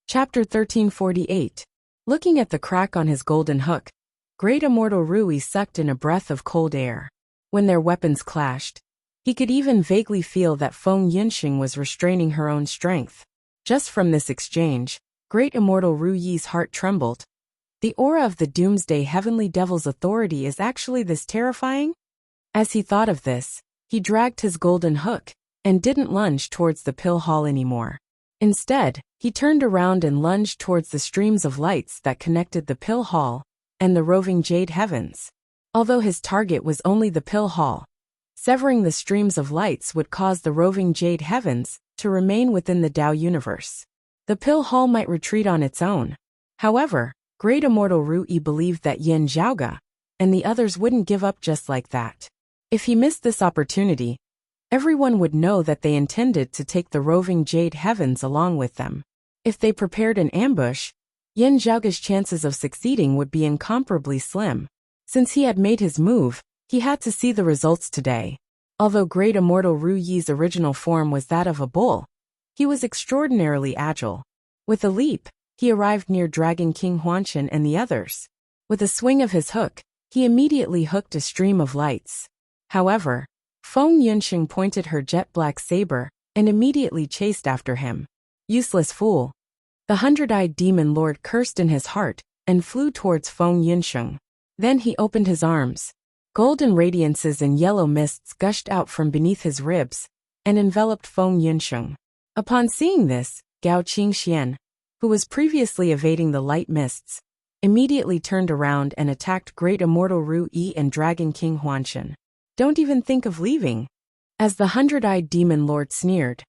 Chapter 1348. Looking at the crack on his golden hook, great immortal Rui sucked in a breath of cold air. When their weapons clashed, he could even vaguely feel that Feng Yunxing was restraining her own strength. Just from this exchange, great immortal Rui's heart trembled. The aura of the doomsday heavenly devil's authority is actually this terrifying? As he thought of this, he dragged his golden hook and didn't lunge towards the pill hall anymore. Instead, he turned around and lunged towards the streams of lights that connected the pill hall and the roving jade heavens. Although his target was only the pill hall, severing the streams of lights would cause the roving jade heavens to remain within the Tao universe. The pill hall might retreat on its own. However, great immortal Rui believed that Yin Zhaoge and the others wouldn't give up just like that. If he missed this opportunity, everyone would know that they intended to take the roving jade heavens along with them. If they prepared an ambush, Yin Zhaoge's chances of succeeding would be incomparably slim. Since he had made his move, he had to see the results today. Although great immortal Rui's original form was that of a bull, he was extraordinarily agile. With a leap, he arrived near Dragon King Huanshan and the others. With a swing of his hook, he immediately hooked a stream of lights. However, Feng Yunxing pointed her jet-black saber and immediately chased after him. Useless fool. The hundred-eyed demon lord cursed in his heart and flew towards Feng Yunxing. Then he opened his arms. Golden radiances and yellow mists gushed out from beneath his ribs and enveloped Feng Yunxing. Upon seeing this, Gao Qingxian, who was previously evading the light mists, immediately turned around and attacked great immortal Rui and Dragon King Huanshan. Don't even think of leaving. As the hundred-eyed demon lord sneered,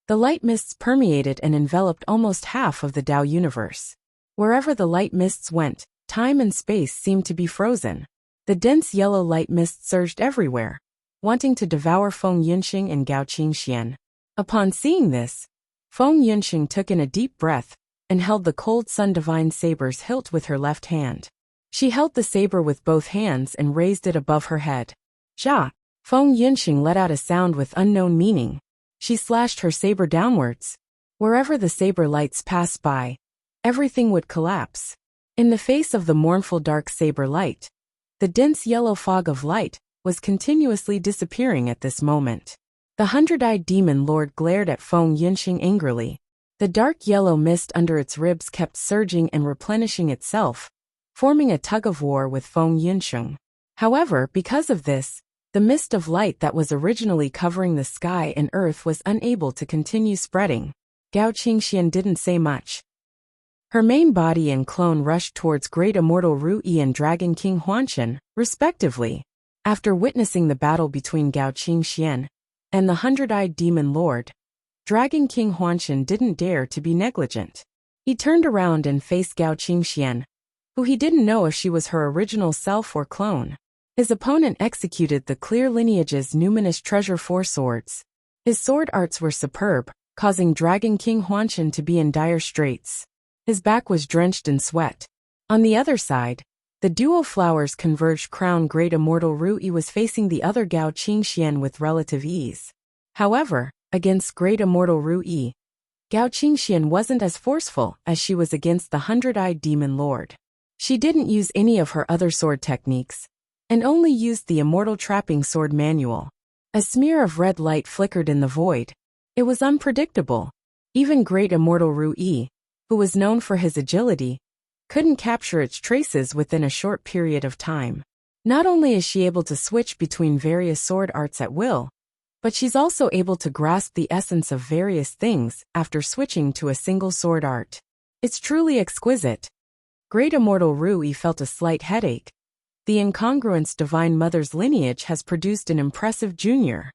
the light mists permeated and enveloped almost half of the Tao universe. Wherever the light mists went, time and space seemed to be frozen. The dense yellow light mist surged everywhere, wanting to devour Feng Yunxing and Gao Qingxian. Upon seeing this, Feng Yunxing took in a deep breath and held the cold sun divine saber's hilt with her left hand. She held the saber with both hands and raised it above her head. Ja! Feng Yunxing let out a sound with unknown meaning. She slashed her saber downwards. Wherever the saber lights passed by, everything would collapse. In the face of the mournful dark saber light, the dense yellow fog of light was continuously disappearing at this moment. The hundred-eyed demon lord glared at Feng Yunxing angrily. The dark yellow mist under its ribs kept surging and replenishing itself, forming a tug-of-war with Feng Yunxing. However, because of this, the mist of light that was originally covering the sky and earth was unable to continue spreading. Gao Qingxian didn't say much. Her main body and clone rushed towards great immortal Rui and Dragon King Huanshan, respectively. After witnessing the battle between Gao Qingxian and the hundred-eyed demon lord, Dragon King Huanshan didn't dare to be negligent. He turned around and faced Gao Qingxian, who he didn't know if she was her original self or clone. His opponent executed the clear lineage's numinous treasure 4 swords. His sword arts were superb, causing Dragon King Huanshan to be in dire straits. His back was drenched in sweat. On the other side, the duo flowers converged crown great immortal Rui was facing the other Gao Qingxian with relative ease. However, against great immortal Rui, Gao Qingxian wasn't as forceful as she was against the hundred-eyed demon lord. She didn't use any of her other sword techniques, and only used the immortal trapping sword manual. A smear of red light flickered in the void. It was unpredictable. Even great immortal Rui, who was known for his agility, couldn't capture its traces within a short period of time. Not only is she able to switch between various sword arts at will, but she's also able to grasp the essence of various things after switching to a single sword art. It's truly exquisite. Great immortal Rui felt a slight headache. The incongruence Divine Mother's lineage has produced an impressive junior.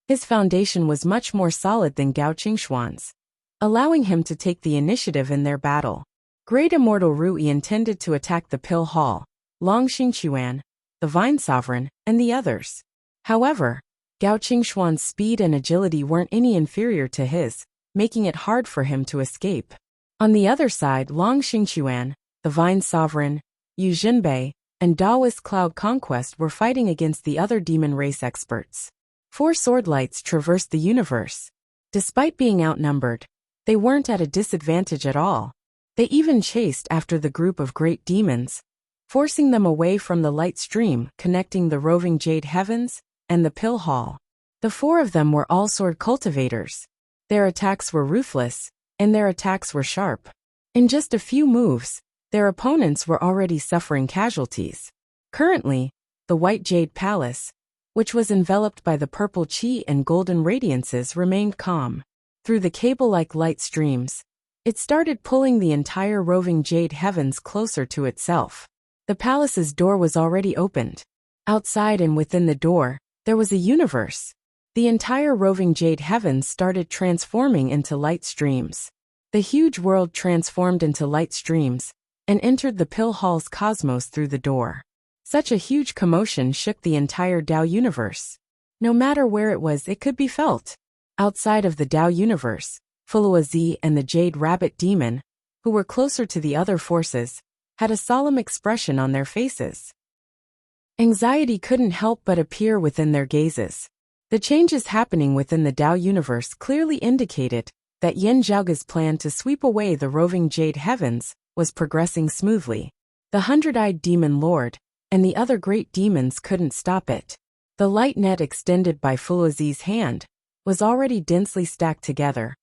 His foundation was much more solid than Gao Qingxuan's, allowing him to take the initiative in their battle. Great immortal Rui intended to attack the pill hall, Long Xingquan, the Vine Sovereign, and the others. However, Gao Qingxuan's speed and agility weren't any inferior to his, making it hard for him to escape. On the other side, Long Xingquan, the Vine Sovereign, Yu Jinbei, and Daoist Cloud Conquest were fighting against the other demon race experts. 4 sword lights traversed the universe. Despite being outnumbered, they weren't at a disadvantage at all. They even chased after the group of great demons, forcing them away from the light stream connecting the roving jade heavens and the pill hall. The four of them were all sword cultivators. Their attacks were ruthless, and their attacks were sharp. In just a few moves, their opponents were already suffering casualties. Currently, the White Jade Palace, which was enveloped by the purple chi and golden radiances, remained calm. Through the cable-like light streams, it started pulling the entire roving jade heavens closer to itself. The palace's door was already opened. Outside and within the door, there was a universe. The entire roving jade heavens started transforming into light streams. The huge world transformed into light streams and entered the pill hall's cosmos through the door. Such a huge commotion shook the entire Tao universe. No matter where it was, it could be felt. Outside of the Tao universe, Wuxia and the Jade Rabbit Demon, who were closer to the other forces, had a solemn expression on their faces. Anxiety couldn't help but appear within their gazes. The changes happening within the Tao universe clearly indicated that Yin Zhaoge's plan to sweep away the roving jade heavens was progressing smoothly. The hundred-eyed demon lord and the other great demons couldn't stop it. The light net extended by Wuxia's hand was already densely stacked together,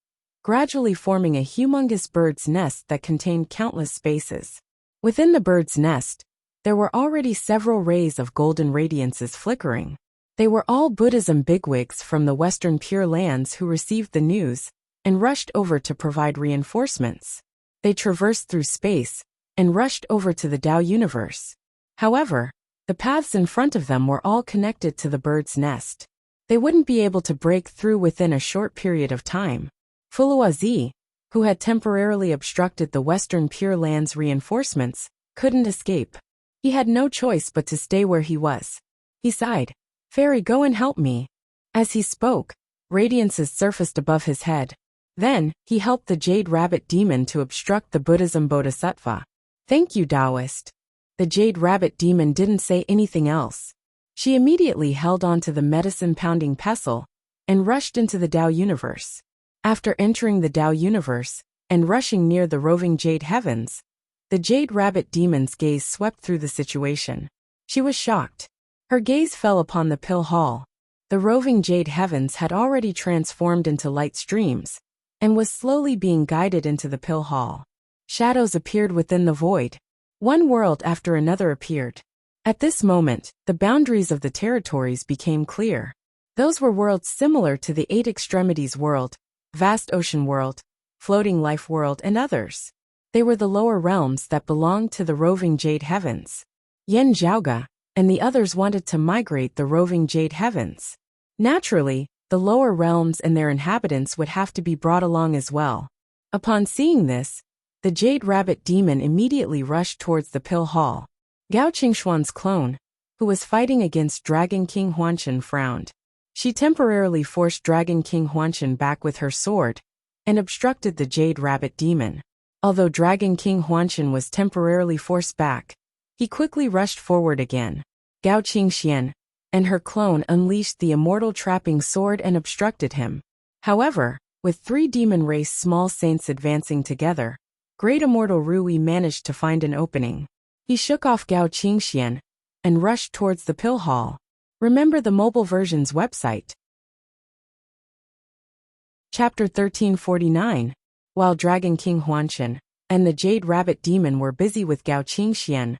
gradually forming a humongous bird's nest that contained countless spaces. Within the bird's nest, there were already several rays of golden radiances flickering. They were all Buddhism bigwigs from the Western Pure Lands who received the news and rushed over to provide reinforcements. They traversed through space and rushed over to the Tao universe. However, the paths in front of them were all connected to the bird's nest. They wouldn't be able to break through within a short period of time. Wuxia, who had temporarily obstructed the Western Pure Lands reinforcements, couldn't escape. He had no choice but to stay where he was. He sighed. "Fairy, go and help me." As he spoke, radiances surfaced above his head. Then, he helped the Jade Rabbit Demon to obstruct the Buddhism Bodhisattva. "Thank you, Taoist." The Jade Rabbit Demon didn't say anything else. She immediately held on to the medicine-pounding pestle and rushed into the Tao universe. After entering the Tao universe and rushing near the roving jade heavens, the Jade Rabbit Demon's gaze swept through the situation. She was shocked. Her gaze fell upon the pill hall. The roving jade heavens had already transformed into light streams and was slowly being guided into the pill hall. Shadows appeared within the void. One world after another appeared. At this moment, the boundaries of the territories became clear. Those were worlds similar to the Eight Extremities world, Vast Ocean world, Floating Life world, and others. They were the lower realms that belonged to the roving jade heavens. Yin Zhaoge and the others wanted to migrate the roving jade heavens. Naturally, the lower realms and their inhabitants would have to be brought along as well. Upon seeing this, the Jade Rabbit Demon immediately rushed towards the pill hall. Gao Qingxuan's clone, who was fighting against Dragon King Huanshan, frowned. She temporarily forced Dragon King Huanshan back with her sword and obstructed the Jade Rabbit Demon. Although Dragon King Huanshan was temporarily forced back, he quickly rushed forward again. Gao Qingxian and her clone unleashed the immortal trapping sword and obstructed him. However, with three demon race small saints advancing together, Great Immortal Rui managed to find an opening. He shook off Gao Qingxian and rushed towards the pill hall. Remember the mobile version's website. Chapter 1349. While Dragon King Huanshan and the Jade Rabbit Demon were busy with Gao Qingxian,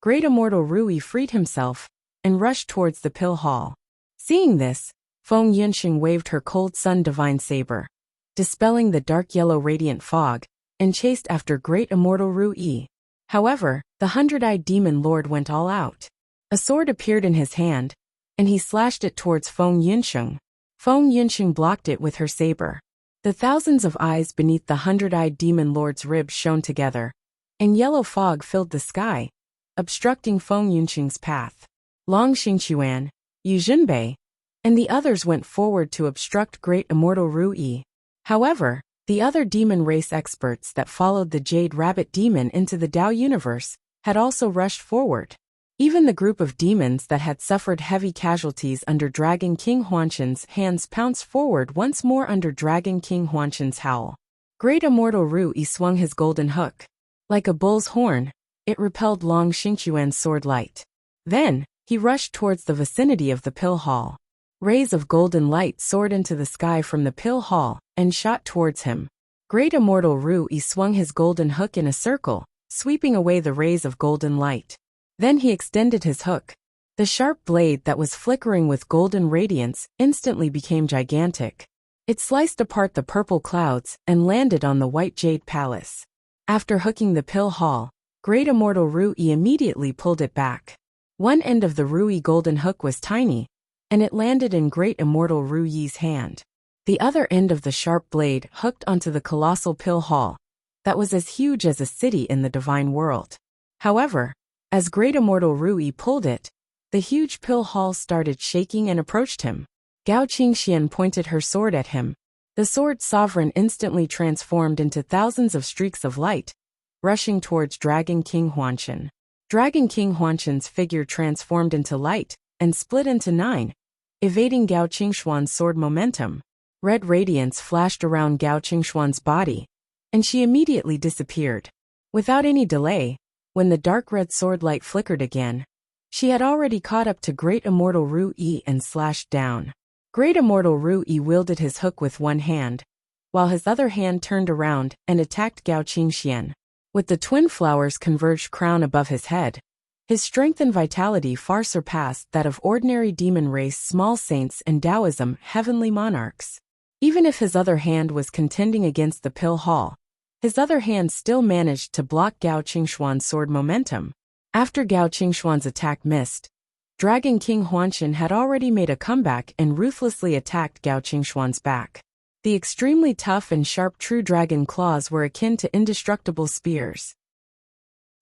Great Immortal Rui freed himself and rushed towards the pill hall. Seeing this, Feng Yunxing waved her cold sun divine saber, dispelling the dark yellow radiant fog, and chased after Great Immortal Rui. However, the hundred-eyed demon lord went all out. A sword appeared in his hand, and he slashed it towards Feng Yunxing. Feng Yunxing blocked it with her saber. The thousands of eyes beneath the hundred-eyed demon lord's ribs shone together, and yellow fog filled the sky, obstructing Feng Yunxing's path. Long Xingquan, Yu Zhenbei, and the others went forward to obstruct Great Immortal Rui. However, the other demon race experts that followed the Jade Rabbit Demon into the Tao universe had also rushed forward. Even the group of demons that had suffered heavy casualties under Dragon King Huanshan's hands pounced forward once more under Dragon King Huanshan's howl. Great Immortal Rui swung his golden hook. Like a bull's horn, it repelled Long Xingquan's sword light. Then, he rushed towards the vicinity of the pill hall. Rays of golden light soared into the sky from the pill hall and shot towards him. Great Immortal Ru Yi swung his golden hook in a circle, sweeping away the rays of golden light. Then he extended his hook. The sharp blade that was flickering with golden radiance instantly became gigantic. It sliced apart the purple clouds and landed on the white jade palace. After hooking the pill hall, Great Immortal Ru Yi immediately pulled it back. One end of the Ru Yi golden hook was tiny, and it landed in Great Immortal Ru Yi's hand. The other end of the sharp blade hooked onto the colossal pill hall that was as huge as a city in the divine world. However, as Great Immortal Ru Yi pulled it, the huge pill hall started shaking and approached him. Gao Qingxian pointed her sword at him. The sword sovereign instantly transformed into thousands of streaks of light, rushing towards Dragon King Huanshan. Dragon King Huanshan's figure transformed into light and split into 9, evading Gao Qingshuan's sword momentum. Red radiance flashed around Gao Qingshuan's body, and she immediately disappeared. Without any delay, when the dark red sword light flickered again, she had already caught up to Great Immortal Ru Yi and slashed down. Great Immortal Ru Yi wielded his hook with one hand, while his other hand turned around and attacked Gao Qingxian. With the twin flowers converged crown above his head, his strength and vitality far surpassed that of ordinary demon race small saints and Taoism heavenly monarchs. Even if his other hand was contending against the pill hall, his other hand still managed to block Gao Qingshuan's sword momentum. After Gao Qingshuan's attack missed, Dragon King Huanshan had already made a comeback and ruthlessly attacked Gao Qingshuan's back. The extremely tough and sharp true dragon claws were akin to indestructible spears.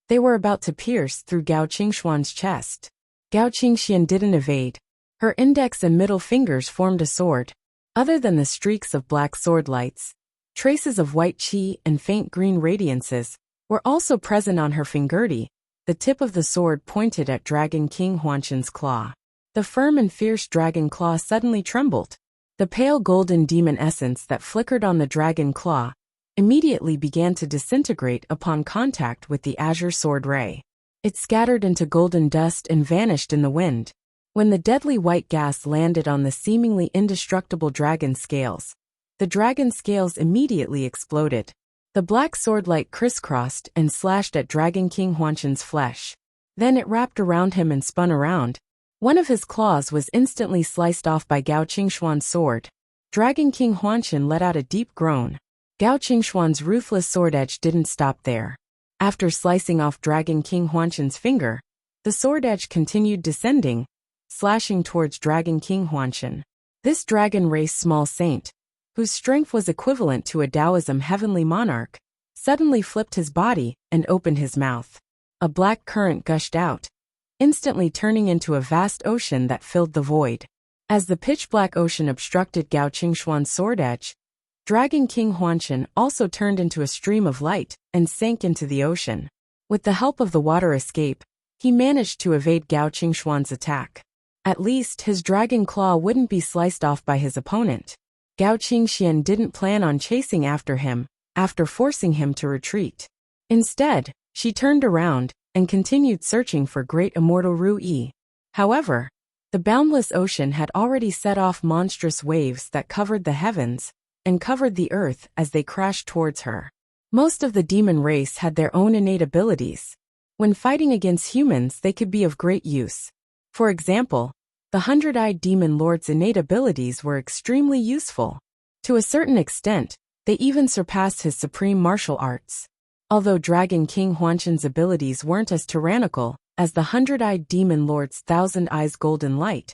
They were about to pierce through Gao Qingshuan's chest. Gao Qingxian didn't evade. Her index and middle fingers formed a sword. Other than the streaks of black sword lights, traces of white qi and faint green radiances were also present on her fingerti. The tip of the sword pointed at Dragon King Huanshan's claw. The firm and fierce dragon claw suddenly trembled. The pale golden demon essence that flickered on the dragon claw immediately began to disintegrate upon contact with the azure sword ray. It scattered into golden dust and vanished in the wind. When the deadly white gas landed on the seemingly indestructible dragon scales, the dragon scales immediately exploded. The black sword light crisscrossed and slashed at Dragon King Huanshan's flesh. Then it wrapped around him and spun around. One of his claws was instantly sliced off by Gao Qingshuan's sword. Dragon King Huanshan let out a deep groan. Gao Qingshuan's ruthless sword edge didn't stop there. After slicing off Dragon King Huanshan's finger, the sword edge continued descending, slashing towards Dragon King Huanshan. This dragon race small saint, whose strength was equivalent to a Taoism heavenly monarch, suddenly flipped his body and opened his mouth. A black current gushed out, instantly turning into a vast ocean that filled the void. As the pitch-black ocean obstructed Gao Qingshuan's sword edge, Dragon King Huanshan also turned into a stream of light and sank into the ocean. With the help of the water escape, he managed to evade Gao Qingshuan's attack. At least his dragon claw wouldn't be sliced off by his opponent. Gao Qingxian didn't plan on chasing after him, after forcing him to retreat. Instead, she turned around and continued searching for Great Immortal Ru Yi. However, the boundless ocean had already set off monstrous waves that covered the heavens and covered the earth as they crashed towards her. Most of the demon race had their own innate abilities. When fighting against humans, they could be of great use. For example, the 100-eyed demon lord's innate abilities were extremely useful. To a certain extent, they even surpassed his supreme martial arts. Although Dragon King Huanshan's abilities weren't as tyrannical as the 100-eyed demon lord's 1,000 eyes golden light,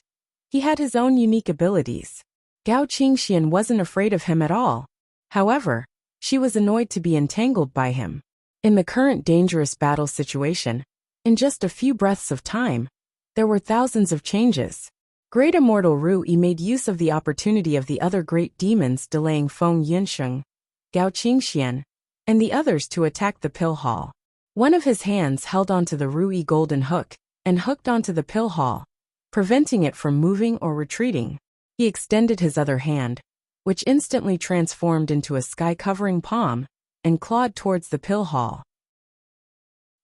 he had his own unique abilities. Gao Qingxian wasn't afraid of him at all. However, she was annoyed to be entangled by him. In the current dangerous battle situation, in just a few breaths of time, there were thousands of changes. Great Immortal Ru Yi made use of the opportunity of the other great demons delaying Feng Yunsheng, Gao Qingxian, and the others to attack the pill hall. One of his hands held onto the Ru Yi golden hook and hooked onto the pill hall, preventing it from moving or retreating. He extended his other hand, which instantly transformed into a sky-covering palm, and clawed towards the pill hall.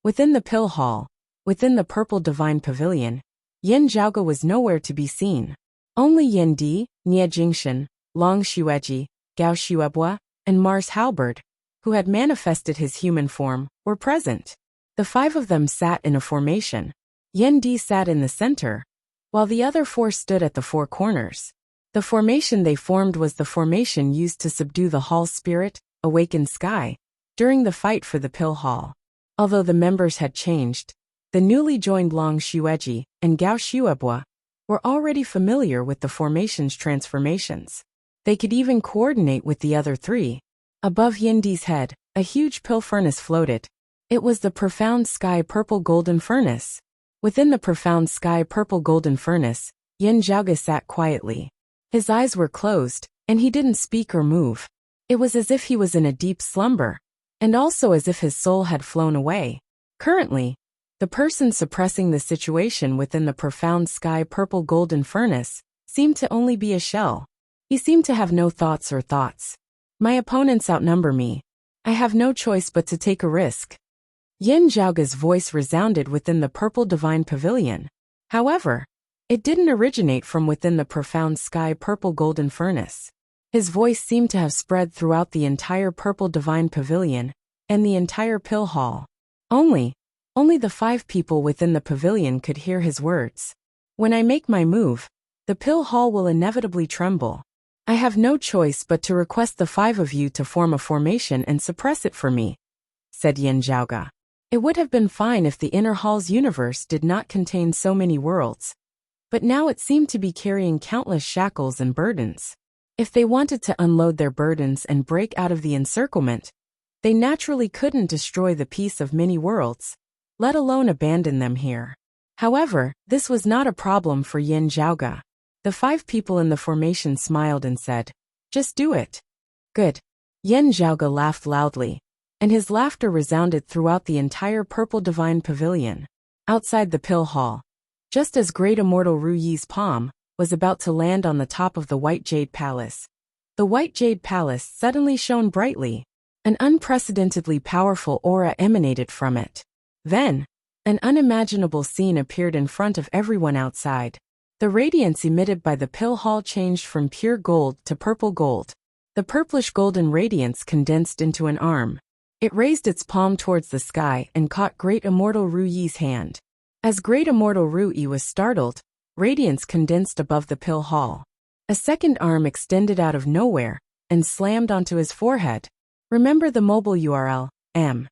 Within the pill hall, within the purple divine pavilion, Yin Zhaoge was nowhere to be seen. Only Yin Di, Nie Jingshan, Long Xueji, Gao Xuebua, and Mars Halberd, who had manifested his human form, were present. The 5 of them sat in a formation. Yin Di sat in the center, while the other 4 stood at the 4 corners. The formation they formed was the formation used to subdue the hall's spirit, awakened sky, during the fight for the pill hall. Although the members had changed, the newly joined Long Xueji and Gao Xuebua were already familiar with the formation's transformations. They could even coordinate with the other 3. Above Yindi's head, a huge pill furnace floated. It was the profound sky purple golden furnace. Within the profound sky purple golden furnace, Yin Zhaoge sat quietly. His eyes were closed, and he didn't speak or move. It was as if he was in a deep slumber, and also as if his soul had flown away. Currently, the person suppressing the situation within the profound sky purple golden furnace seemed to only be a shell. He seemed to have no thoughts or thoughts. My opponents outnumber me. I have no choice but to take a risk. Yin Zhaoge's voice resounded within the purple divine pavilion. However, it didn't originate from within the profound sky purple golden furnace. His voice seemed to have spread throughout the entire purple divine pavilion and the entire pill hall. Only the 5 people within the pavilion could hear his words. When I make my move, the pill hall will inevitably tremble. I have no choice but to request the 5 of you to form a formation and suppress it for me, said Yin Zhaoge. It would have been fine if the inner hall's universe did not contain so many worlds, but now it seemed to be carrying countless shackles and burdens. If they wanted to unload their burdens and break out of the encirclement, they naturally couldn't destroy the peace of many worlds, let alone abandon them here. However, this was not a problem for Yin Zhaoge. The 5 people in the formation smiled and said, "Just do it." Good. Yin Zhaoge laughed loudly, and his laughter resounded throughout the entire purple divine pavilion. Outside the pill hall, just as great immortal Ru Yi's palm was about to land on the top of the white jade palace, the white jade palace suddenly shone brightly. An unprecedentedly powerful aura emanated from it. Then, an unimaginable scene appeared in front of everyone outside. The radiance emitted by the pill hall changed from pure gold to purple gold. The purplish golden radiance condensed into an arm. It raised its palm towards the sky and caught great immortal Ru Yi's hand. As great immortal Ru Yi was startled, radiance condensed above the pill hall. A second arm extended out of nowhere and slammed onto his forehead. Remember the mobile URL, m.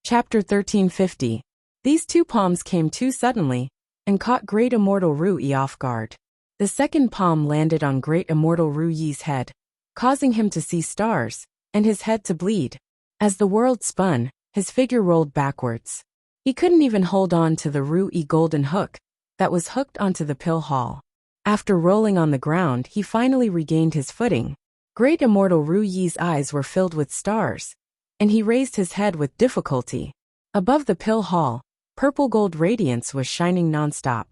Chapter 1350. These 2 palms came too suddenly and caught great immortal Ru Yi off guard. The second palm landed on great immortal Ru Yi's head, causing him to see stars and his head to bleed. As the world spun, his figure rolled backwards. He couldn't even hold on to the Ru Yi golden hook that was hooked onto the pill hall. After rolling on the ground, he finally regained his footing. Great immortal Ru Yi's eyes were filled with stars, and he raised his head with difficulty. Above the pill hall, purple gold radiance was shining nonstop.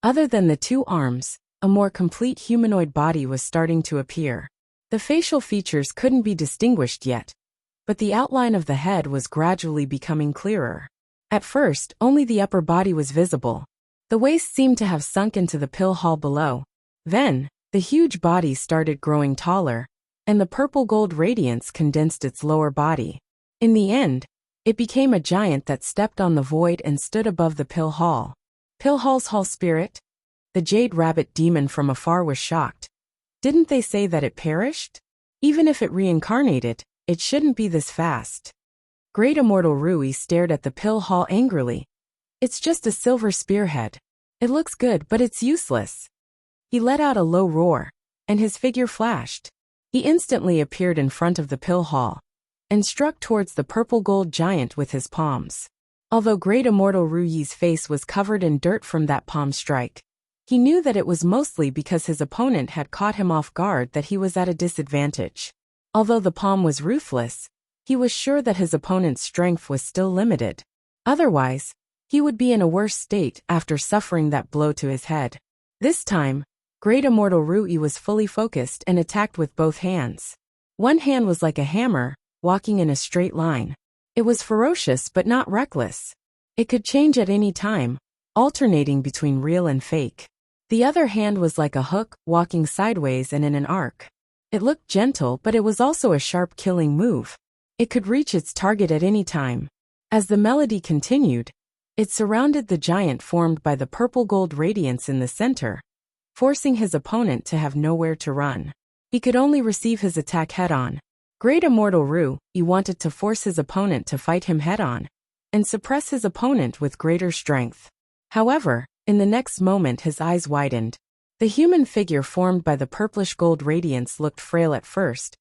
Other than the 2 arms, a more complete humanoid body was starting to appear. The facial features couldn't be distinguished yet, but the outline of the head was gradually becoming clearer. At first, only the upper body was visible. The waist seemed to have sunk into the pill hall below. Then, the huge body started growing taller, and the purple gold radiance condensed its lower body. In the end, it became a giant that stepped on the void and stood above the pill hall. Pill hall's hall spirit? The jade rabbit demon from afar was shocked. Didn't they say that it perished? Even if it reincarnated, it shouldn't be this fast. Great immortal Ru Yi stared at the pill hall angrily. It's just a silver spearhead. It looks good, but it's useless. He let out a low roar, and his figure flashed. He instantly appeared in front of the pill hall and struck towards the purple gold giant with his palms. Although great immortal Ru Yi's face was covered in dirt from that palm strike, he knew that it was mostly because his opponent had caught him off guard that he was at a disadvantage. Although the palm was ruthless, he was sure that his opponent's strength was still limited. Otherwise, he would be in a worse state after suffering that blow to his head. This time, great immortal Ru Yi was fully focused and attacked with both hands. One hand was like a hammer, walking in a straight line. It was ferocious but not reckless. It could change at any time, alternating between real and fake. The other hand was like a hook, walking sideways and in an arc. It looked gentle, but it was also a sharp killing move. It could reach its target at any time. As the melody continued, it surrounded the giant formed by the purple-gold radiance in the center, forcing his opponent to have nowhere to run. He could only receive his attack head-on. Great Immortal Ru, he wanted to force his opponent to fight him head-on, and suppress his opponent with greater strength. However, in the next moment his eyes widened. The human figure formed by the purplish-gold radiance looked frail at first,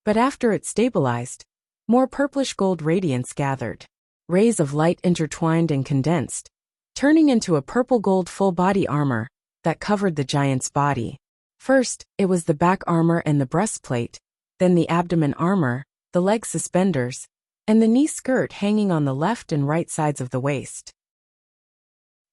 but after it stabilized, more purplish-gold radiance gathered. Rays of light intertwined and condensed, turning into a purple-gold full-body armor that covered the giant's body. First, it was the back armor and the breastplate, then the abdomen armor, the leg suspenders, and the knee skirt hanging on the left and right sides of the waist.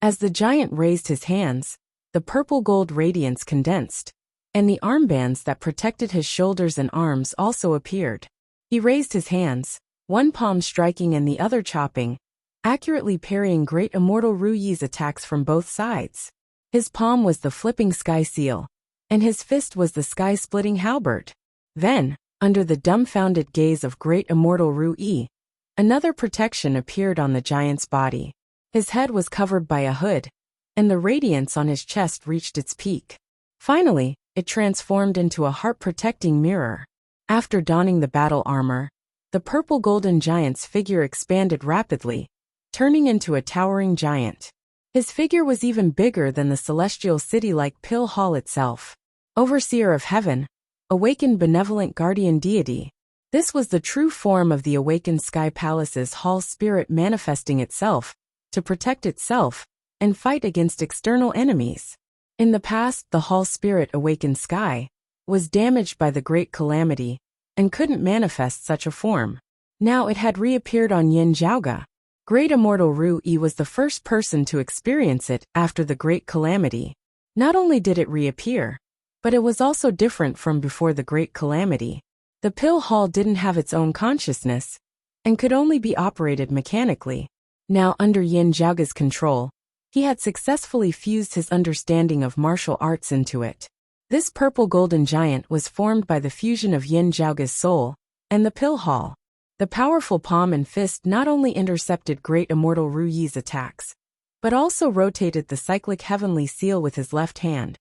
As the giant raised his hands, the purple-gold radiance condensed, and the armbands that protected his shoulders and arms also appeared. He raised his hands, one palm striking and the other chopping, accurately parrying Great Immortal Ru Yi's attacks from both sides. His palm was the flipping sky seal, and his fist was the sky-splitting halberd. Then, under the dumbfounded gaze of Great Immortal Ru Yi, another protection appeared on the giant's body. His head was covered by a hood, and the radiance on his chest reached its peak. Finally, it transformed into a heart-protecting mirror. After donning the battle armor, the purple-golden giant's figure expanded rapidly, turning into a towering giant. His figure was even bigger than the celestial city like Pill Hall itself. Overseer of Heaven, awakened benevolent guardian deity. This was the true form of the awakened Sky Palace's Hall spirit manifesting itself, to protect itself, and fight against external enemies. In the past, the Hall spirit awakened Sky was damaged by the Great Calamity, and couldn't manifest such a form. Now it had reappeared on Yin Zhaoge. Great Immortal Ru Yi was the first person to experience it after the Great Calamity. Not only did it reappear, but it was also different from before the Great Calamity. The Pill Hall didn't have its own consciousness, and could only be operated mechanically. Now under Yin Zhaoge's control, he had successfully fused his understanding of martial arts into it. This purple-golden giant was formed by the fusion of Yin Zhaoge's soul and the Pill Hall. The powerful palm and fist not only intercepted Great Immortal Ru Yi's attacks, but also rotated the cyclic heavenly seal with his left hand,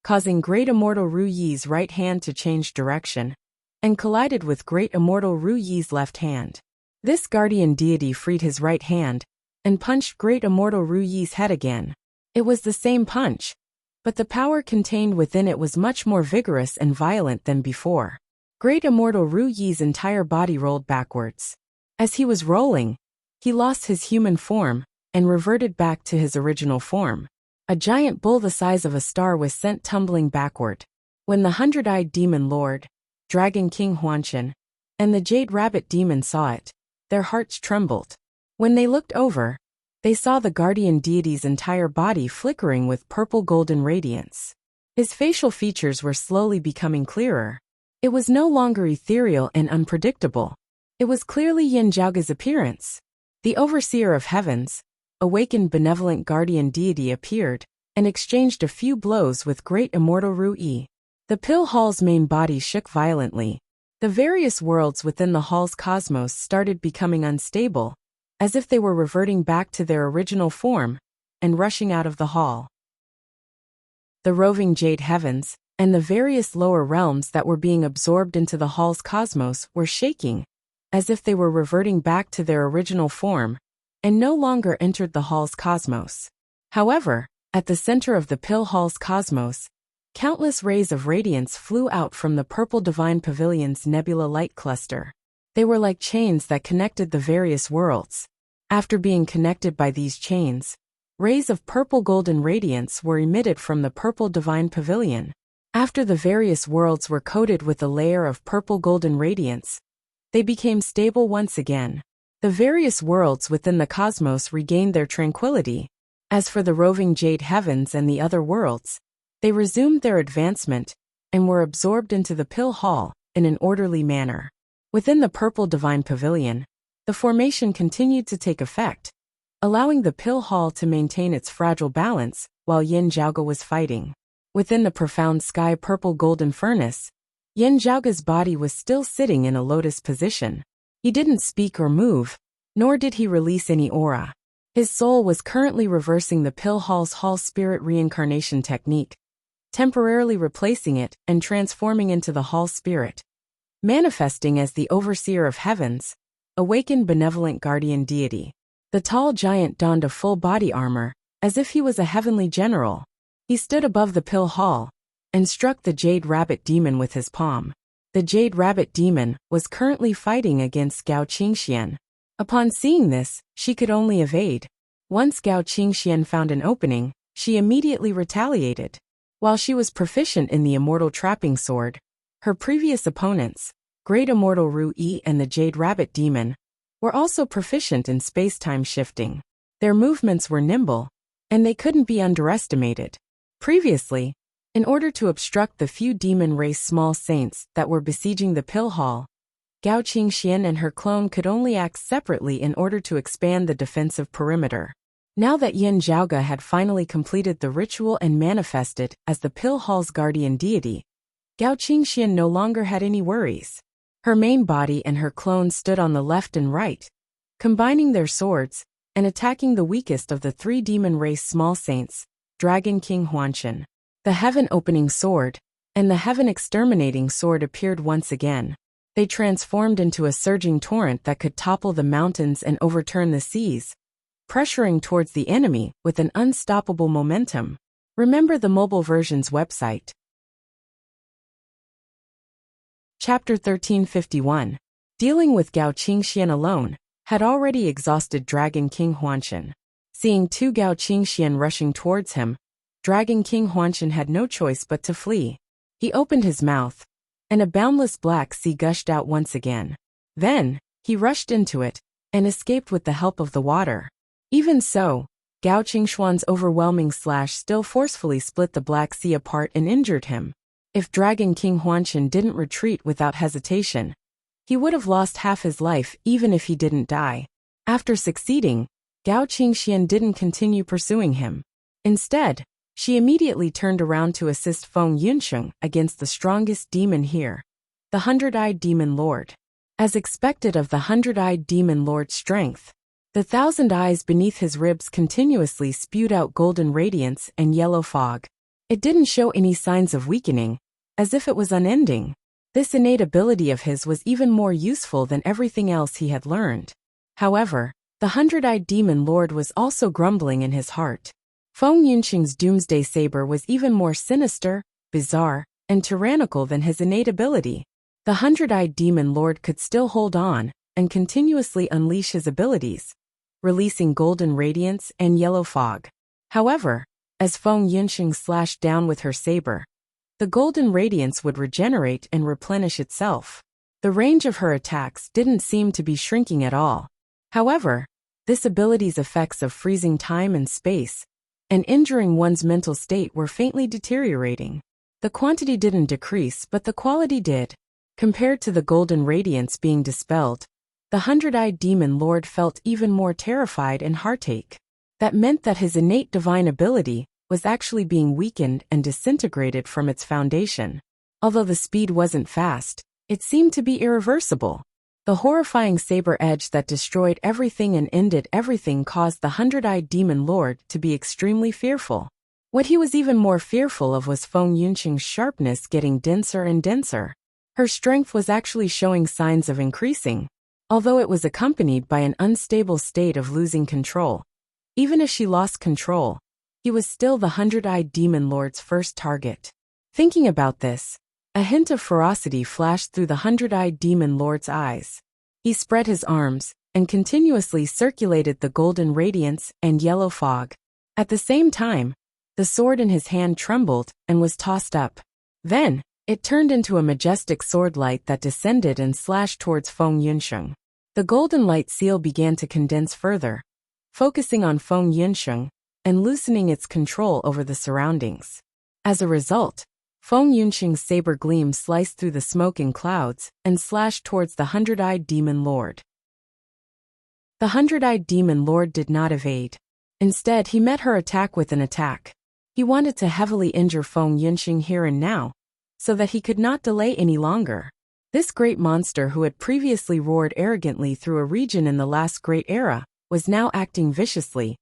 causing Great Immortal Ru Yi's right hand to change direction, and collided with Great Immortal Ru Yi's left hand. This guardian deity freed his right hand, and punched Great Immortal Ru Yi's head again. It was the same punch, but the power contained within it was much more vigorous and violent than before. Great Immortal Ru Yi's entire body rolled backwards. As he was rolling, he lost his human form, and reverted back to his original form. A giant bull the size of a star was sent tumbling backward. When the 100-eyed demon lord, Dragon King Huanshan, and the Jade Rabbit demon saw it, their hearts trembled. When they looked over, they saw the guardian deity's entire body flickering with purple-golden radiance. His facial features were slowly becoming clearer. It was no longer ethereal and unpredictable. It was clearly Yin Zhaoge's appearance. The Overseer of Heavens, awakened benevolent guardian deity appeared, and exchanged a few blows with Great Immortal Ru Yi. The Pill Hall's main body shook violently. The various worlds within the Hall's cosmos started becoming unstable, as if they were reverting back to their original form, and rushing out of the Hall. The roving Jade Heavens, and the various lower realms that were being absorbed into the Hall's cosmos were shaking, as if they were reverting back to their original form, and no longer entered the Hall's cosmos. However, at the center of the Pill Hall's cosmos, countless rays of radiance flew out from the Purple Divine Pavilion's nebula light cluster. They were like chains that connected the various worlds. After being connected by these chains, rays of purple-golden radiance were emitted from the Purple Divine Pavilion. After the various worlds were coated with a layer of purple-golden radiance, they became stable once again. The various worlds within the cosmos regained their tranquility. As for the roving Jade Heavens and the other worlds, they resumed their advancement, and were absorbed into the Pill Hall in an orderly manner. Within the Purple Divine Pavilion, The formation continued to take effect, allowing the pill hall to maintain its fragile balance while Yin Zhaoge was fighting. Within the profound sky-purple golden furnace, Yin Zhaoge's body was still sitting in a lotus position. He didn't speak or move, nor did he release any aura. His soul was currently reversing the pill hall's hall spirit reincarnation technique, temporarily replacing it and transforming into the hall spirit, manifesting as the overseer of heavens, awakened benevolent guardian deity. The tall giant donned a full body armor, as if he was a heavenly general. He stood above the pill hall and struck the Jade Rabbit Demon with his palm. The Jade Rabbit Demon was currently fighting against Gao Qingxian. Upon seeing this, she could only evade. Once Gao Qingxian found an opening, she immediately retaliated. While she was proficient in the immortal trapping sword, her previous opponents, Great Immortal Ru Yi and the Jade Rabbit Demon, were also proficient in space-time shifting. Their movements were nimble, and they couldn't be underestimated. Previously, in order to obstruct the few demon race small saints that were besieging the pill hall, Gao Qingxian and her clone could only act separately in order to expand the defensive perimeter. Now that Yin Zhaoge had finally completed the ritual and manifested as the pill hall's guardian deity, Gao Qingxian no longer had any worries. Her main body and her clone stood on the left and right, combining their swords and attacking the weakest of the three demon race small saints, Dragon King Huanshan. The Heaven Opening Sword and the Heaven Exterminating Sword appeared once again. They transformed into a surging torrent that could topple the mountains and overturn the seas, pressuring towards the enemy with an unstoppable momentum. Remember the mobile version's website. Chapter 1351. Dealing with Gao Qingxian alone had already exhausted Dragon King Huanshan. Seeing two Gao Qingxian rushing towards him, Dragon King Huanshan had no choice but to flee. He opened his mouth, and a boundless black sea gushed out once again. Then, he rushed into it, and escaped with the help of the water. Even so, Gao Qingxuan's overwhelming slash still forcefully split the Black Sea apart and injured him. If Dragon King Huanshan didn't retreat without hesitation, he would have lost half his life even if he didn't die. After succeeding, Gao Qingxian didn't continue pursuing him. Instead, she immediately turned around to assist Feng Yunsheng against the strongest demon here, the Hundred-Eyed Demon Lord. As expected of the Hundred-Eyed Demon Lord's strength, the 1,000 eyes beneath his ribs continuously spewed out golden radiance and yellow fog. It didn't show any signs of weakening, as if it was unending. This innate ability of his was even more useful than everything else he had learned. However, the Hundred-Eyed Demon Lord was also grumbling in his heart. Feng Yunsheng's Doomsday Saber was even more sinister, bizarre, and tyrannical than his innate ability. The Hundred-Eyed Demon Lord could still hold on and continuously unleash his abilities, releasing golden radiance and yellow fog. However, as Feng Yunsheng slashed down with her saber, the golden radiance would regenerate and replenish itself. The range of her attacks didn't seem to be shrinking at all. However, this ability's effects of freezing time and space and injuring one's mental state were faintly deteriorating. The quantity didn't decrease, but the quality did. Compared to the golden radiance being dispelled, the Hundred-Eyed Demon Lord felt even more terrified and heartache. That meant that his innate divine ability was actually being weakened and disintegrated from its foundation. Although the speed wasn't fast, it seemed to be irreversible. The horrifying saber edge that destroyed everything and ended everything caused the Hundred-Eyed Demon Lord to be extremely fearful. What he was even more fearful of was Feng Yunsheng's sharpness getting denser and denser. Her strength was actually showing signs of increasing, although it was accompanied by an unstable state of losing control. Even as she lost control, he was still the Hundred-Eyed Demon Lord's first target. Thinking about this, a hint of ferocity flashed through the Hundred-Eyed Demon Lord's eyes. He spread his arms and continuously circulated the golden radiance and yellow fog. At the same time, the sword in his hand trembled and was tossed up. Then, it turned into a majestic sword light that descended and slashed towards Feng Yunsheng. The golden light seal began to condense further, focusing on Feng Yunsheng and loosening its control over the surroundings. As a result, Feng Yunsheng's saber gleam sliced through the smoke and clouds and slashed towards the Hundred-Eyed Demon Lord. The hundred-eyed demon lord did not evade. Instead, he met her attack with an attack. He wanted to heavily injure Feng Yunxing here and now, so that he could not delay any longer. This great monster who had previously roared arrogantly through a region in the last great era, was now acting viciously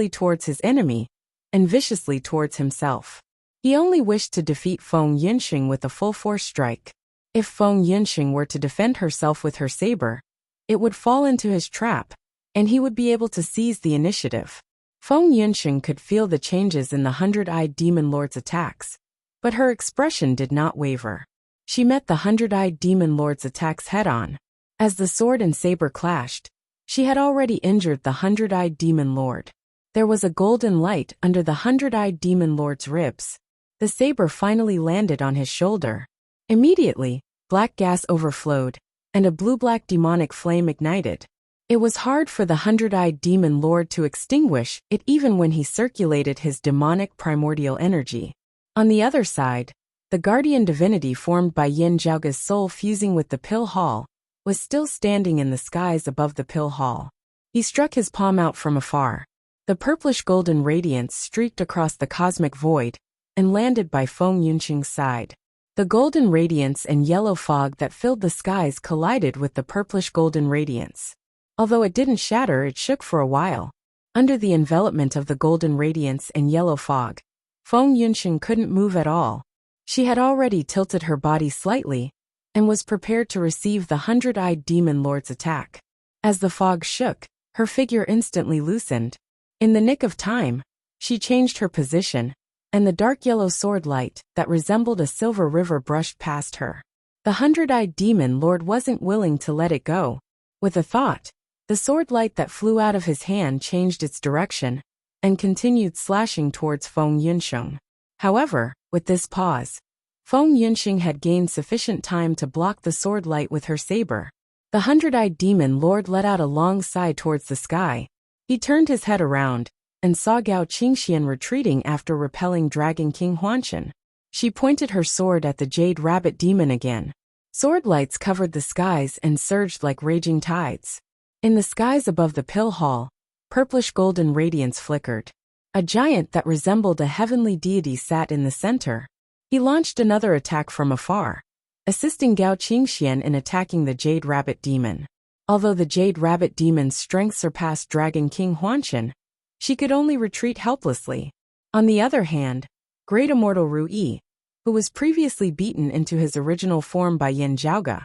towards his enemy, and viciously towards himself. He only wished to defeat Feng Yunxing with a full-force strike. If Feng Yunxing were to defend herself with her saber, it would fall into his trap, and he would be able to seize the initiative. Feng Yunxing could feel the changes in the hundred-eyed demon lord's attacks, but her expression did not waver. She met the hundred-eyed demon lord's attacks head-on. As the sword and saber clashed, she had already injured the hundred-eyed demon lord. There was a golden light under the hundred-eyed demon lord's ribs. The saber finally landed on his shoulder. Immediately, black gas overflowed, and a blue-black demonic flame ignited. It was hard for the hundred-eyed demon lord to extinguish it even when he circulated his demonic primordial energy. On the other side, the guardian divinity formed by Yin Zhaoga's soul fusing with the pill hall was still standing in the skies above the pill hall. He struck his palm out from afar. The purplish-golden radiance streaked across the cosmic void and landed by Feng Yunxing's side. The golden radiance and yellow fog that filled the skies collided with the purplish-golden radiance. Although it didn't shatter, it shook for a while. Under the envelopment of the golden radiance and yellow fog, Feng Yunxing couldn't move at all. She had already tilted her body slightly and was prepared to receive the hundred-eyed demon lord's attack. As the fog shook, her figure instantly loosened. In the nick of time, she changed her position, and the dark yellow sword light that resembled a silver river brushed past her. The hundred-eyed demon lord wasn't willing to let it go. With a thought, the sword light that flew out of his hand changed its direction and continued slashing towards Feng Yunxing. However, with this pause, Feng Yunxing had gained sufficient time to block the sword light with her saber. The hundred-eyed demon lord let out a long sigh towards the sky. He turned his head around and saw Gao Qingxian retreating after repelling Dragon King Huanshan. She pointed her sword at the jade rabbit demon again. Sword lights covered the skies and surged like raging tides. In the skies above the pill hall, purplish-golden radiance flickered. A giant that resembled a heavenly deity sat in the center. He launched another attack from afar, assisting Gao Qingxian in attacking the Jade Rabbit Demon. Although the Jade Rabbit Demon's strength surpassed Dragon King Huanshan, she could only retreat helplessly. On the other hand, Great Immortal Ru Yi, who was previously beaten into his original form by Yin Zhaoga,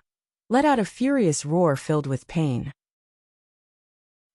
let out a furious roar filled with pain.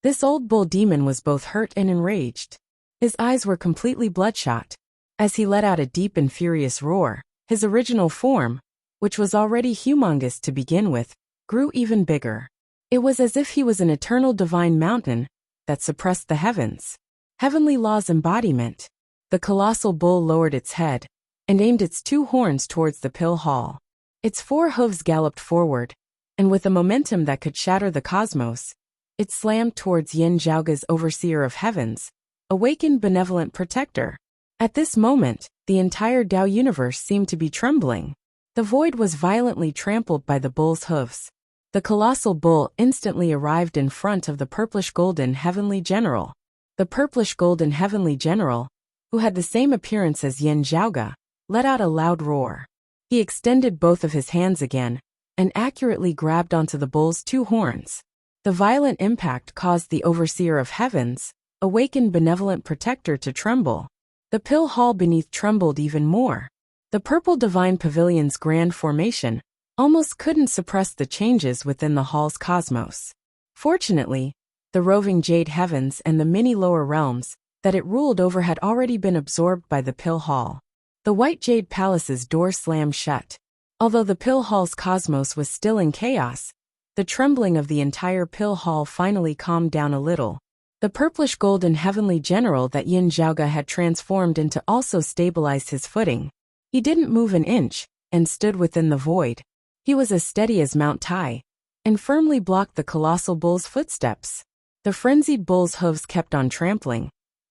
This old bull demon was both hurt and enraged. His eyes were completely bloodshot. As he let out a deep and furious roar, his original form, which was already humongous to begin with, grew even bigger. It was as if he was an eternal divine mountain that suppressed the heavens. Heavenly Law's embodiment. The colossal bull lowered its head and aimed its two horns towards the pill hall. Its four hooves galloped forward, and with a momentum that could shatter the cosmos, it slammed towards Yin Zhaoga's overseer of heavens, awakened benevolent protector. At this moment, the entire Tao universe seemed to be trembling. The void was violently trampled by the bull's hooves. The colossal bull instantly arrived in front of the purplish-golden heavenly general. The purplish-golden heavenly general, who had the same appearance as Yin Zhaoga, let out a loud roar. He extended both of his hands again and accurately grabbed onto the bull's two horns. The violent impact caused the overseer of heavens, awakened benevolent protector, to tremble. The pill hall beneath trembled even more. The purple divine pavilion's grand formation almost couldn't suppress the changes within the hall's cosmos. Fortunately, the roving jade heavens and the many lower realms that it ruled over had already been absorbed by the pill hall. The white jade palace's door slammed shut. Although the pill hall's cosmos was still in chaos, the trembling of the entire pill hall finally calmed down a little. The purplish-golden heavenly general that Yin Zhaoga had transformed into also stabilized his footing. He didn't move an inch and stood within the void. He was as steady as Mount Tai and firmly blocked the colossal bull's footsteps. The frenzied bull's hooves kept on trampling,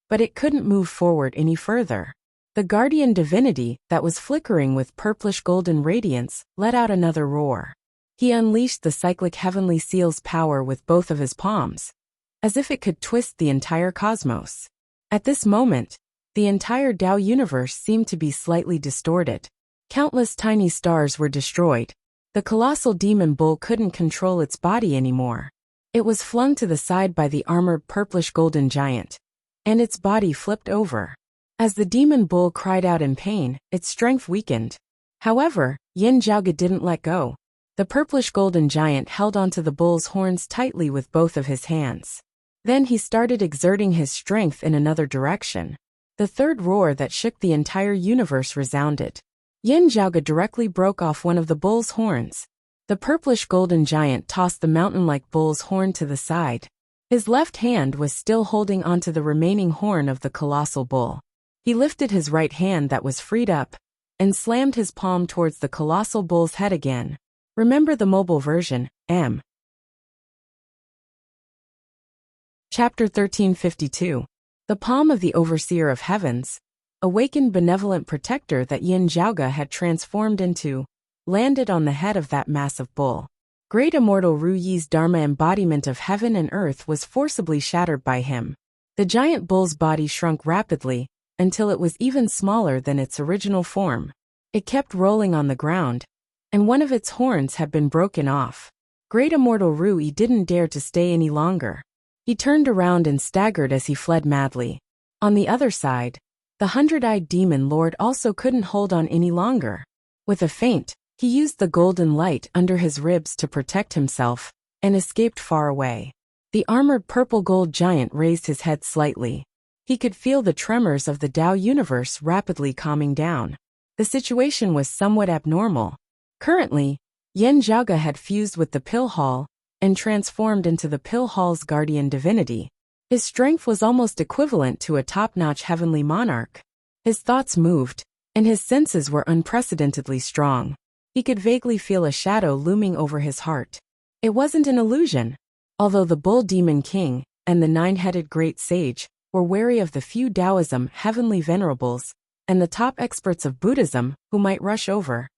but it couldn't move forward any further. The guardian divinity that was flickering with purplish-golden radiance let out another roar. He unleashed the cyclic heavenly seal's power with both of his palms, as if it could twist the entire cosmos. At this moment, the entire Tao universe seemed to be slightly distorted. Countless tiny stars were destroyed. The colossal demon bull couldn't control its body anymore. It was flung to the side by the armored purplish golden giant, and its body flipped over. As the demon bull cried out in pain, its strength weakened. However, Yin Zhaoge didn't let go. The purplish golden giant held onto the bull's horns tightly with both of his hands. Then he started exerting his strength in another direction. The third roar that shook the entire universe resounded. Yin Zhaoge directly broke off one of the bull's horns. The purplish golden giant tossed the mountain-like bull's horn to the side. His left hand was still holding onto the remaining horn of the colossal bull. He lifted his right hand that was freed up and slammed his palm towards the colossal bull's head again. Remember the mobile version, M. Chapter 1352. The palm of the Overseer of Heavens, awakened benevolent protector that Yin Zhaoge had transformed into, landed on the head of that massive bull. Great immortal Ru Yi's Dharma embodiment of heaven and earth was forcibly shattered by him. The giant bull's body shrunk rapidly, until it was even smaller than its original form. It kept rolling on the ground, and one of its horns had been broken off. Great immortal Ru Yi didn't dare to stay any longer. He turned around and staggered as he fled madly. On the other side, the hundred-eyed demon lord also couldn't hold on any longer. With a feint, he used the golden light under his ribs to protect himself, and escaped far away. The armored purple gold giant raised his head slightly. He could feel the tremors of the Tao universe rapidly calming down. The situation was somewhat abnormal. Currently, Yin Zhaoge had fused with the Pill Hall and transformed into the Pill Hall's guardian divinity. His strength was almost equivalent to a top-notch heavenly monarch. His thoughts moved, and his senses were unprecedentedly strong. He could vaguely feel a shadow looming over his heart. It wasn't an illusion. Although the Bull Demon King and the nine-headed Great Sage were wary of the few Taoism heavenly venerables and the top experts of Buddhism who might rush over,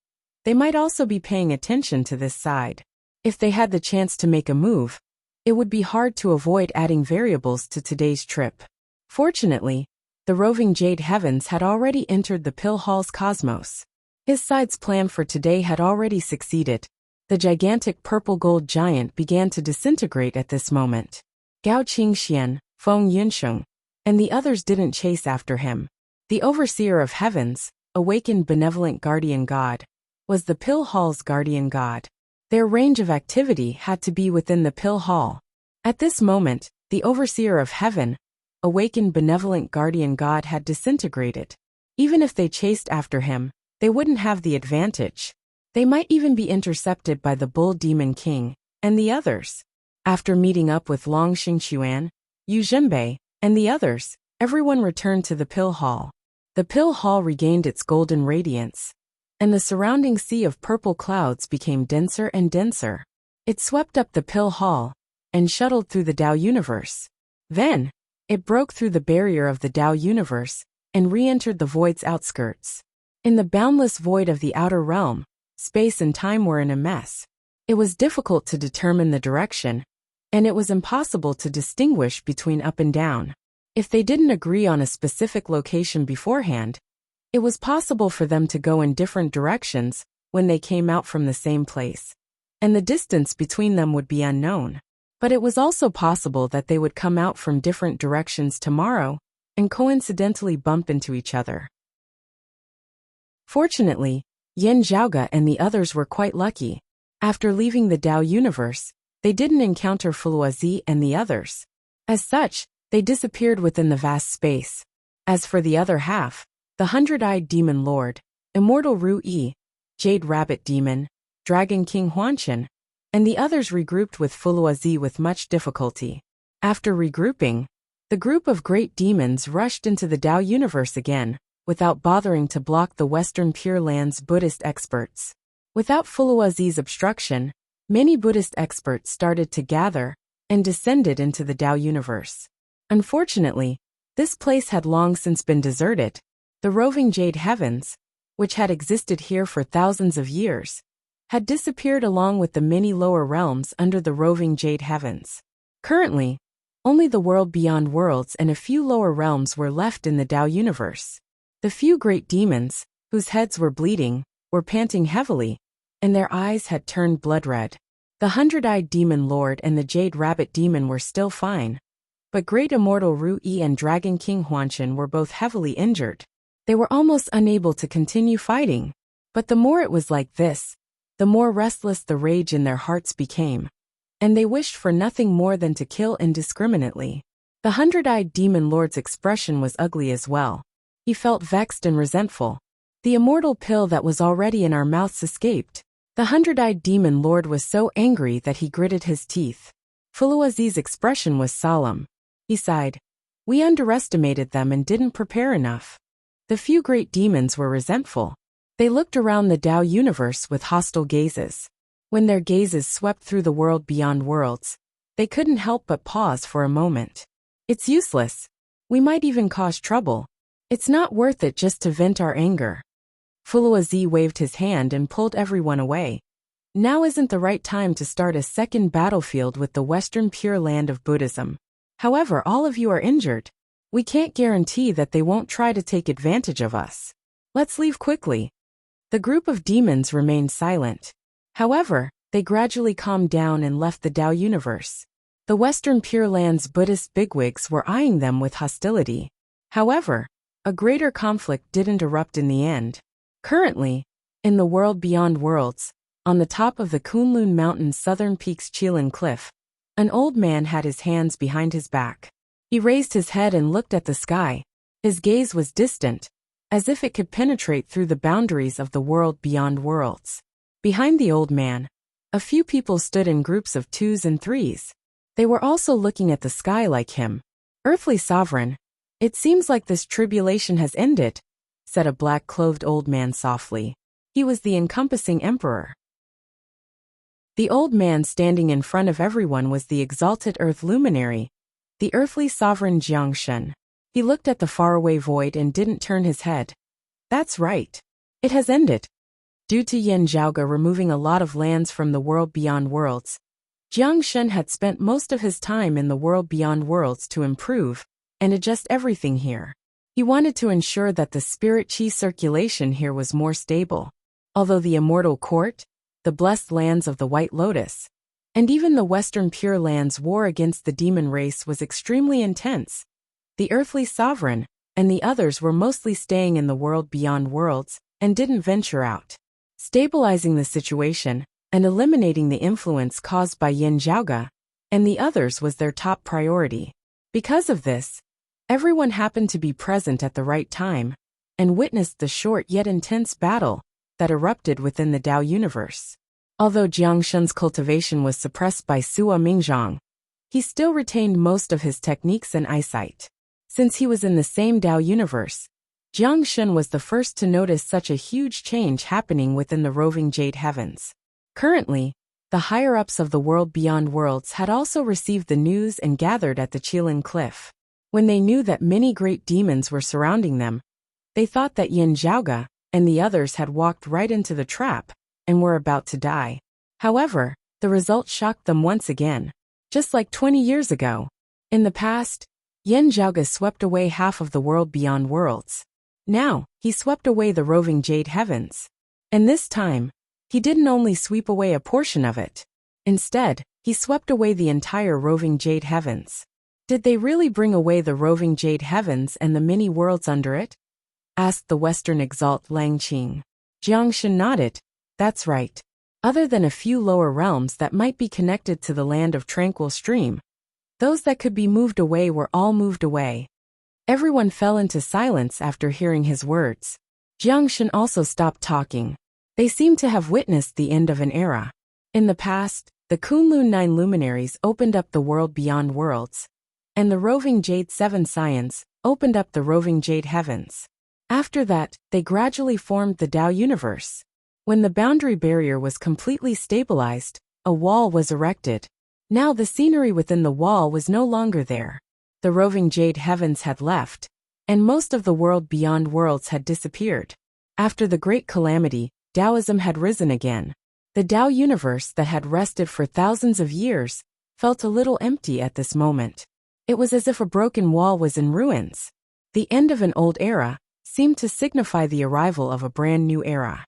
they might also be paying attention to this side. If they had the chance to make a move, it would be hard to avoid adding variables to today's trip. Fortunately, the roving Jade Heavens had already entered the Pill Hall's cosmos. His side's plan for today had already succeeded. The gigantic purple gold giant began to disintegrate at this moment. Gao Qingxian, Feng Yunsheng, and the others didn't chase after him. The Overseer of Heavens, awakened benevolent guardian god, was the Pill Hall's guardian god. Their range of activity had to be within the Pill Hall. At this moment, the Overseer of Heaven, awakened benevolent guardian god, had disintegrated. Even if they chased after him, they wouldn't have the advantage. They might even be intercepted by the Bull Demon King and the others. After meeting up with Long Xingquan, Yu Zhenbei, and the others, everyone returned to the Pill Hall. The Pill Hall regained its golden radiance, and the surrounding sea of purple clouds became denser and denser. It swept up the Pill Hall and shuttled through the Tao universe. Then, it broke through the barrier of the Tao universe and re-entered the void's outskirts. In the boundless void of the outer realm, space and time were in a mess. It was difficult to determine the direction, and it was impossible to distinguish between up and down. If they didn't agree on a specific location beforehand, it was possible for them to go in different directions when they came out from the same place, and the distance between them would be unknown. But it was also possible that they would come out from different directions tomorrow and coincidentally bump into each other. Fortunately, Yin Zhaoge and the others were quite lucky. After leaving the Tao universe, they didn't encounter Fuluazi and the others. As such, they disappeared within the vast space. As for the other half, the hundred-eyed demon lord, immortal Ru Yi, Jade Rabbit Demon, Dragon King Huanchen, and the others regrouped with Fuluazi with much difficulty. After regrouping, the group of great demons rushed into the Tao universe again, without bothering to block the Western Pure Land's Buddhist experts. Without Fuluazi's obstruction, many Buddhist experts started to gather and descended into the Tao universe. Unfortunately, this place had long since been deserted. The roving Jade Heavens, which had existed here for thousands of years, had disappeared along with the many lower realms under the roving jade heavens. Currently, only the world beyond worlds and a few lower realms were left in the Tao universe. The few great demons, whose heads were bleeding, were panting heavily, and their eyes had turned blood red. The 100-eyed demon lord and the jade rabbit demon were still fine, but great immortal Ru Yi and Dragon King Huanshan were both heavily injured. They were almost unable to continue fighting, but the more it was like this, the more restless the rage in their hearts became, and they wished for nothing more than to kill indiscriminately. The 100-eyed demon lord's expression was ugly as well. He felt vexed and resentful. The immortal pill that was already in our mouths escaped. The 100-eyed demon lord was so angry that he gritted his teeth. Fuluazi's expression was solemn. He sighed. We underestimated them and didn't prepare enough. The few great demons were resentful. They looked around the Tao universe with hostile gazes. When their gazes swept through the world beyond worlds, they couldn't help but pause for a moment. It's useless. We might even cause trouble. It's not worth it just to vent our anger. Fuluazi waved his hand and pulled everyone away. Now isn't the right time to start a second battlefield with the Western Pure Land of Buddhism. However, all of you are injured. We can't guarantee that they won't try to take advantage of us. Let's leave quickly. The group of demons remained silent. However, they gradually calmed down and left the Tao universe. The Western Pure Land's Buddhist bigwigs were eyeing them with hostility. However, a greater conflict didn't erupt in the end. Currently, in the world beyond worlds, on the top of the Kunlun Mountain's southern peak's Qilin Cliff, an old man had his hands behind his back. He raised his head and looked at the sky. His gaze was distant, as if it could penetrate through the boundaries of the world beyond worlds. Behind the old man, a few people stood in groups of 2s and 3s. They were also looking at the sky like him. Earthly sovereign, it seems like this tribulation has ended, said a black-clothed old man softly. He was the encompassing emperor. The old man standing in front of everyone was the exalted earth luminary, the earthly sovereign Jiangshen. He looked at the faraway void and didn't turn his head. That's right. It has ended. Due to Yin Zhaoge removing a lot of lands from the world beyond worlds, Jiangshen had spent most of his time in the world beyond worlds to improve and adjust everything here. He wanted to ensure that the spirit chi circulation here was more stable. Although the immortal court, the blessed lands of the White Lotus, and even the Western Pure Land's war against the demon race was extremely intense, the earthly sovereign and the others were mostly staying in the world beyond worlds and didn't venture out. Stabilizing the situation and eliminating the influence caused by Yin Zhaoge and the others was their top priority. Because of this, everyone happened to be present at the right time and witnessed the short yet intense battle that erupted within the Tao universe. Although Jiangshen's cultivation was suppressed by Sua Mingzhang, he still retained most of his techniques and eyesight. Since he was in the same Tao universe, Jiangshen was the first to notice such a huge change happening within the roving jade heavens. Currently, the higher-ups of the world beyond worlds had also received the news and gathered at the Qilin Cliff. When they knew that many great demons were surrounding them, they thought that Yin Zhaoge and the others had walked right into the trap and were about to die. However, the result shocked them once again. Just like 20 years ago, in the past, Yin Zhaoge swept away half of the world beyond worlds. Now, he swept away the roving jade heavens. And this time, he didn't only sweep away a portion of it. Instead, he swept away the entire roving jade heavens. Did they really bring away the roving jade heavens and the many worlds under it? Asked the Western Exalt Lang Qing. Jiangshen nodded. That's right. Other than a few lower realms that might be connected to the land of Tranquil Stream, those that could be moved away were all moved away. Everyone fell into silence after hearing his words. Jiangshen also stopped talking. They seemed to have witnessed the end of an era. In the past, the Kunlun 9 luminaries opened up the world beyond worlds, and the roving jade 7 scions opened up the roving jade heavens. After that, they gradually formed the Tao universe. When the boundary barrier was completely stabilized, a wall was erected. Now the scenery within the wall was no longer there. The roving jade heavens had left, and most of the world beyond worlds had disappeared. After the great calamity, Taoism had risen again. The Tao universe that had rested for thousands of years felt a little empty at this moment. It was as if a broken wall was in ruins. The end of an old era seemed to signify the arrival of a brand new era.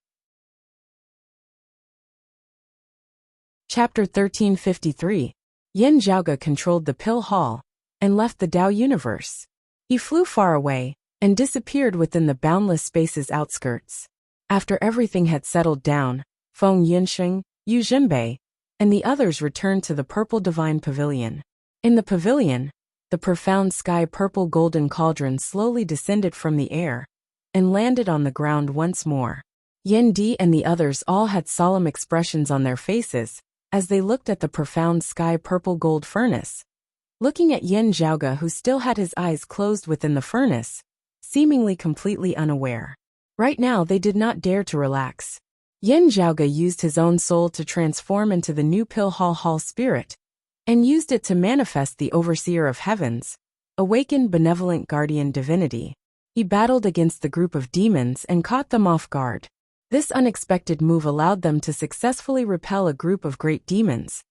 Chapter 1353. Yin Zhaoge controlled the Pill Hall and left the Tao universe. He flew far away and disappeared within the boundless space's outskirts. After everything had settled down, Feng Yinsheng, Yu Jinbei, and the others returned to the Purple Divine Pavilion. In the pavilion, the profound sky purple golden cauldron slowly descended from the air and landed on the ground once more. Yin Di and the others all had solemn expressions on their faces as they looked at the profound sky purple gold furnace. Looking at Yin Zhaoge, who still had his eyes closed within the furnace, seemingly completely unaware. Right now they did not dare to relax. Yin Zhaoge used his own soul to transform into the new Pill Hall spirit, and used it to manifest the Overseer of Heavens, awakened benevolent guardian divinity. He battled against the group of demons and caught them off guard. This unexpected move allowed them to successfully repel a group of great demons,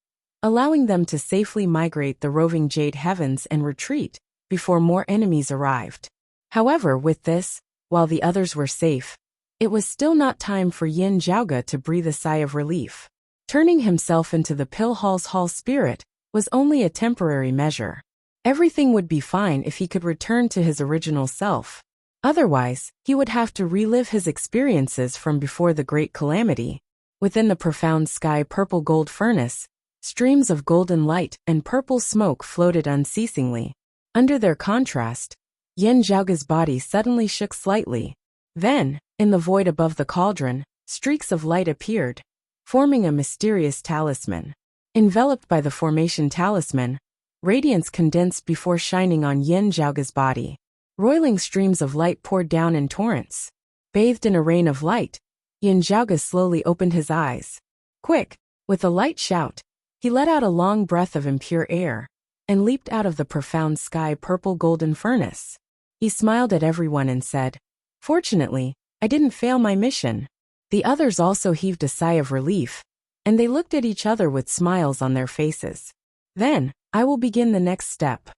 allowing them to safely migrate the roving jade heavens and retreat before more enemies arrived. However, with this, while the others were safe, it was still not time for Yin Zhaoge to breathe a sigh of relief. Turning himself into the Pill Hall's Hall spirit was only a temporary measure. Everything would be fine if he could return to his original self. Otherwise, he would have to relive his experiences from before the great calamity. Within the profound sky purple gold furnace, streams of golden light and purple smoke floated unceasingly. Under their contrast, Yin Zhaoge's body suddenly shook slightly. Then, in the void above the cauldron, streaks of light appeared, forming a mysterious talisman. Enveloped by the formation talisman, radiance condensed before shining on Yin Zhaoge's body. Roiling streams of light poured down in torrents. Bathed in a rain of light, Yin Zhaoge slowly opened his eyes. Quick, with a light shout, he let out a long breath of impure air and leaped out of the profound sky purple golden furnace. He smiled at everyone and said, "Fortunately, I didn't fail my mission." The others also heaved a sigh of relief, and they looked at each other with smiles on their faces. "Then, I will begin the next step."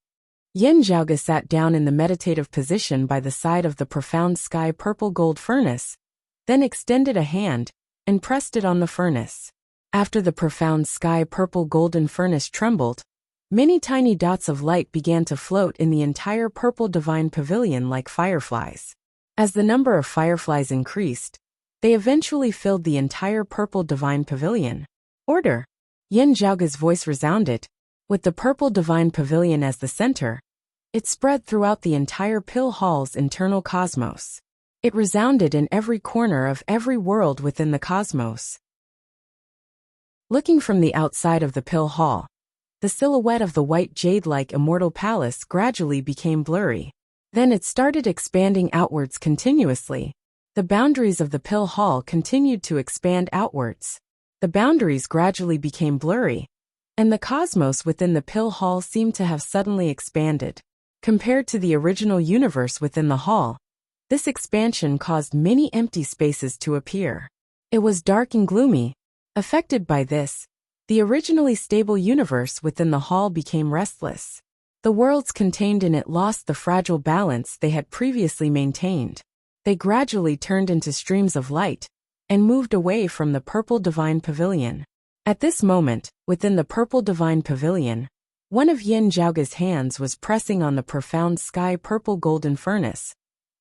Yin Zhaoge sat down in the meditative position by the side of the profound sky purple gold furnace, then extended a hand and pressed it on the furnace. After the profound sky purple golden furnace trembled, many tiny dots of light began to float in the entire purple divine pavilion like fireflies. As the number of fireflies increased, they eventually filled the entire purple divine pavilion. "Order!" Yin Zhaoge's voice resounded. With the purple divine pavilion as the center, it spread throughout the entire Pill Hall's internal cosmos. It resounded in every corner of every world within the cosmos. Looking from the outside of the Pill Hall, the silhouette of the white jade-like immortal palace gradually became blurry. Then it started expanding outwards continuously. The boundaries of the Pill Hall continued to expand outwards. The boundaries gradually became blurry, and the cosmos within the Pill Hall seemed to have suddenly expanded. Compared to the original universe within the hall, this expansion caused many empty spaces to appear. It was dark and gloomy. Affected by this, the originally stable universe within the hall became restless. The worlds contained in it lost the fragile balance they had previously maintained. They gradually turned into streams of light and moved away from the purple divine pavilion. At this moment, within the purple divine pavilion, one of Yin Zhaoge's hands was pressing on the profound sky purple golden furnace,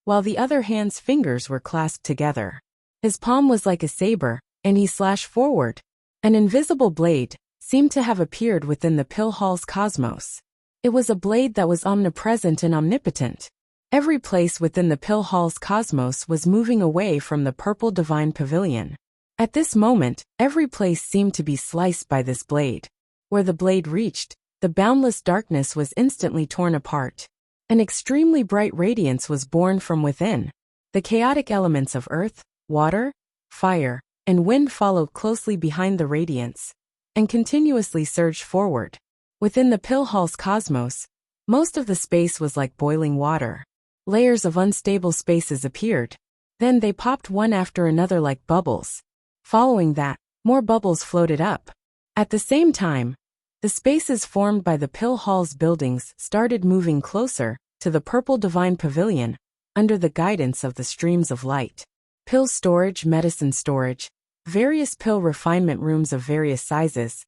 while the other hand's fingers were clasped together. His palm was like a saber, and he slashed forward. An invisible blade seemed to have appeared within the Pill Hall's cosmos. It was a blade that was omnipresent and omnipotent. Every place within the Pill Hall's cosmos was moving away from the purple divine pavilion. At this moment, every place seemed to be sliced by this blade. Where the blade reached, the boundless darkness was instantly torn apart. An extremely bright radiance was born from within. The chaotic elements of earth, water, fire, and wind followed closely behind the radiance, and continuously surged forward. Within the Pill Hall's cosmos, most of the space was like boiling water. Layers of unstable spaces appeared. Then they popped one after another like bubbles. Following that, More bubbles floated up. At the same time, the spaces formed by the pill hall's buildings started moving closer to the purple divine pavilion under the guidance of the streams of light. Pill storage, medicine storage, various pill refinement rooms of various sizes,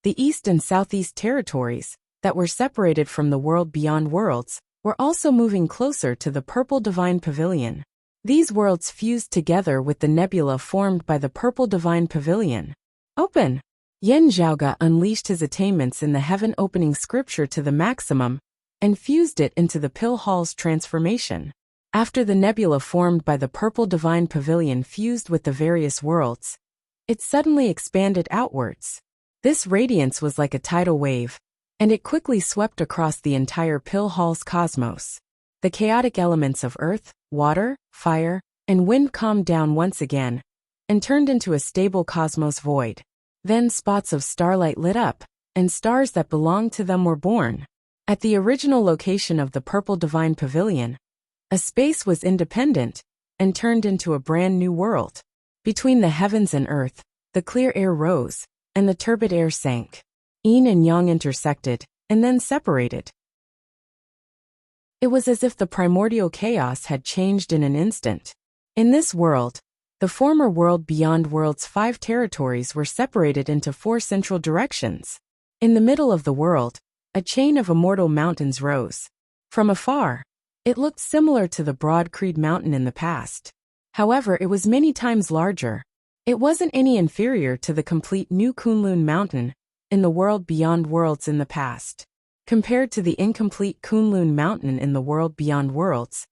the East and Southeast territories that were separated from the world beyond worlds were also moving closer to the purple divine pavilion. These worlds fused together with the nebula formed by the purple divine pavilion. Open! Yin Zhaoge unleashed his attainments in the heaven-opening scripture to the maximum and fused it into the pill hall's transformation. After the nebula formed by the purple divine pavilion fused with the various worlds, it suddenly expanded outwards. This radiance was like a tidal wave, and it quickly swept across the entire pill hall's cosmos. The chaotic elements of earth, water, fire, and wind calmed down once again and turned into a stable cosmos void. Then spots of starlight lit up, and stars that belonged to them were born. At the original location of the purple divine pavilion, a space was independent and turned into a brand new world. Between the heavens and earth, the clear air rose, and the turbid air sank. Yin and yang intersected, and then separated. It was as if the primordial chaos had changed in an instant. In this world, the former world beyond world's 5 territories were separated into 4 central directions. In the middle of the world, a chain of immortal mountains rose. From afar, it looked similar to the broad Creed Mountain in the past. However, it was many times larger. It wasn't any inferior to the complete new Kunlun Mountain in the world beyond worlds in the past. Compared to the incomplete Kunlun Mountain in the world beyond worlds,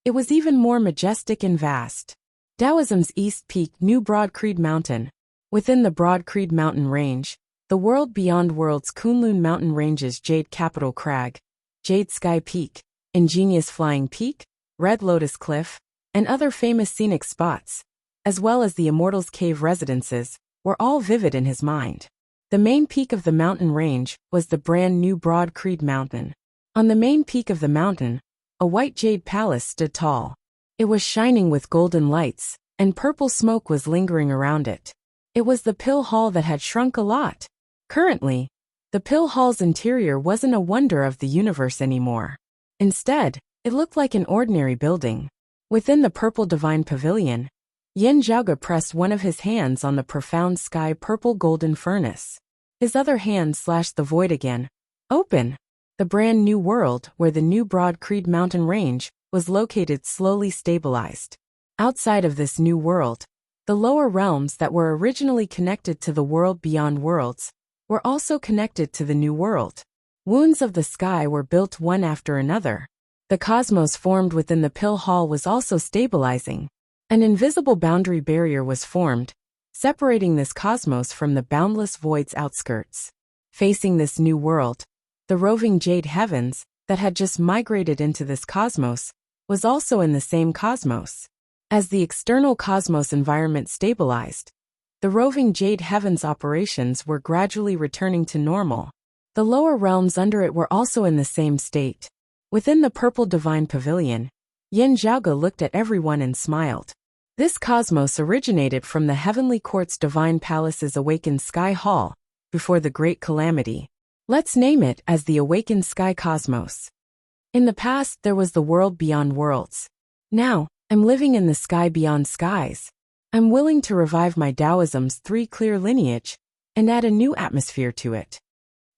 it was even more majestic and vast. Taoism's east peak, New Broad Creed Mountain. Within the Broad Creed Mountain range, the world beyond worlds Kunlun Mountain ranges Jade Capital Crag, Jade Sky Peak, Ingenious Flying Peak, Red Lotus Cliff, and other famous scenic spots, as well as the Immortals' Cave residences, were all vivid in his mind. The main peak of the mountain range was the brand new Broad Creed Mountain. On the main peak of the mountain, a white jade palace stood tall. It was shining with golden lights, and purple smoke was lingering around it. It was the pill hall that had shrunk a lot. Currently, the pill hall's interior wasn't a wonder of the universe anymore. Instead, it looked like an ordinary building. Within the purple divine pavilion, Yin Zhaoge pressed one of his hands on the profound sky purple golden furnace. His other hand slashed the void again. Open! The brand new world where the new Broad Creed Mountain range was located slowly stabilized. Outside of this new world, the lower realms that were originally connected to the world beyond worlds were also connected to the new world. Wounds of the sky were built one after another. The cosmos formed within the pill hall was also stabilizing. An invisible boundary barrier was formed, separating this cosmos from the boundless void's outskirts. Facing this new world, the roving jade heavens that had just migrated into this cosmos was also in the same cosmos. As the external cosmos environment stabilized, the roving jade heavens operations were gradually returning to normal. The lower realms under it were also in the same state. Within the purple divine pavilion, Yin Zhaoge looked at everyone and smiled. This cosmos originated from the Heavenly Court's Divine Palace's Awakened Sky Hall, before the Great Calamity. Let's name it as the Awakened Sky Cosmos. In the past, there was the world beyond worlds. Now, I'm living in the sky beyond skies. I'm willing to revive my Taoism's 3 clear lineage and add a new atmosphere to it.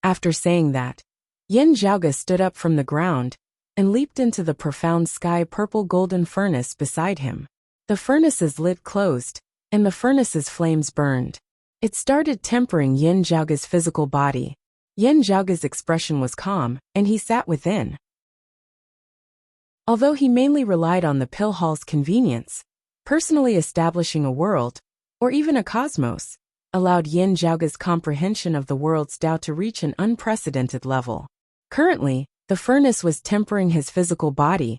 After saying that, Yin Zhaoge stood up from the ground and leaped into the profound sky purple golden furnace beside him. The furnace's lid closed, and the furnace's flames burned. It started tempering Yin Zhaoge's physical body. Yin Zhaoge's expression was calm, and he sat within. Although he mainly relied on the pill hall's convenience, personally establishing a world, or even a cosmos, allowed Yin Zhaoge's comprehension of the world's Tao to reach an unprecedented level. Currently, the furnace was tempering his physical body,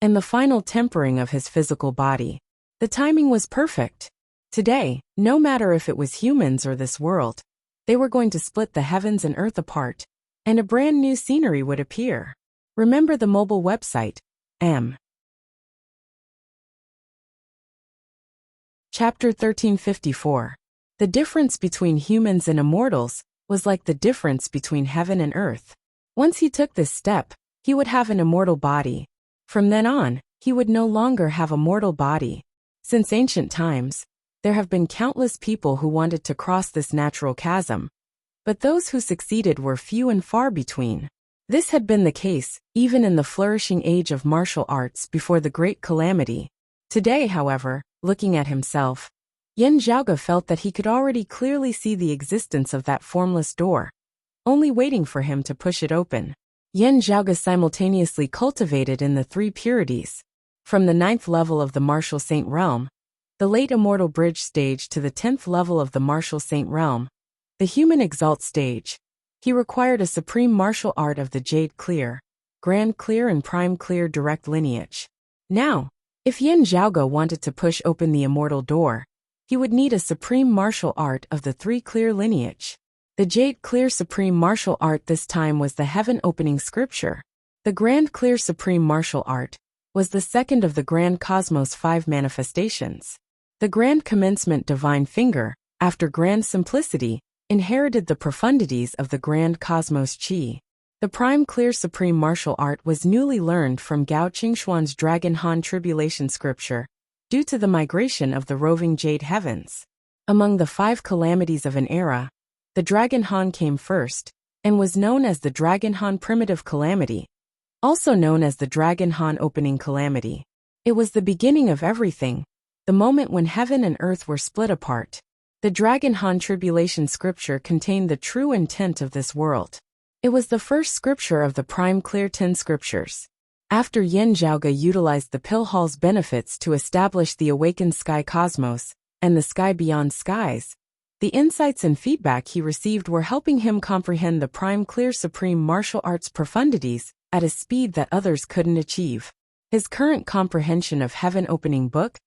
and the final tempering of his physical body. The timing was perfect. Today, no matter if it was humans or this world, they were going to split the heavens and earth apart, and a brand new scenery would appear. Remember the mobile website, M. Chapter 1354. The difference between humans and immortals was like the difference between heaven and earth. Once he took this step, he would have an immortal body. From then on, he would no longer have a mortal body. Since ancient times, there have been countless people who wanted to cross this natural chasm, but those who succeeded were few and far between. This had been the case even in the flourishing age of martial arts before the Great Calamity. Today, however, looking at himself, Yan Zhaoge felt that he could already clearly see the existence of that formless door, only waiting for him to push it open. Yan Zhaoge simultaneously cultivated in the three purities. From the 9th level of the martial saint realm, the late immortal bridge stage, to the 10th level of the martial saint realm, the human exalt stage, he required a supreme martial art of the Jade Clear, Grand Clear and Prime Clear direct lineage. Now, if Yan Zhaoge wanted to push open the immortal door, he would need a supreme martial art of the Three Clear lineage. The Jade Clear supreme martial art this time was the heaven opening scripture. The Grand Clear supreme martial art was the second of the Grand Cosmos 5 manifestations. The Grand Commencement divine finger, after Grand Simplicity, inherited the profundities of the Grand Cosmos Chi. The Prime Clear supreme martial art was newly learned from Gao Qingxuan's Dragon Han tribulation scripture, due to the migration of the roving jade heavens. Among the 5 calamities of an era, the Dragon Han came first, and was known as the Dragon Han primitive calamity, also known as the Dragon Han opening calamity. It was the beginning of everything, the moment when heaven and earth were split apart. The Dragon Han tribulation scripture contained the true intent of this world. It was the first scripture of the Prime Clear 10 scriptures. After Yan Zhaoge utilized the Pill Hall's benefits to establish the awakened sky cosmos and the sky beyond skies, the insights and feedback he received were helping him comprehend the Prime Clear supreme martial arts profundities at a speed that others couldn't achieve. His current comprehension of Heaven Opening Book,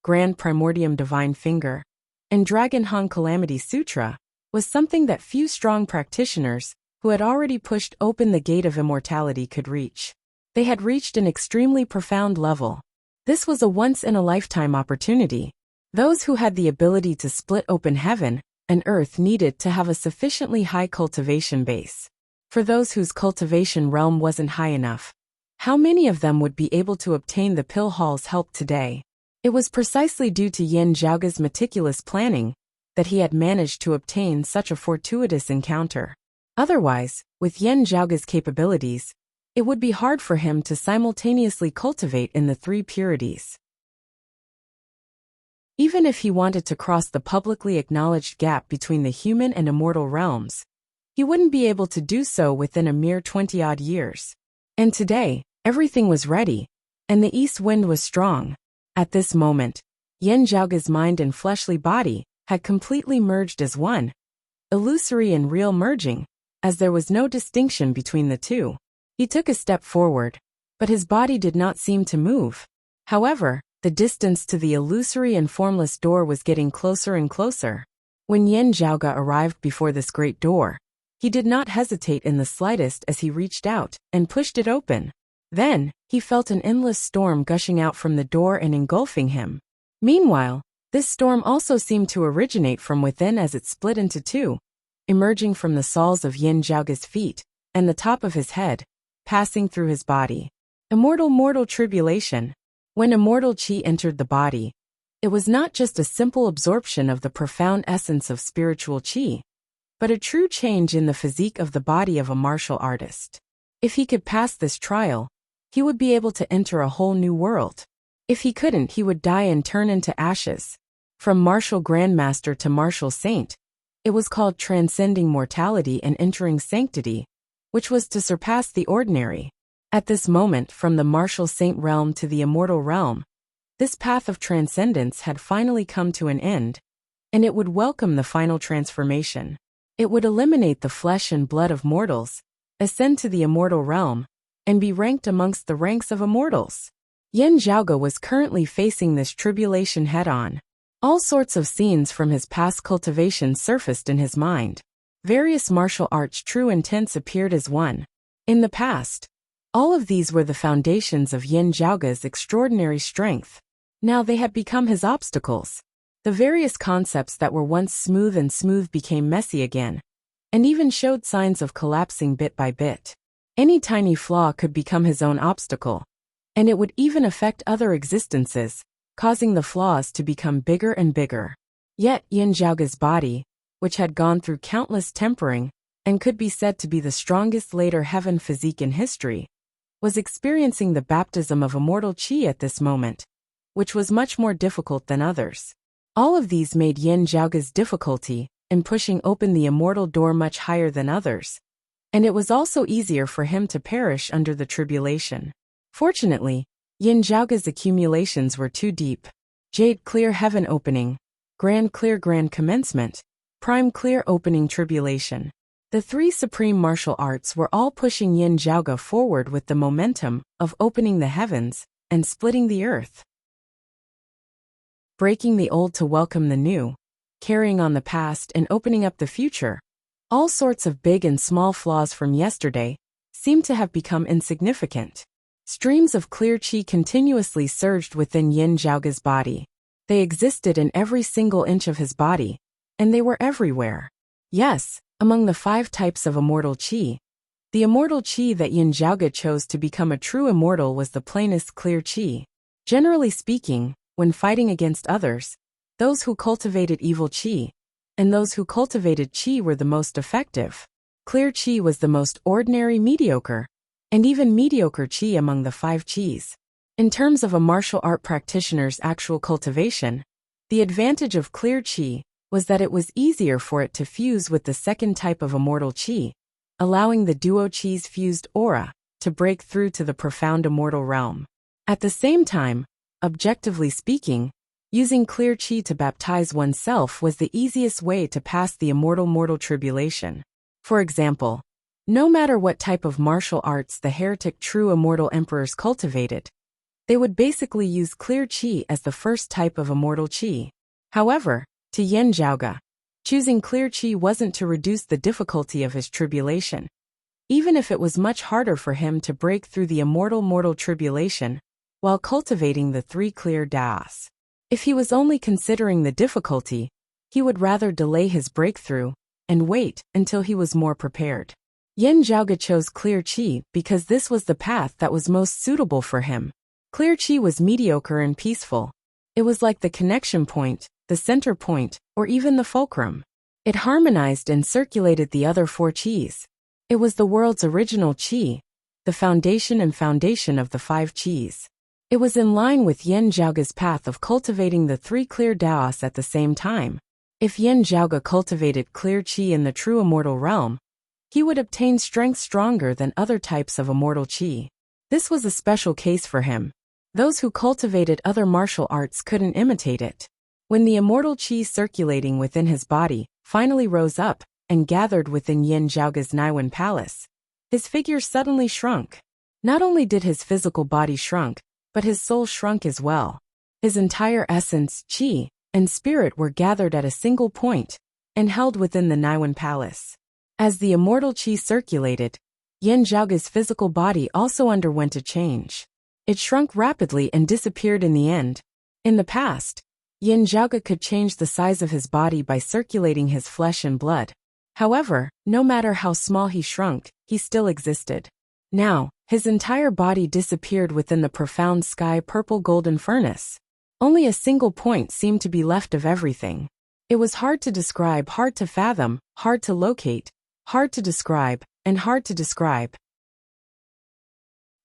Grand Primordium Divine Finger, and Dragon Han Calamity Sutra was something that few strong practitioners who had already pushed open the gate of immortality could reach. They had reached an extremely profound level. This was a once-in-a-lifetime opportunity. Those who had the ability to split open heaven and earth needed to have a sufficiently high cultivation base. For those whose cultivation realm wasn't high enough, how many of them would be able to obtain the Pill Hall's help today? It was precisely due to Yan Zhaoge's meticulous planning that he had managed to obtain such a fortuitous encounter. Otherwise, with Yan Zhaoge's capabilities, it would be hard for him to simultaneously cultivate in the 3 purities. Even if he wanted to cross the publicly acknowledged gap between the human and immortal realms, he wouldn't be able to do so within a mere 20-odd years. And today, everything was ready, and the east wind was strong. At this moment, Yan Zhaoge's mind and fleshly body had completely merged as one, illusory and real merging, as there was no distinction between the two. He took a step forward, but his body did not seem to move. However, the distance to the illusory and formless door was getting closer and closer. When Yan Zhaoge arrived before this great door, he did not hesitate in the slightest as he reached out and pushed it open. Then, he felt an endless storm gushing out from the door and engulfing him. Meanwhile, this storm also seemed to originate from within as it split into 2, emerging from the soles of Yan Zhaoge's feet and the top of his head, passing through his body. Immortal mortal tribulation. When immortal chi entered the body, it was not just a simple absorption of the profound essence of spiritual chi, but a true change in the physique of the body of a martial artist. If he could pass this trial, he would be able to enter a whole new world. If he couldn't, he would die and turn into ashes. From martial grandmaster to martial saint, it was called transcending mortality and entering sanctity, which was to surpass the ordinary. At this moment, from the martial saint realm to the immortal realm, this path of transcendence had finally come to an end, and it would welcome the final transformation. It would eliminate the flesh and blood of mortals, ascend to the immortal realm, and be ranked amongst the ranks of immortals. Yan Zhaoge was currently facing this tribulation head-on. All sorts of scenes from his past cultivation surfaced in his mind. Various martial arts' true intents appeared as one. In the past, all of these were the foundations of Yan Zhaoge's extraordinary strength. Now they had become his obstacles. The various concepts that were once smooth and smooth became messy again, and even showed signs of collapsing bit by bit. Any tiny flaw could become his own obstacle, and it would even affect other existences, causing the flaws to become bigger and bigger. Yet Yin Zhaoge's body, which had gone through countless tempering and could be said to be the strongest later heaven physique in history, was experiencing the baptism of immortal qi at this moment, which was much more difficult than others. All of these made Yin Zhaoge's difficulty in pushing open the immortal door much higher than others, and it was also easier for him to perish under the tribulation. Fortunately, Yin Zhaoge's accumulations were too deep. Jade clear heaven opening, grand clear grand commencement, prime clear opening tribulation. The three supreme martial arts were all pushing Yin Zhaoge forward with the momentum of opening the heavens and splitting the earth. Breaking the old to welcome the new, carrying on the past and opening up the future. All sorts of big and small flaws from yesterday seemed to have become insignificant. Streams of clear qi continuously surged within Yin Zhaoge's body. They existed in every single inch of his body, and they were everywhere. Yes, among the 5 types of immortal qi, the immortal qi that Yin Zhaoge chose to become a true immortal was the plainest clear qi. Generally speaking, when fighting against others, those who cultivated evil qi and those who cultivated qi were the most effective. Clear qi was the most ordinary mediocre, and even mediocre qi among the 5 qis. In terms of a martial art practitioner's actual cultivation, the advantage of clear qi was that it was easier for it to fuse with the second type of immortal qi, allowing the duo qi's fused aura to break through to the profound immortal realm. At the same time, objectively speaking, using clear qi to baptize oneself was the easiest way to pass the immortal mortal tribulation. For example, no matter what type of martial arts the heretic true immortal emperors cultivated, they would basically use clear qi as the first type of immortal qi. However, to Yin Zhaoge, choosing clear qi wasn't to reduce the difficulty of his tribulation, even if it was much harder for him to break through the immortal mortal tribulation while cultivating the 3 clear daos. If he was only considering the difficulty, he would rather delay his breakthrough and wait until he was more prepared. Yin Zhaoge chose clear qi because this was the path that was most suitable for him. Clear qi was mediocre and peaceful. It was like the connection point, the center point, or even the fulcrum. It harmonized and circulated the other 4 qis. It was the world's original qi, the foundation of the 5 qis. It was in line with Yin Zhaoge's path of cultivating the 3 clear daos at the same time. If Yin Zhaoge cultivated clear qi in the true immortal realm, he would obtain strength stronger than other types of immortal qi. This was a special case for him. Those who cultivated other martial arts couldn't imitate it. When the immortal qi circulating within his body finally rose up and gathered within Yin Zhaoge's Naiwen palace, his figure suddenly shrunk. Not only did his physical body shrunk, but his soul shrunk as well. His entire essence, qi, and spirit were gathered at a single point and held within the Naiwen palace. As the immortal qi circulated, Yin Zhaoge's physical body also underwent a change. It shrunk rapidly and disappeared in the end. In the past, Yin Zhaoge could change the size of his body by circulating his flesh and blood. However, no matter how small he shrunk, he still existed. Now, his entire body disappeared within the profound sky purple golden furnace. Only a single point seemed to be left of everything. It was hard to describe, hard to fathom, hard to locate, hard to describe, and hard to describe.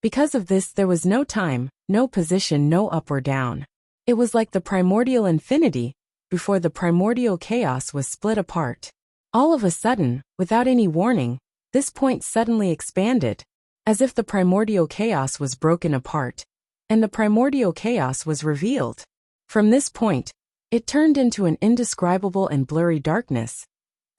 Because of this, there was no time, no position, no up or down. It was like the primordial infinity, before the primordial chaos was split apart. All of a sudden, without any warning, this point suddenly expanded, as if the primordial chaos was broken apart, and the primordial chaos was revealed. From this point, it turned into an indescribable and blurry darkness,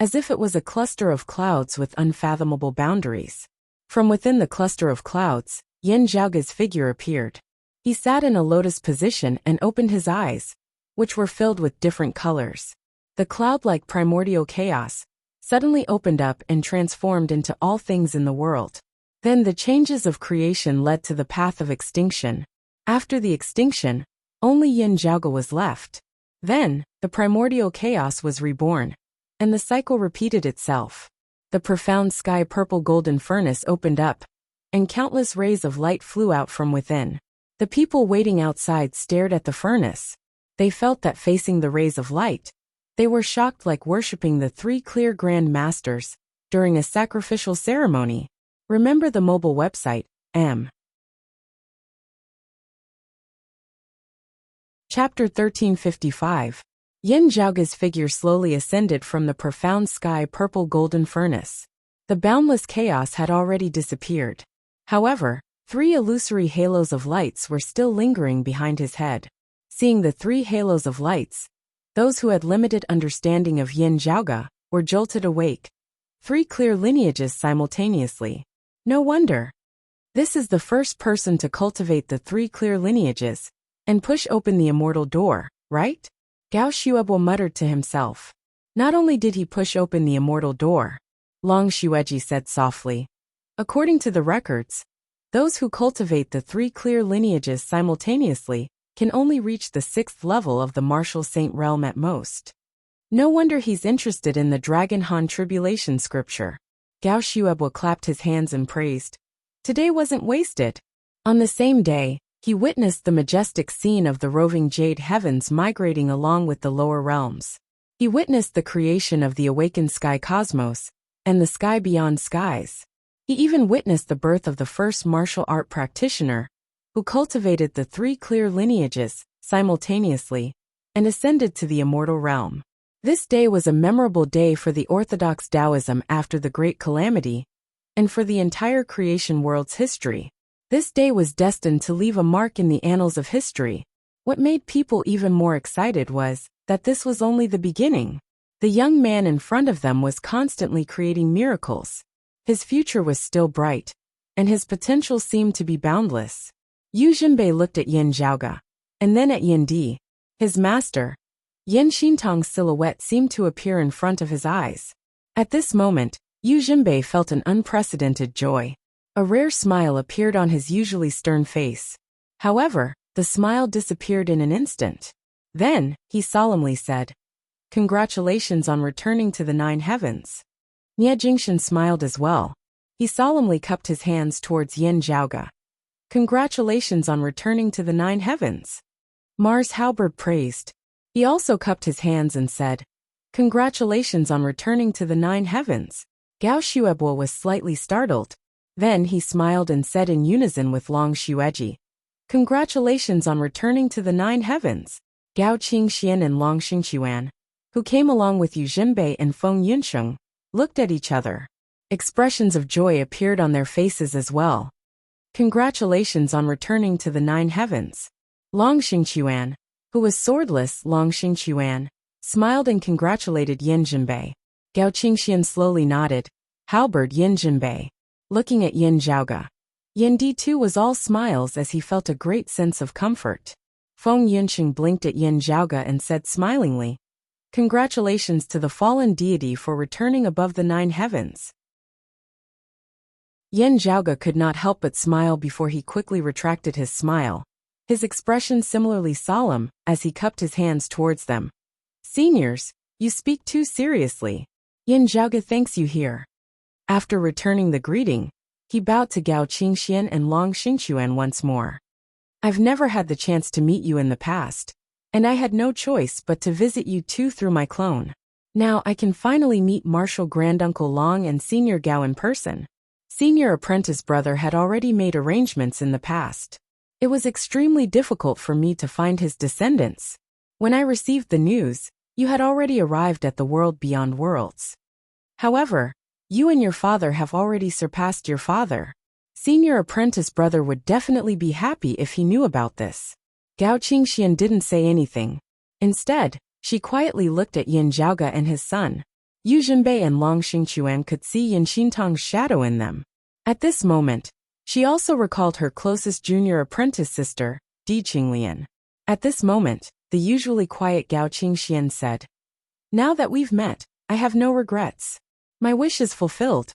as if it was a cluster of clouds with unfathomable boundaries. From within the cluster of clouds, Yin Zhaoge's figure appeared. He sat in a lotus position and opened his eyes, which were filled with different colors. The cloud-like primordial chaos suddenly opened up and transformed into all things in the world. Then the changes of creation led to the path of extinction. After the extinction, only Yin Zhaoge was left. Then, the primordial chaos was reborn, and the cycle repeated itself. The profound sky purple golden furnace opened up, and countless rays of light flew out from within. The people waiting outside stared at the furnace. They felt that facing the rays of light, they were shocked, like worshipping the three clear grand masters during a sacrificial ceremony. Remember the mobile website, M. Chapter 1355. Yin Zhaoge's figure slowly ascended from the profound sky purple golden furnace. The boundless chaos had already disappeared. However, three illusory halos of lights were still lingering behind his head. Seeing the three halos of lights, those who had limited understanding of Yin Zhaoge were jolted awake. Three clear lineages simultaneously. No wonder. This is the first person to cultivate the three clear lineages and push open the immortal door, right? Gao Xuebo muttered to himself. Not only did he push open the immortal door, Long Xueji said softly. According to the records, those who cultivate the three clear lineages simultaneously can only reach the 6th level of the martial saint realm at most. No wonder he's interested in the Dragon Han tribulation scripture. Gao Xuebo clapped his hands and praised. Today wasn't wasted. On the same day, he witnessed the majestic scene of the roving jade heavens migrating along with the lower realms. He witnessed the creation of the awakened sky cosmos and the sky beyond skies. He even witnessed the birth of the first martial art practitioner, who cultivated the three clear lineages simultaneously and ascended to the immortal realm. This day was a memorable day for the Orthodox Taoism after the Great Calamity, and for the entire creation world's history. This day was destined to leave a mark in the annals of history. What made people even more excited was that this was only the beginning. The young man in front of them was constantly creating miracles. His future was still bright, and his potential seemed to be boundless. Yu Jinbei looked at Yin Zhaoge, and then at Yin Di, his master. Yin Xintong's silhouette seemed to appear in front of his eyes. At this moment, Yu Jinbei felt an unprecedented joy. A rare smile appeared on his usually stern face. However, the smile disappeared in an instant. Then, he solemnly said, "Congratulations on returning to the 9 heavens." Nie Jingshan smiled as well. He solemnly cupped his hands towards Yin Zhaoge. "Congratulations on returning to the 9 heavens." Mars Halberd praised. He also cupped his hands and said, "Congratulations on returning to the 9 heavens." Gao Xuebo was slightly startled. Then he smiled and said in unison with Long Xueji, "Congratulations on returning to the 9 heavens." Gao Qingxian and Long Xingquan, who came along with Yu Jinbei and Feng Yunsheng, looked at each other. Expressions of joy appeared on their faces as well. "Congratulations on returning to the 9 heavens." Long Xingquan, who was swordless Long Xingquan, smiled and congratulated Yin Jinbei. Gao Qingxian slowly nodded. Halberd Yin Jinbei. Looking at Yin Zhaoge. Yin Di too was all smiles as he felt a great sense of comfort. Feng Yunsheng blinked at Yin Zhaoge and said smilingly, "Congratulations to the fallen deity for returning above the 9 heavens." Yin Zhaoge could not help but smile before he quickly retracted his smile, his expression similarly solemn as he cupped his hands towards them. "Seniors, you speak too seriously. Yin Zhaoge thanks you here." After returning the greeting, he bowed to Gao Qingxian and Long Xingquan once more. "I've never had the chance to meet you in the past, and I had no choice but to visit you too through my clone. Now I can finally meet Martial Granduncle Long and Senior Gao in person." Senior Apprentice Brother had already made arrangements in the past. It was extremely difficult for me to find his descendants. When I received the news, you had already arrived at the world beyond worlds. However, you and your father have already surpassed your father. Senior Apprentice Brother would definitely be happy if he knew about this. Gao Qingxian didn't say anything. Instead, she quietly looked at Yin Zhaoge and his son. Yu Jinbei and Long Xingquan could see Yin Xintong's shadow in them. At this moment, she also recalled her closest junior apprentice sister, Di Qinglian. At this moment, the usually quiet Gao Qingxian said, "Now that we've met, I have no regrets. My wish is fulfilled."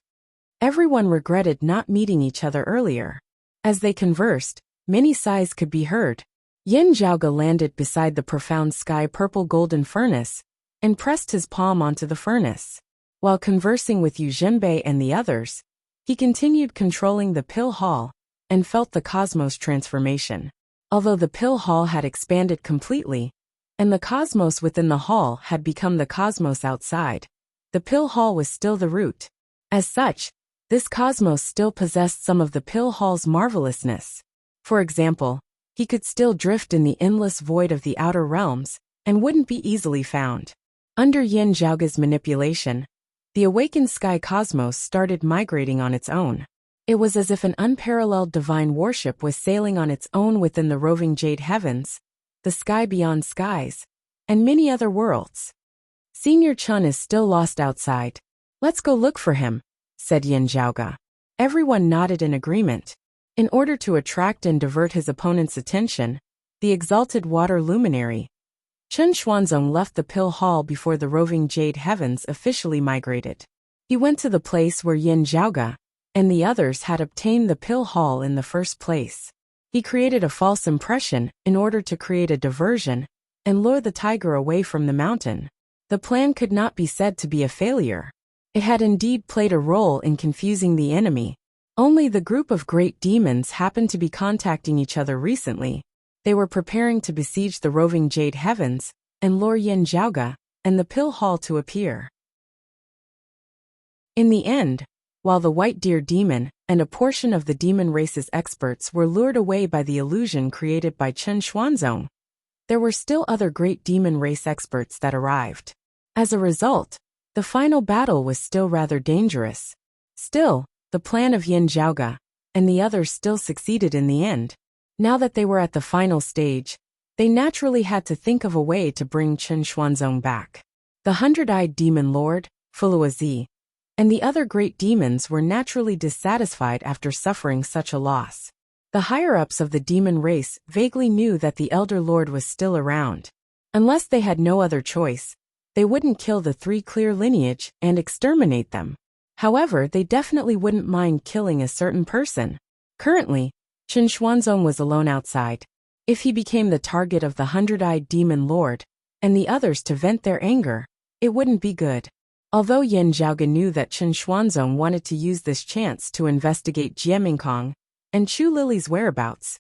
Everyone regretted not meeting each other earlier. As they conversed, many sighs could be heard. Yin Zhaoge landed beside the profound sky purple golden furnace and pressed his palm onto the furnace. While conversing with Yu Zhenbei and the others, he continued controlling the pill hall and felt the cosmos transformation. Although the pill hall had expanded completely, and the cosmos within the hall had become the cosmos outside, the pill hall was still the root. As such, this cosmos still possessed some of the pill hall's marvelousness. For example, he could still drift in the endless void of the outer realms and wouldn't be easily found. Under Yin Zhaoge's manipulation, the awakened sky cosmos started migrating on its own. It was as if an unparalleled divine worship was sailing on its own within the roving jade heavens, the sky beyond skies, and many other worlds. Senior Chun is still lost outside. Let's go look for him, said Yin Zhaoge. Everyone nodded in agreement. In order to attract and divert his opponent's attention, the exalted water luminary, Chen Xuanzong left the pill hall before the roving jade heavens officially migrated. He went to the place where Yin Zhaoge and the others had obtained the pill hall in the first place. He created a false impression in order to create a diversion and lure the tiger away from the mountain. The plan could not be said to be a failure. It had indeed played a role in confusing the enemy. Only the group of great demons happened to be contacting each other recently. They were preparing to besiege the roving jade heavens and lure Yin Zhaoge and the pill hall to appear. In the end, while the white deer demon and a portion of the demon race's experts were lured away by the illusion created by Chen Xuanzong, there were still other great demon race experts that arrived. As a result, the final battle was still rather dangerous. Still, the plan of Yin Zhaoge and the others still succeeded in the end. Now that they were at the final stage, they naturally had to think of a way to bring Chen Xuanzong back. The hundred-eyed demon lord, Fuluazi, and the other great demons were naturally dissatisfied after suffering such a loss. The higher-ups of the demon race vaguely knew that the elder lord was still around. Unless they had no other choice, they wouldn't kill the three clear lineage and exterminate them. However, they definitely wouldn't mind killing a certain person. Currently, Chen Xuanzong was alone outside. If he became the target of the hundred-eyed demon lord and the others to vent their anger, it wouldn't be good. Although Yin Zhaoge knew that Chen Xuanzong wanted to use this chance to investigate Jiemingkong and Chu Lily's whereabouts,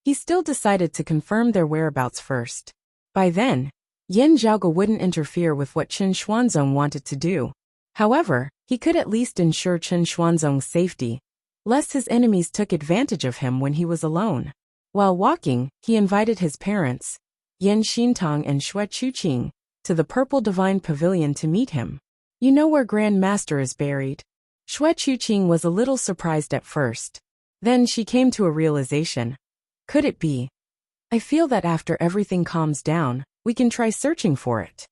he still decided to confirm their whereabouts first. By then, Yin Zhaoge wouldn't interfere with what Chen Xuanzong wanted to do. However, he could at least ensure Chen Xuanzong's safety, lest his enemies took advantage of him when he was alone. While walking, he invited his parents, Yan Xintong and Xue Chuqing, to the Purple Divine Pavilion to meet him. You know where Grand Master is buried? Xue Chuqing was a little surprised at first. Then she came to a realization. Could it be? I feel that after everything calms down, we can try searching for it.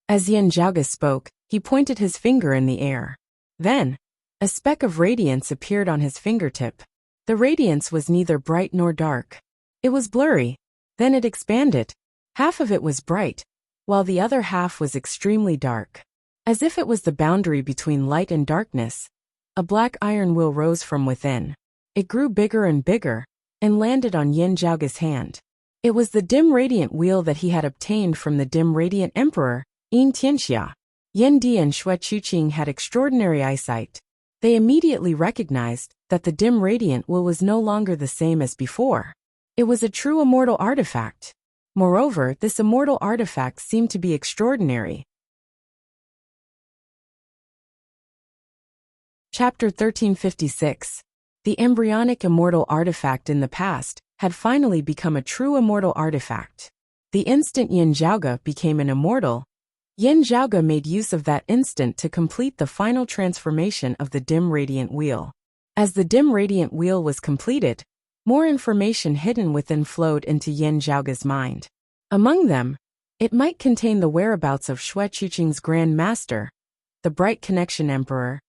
As Yin Zhaoge spoke, he pointed his finger in the air. Then, a speck of radiance appeared on his fingertip. The radiance was neither bright nor dark. It was blurry. Then it expanded. Half of it was bright, while the other half was extremely dark. As if it was the boundary between light and darkness, a black iron wheel rose from within. It grew bigger and bigger, and landed on Yin Zhaoge's hand. It was the dim radiant wheel that he had obtained from the dim radiant emperor, Yin Tianxia. Yin Di and Xue Chuqing had extraordinary eyesight. They immediately recognized that the dim radiant wheel was no longer the same as before. It was a true immortal artifact. Moreover, this immortal artifact seemed to be extraordinary. Chapter 1356. The embryonic immortal artifact in the past had finally become a true immortal artifact. The instant Yin Zhaoge became an immortal, Yin Zhaoge made use of that instant to complete the final transformation of the dim radiant wheel. As the dim radiant wheel was completed, more information hidden within flowed into Yin Zhaoge's mind. Among them, it might contain the whereabouts of Xue Chuqing's Grand Master, the Bright Connection Emperor,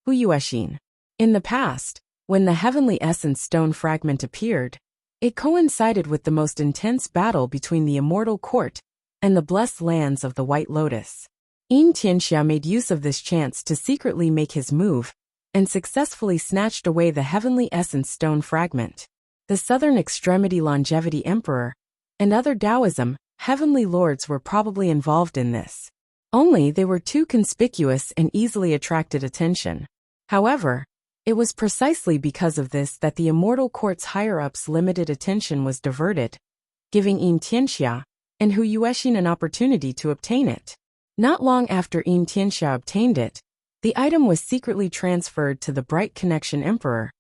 Hu Yuexin. In the past, when the Heavenly Essence Stone fragment appeared, it coincided with the most intense battle between the Immortal Court and the blessed lands of the White Lotus. Yin Tianxia made use of this chance to secretly make his move, and successfully snatched away the Heavenly Essence Stone fragment. The Southern Extremity Longevity Emperor, and other Taoism, heavenly lords were probably involved in this. Only they were too conspicuous and easily attracted attention. However, it was precisely because of this that the immortal court's higher-ups' limited attention was diverted, giving Yin Tianxia and Hu Yuexin an opportunity to obtain it. Not long after Yin Tianxia obtained it, the item was secretly transferred to the Bright Connection Emperor,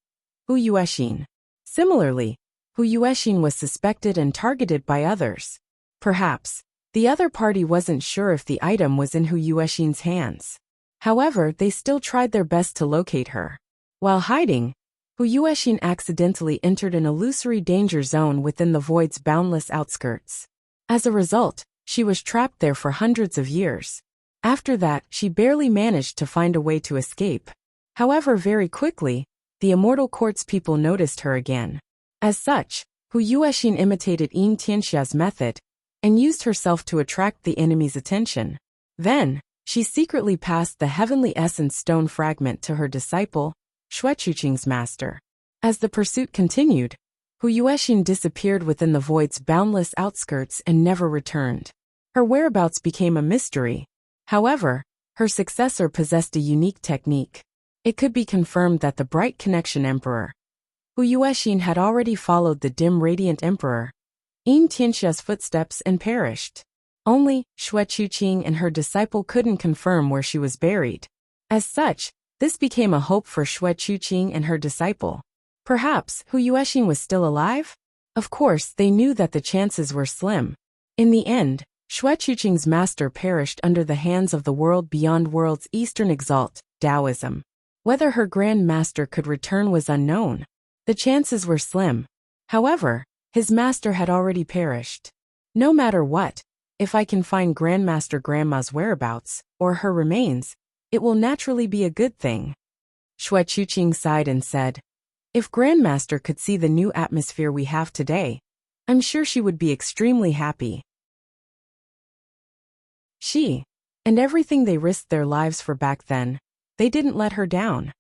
Hu Yuexin. Similarly, Hu Yuexin was suspected and targeted by others. Perhaps, the other party wasn't sure if the item was in Hu Yuexin's hands. However, they still tried their best to locate her. While hiding, Hu Yuexin accidentally entered an illusory danger zone within the void's boundless outskirts. As a result, she was trapped there for hundreds of years. After that, she barely managed to find a way to escape. However, very quickly, the immortal court's people noticed her again. As such, Hu Yuexin imitated Yin Tianxia's method and used herself to attract the enemy's attention. Then, she secretly passed the heavenly essence stone fragment to her disciple, Shuechuqing's master. As the pursuit continued, Hu Yuexin disappeared within the void's boundless outskirts and never returned. Her whereabouts became a mystery. However, her successor possessed a unique technique. It could be confirmed that the Bright Connection Emperor, Hu Yuexin, had already followed the dim radiant emperor, Yin Tianxia's footsteps, and perished. Only Shuechuqing and her disciple couldn't confirm where she was buried. As such, this became a hope for Shuechuqing and her disciple. Perhaps Hu Yuexin was still alive? Of course, they knew that the chances were slim. In the end, Shuechuqing's master perished under the hands of the world beyond world's eastern exalt, Taoism. Whether her grand master could return was unknown. The chances were slim. However, his master had already perished. No matter what, if I can find Grandmaster Grandma's whereabouts, or her remains, it will naturally be a good thing. Shuechuqing sighed and said, "If Grandmaster could see the new atmosphere we have today, I'm sure she would be extremely happy." She, and everything they risked their lives for back then, they didn't let her down.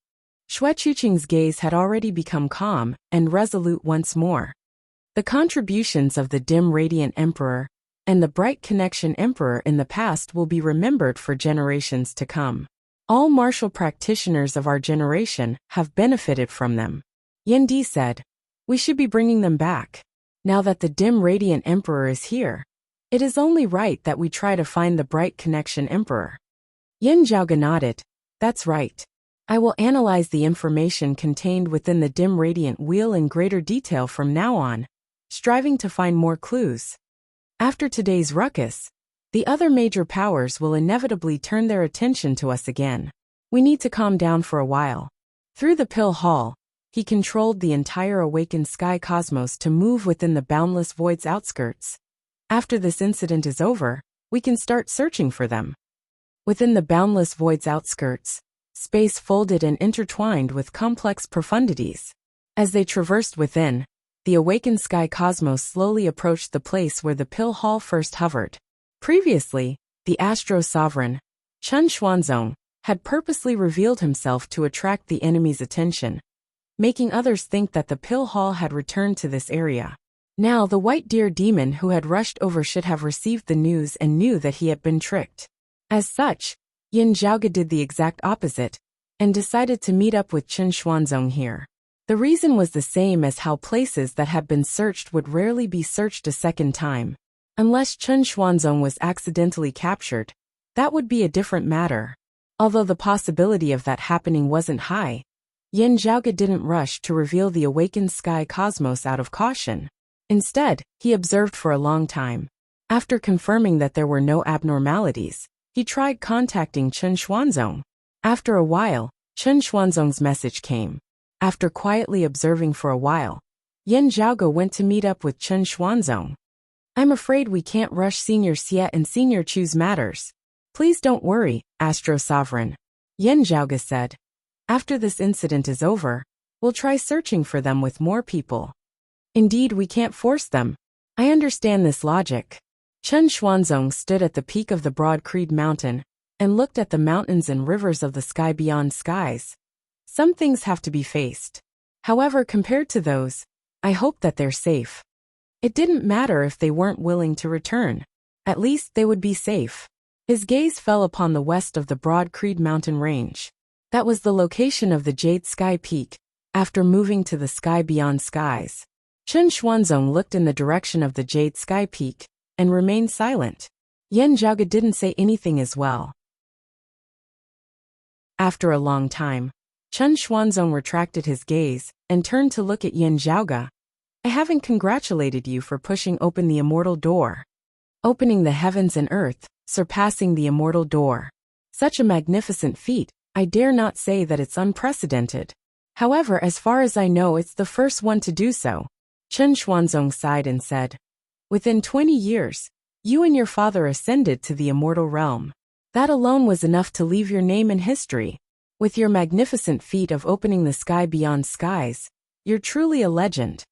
Shuechuqing's gaze had already become calm and resolute once more. The contributions of the dim radiant emperor and the Bright Connection Emperor in the past will be remembered for generations to come. All martial practitioners of our generation have benefited from them. Yin Di said, "We should be bringing them back. Now that the dim radiant emperor is here, it is only right that we try to find the Bright Connection Emperor." Yin Zhaoge nodded. "That's right. I will analyze the information contained within the dim radiant wheel in greater detail from now on, striving to find more clues. After today's ruckus, the other major powers will inevitably turn their attention to us again. We need to calm down for a while." Through the pill hall, he controlled the entire awakened sky cosmos to move within the boundless void's outskirts. "After this incident is over, we can start searching for them." Within the boundless void's outskirts, space folded and intertwined with complex profundities. As they traversed within, the awakened sky cosmos slowly approached the place where the pill hall first hovered. Previously, the Astro Sovereign, Chen Xuanzong, had purposely revealed himself to attract the enemy's attention, making others think that the pill hall had returned to this area. Now the white deer demon who had rushed over should have received the news and knew that he had been tricked. As such, Yin Zhaoge did the exact opposite, and decided to meet up with Chen Xuanzong here. The reason was the same as how places that had been searched would rarely be searched a second time. Unless Chen Xuanzong was accidentally captured, that would be a different matter. Although the possibility of that happening wasn't high, Yin Zhaoge didn't rush to reveal the awakened sky cosmos out of caution. Instead, he observed for a long time. After confirming that there were no abnormalities, he tried contacting Chen Xuanzong. After a while, Chen Xuanzong's message came. After quietly observing for a while, Yin Zhaoge went to meet up with Chen Xuanzong. "I'm afraid we can't rush Senior Xie and Senior Chu's matters. Please don't worry, Astro Sovereign," Yin Zhaoge said. "After this incident is over, we'll try searching for them with more people." "Indeed, we can't force them. I understand this logic." Chen Xuanzong stood at the peak of the broad Creed Mountain and looked at the mountains and rivers of the sky beyond skies. "Some things have to be faced. However, compared to those, I hope that they're safe." It didn't matter if they weren't willing to return. At least they would be safe. His gaze fell upon the west of the broad Creed mountain range. That was the location of the Jade Sky Peak, after moving to the sky beyond skies. Chen Xuanzong looked in the direction of the Jade Sky Peak, and remained silent. Yan Zhaoge didn't say anything as well. After a long time, Chen Xuanzong retracted his gaze, and turned to look at Yan Zhaoge. I haven't congratulated you for pushing open the immortal door. Opening the heavens and earth, surpassing the immortal door. Such a magnificent feat, I dare not say that it's unprecedented. However, as far as I know, it's the first one to do so. Chen Xuanzong sighed and said, within 20 years, you and your father ascended to the immortal realm. That alone was enough to leave your name in history. With your magnificent feat of opening the sky beyond skies, you're truly a legend.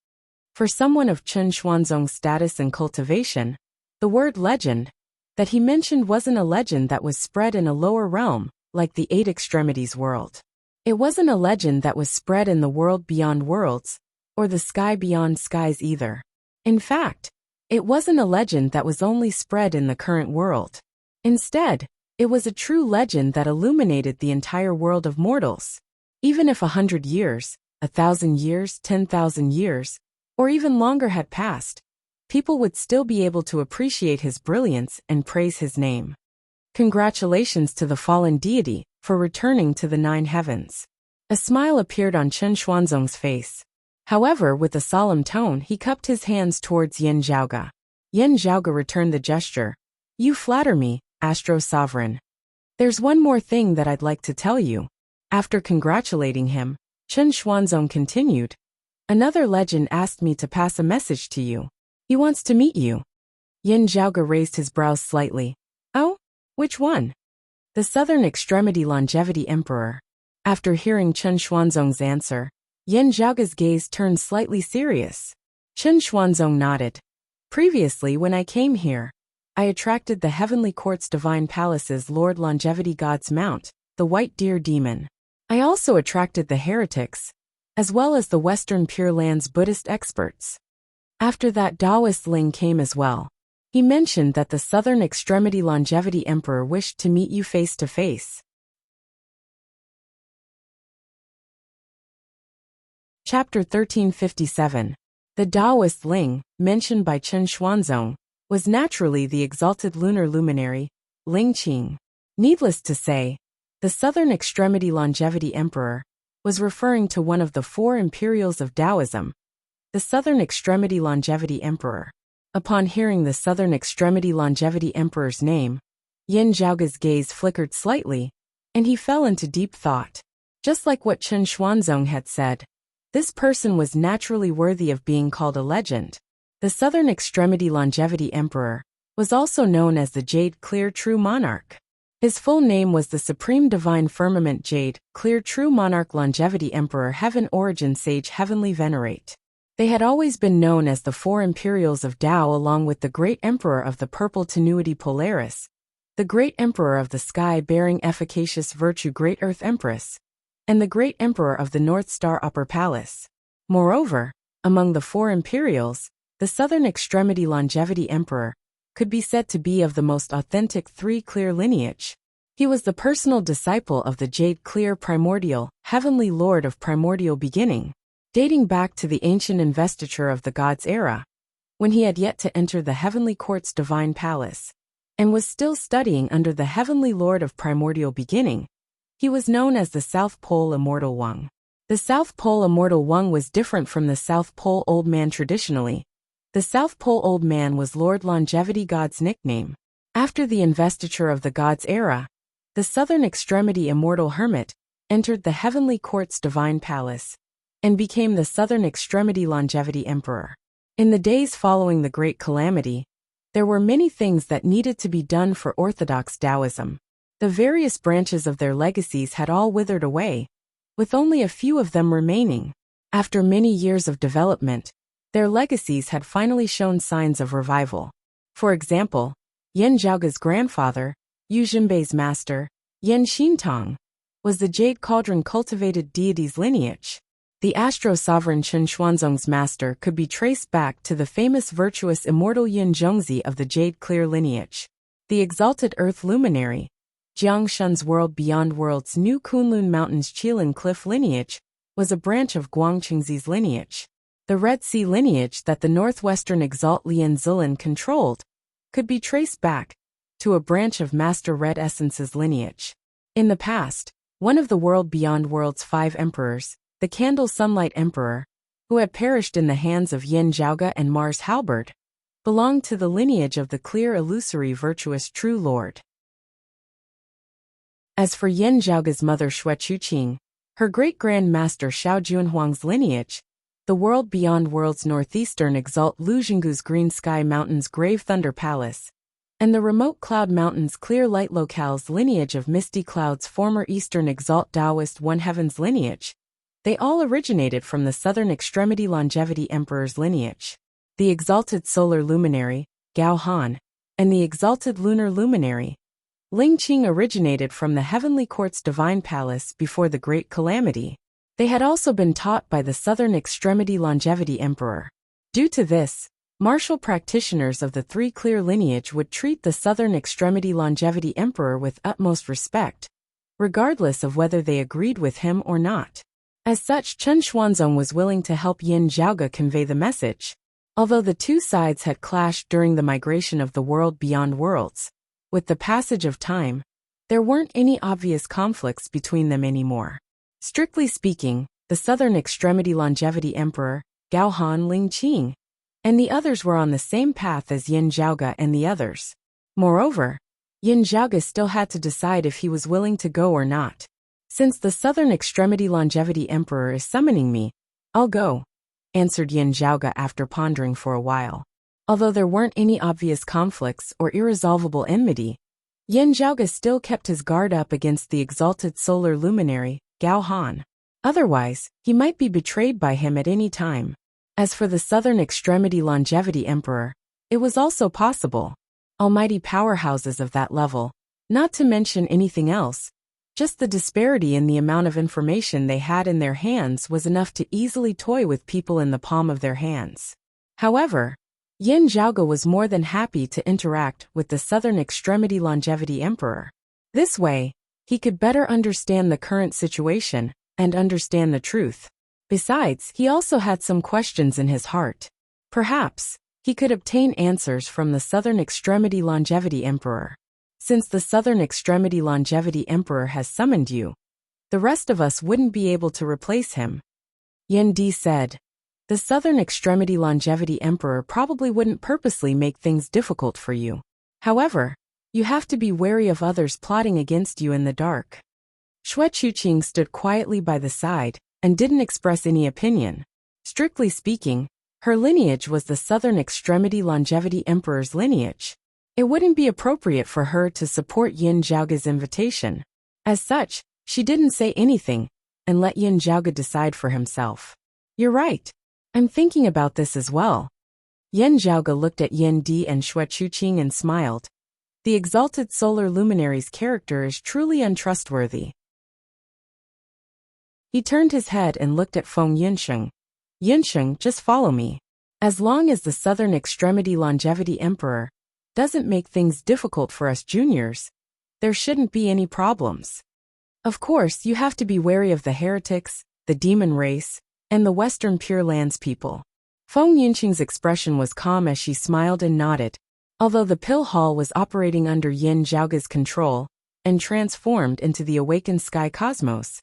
For someone of Chen Xuanzong's status and cultivation, the word legend that he mentioned wasn't a legend that was spread in a lower realm, like the Eight Extremities world. It wasn't a legend that was spread in the world beyond worlds, or the sky beyond skies either. In fact, it wasn't a legend that was only spread in the current world. Instead, it was a true legend that illuminated the entire world of mortals. Even if 100 years, 1,000 years, 10,000 years, or even longer had passed, people would still be able to appreciate his brilliance and praise his name. Congratulations to the fallen deity for returning to the 9 heavens. A smile appeared on Chen Xuanzong's face. However, with a solemn tone, he cupped his hands towards Yan Zhaoge. Yan Zhaoge returned the gesture. You flatter me, Astro Sovereign. There's one more thing that I'd like to tell you. After congratulating him, Chen Xuanzong continued. Another legend asked me to pass a message to you. He wants to meet you. Yan Zhaoge raised his brows slightly. Oh? Which one? The Southern Extremity Longevity Emperor. After hearing Chen Xuanzong's answer, Yan Zhaoge's gaze turned slightly serious. Chen Xuanzong nodded. Previously, when I came here, I attracted the Heavenly Court's Divine Palace's Lord Longevity God's Mount, the White Deer Demon. I also attracted the heretics, as well as the Western Pure Land's Buddhist experts. After that, Taoist Ling came as well. He mentioned that the Southern Extremity Longevity Emperor wished to meet you face to face. Chapter 1357. The Taoist Ling, mentioned by Chen Xuanzong, was naturally the exalted lunar luminary, Ling Qing. Needless to say, the Southern Extremity Longevity Emperor was referring to one of the 4 imperials of Taoism, the Southern Extremity Longevity Emperor. Upon hearing the Southern Extremity Longevity Emperor's name, Yan Zhaoge's gaze flickered slightly, and he fell into deep thought. Just like what Chen Xuanzong had said, this person was naturally worthy of being called a legend. The Southern Extremity Longevity Emperor was also known as the Jade Clear True Monarch. His full name was the Supreme Divine Firmament Jade Clear True Monarch Longevity Emperor Heaven Origin Sage Heavenly Venerate. They had always been known as the 4 Imperials of Tao, along with the Great Emperor of the Purple Tenuity Polaris, the Great Emperor of the Sky Bearing Efficacious Virtue Great Earth Empress, and the Great Emperor of the North Star Upper Palace. Moreover, among the 4 Imperials, the Southern Extremity Longevity Emperor could be said to be of the most authentic 3 clear lineage. He was the personal disciple of the Jade Clear Primordial, Heavenly Lord of Primordial Beginning, dating back to the ancient investiture of the God's era, when he had yet to enter the Heavenly Court's Divine Palace, and was still studying under the Heavenly Lord of Primordial Beginning. He was known as the South Pole Immortal Wang. The South Pole Immortal Wang was different from the South Pole Old Man traditionally. The South Pole Old Man was Lord Longevity God's nickname. After the investiture of the God's era, the Southern Extremity Immortal Hermit entered the Heavenly Court's Divine Palace and became the Southern Extremity Longevity Emperor. In the days following the Great Calamity, there were many things that needed to be done for Orthodox Taoism. The various branches of their legacies had all withered away, with only a few of them remaining. After many years of development, their legacies had finally shown signs of revival. For example, Yan Zhaoge's grandfather, Yu Jinbei's master, Yan Xintong, was the Jade Cauldron cultivated deity's lineage. The astro-sovereign Chen Xuanzong's master could be traced back to the famous virtuous immortal Yin Zhongzi of the Jade Clear lineage. The exalted earth luminary, Jiang Shun's world beyond worlds new Kunlun Mountains Qilin Cliff lineage, was a branch of Guangqingzi's lineage. The Red Sea lineage that the northwestern exalt Lian Zilin controlled could be traced back to a branch of Master Red Essence's lineage. In the past, one of the world beyond worlds 5 emperors, the Candle Sunlight Emperor, who had perished in the hands of Yin Zhaoge and Mars Halberd, belonged to the lineage of the clear illusory virtuous true lord. As for Yin Zhaoge's mother Xue Chuqing, her great-grand master Shao Junhuang's lineage, the world beyond worlds northeastern exalt Lu Jinggu's Green Sky Mountains Grave Thunder Palace, and the remote Cloud Mountains Clear Light Locale's lineage of Misty Cloud's former eastern exalt Taoist One Heaven's lineage, they all originated from the southern extremity Longevity Emperor's lineage. The exalted solar luminary, Gao Han, and the exalted lunar luminary, Ling Qing originated from the Heavenly Court's Divine Palace before the Great Calamity. They had also been taught by the Southern Extremity Longevity Emperor. Due to this, martial practitioners of the Three Clear lineage would treat the Southern Extremity Longevity Emperor with utmost respect, regardless of whether they agreed with him or not. As such, Chen Xuanzong was willing to help Yin Zhaoge convey the message. Although the two sides had clashed during the migration of the world beyond worlds, with the passage of time, there weren't any obvious conflicts between them anymore. Strictly speaking, the Southern Extremity Longevity Emperor, Gao Han Ling Qing, and the others were on the same path as Yin Zhaoge and the others. Moreover, Yin Zhaoge still had to decide if he was willing to go or not. Since the Southern Extremity Longevity Emperor is summoning me, I'll go, answered Yin Zhaoge after pondering for a while. Although there weren't any obvious conflicts or irresolvable enmity, Yin Zhaoge still kept his guard up against the exalted solar luminary, Gao Han. Otherwise, he might be betrayed by him at any time. As for the Southern Extremity Longevity Emperor, it was also possible. Almighty powerhouses of that level, not to mention anything else, just the disparity in the amount of information they had in their hands was enough to easily toy with people in the palm of their hands. However, Yin Zhaoge was more than happy to interact with the Southern Extremity Longevity Emperor. This way, he could better understand the current situation and understand the truth. Besides, he also had some questions in his heart. Perhaps, he could obtain answers from the Southern Extremity Longevity Emperor. Since the Southern Extremity Longevity Emperor has summoned you, the rest of us wouldn't be able to replace him. Yin Di said. The Southern Extremity Longevity Emperor probably wouldn't purposely make things difficult for you. However, you have to be wary of others plotting against you in the dark. Xue Chuqing stood quietly by the side and didn't express any opinion. Strictly speaking, her lineage was the Southern Extremity Longevity Emperor's lineage. It wouldn't be appropriate for her to support Yin Zhaoge's invitation. As such, she didn't say anything and let Yin Zhaoge decide for himself. You're right. I'm thinking about this as well. Yin Zhaoge looked at Yin Di and Xue Chuqing and smiled. The exalted solar luminary's character is truly untrustworthy. He turned his head and looked at Feng Yinsheng. Yinsheng, just follow me. As long as the Southern Extremity Longevity Emperor doesn't make things difficult for us juniors, there shouldn't be any problems. Of course, you have to be wary of the heretics, the demon race, and the Western Pure Lands people. Feng Yinsheng's expression was calm as she smiled and nodded. Although the pill hall was operating under Yin Zhaoge's control and transformed into the awakened sky cosmos,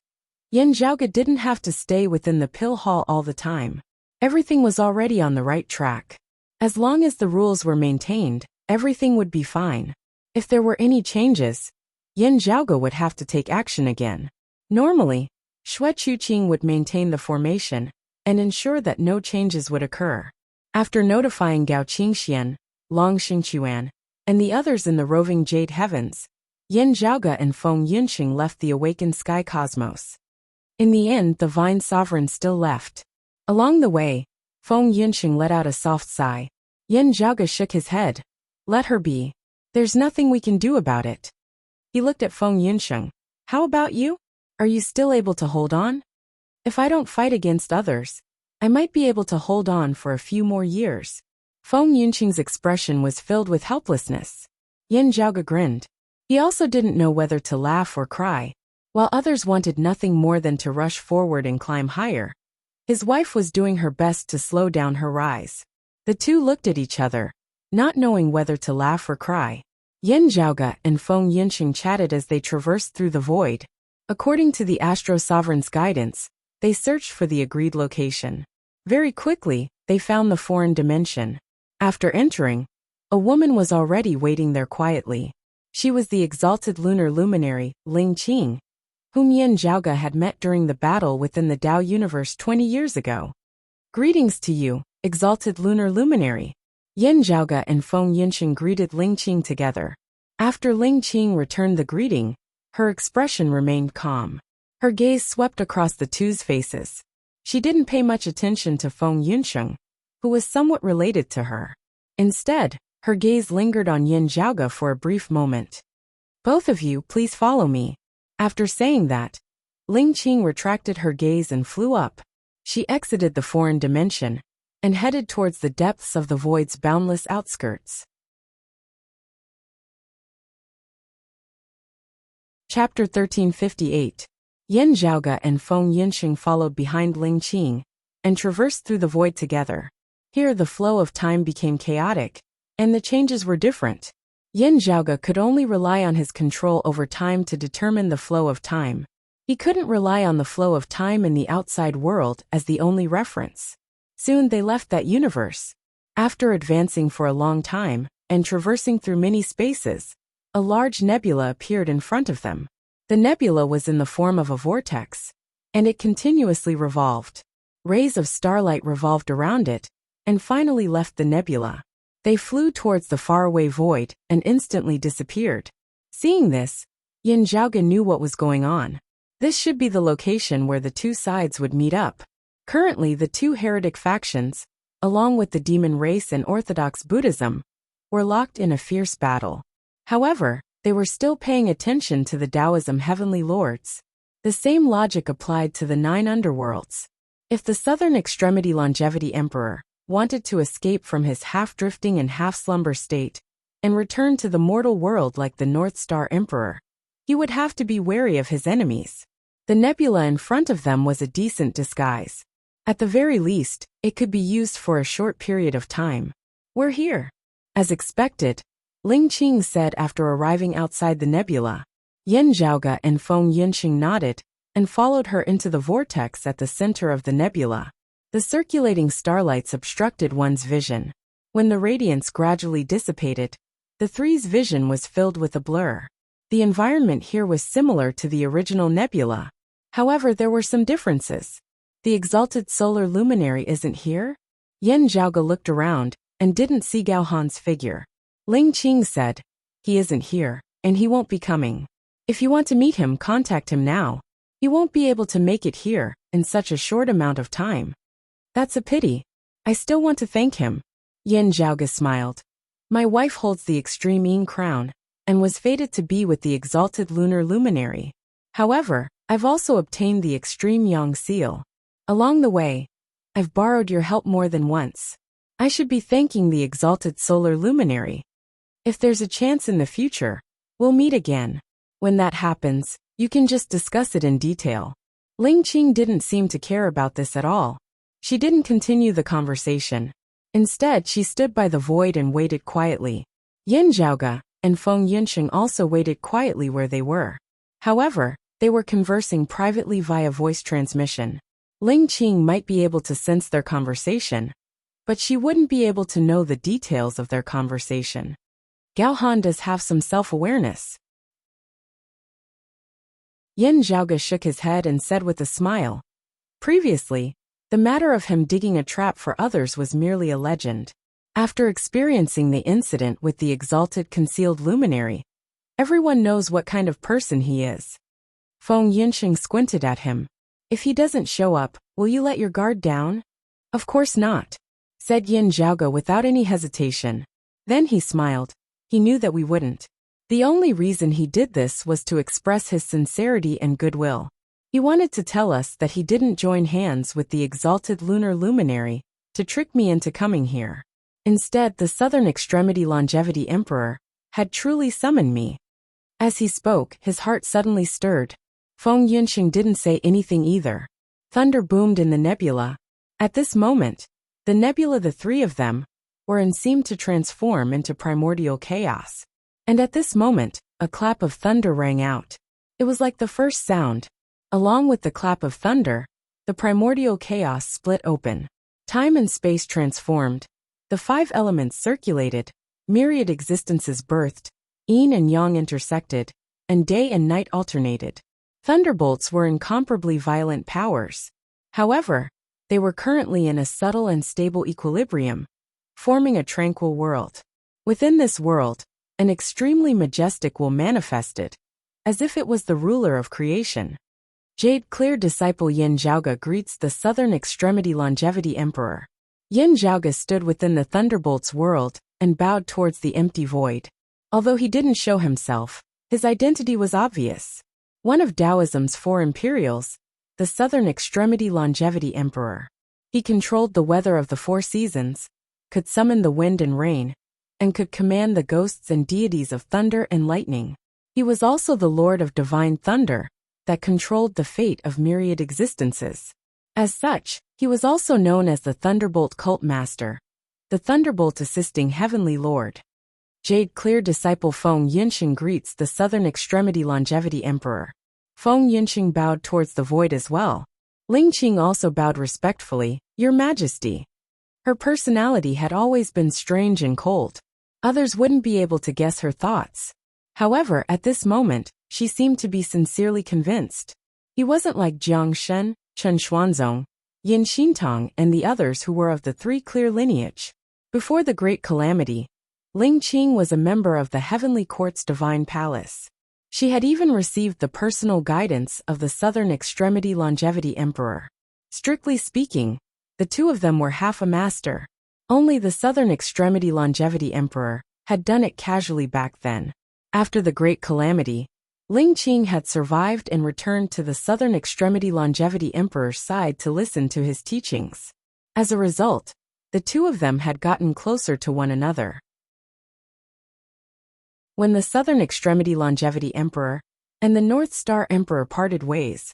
Yin Zhaoge didn't have to stay within the pill hall all the time. Everything was already on the right track. As long as the rules were maintained, everything would be fine. If there were any changes, Yin Zhaoge would have to take action again. Normally, Xue Chuqing would maintain the formation and ensure that no changes would occur. After notifying Gao Qingxian, Long Xingquan, and the others in the roving Jade Heavens, Yin Zhaoge and Feng Yinsheng left the awakened sky cosmos. In the end, the Vine Sovereign still left. Along the way, Feng Yinsheng let out a soft sigh. Yin Zhaoge shook his head. Let her be. There's nothing we can do about it. He looked at Feng Yinsheng. How about you? Are you still able to hold on? If I don't fight against others, I might be able to hold on for a few more years. Feng Yunqing's expression was filled with helplessness. Yan Zhaoge grinned. He also didn't know whether to laugh or cry. While others wanted nothing more than to rush forward and climb higher, his wife was doing her best to slow down her rise. The two looked at each other, not knowing whether to laugh or cry. Yan Zhaoge and Feng Yunqing chatted as they traversed through the void. According to the Astro Sovereign's guidance, they searched for the agreed location. Very quickly, they found the foreign dimension. After entering, a woman was already waiting there quietly. She was the exalted lunar luminary, Ling Qing, whom Yan Zhaoge had met during the battle within the Tao universe 20 years ago. Greetings to you, exalted lunar luminary. Yan Zhaoge and Feng Yunqing greeted Ling Qing together. After Ling Qing returned the greeting, her expression remained calm. Her gaze swept across the two's faces. She didn't pay much attention to Feng Yunqing, who was somewhat related to her. Instead, her gaze lingered on Yan Zhaoge for a brief moment. Both of you, please follow me. After saying that, Ling Qing retracted her gaze and flew up. She exited the foreign dimension and headed towards the depths of the void's boundless outskirts. Chapter 1358. Yan Zhaoge and Feng Yunqing followed behind Ling Qing and traversed through the void together. Here the flow of time became chaotic, and the changes were different. Yan Zhaoge could only rely on his control over time to determine the flow of time. He couldn't rely on the flow of time in the outside world as the only reference. Soon they left that universe. After advancing for a long time and traversing through many spaces, a large nebula appeared in front of them. The nebula was in the form of a vortex, and it continuously revolved. Rays of starlight revolved around it, and finally left the nebula. They flew towards the faraway void and instantly disappeared. Seeing this, Yan Zhaoge knew what was going on. This should be the location where the two sides would meet up. Currently, the two heretic factions, along with the demon race and Orthodox Buddhism, were locked in a fierce battle. However, they were still paying attention to the Taoism heavenly lords. The same logic applied to the 9 underworlds. If the southern extremity longevity emperor wanted to escape from his half-drifting and half-slumber state and return to the mortal world like the North Star Emperor, he would have to be wary of his enemies. The nebula in front of them was a decent disguise. At the very least, it could be used for a short period of time. We're here. As expected, Ling Qing said after arriving outside the nebula. Yan Zhaoge and Feng Yunqing nodded and followed her into the vortex at the center of the nebula. The circulating starlights obstructed one's vision. When the radiance gradually dissipated, the three's vision was filled with a blur. The environment here was similar to the original nebula. However, there were some differences. The exalted solar luminary isn't here? Yan Zhaoge looked around and didn't see Gao Han's figure. Ling Qing said, "He isn't here, and he won't be coming. If you want to meet him, contact him now. He won't be able to make it here in such a short amount of time." "That's a pity. I still want to thank him." Yan Zhaoge smiled. "My wife holds the Extreme Yin crown and was fated to be with the exalted lunar luminary. However, I've also obtained the Extreme Yang seal. Along the way, I've borrowed your help more than once. I should be thanking the exalted solar luminary. If there's a chance in the future, we'll meet again. When that happens, you can just discuss it in detail." Ling Qing didn't seem to care about this at all. She didn't continue the conversation. Instead, she stood by the void and waited quietly. Yan Zhaoge and Feng Yunqing also waited quietly where they were. However, they were conversing privately via voice transmission. Ling Qing might be able to sense their conversation, but she wouldn't be able to know the details of their conversation. Gao Han does have some self-awareness. Yan Zhaoge shook his head and said with a smile. Previously, the matter of him digging a trap for others was merely a legend. After experiencing the incident with the exalted concealed luminary, everyone knows what kind of person he is. Feng Yunqing squinted at him. "If he doesn't show up, will you let your guard down?" "Of course not," said Yan Zhaoge without any hesitation. Then he smiled. He knew that we wouldn't. The only reason he did this was to express his sincerity and goodwill. He wanted to tell us that he didn't join hands with the exalted lunar luminary to trick me into coming here. Instead, the Southern Extremity Longevity Emperor had truly summoned me. As he spoke, his heart suddenly stirred. Feng Yunxing didn't say anything either. Thunder boomed in the nebula. At this moment, the nebula, the three of them, were and seemed to transform into primordial chaos. And at this moment, a clap of thunder rang out. It was like the first sound. Along with the clap of thunder, the primordial chaos split open. Time and space transformed. The five elements circulated. Myriad existences birthed. Yin and yang intersected, and day and night alternated. Thunderbolts were incomparably violent powers. However, they were currently in a subtle and stable equilibrium, forming a tranquil world. Within this world, an extremely majestic will manifested, as if it was the ruler of creation. Jade Clear disciple Yin Zhaoge greets the Southern Extremity Longevity Emperor. Yin Zhaoge stood within the Thunderbolt's world and bowed towards the empty void. Although he didn't show himself, his identity was obvious. One of Taoism's four imperials, the Southern Extremity Longevity Emperor. He controlled the weather of the four seasons, could summon the wind and rain, and could command the ghosts and deities of thunder and lightning. He was also the Lord of Divine Thunder, that controlled the fate of myriad existences. As such, he was also known as the Thunderbolt Cult Master, the Thunderbolt Assisting Heavenly Lord. Jade Clear disciple Feng Yunxing greets the Southern Extremity Longevity Emperor. Feng Yunxing bowed towards the void as well. Ling Qing also bowed respectfully, Your Majesty. Her personality had always been strange and cold. Others wouldn't be able to guess her thoughts. However, at this moment, she seemed to be sincerely convinced. He wasn't like Jiang Shen, Chen Xuanzong, Yin Xintong, and the others who were of the three clear lineage. Before the Great Calamity, Ling Qing was a member of the Heavenly Court's Divine Palace. She had even received the personal guidance of the Southern Extremity Longevity Emperor. Strictly speaking, the two of them were half a master. Only the Southern Extremity Longevity Emperor had done it casually back then. After the Great Calamity, Ling Qing had survived and returned to the Southern Extremity Longevity Emperor's side to listen to his teachings. As a result, the two of them had gotten closer to one another. When the Southern Extremity Longevity Emperor and the North Star Emperor parted ways,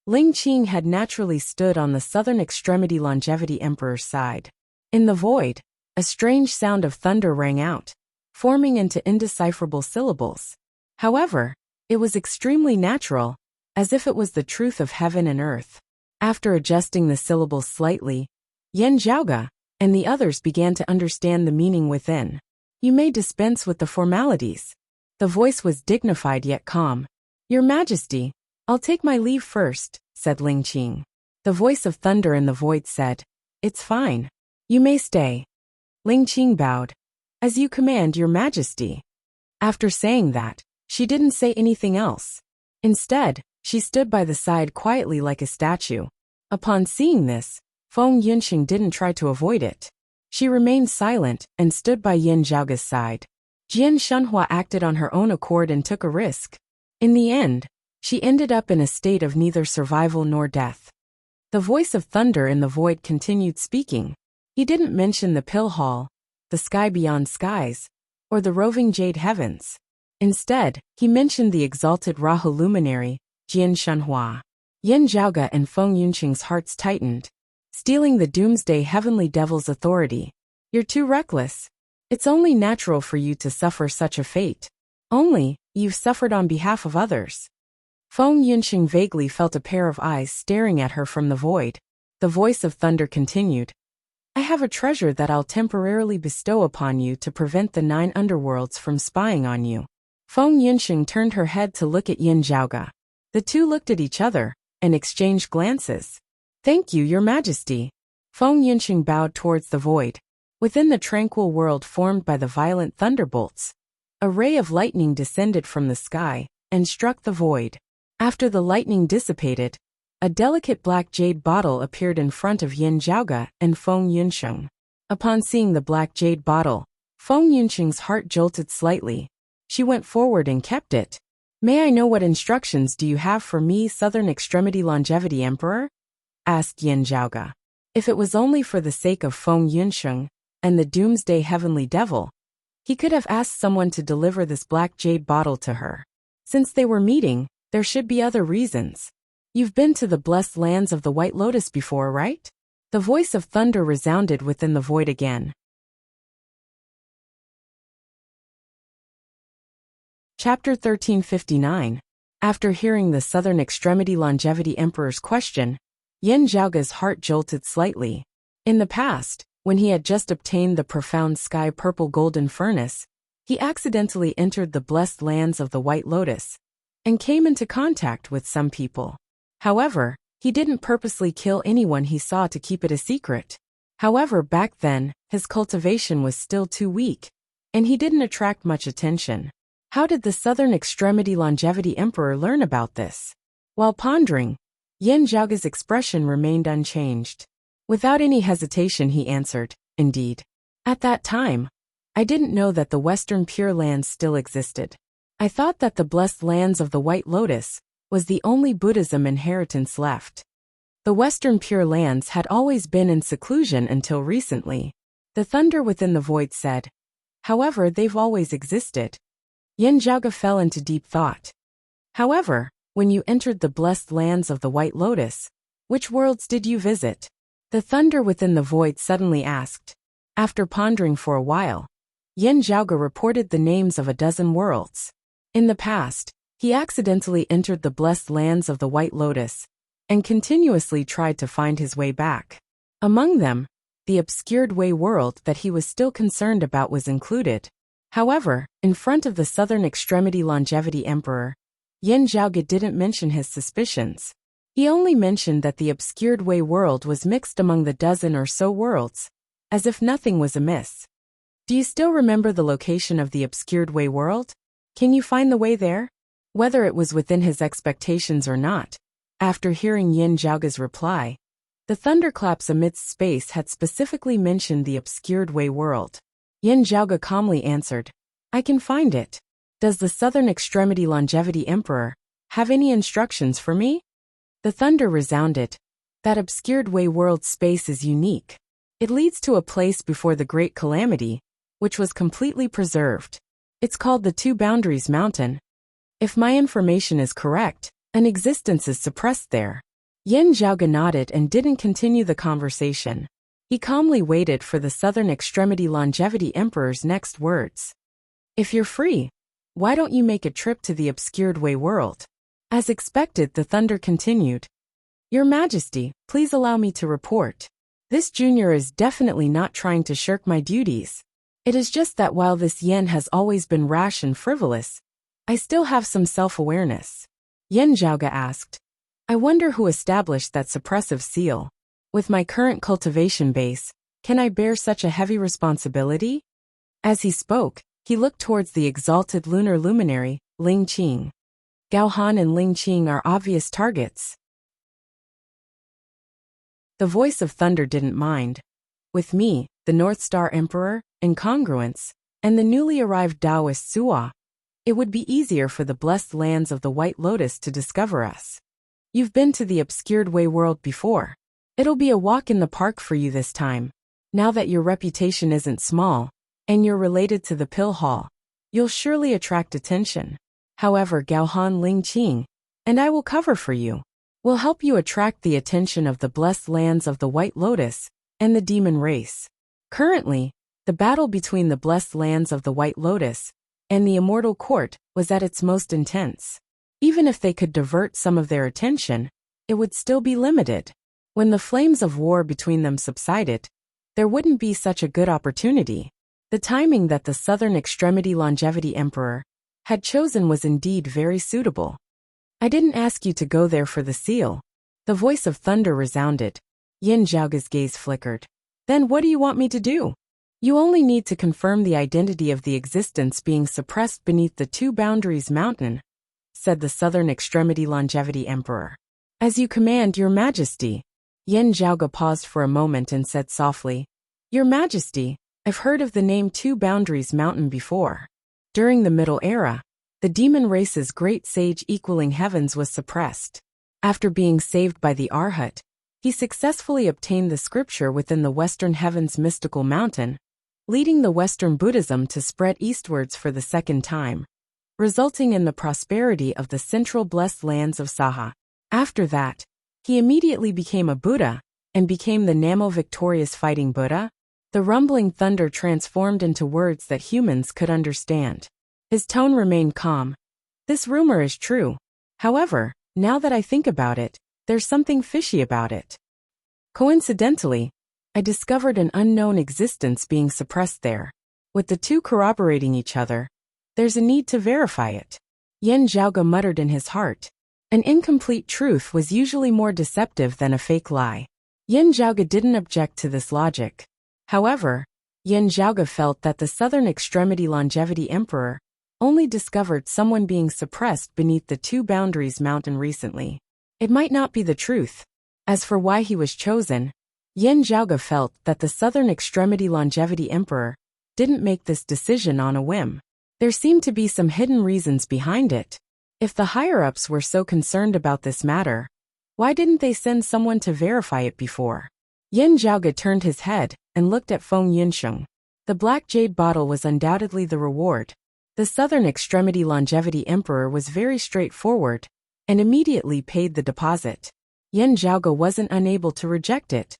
Ling Qing had naturally stood on the Southern Extremity Longevity Emperor's side. In the void, a strange sound of thunder rang out, forming into indecipherable syllables. However, it was extremely natural, as if it was the truth of heaven and earth. After adjusting the syllables slightly, Yin Zhaoge and the others began to understand the meaning within. You may dispense with the formalities. The voice was dignified yet calm. Your Majesty, I'll take my leave first, said Ling Qing. The voice of thunder in the void said, It's fine. You may stay. Ling Qing bowed. As you command, Your Majesty. After saying that, she didn't say anything else. Instead, she stood by the side quietly like a statue. Upon seeing this, Feng Yunxing didn't try to avoid it. She remained silent and stood by Yin Zhaoge's side. Jian Shenhua acted on her own accord and took a risk. In the end, she ended up in a state of neither survival nor death. The voice of thunder in the void continued speaking. He didn't mention the pill hall, the sky beyond skies, or the roving jade heavens. Instead, he mentioned the exalted Rahu luminary, Jian Shenhua. Yin Zhaoge and Feng Yunqing's hearts tightened. Stealing the doomsday heavenly devil's authority. You're too reckless. It's only natural for you to suffer such a fate. Only, you've suffered on behalf of others. Feng Yunxing vaguely felt a pair of eyes staring at her from the void. The voice of thunder continued. I have a treasure that I'll temporarily bestow upon you to prevent the 9 underworlds from spying on you. Feng Yunxing turned her head to look at Yin Zhaoge. The two looked at each other and exchanged glances. Thank you, Your Majesty. Feng Yunxing bowed towards the void. Within the tranquil world formed by the violent thunderbolts, a ray of lightning descended from the sky and struck the void. After the lightning dissipated, a delicate black jade bottle appeared in front of Yin Zhaoge and Feng Yunxing. Upon seeing the black jade bottle, Feng Yunxing's heart jolted slightly. She went forward and kept it. May I know what instructions do you have for me, Southern Extremity Longevity Emperor? Asked Yin Zhaoge. If it was only for the sake of Feng Yunsheng and the Doomsday Heavenly Devil, he could have asked someone to deliver this black jade bottle to her. Since they were meeting, there should be other reasons. You've been to the blessed lands of the White Lotus before, right? The voice of thunder resounded within the void again. Chapter 1359. After hearing the Southern Extremity Longevity Emperor's question, Yin Zhaoge's heart jolted slightly. In the past, when he had just obtained the profound sky-purple golden furnace, he accidentally entered the blessed lands of the White Lotus and came into contact with some people. However, he didn't purposely kill anyone he saw to keep it a secret. However, back then, his cultivation was still too weak, and he didn't attract much attention. How did the Southern Extremity Longevity Emperor learn about this? While pondering, Yin Zhaoge's expression remained unchanged. Without any hesitation he answered, "Indeed. At that time, I didn't know that the Western Pure Lands still existed. I thought that the blessed lands of the White Lotus was the only Buddhism inheritance left. The Western Pure Lands had always been in seclusion until recently." The thunder within the void said. "However, they've always existed." Yin Zhaoge fell into deep thought. "However, when you entered the blessed lands of the White Lotus, which worlds did you visit?" The thunder within the void suddenly asked. After pondering for a while, Yin Zhaoge reported the names of a dozen worlds. In the past, he accidentally entered the blessed lands of the White Lotus and continuously tried to find his way back. Among them, the obscured way world that he was still concerned about was included. However, in front of the Southern Extremity Longevity Emperor, Yin Zhaoge didn't mention his suspicions. He only mentioned that the obscured way world was mixed among the dozen or so worlds, as if nothing was amiss. "Do you still remember the location of the obscured way world? Can you find the way there?" Whether it was within his expectations or not, after hearing Yin Zhaoge's reply, the thunderclaps amidst space had specifically mentioned the obscured way world. Yin Zhaoge calmly answered, "I can find it. Does the Southern Extremity Longevity Emperor have any instructions for me?" The thunder resounded. "That obscured way world space is unique. It leads to a place before the Great Calamity, which was completely preserved. It's called the Two Boundaries Mountain. If my information is correct, an existence is suppressed there." Yin Zhaoge nodded and didn't continue the conversation. He calmly waited for the Southern Extremity Longevity Emperor's next words. "If you're free, why don't you make a trip to the obscured way world?" As expected, the thunder continued. "Your Majesty, please allow me to report. This junior is definitely not trying to shirk my duties. It is just that while this Yin has always been rash and frivolous, I still have some self-awareness." Yin Zhaoge asked, "I wonder who established that suppressive seal. With my current cultivation base, can I bear such a heavy responsibility?" As he spoke, he looked towards the exalted lunar luminary, Ling Qing. Gao Han and Ling Qing are obvious targets. The voice of thunder didn't mind. With me, the North Star Emperor, Incongruence, and the newly arrived Taoist Suo, it would be easier for the blessed lands of the White Lotus to discover us. You've been to the obscured way world before. It'll be a walk in the park for you this time. Now that your reputation isn't small, and you're related to the Pill Hall, you'll surely attract attention. However, Gao Han Ling Qing, and I will cover for you, will help you attract the attention of the blessed lands of the White Lotus and the demon race. Currently, the battle between the blessed lands of the White Lotus and the Immortal Court was at its most intense. Even if they could divert some of their attention, it would still be limited. When the flames of war between them subsided, there wouldn't be such a good opportunity. The timing that the Southern Extremity Longevity Emperor had chosen was indeed very suitable. "I didn't ask you to go there for the seal." The voice of thunder resounded. Yin Zhaoge's gaze flickered. "Then what do you want me to do?" "You only need to confirm the identity of the existence being suppressed beneath the Two Boundaries Mountain," said the Southern Extremity Longevity Emperor. "As you command, Your Majesty." Yin Zhaoge paused for a moment and said softly, "Your Majesty, I've heard of the name Two Boundaries Mountain before. During the Middle Era, the demon race's great sage equaling heavens was suppressed. After being saved by the Arhat, he successfully obtained the scripture within the Western Heavens mystical mountain, leading the Western Buddhism to spread eastwards for the second time, resulting in the prosperity of the central blessed lands of Saha. After that, he immediately became a Buddha, and became the Namo victorious fighting Buddha. The rumbling thunder transformed into words that humans could understand. His tone remained calm. This rumor is true. However, now that I think about it, there's something fishy about it. Coincidentally, I discovered an unknown existence being suppressed there. With the two corroborating each other, there's a need to verify it. Yen Zhaoge muttered in his heart. An incomplete truth was usually more deceptive than a fake lie. Yen Zhaoge didn't object to this logic. However, Yen Zhaoge felt that the Southern Extremity Longevity Emperor only discovered someone being suppressed beneath the Two Boundaries Mountain recently. It might not be the truth. As for why he was chosen, Yen Zhaoge felt that the Southern Extremity Longevity Emperor didn't make this decision on a whim. There seemed to be some hidden reasons behind it. If the higher-ups were so concerned about this matter, why didn't they send someone to verify it before? Yen Zhaoge turned his head and looked at Feng Yinsheng. The black jade bottle was undoubtedly the reward. The Southern Extremity Longevity Emperor was very straightforward and immediately paid the deposit. Yen Zhaoge wasn't unable to reject it.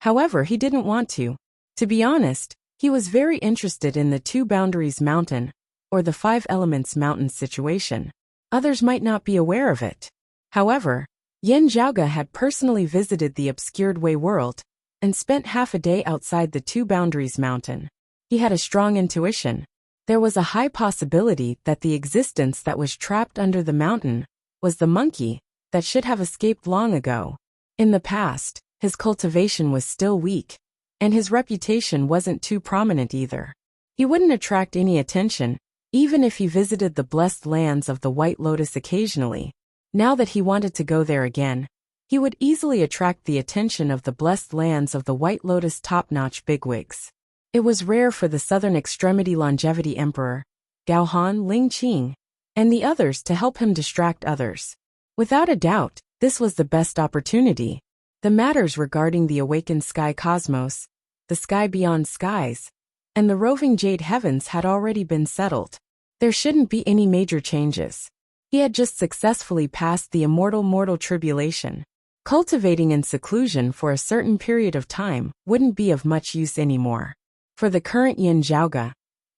However, he didn't want to. To be honest, he was very interested in the Two Boundaries Mountain, or the Five Elements Mountain situation. Others might not be aware of it. However, Yen Zhaoge had personally visited the obscured Wei world and spent half a day outside the Two Boundaries Mountain. He had a strong intuition. There was a high possibility that the existence that was trapped under the mountain was the monkey that should have escaped long ago. In the past, his cultivation was still weak, and his reputation wasn't too prominent either. He wouldn't attract any attention, even if he visited the blessed lands of the White Lotus occasionally. Now that he wanted to go there again, he would easily attract the attention of the blessed lands of the White Lotus top-notch bigwigs. It was rare for the Southern Extremity Longevity Emperor, Gao Han, Ling Qing, and the others to help him distract others. Without a doubt, this was the best opportunity. The matters regarding the awakened sky cosmos, the sky beyond skies, and the roving jade heavens had already been settled. There shouldn't be any major changes. He had just successfully passed the immortal mortal tribulation. Cultivating in seclusion for a certain period of time wouldn't be of much use anymore. For the current Yen Zhaoge,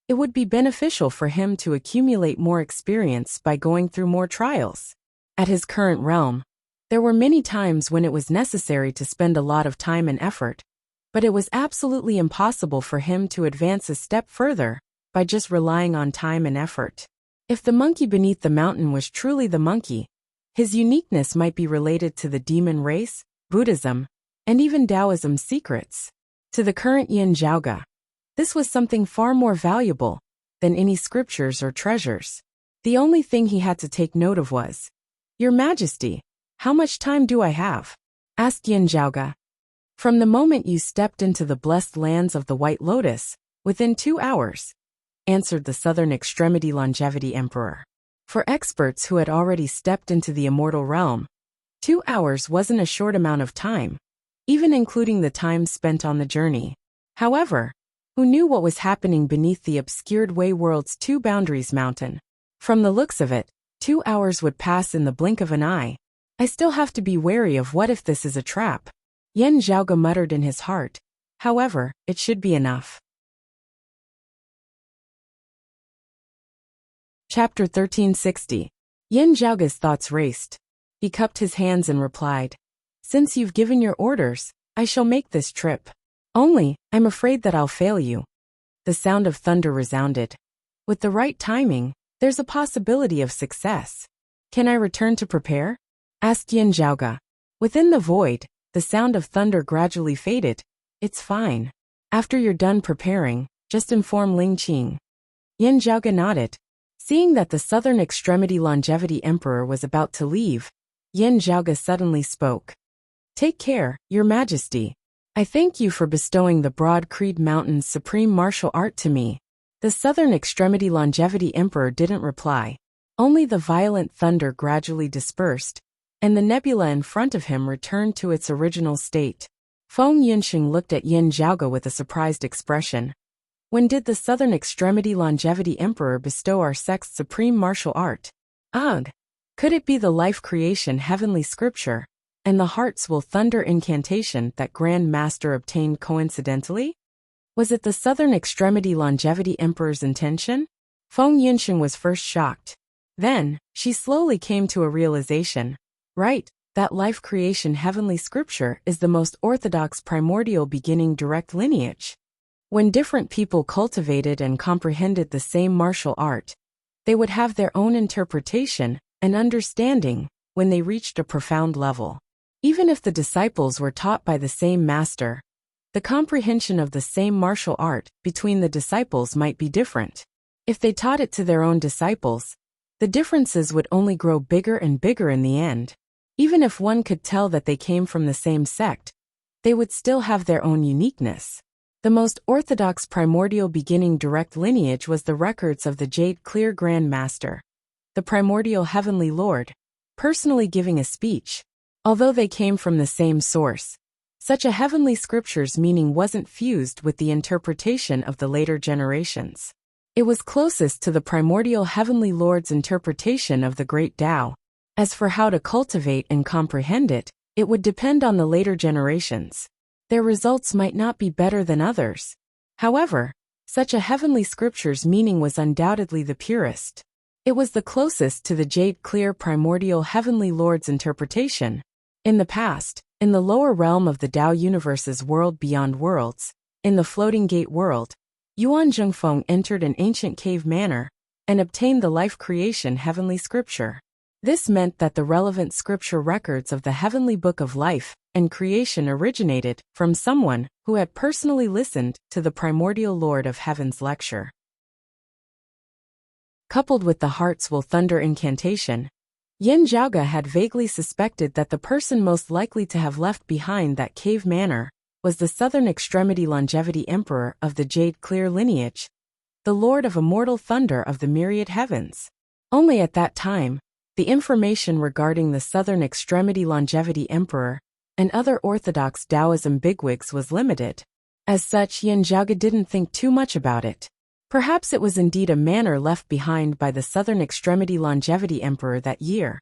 it would be beneficial for him to accumulate more experience by going through more trials. At his current realm, there were many times when it was necessary to spend a lot of time and effort, but it was absolutely impossible for him to advance a step further by just relying on time and effort. If the monkey beneath the mountain was truly the monkey, his uniqueness might be related to the demon race, Buddhism, and even Taoism's secrets. To the current Yen Zhaoge, this was something far more valuable than any scriptures or treasures. The only thing he had to take note of was, "Your Majesty, how much time do I have?" asked Yen Zhaoge. "From the moment you stepped into the blessed lands of the White Lotus, within 2 hours," answered the Southern Extremity Longevity Emperor. For experts who had already stepped into the immortal realm, 2 hours wasn't a short amount of time, even including the time spent on the journey. However, who knew what was happening beneath the obscured Wei world's Two Boundaries Mountain? From the looks of it, 2 hours would pass in the blink of an eye. I still have to be wary of what if this is a trap. Yen Zhaoge muttered in his heart. However, it should be enough. Chapter 1360. Yen Zhaoge's thoughts raced. He cupped his hands and replied, "Since you've given your orders, I shall make this trip. Only, I'm afraid that I'll fail you." The sound of thunder resounded. With the right timing, there's a possibility of success. "Can I return to prepare?" asked Yen Zhaoge. Within the void, the sound of thunder gradually faded. "It's fine. After you're done preparing, just inform Ling Qing." Yen Zhaoge nodded. Seeing that the Southern Extremity Longevity Emperor was about to leave, Yen Zhaoge suddenly spoke. "Take care, Your Majesty. I thank you for bestowing the Broad Creed Mountain's supreme martial art to me. The southern extremity longevity emperor didn't reply. Only the violent thunder gradually dispersed, and the nebula in front of him returned to its original state. Feng Yunxing looked at Yin Zhaoge with a surprised expression. When did the southern extremity longevity emperor bestow our sect's supreme martial art? Ugh! Could it be the life creation heavenly scripture, and the hearts will thunder incantation that Grand Master obtained coincidentally? Was it the southern extremity longevity emperor's intention? Feng Yunxing was first shocked. Then, she slowly came to a realization. Right, that life creation heavenly scripture is the most orthodox primordial beginning direct lineage. When different people cultivated and comprehended the same martial art, they would have their own interpretation and understanding when they reached a profound level. Even if the disciples were taught by the same master, the comprehension of the same martial art between the disciples might be different. If they taught it to their own disciples, the differences would only grow bigger and bigger in the end. Even if one could tell that they came from the same sect, they would still have their own uniqueness. The most orthodox primordial beginning direct lineage was the records of the Jade Clear Grand Master, the primordial heavenly lord, personally giving a speech. Although they came from the same source, such a heavenly scripture's meaning wasn't fused with the interpretation of the later generations. It was closest to the primordial heavenly lord's interpretation of the great Tao. As for how to cultivate and comprehend it, it would depend on the later generations. Their results might not be better than others. However, such a heavenly scripture's meaning was undoubtedly the purest. It was the closest to the Jade Clear primordial heavenly lord's interpretation. In the past, in the lower realm of the Tao universe's world beyond worlds, in the floating gate world, Yuan Zhengfeng entered an ancient cave manor and obtained the life creation heavenly scripture. This meant that the relevant scripture records of the heavenly book of life and creation originated from someone who had personally listened to the primordial Lord of Heaven's lecture. Coupled with the hearts will thunder incantation, Yin Zhaoge had vaguely suspected that the person most likely to have left behind that cave manor was the southern extremity longevity emperor of the Jade Clear lineage, the lord of immortal thunder of the myriad heavens. Only at that time, the information regarding the southern extremity longevity emperor and other orthodox Taoism bigwigs was limited. As such, Yin Zhaoge didn't think too much about it. Perhaps it was indeed a manor left behind by the southern extremity longevity emperor that year,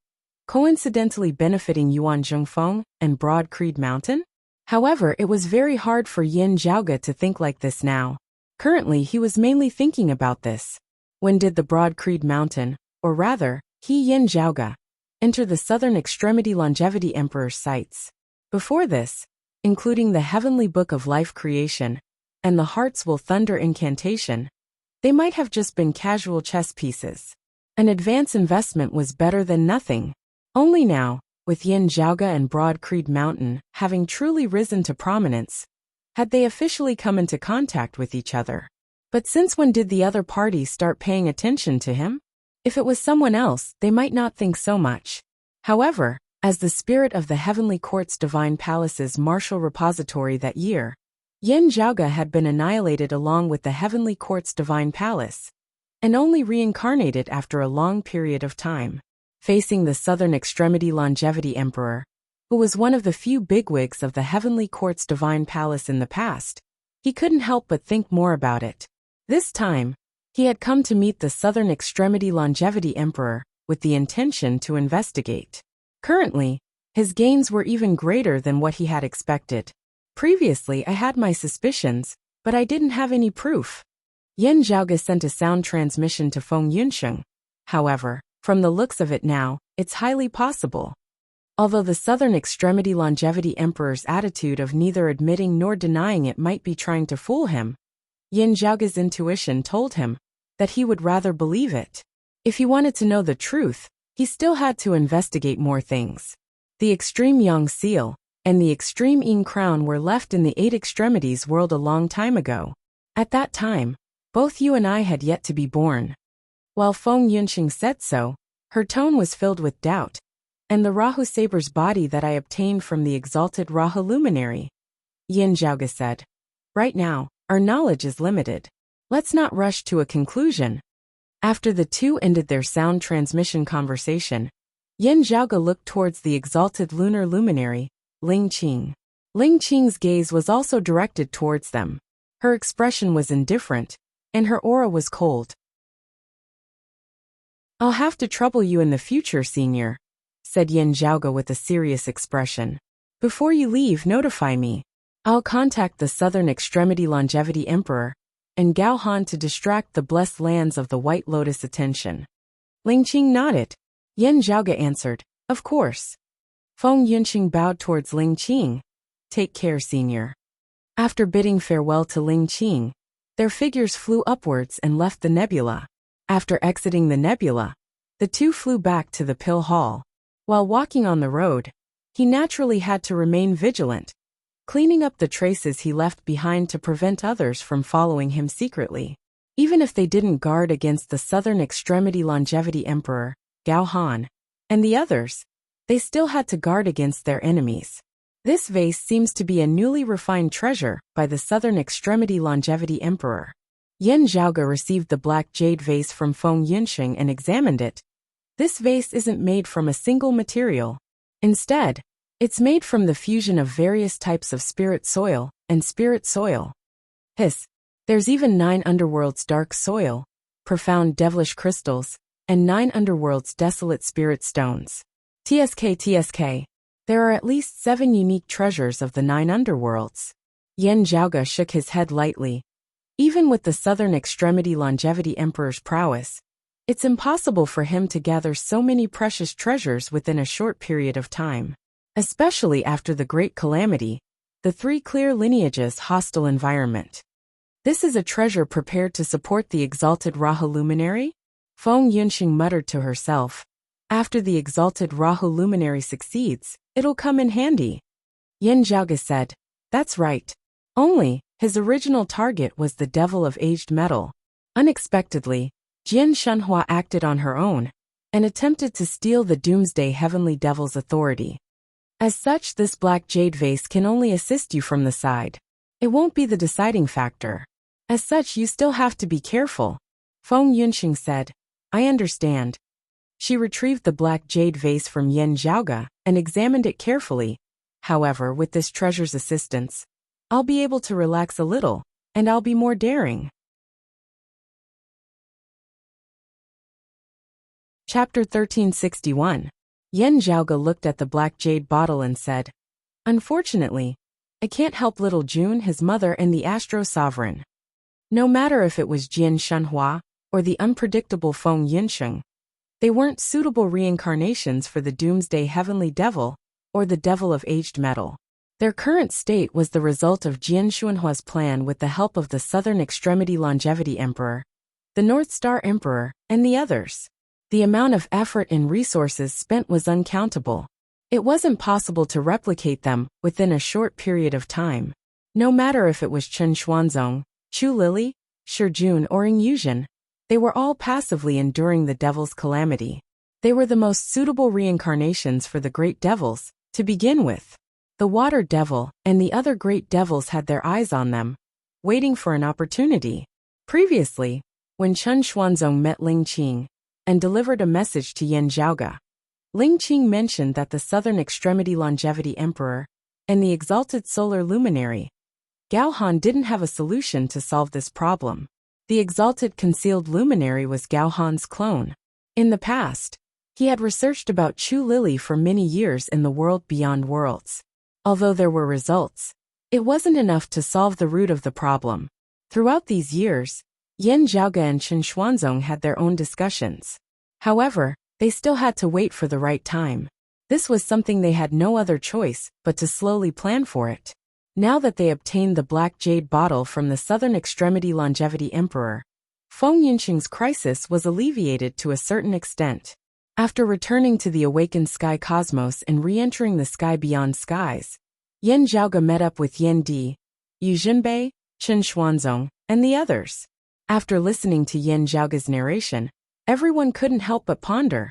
coincidentally benefiting Yuan Zhengfeng and Broad Creed Mountain? However, it was very hard for Yin Zhaoge to think like this now. Currently, he was mainly thinking about this. When did the Broad Creed Mountain, or rather, he Yin Zhaoge, enter the southern extremity longevity emperor's sights? Before this, including the heavenly book of life creation and the hearts will thunder incantation, they might have just been casual chess pieces. An advance investment was better than nothing. Only now, with Yin Zhaoge and Broad Creed Mountain having truly risen to prominence, had they officially come into contact with each other. But since when did the other party start paying attention to him? If it was someone else, they might not think so much. However, as the spirit of the Heavenly Court's Divine Palace's martial repository that year, Yin Zhaoge had been annihilated along with the Heavenly Court's Divine Palace, and only reincarnated after a long period of time. Facing the southern extremity longevity emperor, who was one of the few bigwigs of the Heavenly Court's Divine Palace in the past, he couldn't help but think more about it. This time, he had come to meet the southern extremity longevity emperor with the intention to investigate. Currently, his gains were even greater than what he had expected. Previously, I had my suspicions, but I didn't have any proof. Yin Zhaoge sent a sound transmission to Feng Yunxing. However, from the looks of it now, it's highly possible. Although the southern extremity longevity emperor's attitude of neither admitting nor denying it might be trying to fool him, Yin Zhaoge's intuition told him that he would rather believe it. If he wanted to know the truth, he still had to investigate more things. The extreme Yang seal and the extreme Yin crown were left in the Eight Extremities world a long time ago. At that time, both you and I had yet to be born. While Feng Yunxing said so, her tone was filled with doubt. And the Rahu Saber's body that I obtained from the exalted Rahu luminary, Yin Zhaoge said. Right now, our knowledge is limited. Let's not rush to a conclusion. After the two ended their sound transmission conversation, Yin Zhaoge looked towards the exalted lunar luminary, Ling Qing. Ling Qing's gaze was also directed towards them. Her expression was indifferent, and her aura was cold. "I'll have to trouble you in the future, Senior," said Yin Zhaoge with a serious expression. "Before you leave, notify me. I'll contact the Southern Extremity Longevity Emperor and Gao Han to distract the blessed lands of the White Lotus attention." Ling Qing nodded. Yin Zhaoge answered, "Of course." Feng Yunqing bowed towards Ling Qing. "Take care, Senior." After bidding farewell to Ling Qing, their figures flew upwards and left the nebula. After exiting the nebula, the two flew back to the pill hall. While walking on the road, he naturally had to remain vigilant, cleaning up the traces he left behind to prevent others from following him secretly. Even if they didn't guard against the Southern Extremity Longevity Emperor, Gao Han, and the others, they still had to guard against their enemies. This vase seems to be a newly refined treasure by the Southern Extremity Longevity Emperor. Yin Zhaoge received the black jade vase from Feng Yunqing and examined it. This vase isn't made from a single material. Instead, it's made from the fusion of various types of spirit soil and spirit soil. There's even 9 underworlds dark soil, profound devilish crystals, and 9 underworlds desolate spirit stones. TSK. There are at least 7 unique treasures of the 9 underworlds. Yin Zhaoge shook his head lightly. Even with the Southern Extremity Longevity Emperor's prowess, it's impossible for him to gather so many precious treasures within a short period of time. Especially after the Great Calamity, the 3 clear lineages hostile environment. This is a treasure prepared to support the exalted Rahu luminary? Feng Yunqing muttered to herself. After the exalted Rahu luminary succeeds, it'll come in handy. Yin Zhaoge said, "That's right. Only, his original target was the devil of aged metal." Unexpectedly, Jian Shenhua acted on her own and attempted to steal the Doomsday Heavenly Devil's authority. As such, this black jade vase can only assist you from the side. It won't be the deciding factor. As such, you still have to be careful. Feng Yunqing said, "I understand." She retrieved the black jade vase from Yin Zhaoge and examined it carefully. However, with this treasure's assistance, I'll be able to relax a little, and I'll be more daring. Chapter 1361. Yin Zhaoge looked at the black jade bottle and said, "Unfortunately, I can't help little June, his mother, and the Astro Sovereign." No matter if it was Jian Shenhua or the unpredictable Feng Yunqing, they weren't suitable reincarnations for the Doomsday Heavenly Devil or the Devil of Aged Metal. Their current state was the result of Jian Shenhua's plan with the help of the Southern Extremity Longevity Emperor, the North Star Emperor, and the others. The amount of effort and resources spent was uncountable. It wasn't possible to replicate them within a short period of time. No matter if it was Chen Xuanzong, Chu Lili, Shi Jun, or Ing Yuzhen, they were all passively enduring the devil's calamity. They were the most suitable reincarnations for the great devils, to begin with. The water devil and the other great devils had their eyes on them, waiting for an opportunity. Previously, when Chen Xuanzong met Ling Qing and delivered a message to Yin Zhaoge, Ling Qing mentioned that the Southern Extremity Longevity Emperor and the exalted solar luminary, Gao Han, didn't have a solution to solve this problem. The exalted concealed luminary was Gao Han's clone. In the past, he had researched about Chu Lili for many years in the world beyond worlds. Although there were results, it wasn't enough to solve the root of the problem. Throughout these years, Yin Zhaoge and Chen Xuanzong had their own discussions. However, they still had to wait for the right time. This was something they had no other choice but to slowly plan for it. Now that they obtained the black jade bottle from the Southern Extremity Longevity Emperor, Feng Yunqing's crisis was alleviated to a certain extent. After returning to the awakened sky cosmos and re-entering the sky beyond skies, Yin Zhaoge met up with Yin Di, Yu Jinbei, Chen Xuanzong, and the others. After listening to Yin Zhaoge's narration, everyone couldn't help but ponder.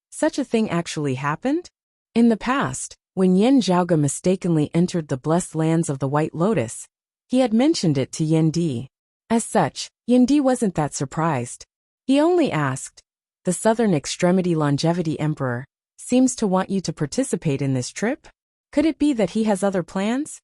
Such a thing actually happened? In the past, when Yin Zhaoge mistakenly entered the blessed lands of the White Lotus, he had mentioned it to Yin Di. As such, Yendi wasn't that surprised. He only asked, "The Southern Extremity Longevity Emperor seems to want you to participate in this trip? Could it be that he has other plans?"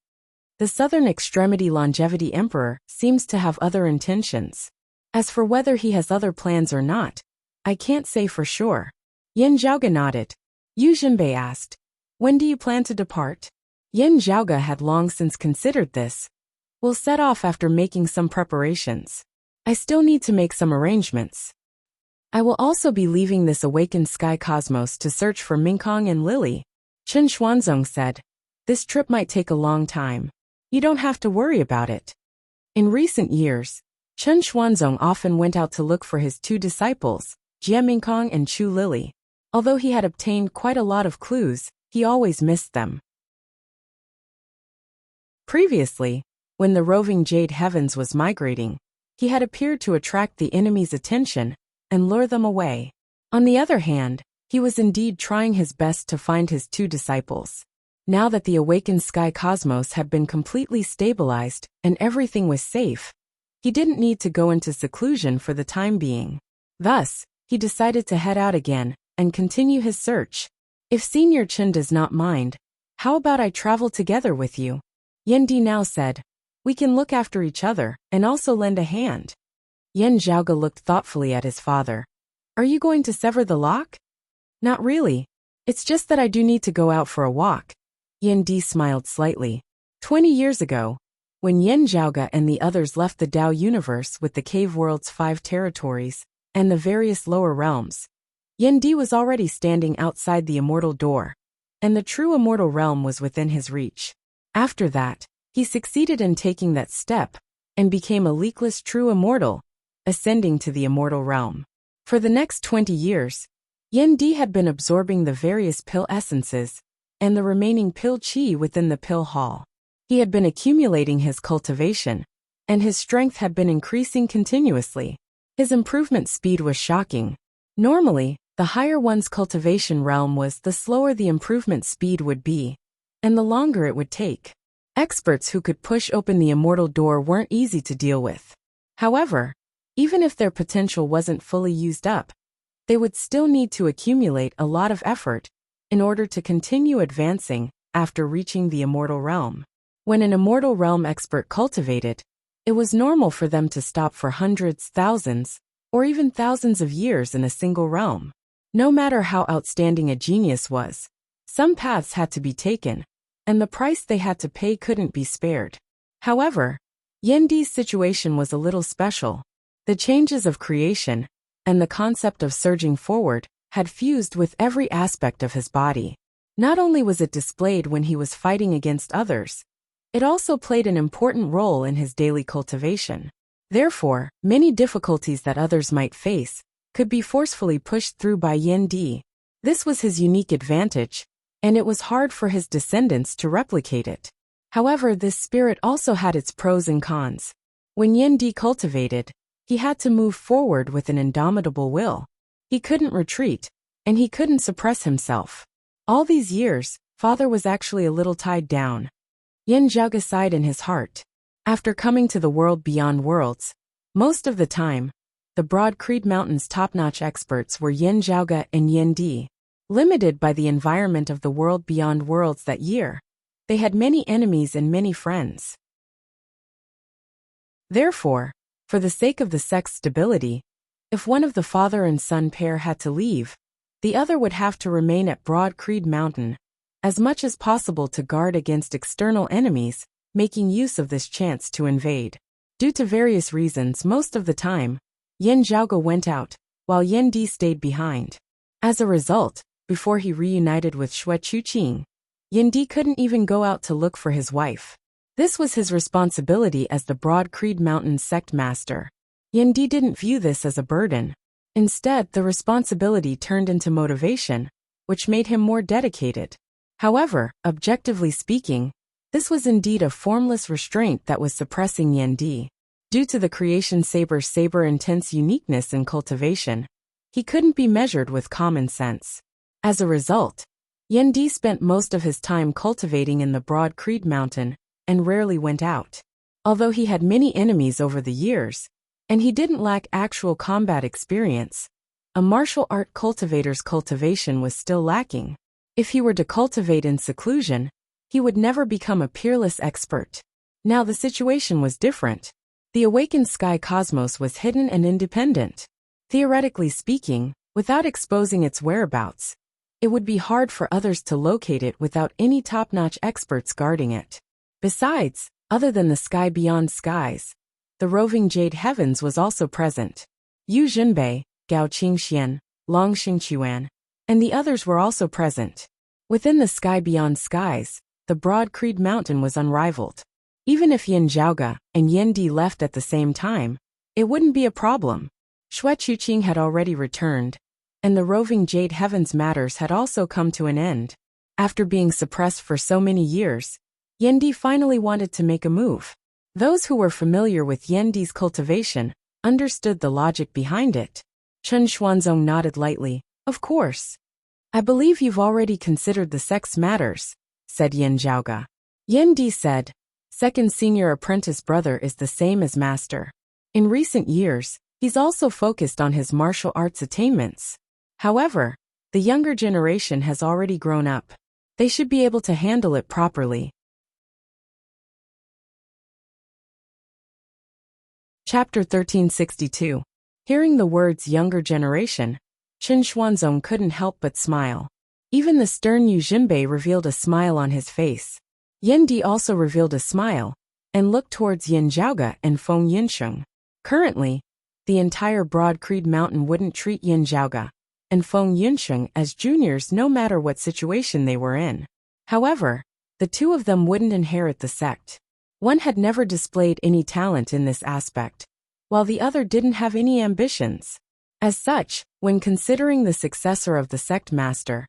The Southern Extremity Longevity Emperor seems to have other intentions. As for whether he has other plans or not, I can't say for sure. Yan Zhaoga nodded. Yu Jinbei asked, "When do you plan to depart?" Yan Zhaoga had long since considered this. "We'll set off after making some preparations. I still need to make some arrangements. I will also be leaving this awakened sky cosmos to search for Mingkong and Lily," Chen Xuanzong said. "This trip might take a long time. You don't have to worry about it." In recent years, Chen Xuanzong often went out to look for his two disciples, Jie Mingkong and Chu Lily. Although he had obtained quite a lot of clues, he always missed them. Previously, when the roving Jade Heavens was migrating, he had appeared to attract the enemy's attention and lure them away. On the other hand, he was indeed trying his best to find his two disciples. Now that the awakened sky cosmos had been completely stabilized and everything was safe, he didn't need to go into seclusion for the time being. Thus, he decided to head out again and continue his search. "If Senior Chen does not mind, how about I travel together with you?" Yendi now said. "We can look after each other and also lend a hand." Yan Zhaoga looked thoughtfully at his father. "Are you going to sever the lock?" "Not really. It's just that I do need to go out for a walk." Yendi smiled slightly. 20 years ago, when Yan Zhaoga and the others left the Dao universe with the cave world's 5 territories and the various lower realms, Yendi was already standing outside the immortal door, and the true immortal realm was within his reach. After that, he succeeded in taking that step and became a leakless true immortal, ascending to the immortal realm. For the next 20 years, Yendi had been absorbing the various pill essences and the remaining pill chi within the pill hall. He had been accumulating his cultivation, and his strength had been increasing continuously. His improvement speed was shocking. Normally, the higher one's cultivation realm was, the slower the improvement speed would be, and the longer it would take. Experts who could push open the immortal door weren't easy to deal with. However, even if their potential wasn't fully used up, they would still need to accumulate a lot of effort in order to continue advancing after reaching the immortal realm. When an immortal realm expert cultivated, it was normal for them to stop for hundreds, thousands, or even thousands of years in a single realm. No matter how outstanding a genius was, some paths had to be taken, and the price they had to pay couldn't be spared. However, Yendi's situation was a little special. The changes of creation and the concept of surging forward had fused with every aspect of his body. Not only was it displayed when he was fighting against others, it also played an important role in his daily cultivation. Therefore, many difficulties that others might face could be forcefully pushed through by Yendi. This was his unique advantage, and it was hard for his descendants to replicate it. However, this spirit also had its pros and cons. When Yendi cultivated, he had to move forward with an indomitable will. He couldn't retreat, and he couldn't suppress himself. All these years, father was actually a little tied down. Yan Zhaoga sighed in his heart. After coming to the world beyond worlds, most of the time, the Broad Creed Mountain's top-notch experts were Yan Zhaoga and Yendi. Limited by the environment of the world beyond worlds that year, they had many enemies and many friends. Therefore, for the sake of the sect's stability, if one of the father and son pair had to leave, the other would have to remain at Broad Creed Mountain, as much as possible to guard against external enemies, making use of this chance to invade. Due to various reasons, most of the time, Yan Zhaoga went out, while Yendi stayed behind. As a result, before he reunited with Xue Chuqing, Yendi couldn't even go out to look for his wife. This was his responsibility as the Broad Creed Mountain sect master. Yendi didn't view this as a burden. Instead, the responsibility turned into motivation, which made him more dedicated. However, objectively speaking, this was indeed a formless restraint that was suppressing Yendi. Due to the creation saber's intense uniqueness in cultivation, he couldn't be measured with common sense. As a result, Yendi spent most of his time cultivating in the Broad Creed Mountain and rarely went out. Although he had many enemies over the years, And he didn't lack actual combat experience. A martial art cultivator's cultivation was still lacking. If he were to cultivate in seclusion, he would never become a peerless expert. Now the situation was different. The awakened sky cosmos was hidden and independent. Theoretically speaking, without exposing its whereabouts, it would be hard for others to locate it without any top-notch experts guarding it. Besides, other than the sky beyond skies, the roving jade heavens was also present. Yu Jinbei, Gao Qingxian, Long Xingquan, and the others were also present. Within the sky beyond skies, the broad Creed Mountain was unrivaled. Even if Yin Zhaoge and Yin Di left at the same time, it wouldn't be a problem. Xue Chuqing had already returned, and the roving jade heavens matters had also come to an end. After being suppressed for so many years, Yin Di finally wanted to make a move. Those who were familiar with Yin Di's cultivation understood the logic behind it. Chen Xuanzong nodded lightly. Of course. I believe you've already considered the sex matters, said Yin Zhaoge. Yin Di said, second senior apprentice brother is the same as master. In recent years, he's also focused on his martial arts attainments. However, the younger generation has already grown up. They should be able to handle it properly. Chapter 1362. Hearing the words younger generation, Chen Xuanzong couldn't help but smile. Even the stern Yu Jinbei revealed a smile on his face. Yin Di also revealed a smile, and looked towards Yin Zhaoge and Feng Yinsheng. Currently, the entire Broad Creed Mountain wouldn't treat Yin Zhaoge and Feng Yinsheng as juniors no matter what situation they were in. However, the two of them wouldn't inherit the sect. One had never displayed any talent in this aspect, while the other didn't have any ambitions. As such, when considering the successor of the sect master,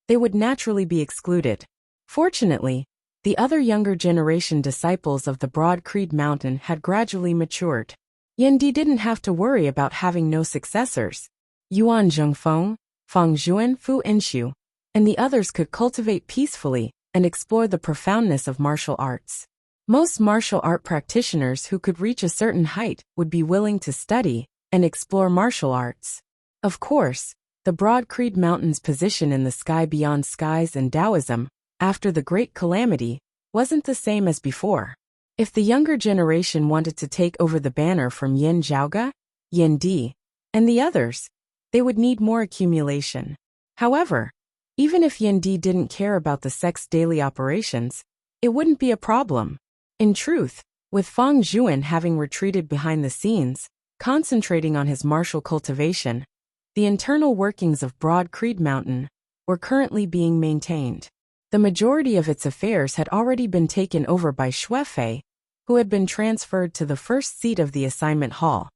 they would naturally be excluded. Fortunately, the other younger generation disciples of the Broad Creed Mountain had gradually matured. Yin Di didn't have to worry about having no successors. Yuan Zhengfeng, Fang Zhuan, Fu Inshu, and the others could cultivate peacefully and explore the profoundness of martial arts. Most martial art practitioners who could reach a certain height would be willing to study and explore martial arts. Of course, the Broad Creed Mountain's position in the sky beyond skies and Taoism, after the Great Calamity, wasn't the same as before. If the younger generation wanted to take over the banner from Yin Zhaoge, Yin Di, and the others, they would need more accumulation. However, even if Yin Di didn't care about the sect's daily operations, it wouldn't be a problem. In truth, with Fang Zhuan having retreated behind the scenes, concentrating on his martial cultivation, the internal workings of Broad Creed Mountain were currently being maintained. The majority of its affairs had already been taken over by Xue Fei, who had been transferred to the first seat of the assignment hall,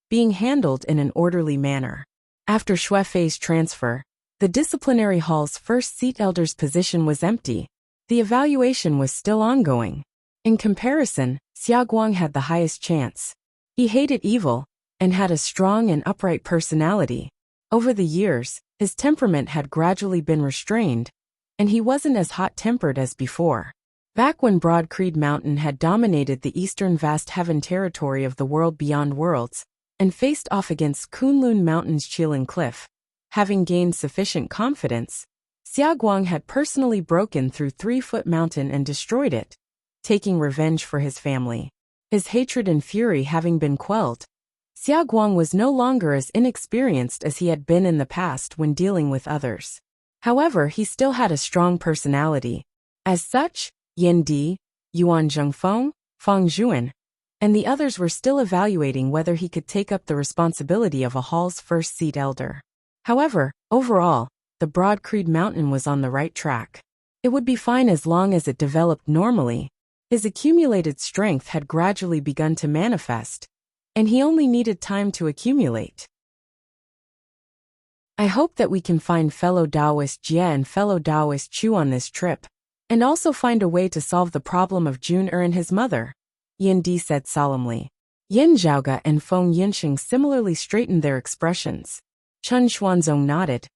being handled in an orderly manner. After Xue Fei's transfer, the disciplinary hall's first seat elder's position was empty. The evaluation was still ongoing. In comparison, Xia Guang had the highest chance. He hated evil and had a strong and upright personality. Over the years, his temperament had gradually been restrained, and he wasn't as hot-tempered as before. Back when Broad Creed Mountain had dominated the eastern vast heaven territory of the world beyond worlds, and faced off against Kunlun Mountain's Qilin Cliff, having gained sufficient confidence, Xia Guang had personally broken through 3-Foot Mountain and destroyed it, taking revenge for his family. His hatred and fury having been quelled, Xia Guang was no longer as inexperienced as he had been in the past when dealing with others. However, he still had a strong personality. As such, Yin Di, Yuan Zhengfeng, Fang Zhuan, and the others were still evaluating whether he could take up the responsibility of a hall's first seat elder. However, overall, the Broad Creed Mountain was on the right track. It would be fine as long as it developed normally. His accumulated strength had gradually begun to manifest, and he only needed time to accumulate. I hope that we can find fellow Taoist Jie and fellow Taoist Chu on this trip, and also find a way to solve the problem of Jun and his mother, Yin Di said solemnly. Yin Zhaoge and Feng Yinsheng similarly straightened their expressions. Chen Xuanzong nodded.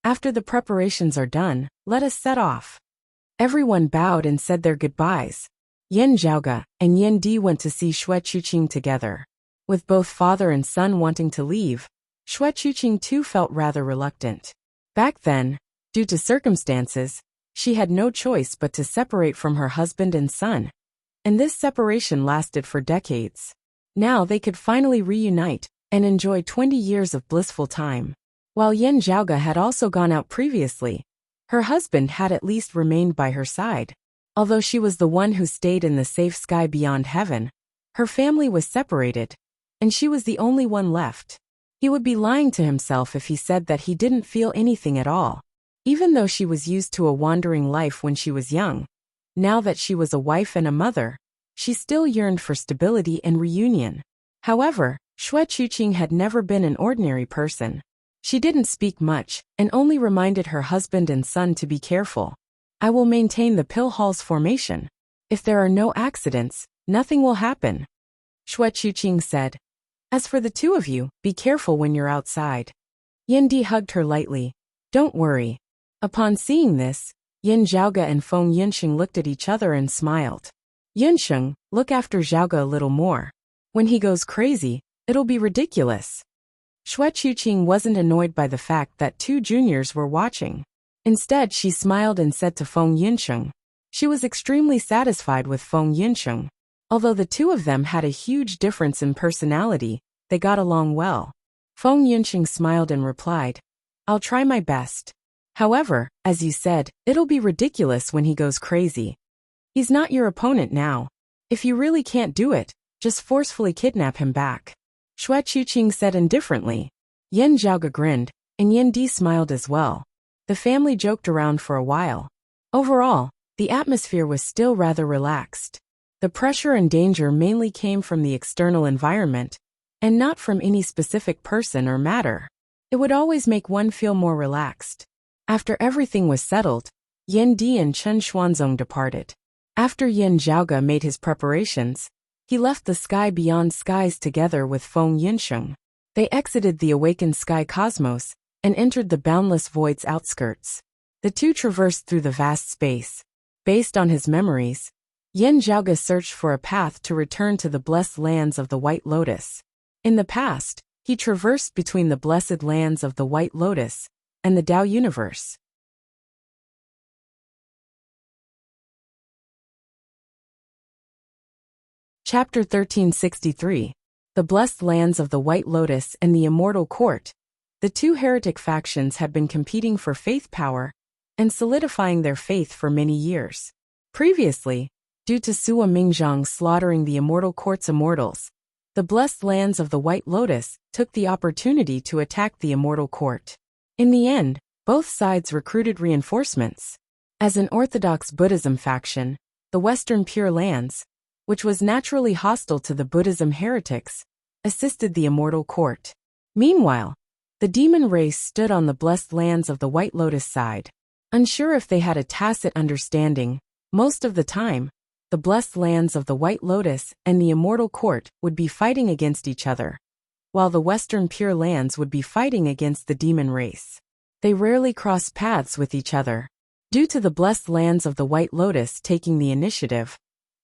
After the preparations are done, let us set off. Everyone bowed and said their goodbyes. Yin Zhaoge and Yin Di went to see Xue Chuqing together. With both father and son wanting to leave, Xue Chuqing too felt rather reluctant. Back then, due to circumstances, she had no choice but to separate from her husband and son. And this separation lasted for decades. Now they could finally reunite and enjoy 20 years of blissful time. While Yan Zhaoge had also gone out previously, her husband had at least remained by her side. Although she was the one who stayed in the safe sky beyond heaven, her family was separated, and she was the only one left. He would be lying to himself if he said that he didn't feel anything at all. Even though she was used to a wandering life when she was young, now that she was a wife and a mother, she still yearned for stability and reunion. However, Xue Chuqing had never been an ordinary person. She didn't speak much and only reminded her husband and son to be careful. I will maintain the pill hall's formation. If there are no accidents, nothing will happen, Xue Chuqing said. As for the two of you, be careful when you're outside. Yan Di hugged her lightly. Don't worry. Upon seeing this, Yan Zhaoge and Feng Yunsheng looked at each other and smiled. Yunsheng, look after Zhaoge a little more. When he goes crazy, it'll be ridiculous. Xue Chuqing wasn't annoyed by the fact that two juniors were watching. Instead, she smiled and said to Feng Yunsheng. She was extremely satisfied with Feng Yunsheng. Although the two of them had a huge difference in personality, they got along well. Feng Yunsheng smiled and replied, I'll try my best. However, as you said, it'll be ridiculous when he goes crazy. He's not your opponent now. If you really can't do it, just forcefully kidnap him back, Xue Chuqing said indifferently. Yan Zhaoge grinned, and Yan Di smiled as well. The family joked around for a while. Overall, the atmosphere was still rather relaxed. The pressure and danger mainly came from the external environment, and not from any specific person or matter. It would always make one feel more relaxed. After everything was settled, Yan Di and Chen Xuanzong departed. After Yan Zhaoge made his preparations, he left the sky beyond skies together with Feng Yunsheng. They exited the awakened sky cosmos and entered the boundless void's outskirts. The two traversed through the vast space. Based on his memories, Yan Zhaoge searched for a path to return to the blessed lands of the White Lotus. In the past, he traversed between the blessed lands of the White Lotus and the Tao universe. Chapter 1363. The Blessed Lands of the White Lotus and the Immortal Court. The two heretic factions had been competing for faith power and solidifying their faith for many years. Previously, due to Sua Mingzhang slaughtering the Immortal Court's immortals, the Blessed Lands of the White Lotus took the opportunity to attack the Immortal Court. In the end, both sides recruited reinforcements. As an Orthodox Buddhism faction, the Western Pure Lands, which was naturally hostile to the Buddhism heretics, assisted the Immortal Court. Meanwhile, the demon race stood on the Blessed Lands of the White Lotus side. Unsure if they had a tacit understanding, most of the time, the Blessed Lands of the White Lotus and the Immortal Court would be fighting against each other, while the Western Pure Lands would be fighting against the demon race. They rarely crossed paths with each other. Due to the Blessed Lands of the White Lotus taking the initiative,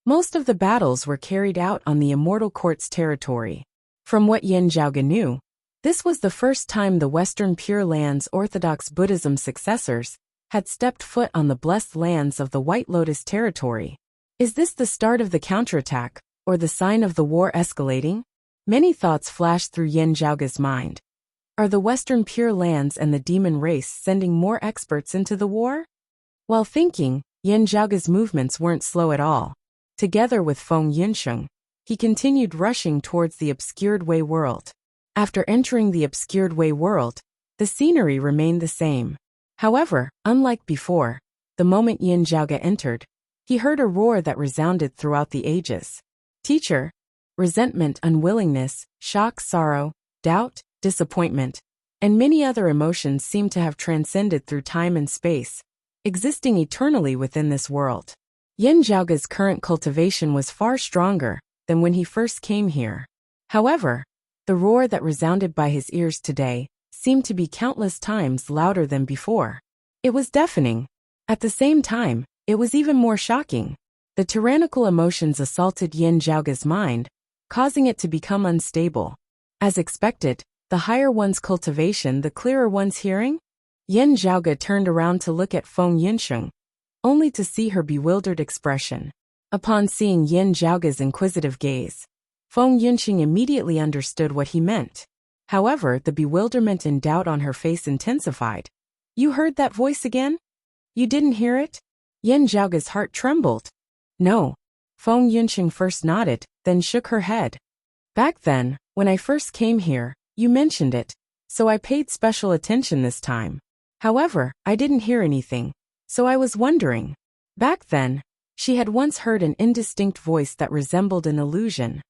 most of the battles were carried out on the Immortal Court's territory. From what Yan Zhaoge knew, this was the first time the Western Pure Lands Orthodox Buddhism successors had stepped foot on the Blessed Lands of the White Lotus territory. Is this the start of the counterattack, or the sign of the war escalating? Many thoughts flashed through Yan Zhaoge's mind. Are the Western Pure Lands and the demon race sending more experts into the war? While thinking, Yan Zhaoge's movements weren't slow at all. Together with Feng Yunsheng, he continued rushing towards the Obscured Way world. After entering the Obscured Way world, the scenery remained the same. However, unlike before, the moment Yan Zhaoge entered, he heard a roar that resounded throughout the ages. Teacher, resentment, unwillingness, shock, sorrow, doubt, disappointment, and many other emotions seemed to have transcended through time and space, existing eternally within this world. Yan Zhaoge's current cultivation was far stronger than when he first came here. However, the roar that resounded by his ears today seemed to be countless times louder than before. It was deafening. At the same time, it was even more shocking. The tyrannical emotions assaulted Yan Zhaoge's mind, causing it to become unstable. As expected, the higher one's cultivation, the clearer one's hearing? Yin Zhaoge turned around to look at Feng Yunsheng, only to see her bewildered expression. Upon seeing Yin Zhaoge's inquisitive gaze, Feng Yunsheng immediately understood what he meant. However, the bewilderment and doubt on her face intensified. You heard that voice again? You didn't hear it? Yin Zhaoge's heart trembled. No. Feng Yunsheng first nodded, then shook her head. Back then, when I first came here, you mentioned it, so I paid special attention this time. However, I didn't hear anything, so I was wondering. Back then, she had once heard an indistinct voice that resembled an illusion.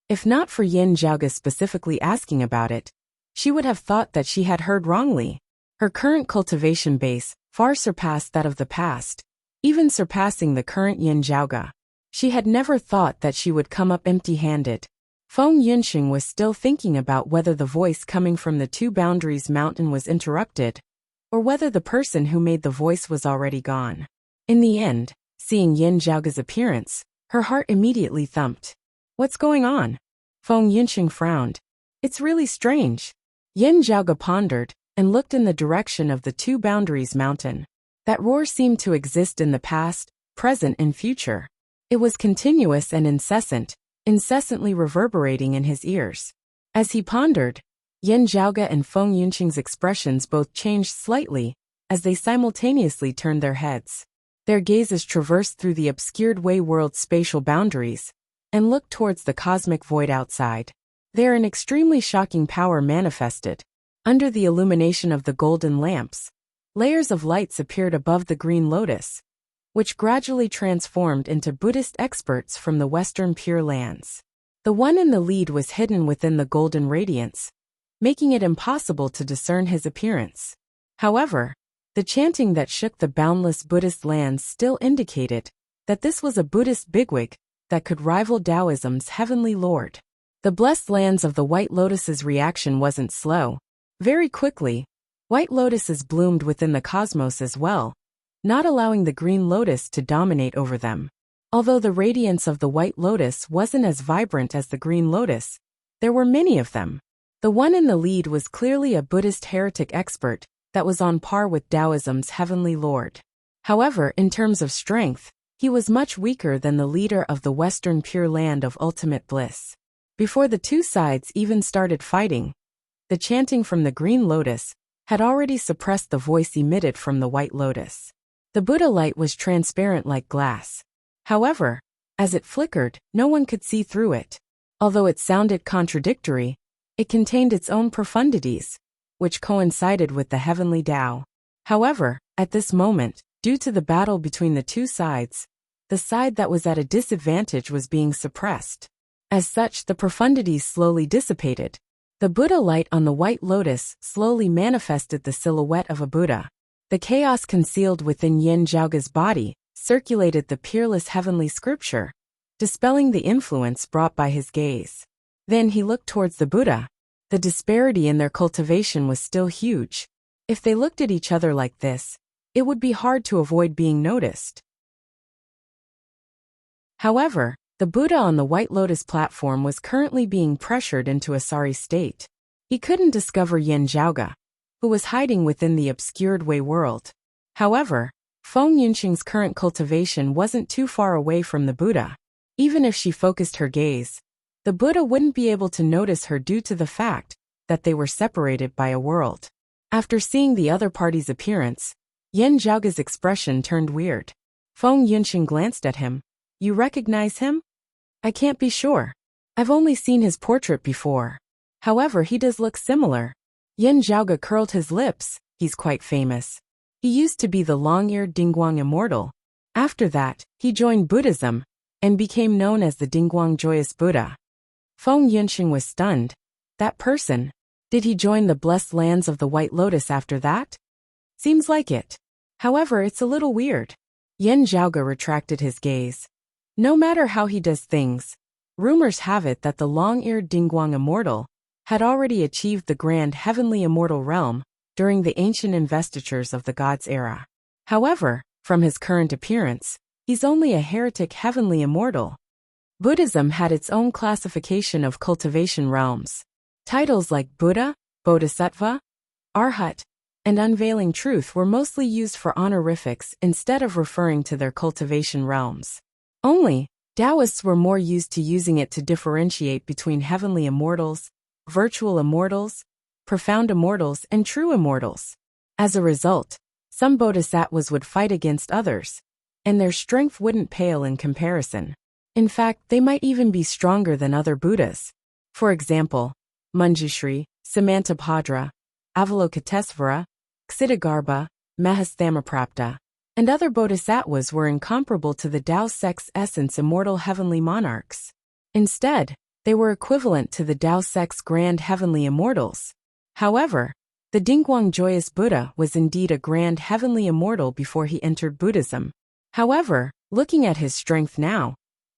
If not for Yin Zhaoge specifically asking about it, she would have thought that she had heard wrongly. Her current cultivation base far surpassed that of the past, even surpassing the current Yin Zhaoge. She had never thought that she would come up empty-handed. Feng Yunsheng was still thinking about whether the voice coming from the Two Boundaries Mountain was interrupted, or whether the person who made the voice was already gone. In the end, seeing Yin Zhaoge's appearance, her heart immediately thumped. What's going on? Feng Yunsheng frowned. It's really strange. Yin Zhaoge pondered and looked in the direction of the Two Boundaries Mountain. That roar seemed to exist in the past, present, and future. It was continuous and incessantly reverberating in his ears. As he pondered, Yin Zhaoge and Feng Yunsheng's expressions both changed slightly as they simultaneously turned their heads. Their gazes traversed through the obscured Wei world's spatial boundaries and looked towards the cosmic void outside. There an extremely shocking power manifested. Under the illumination of the golden lamps, layers of lights appeared above the green lotus, which gradually transformed into Buddhist experts from the Western Pure Lands. The one in the lead was hidden within the golden radiance, making it impossible to discern his appearance. However, the chanting that shook the boundless Buddhist lands still indicated that this was a Buddhist bigwig that could rival Taoism's heavenly lord. The blessed lands of the White Lotus's reaction wasn't slow. Very quickly, White Lotuses bloomed within the cosmos as well, not allowing the Green Lotus to dominate over them. Although the radiance of the White Lotus wasn't as vibrant as the Green Lotus, there were many of them. The one in the lead was clearly a Buddhist heretic expert that was on par with Taoism's heavenly lord. However, in terms of strength, he was much weaker than the leader of the Western Pure Land of ultimate bliss. Before the two sides even started fighting, the chanting from the Green Lotus had already suppressed the voice emitted from the White Lotus. The Buddha light was transparent like glass. However, as it flickered, no one could see through it. Although it sounded contradictory, it contained its own profundities, which coincided with the heavenly Tao. However, at this moment, due to the battle between the two sides, the side that was at a disadvantage was being suppressed. As such, the profundities slowly dissipated. The Buddha light on the White Lotus slowly manifested the silhouette of a Buddha. The chaos concealed within Yin Zhaoge's body circulated the peerless heavenly scripture, dispelling the influence brought by his gaze. Then he looked towards the Buddha. The disparity in their cultivation was still huge. If they looked at each other like this, it would be hard to avoid being noticed. However, the Buddha on the White Lotus platform was currently being pressured into a sorry state. He couldn't discover Yin Zhaoge, who was hiding within the obscured Wei world. However, Feng Yunsheng's current cultivation wasn't too far away from the Buddha. Even if she focused her gaze, the Buddha wouldn't be able to notice her due to the fact that they were separated by a world. After seeing the other party's appearance, Yin Zhaoge's expression turned weird. Feng Yunsheng glanced at him. You recognize him? I can't be sure. I've only seen his portrait before. However, he does look similar. Yin Zhaoge curled his lips. He's quite famous. He used to be the long-eared Dingguang immortal. After that, he joined Buddhism and became known as the Dingguang Joyous Buddha. Feng Yunsheng was stunned. That person? Did he join the blessed lands of the White Lotus after that? Seems like it. However, it's a little weird. Yin Zhaoge retracted his gaze. No matter how he does things, rumors have it that the long-eared Dingguang immortal had already achieved the grand heavenly immortal realm during the ancient investitures of the gods' era. However, from his current appearance, he's only a heretic heavenly immortal. Buddhism had its own classification of cultivation realms. Titles like Buddha, Bodhisattva, Arhat, and Unveiling Truth were mostly used for honorifics instead of referring to their cultivation realms. Only, Taoists were more used to using it to differentiate between heavenly immortals, virtual immortals, profound immortals, and true immortals. As a result, some bodhisattvas would fight against others, and their strength wouldn't pale in comparison. In fact, they might even be stronger than other Buddhas. For example, Manjushri, Samantabhadra, Avalokitesvara, Ksitigarbha, Mahasthamaprapta, and other bodhisattvas were incomparable to the Tao sect's essence immortal heavenly monarchs. Instead, they were equivalent to the Tao sect's grand heavenly immortals. However, the Dingguang Joyous Buddha was indeed a grand heavenly immortal before he entered Buddhism. However, looking at his strength now,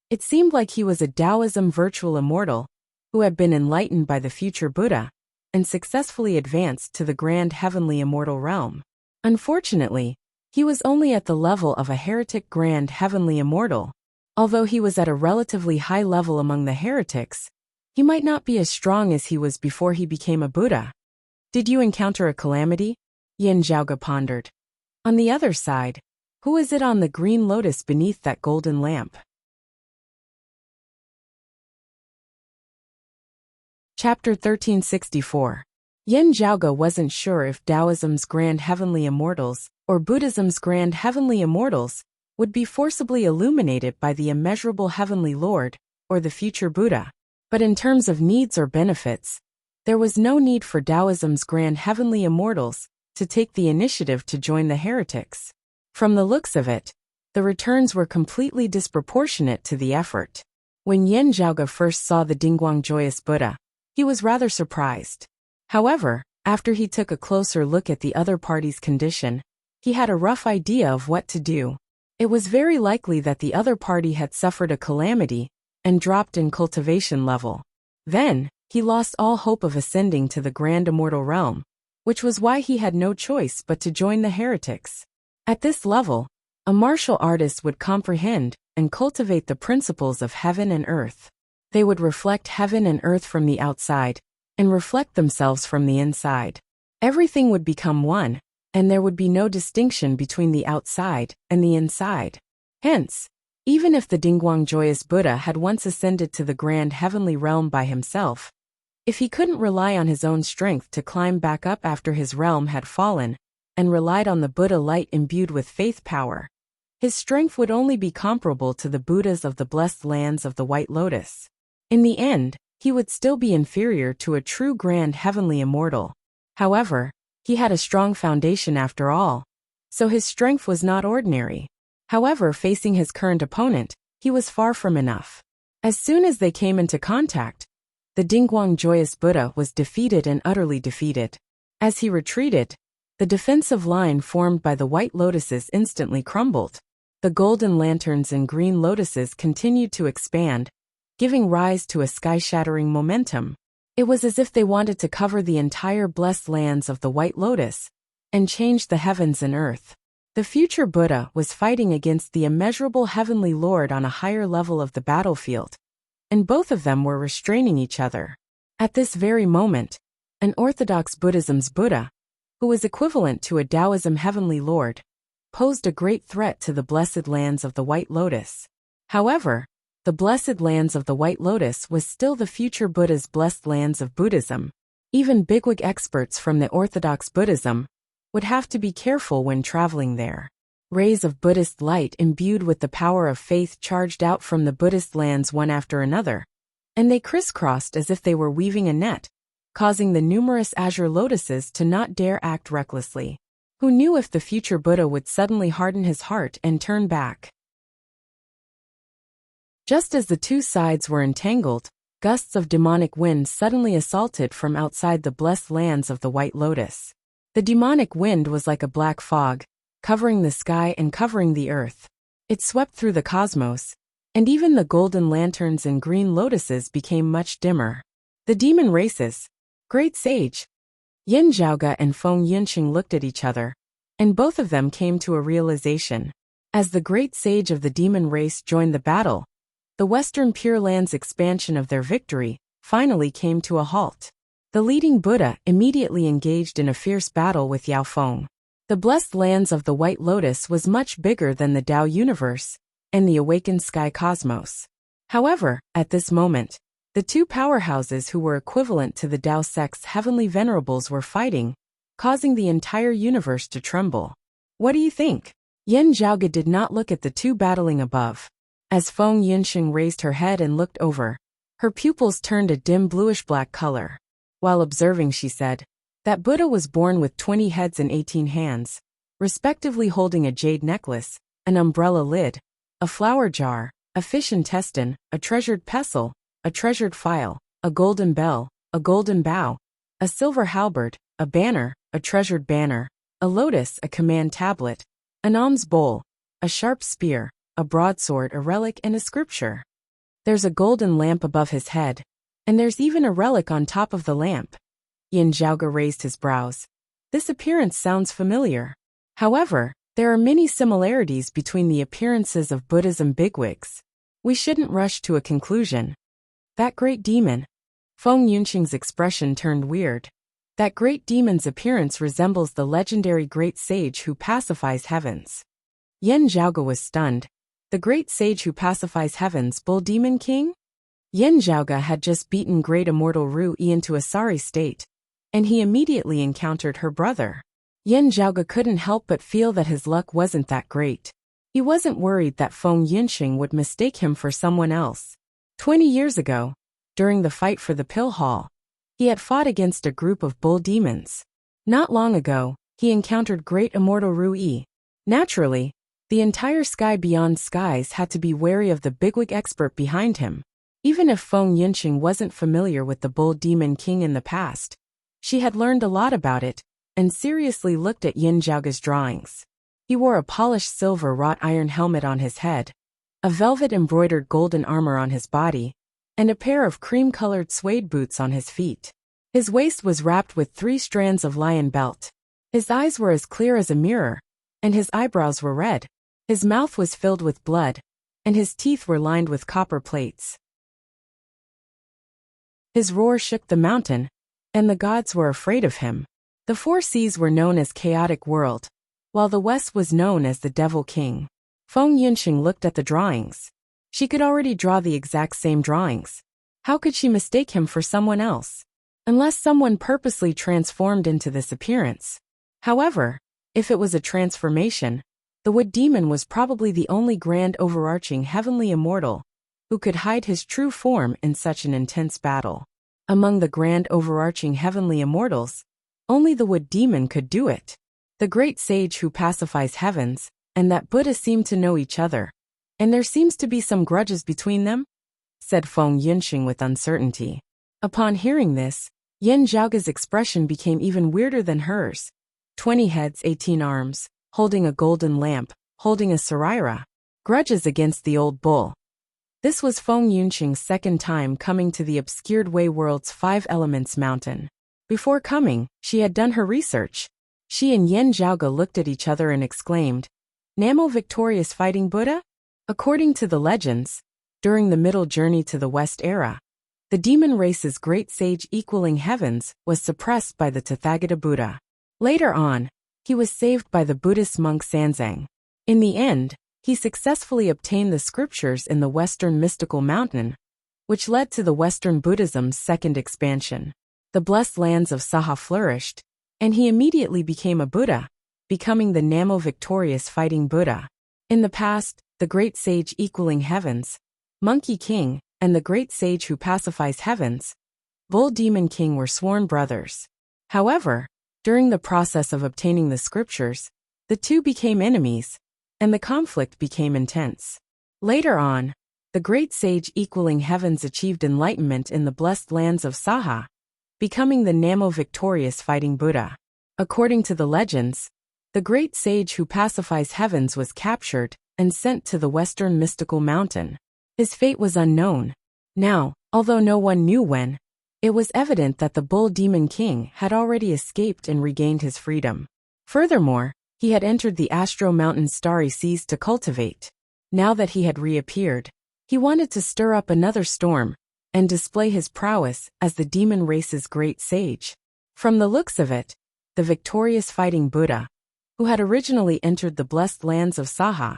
it seemed like he was a Taoism virtual immortal who had been enlightened by the future Buddha and successfully advanced to the grand heavenly immortal realm. Unfortunately, he was only at the level of a heretic grand heavenly immortal. Although he was at a relatively high level among the heretics, he might not be as strong as he was before he became a Buddha. Did you encounter a calamity? Yin Zhaoge pondered. On the other side, who is it on the green lotus beneath that golden lamp? Chapter 1364. Yin Zhaoge wasn't sure if Taoism's grand heavenly immortals or Buddhism's grand heavenly immortals would be forcibly illuminated by the immeasurable heavenly Lord or the future Buddha. But in terms of needs or benefits, there was no need for Taoism's grand heavenly immortals to take the initiative to join the heretics. From the looks of it, the returns were completely disproportionate to the effort. When Yin Zhaoge first saw the Dingguang Joyous Buddha, he was rather surprised. However, after he took a closer look at the other party's condition, he had a rough idea of what to do. It was very likely that the other party had suffered a calamity and dropped in cultivation level. Then, he lost all hope of ascending to the grand immortal realm, which was why he had no choice but to join the heretics. At this level, a martial artist would comprehend and cultivate the principles of heaven and earth. They would reflect heaven and earth from the outside and reflect themselves from the inside. Everything would become one, and there would be no distinction between the outside and the inside. Hence, even if the Dingguang Joyous Buddha had once ascended to the grand heavenly realm by himself, if he couldn't rely on his own strength to climb back up after his realm had fallen, and relied on the Buddha light imbued with faith power, his strength would only be comparable to the Buddhas of the blessed lands of the White Lotus. In the end, he would still be inferior to a true grand heavenly immortal. However, he had a strong foundation after all, so his strength was not ordinary. However, facing his current opponent, he was far from enough. As soon as they came into contact, the Dingguang Joyous Buddha was defeated and utterly defeated. As he retreated, the defensive line formed by the white lotuses instantly crumbled. The golden lanterns and green lotuses continued to expand, giving rise to a sky-shattering momentum. It was as if they wanted to cover the entire blessed lands of the White Lotus and change the heavens and earth. The future Buddha was fighting against the immeasurable heavenly Lord on a higher level of the battlefield, and both of them were restraining each other. At this very moment, an orthodox Buddhism's Buddha, who was equivalent to a Taoism heavenly Lord, posed a great threat to the blessed lands of the White Lotus. However, the blessed lands of the White Lotus was still the future Buddha's blessed lands of Buddhism. Even bigwig experts from the orthodox Buddhism would have to be careful when traveling there. Rays of Buddhist light imbued with the power of faith charged out from the Buddhist lands one after another, and they crisscrossed as if they were weaving a net, causing the numerous azure lotuses to not dare act recklessly. Who knew if the future Buddha would suddenly harden his heart and turn back? Just as the two sides were entangled, gusts of demonic wind suddenly assaulted from outside the blessed lands of the White Lotus. The demonic wind was like a black fog, covering the sky and covering the earth. It swept through the cosmos, and even the golden lanterns and green lotuses became much dimmer. The demon races, great sage. Yin Zhaoge and Feng Yunqing looked at each other, and both of them came to a realization. As the great sage of the demon race joined the battle, the Western Pure Land's expansion of their victory finally came to a halt. The leading Buddha immediately engaged in a fierce battle with Yao Feng. The blessed lands of the White Lotus was much bigger than the Tao universe and the awakened sky cosmos. However, at this moment, the two powerhouses who were equivalent to the Tao sect's heavenly venerables were fighting, causing the entire universe to tremble. What do you think? Yen Zhaoge did not look at the two battling above. As Feng Yunxing raised her head and looked over, her pupils turned a dim bluish-black color. While observing, she said, that Buddha was born with 20 heads and 18 hands, respectively holding a jade necklace, an umbrella lid, a flower jar, a fish intestine, a treasured pestle, a treasured file, a golden bell, a golden bow, a silver halberd, a banner, a treasured banner, a lotus, a command tablet, an alms bowl, a sharp spear, a broadsword, a relic, and a scripture. There's a golden lamp above his head, and there's even a relic on top of the lamp. Yin Zhaoge raised his brows. This appearance sounds familiar. However, there are many similarities between the appearances of Buddhism bigwigs. We shouldn't rush to a conclusion. That great demon. Feng Yunxing's expression turned weird. That great demon's appearance resembles the legendary great sage who pacifies heavens. Yen Zhaoge was stunned. The great sage who pacifies heavens, Bull Demon King? Yen Zhaoge had just beaten great immortal Ru Yi into a sorry state, and he immediately encountered her brother. Yen Zhaoge couldn't help but feel that his luck wasn't that great. He wasn't worried that Feng Yunxing would mistake him for someone else. 20 years ago, during the fight for the Pill Hall, he had fought against a group of bull demons. Not long ago, he encountered great immortal Ru Yi. Naturally, the entire sky beyond skies had to be wary of the bigwig expert behind him. Even if Feng Yunxing wasn't familiar with the Bull Demon King in the past, she had learned a lot about it, and seriously looked at Yin Zhaoge's drawings. He wore a polished silver wrought iron helmet on his head, a velvet embroidered golden armor on his body, and a pair of cream-colored suede boots on his feet. His waist was wrapped with 3 strands of lion belt. His eyes were as clear as a mirror, and his eyebrows were red. His mouth was filled with blood, and his teeth were lined with copper plates. His roar shook the mountain, and the gods were afraid of him. The 4 seas were known as Chaotic World, while the west was known as the Devil King. Feng Yunxing looked at the drawings. She could already draw the exact same drawings. How could she mistake him for someone else? Unless someone purposely transformed into this appearance. However, if it was a transformation, the Wood Demon was probably the only grand overarching heavenly immortal who could hide his true form in such an intense battle. Among the grand overarching heavenly immortals, only the Wood Demon could do it. The great sage who pacifies heavens, and that Buddha seem to know each other, and there seems to be some grudges between them, said Feng Yunxing with uncertainty. Upon hearing this, Yen Zhaoge's expression became even weirder than hers. 20 heads, 18 arms, holding a golden lamp, holding a saraira. Grudges against the old bull. This was Feng Yunxing's second time coming to the obscured Wei World's 5 Elements mountain. Before coming, she had done her research. She and Yen Zhaoge looked at each other and exclaimed, "Namo victorious fighting Buddha?" According to the legends, during the middle journey to the West era, the demon race's great sage equaling heavens was suppressed by the Tathagata Buddha. Later on, he was saved by the Buddhist monk Sanzang. In the end, he successfully obtained the scriptures in the Western mystical mountain, which led to the Western Buddhism's second expansion. The blessed lands of Saha flourished, and he immediately became a Buddha, becoming the Namo victorious fighting Buddha. In the past, the great sage equaling heavens, Monkey King, and the great sage who pacifies heavens, Bull Demon King were sworn brothers. However, during the process of obtaining the scriptures, the two became enemies, and the conflict became intense. Later on, the great sage equaling heavens achieved enlightenment in the blessed lands of Saha, becoming the Namo victorious fighting Buddha. According to the legends, the great sage who pacifies heavens was captured and sent to the Western mystical mountain. His fate was unknown. Now, although no one knew when, it was evident that the Bull Demon King had already escaped and regained his freedom. Furthermore, he had entered the Astro Mountain's starry seas to cultivate. Now that he had reappeared, He wanted to stir up another storm and display his prowess as the demon race's great sage. From the looks of it, the victorious fighting Buddha, who had originally entered the blessed lands of Saha,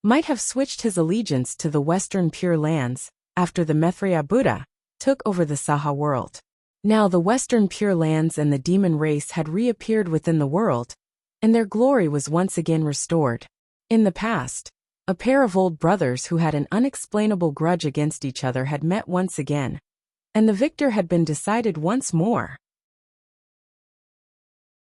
might have switched his allegiance to the Western Pure Lands after the Maitreya Buddha took over the Saha world. Now the Western Pure Lands and the demon race had reappeared within the world, and their glory was once again restored. In the past, a pair of old brothers who had an unexplainable grudge against each other had met once again, and the victor had been decided once more.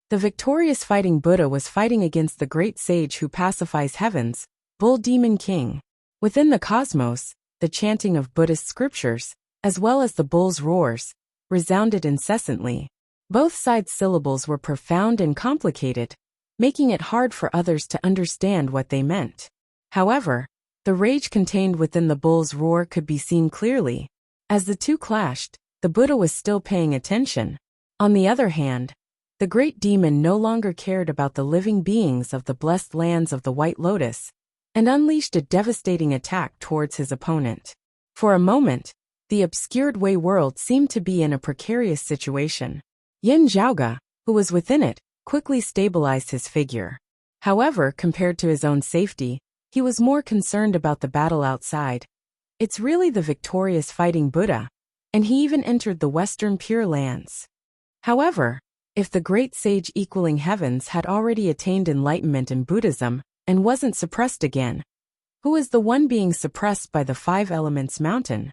The victorious fighting Buddha was fighting against the great sage who pacifies heavens, Bull Demon King. Within the cosmos, the chanting of Buddhist scriptures, as well as the bull's roars, resounded incessantly. Both sides' syllables were profound and complicated, making it hard for others to understand what they meant. However, the rage contained within the bull's roar could be seen clearly. As the two clashed, the Buddha was still paying attention. On the other hand, the great demon no longer cared about the living beings of the blessed lands of the White Lotus, and unleashed a devastating attack towards his opponent. For a moment, the obscured Wei world seemed to be in a precarious situation. Yin Zhaoge, who was within it, quickly stabilized his figure. However, compared to his own safety, he was more concerned about the battle outside. It's really the victorious fighting Buddha, and he even entered the Western Pure Lands. However, if the great sage equaling heavens had already attained enlightenment in Buddhism and wasn't suppressed again, who is the one being suppressed by the Five Elements Mountain?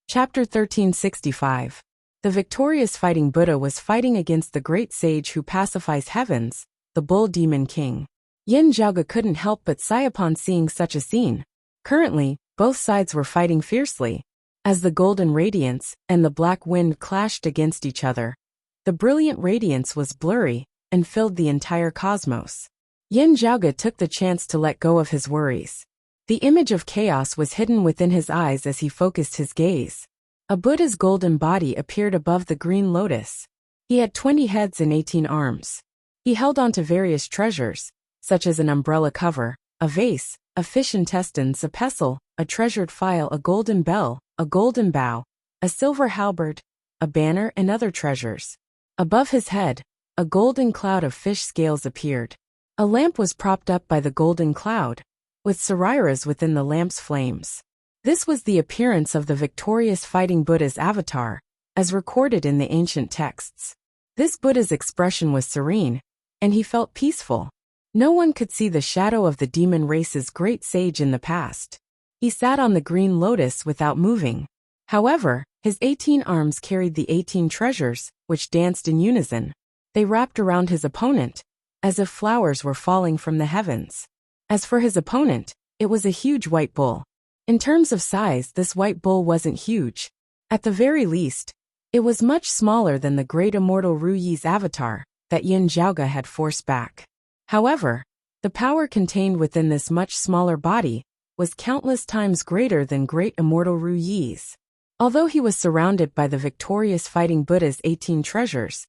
Chapter 1365. The victorious fighting Buddha was fighting against the great sage who pacifies heavens, the Bull Demon King. Yin Zhaoge couldn't help but sigh upon seeing such a scene. Currently, both sides were fighting fiercely. As the golden radiance and the black wind clashed against each other, the brilliant radiance was blurry and filled the entire cosmos. Yin Zhaoge took the chance to let go of his worries. The image of chaos was hidden within his eyes as he focused his gaze. A Buddha's golden body appeared above the green lotus. He had 20 heads and 18 arms. He held onto various treasures, such as an umbrella cover, a vase, a fish intestines, a pestle, a treasured file, a golden bell, a golden bow, a silver halberd, a banner, and other treasures. Above his head, a golden cloud of fish scales appeared. A lamp was propped up by the golden cloud, with sariras within the lamp's flames. This was the appearance of the victorious fighting Buddha's avatar, as recorded in the ancient texts. This Buddha's expression was serene, and he felt peaceful. No one could see the shadow of the demon race's great sage in the past. He sat on the green lotus without moving. However, his 18 arms carried the 18 treasures, which danced in unison. They wrapped around his opponent, as if flowers were falling from the heavens. As for his opponent, it was a huge white bull. In terms of size, this white bull wasn't huge. At the very least, it was much smaller than the great immortal Ru Yi's avatar that Yin Zhaoge had forced back. However, the power contained within this much smaller body was countless times greater than great immortal Ru Yi's. Although he was surrounded by the victorious fighting Buddha's 18 treasures,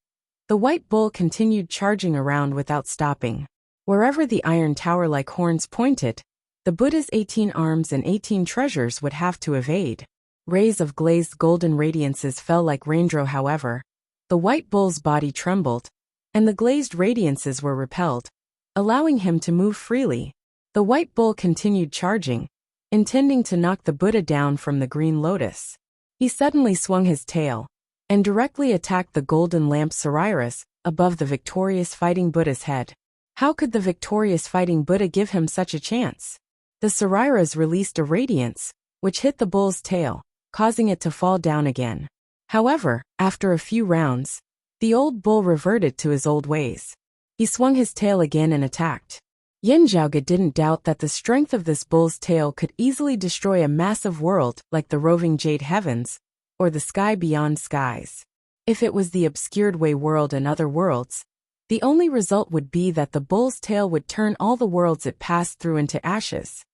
the white bull continued charging around without stopping. Wherever the iron tower-like horns pointed, the Buddha's 18 arms and 18 treasures would have to evade. Rays of glazed golden radiances fell like raindrops. However, the white bull's body trembled, and the glazed radiances were repelled, allowing him to move freely. The white bull continued charging, intending to knock the Buddha down from the green lotus. He suddenly swung his tail and directly attacked the golden lamp sariras above the victorious fighting Buddha's head. How could the victorious fighting Buddha give him such a chance? The sariras released a radiance, which hit the bull's tail, causing it to fall down again. However, after a few rounds, the old bull reverted to his old ways. He swung his tail again and attacked. Yin Zhaoge didn't doubt that the strength of this bull's tail could easily destroy a massive world like the roving jade heavens, or the sky beyond skies. If it was the obscured Wei world and other worlds, the only result would be that the bull's tail would turn all the worlds it passed through into ashes.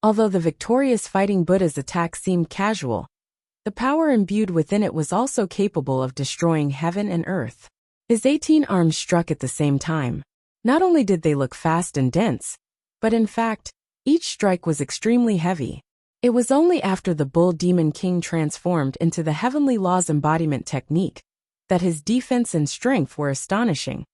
Although the victorious fighting Buddha's attack seemed casual, the power imbued within it was also capable of destroying heaven and earth. His 18 arms struck at the same time, Not only did they look fast and dense, but in fact, each strike was extremely heavy. It was only after the Bull Demon King transformed into the Heavenly Law's embodiment technique that his defense and strength were astonishing,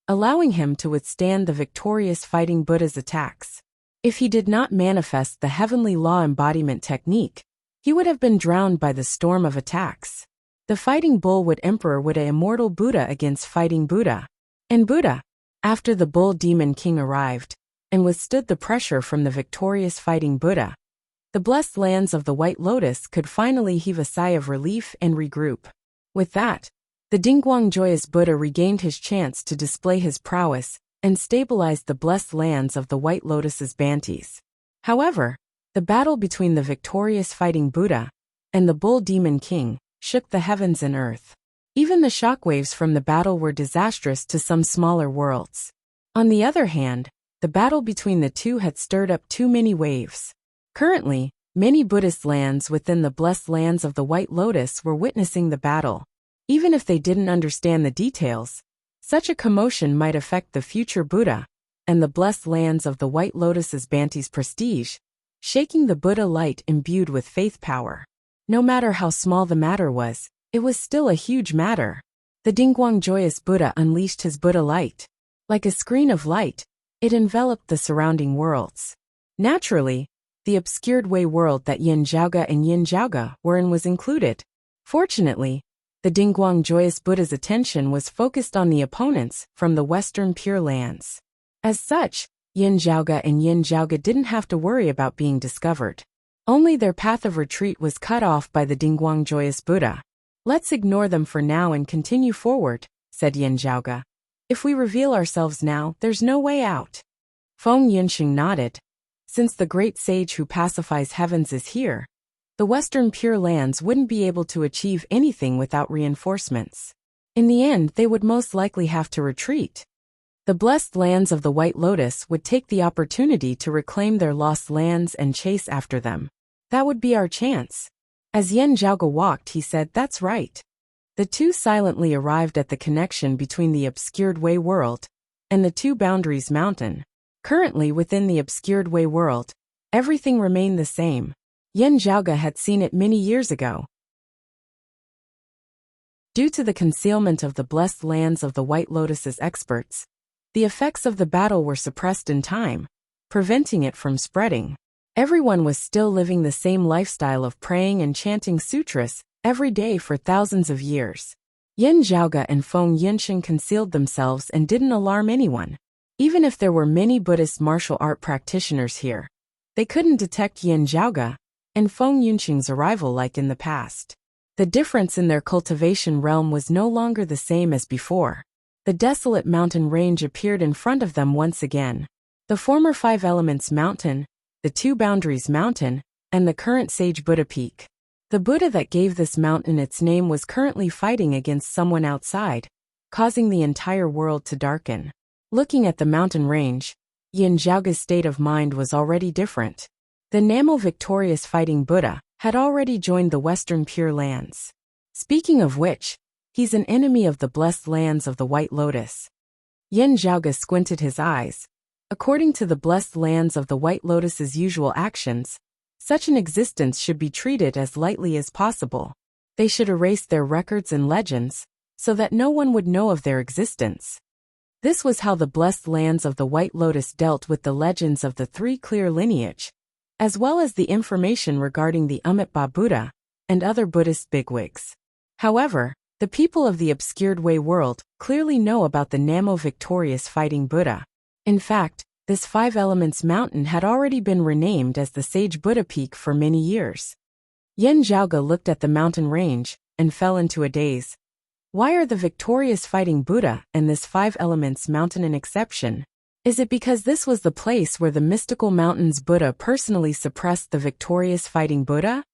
allowing him to withstand the victorious Fighting Buddha's attacks. If he did not manifest the Heavenly Law embodiment technique, he would have been drowned by the storm of attacks. The Fighting Bullwood Emperor would a immortal Buddha against Fighting Buddha. And Buddha, after the Bull Demon King arrived and withstood the pressure from the victorious Fighting Buddha, the blessed lands of the White Lotus could finally heave a sigh of relief and regroup. With that, the Dingguang Joyous Buddha regained his chance to display his prowess and stabilized the blessed lands of the White Lotus's Bantis. However, the battle between the victorious Fighting Buddha and the Bull Demon King shook the heavens and earth. Even the shockwaves from the battle were disastrous to some smaller worlds. On the other hand, the battle between the two had stirred up too many waves. Currently, many Buddhist lands within the blessed lands of the White Lotus were witnessing the battle. Even if they didn't understand the details, such a commotion might affect the future Buddha and the blessed lands of the White Lotus's Banti's prestige, shaking the Buddha light imbued with faith power. No matter how small the matter was, it was still a huge matter. The Dingguang Joyous Buddha unleashed his Buddha light. Like a screen of light, it enveloped the surrounding worlds. Naturally, the obscured Wei world that Yin Zhaoge and Yin Zhaoge were in was included. Fortunately, the Dingguang Joyous Buddha's attention was focused on the opponents from the Western Pure Lands. As such, Yin Zhaoge and Yin Zhaoge didn't have to worry about being discovered. Only their path of retreat was cut off by the Dingguang Joyous Buddha. "Let's ignore them for now and continue forward," said Yin Zhaoge. "If we reveal ourselves now, there's no way out." Feng Yinsheng nodded. Since the great sage who pacifies heavens is here, the Western Pure Lands wouldn't be able to achieve anything without reinforcements. In the end, they would most likely have to retreat. The blessed lands of the White Lotus would take the opportunity to reclaim their lost lands and chase after them. That would be our chance. As Yin Zhaoge walked, he said, "That's right." The two silently arrived at the connection between the obscured Wei world and the Two Boundaries Mountain. Currently within the obscured Wei world, everything remained the same. Yin Zhaoge had seen it many years ago. Due to the concealment of the blessed lands of the White Lotus's experts, the effects of the battle were suppressed in time, preventing it from spreading. Everyone was still living the same lifestyle of praying and chanting sutras every day for thousands of years. Yin Zhaoge and Feng Yinsheng concealed themselves and didn't alarm anyone. Even if there were many Buddhist martial art practitioners here, they couldn't detect Yin Zhaoge and Feng Yinsheng's arrival like in the past. The difference in their cultivation realm was no longer the same as before. The desolate mountain range appeared in front of them once again. The former Five Elements Mountain, the Two Boundaries Mountain, and the current Sage Buddha Peak. The Buddha that gave this mountain its name was currently fighting against someone outside, causing the entire world to darken. Looking at the mountain range, Yin Zhaoge's state of mind was already different. The Namo-victorious Fighting Buddha had already joined the Western Pure Lands. Speaking of which, he's an enemy of the blessed lands of the White Lotus. Yin Zhaoge squinted his eyes. According to the blessed lands of the White Lotus's usual actions, such an existence should be treated as lightly as possible. They should erase their records and legends, so that no one would know of their existence. This was how the blessed lands of the White Lotus dealt with the legends of the Three Clear lineage, as well as the information regarding the Amitabha Buddha and other Buddhist bigwigs. However, the people of the obscured Wei world clearly know about the Namo-victorious Fighting Buddha. In fact, this Five Elements Mountain had already been renamed as the Sage Buddha Peak for many years. Yin Zhaoge looked at the mountain range and fell into a daze. Why are the victorious Fighting Buddha and this Five Elements Mountain an exception? Is it because this was the place where the mystical mountain's Buddha personally suppressed the victorious Fighting Buddha?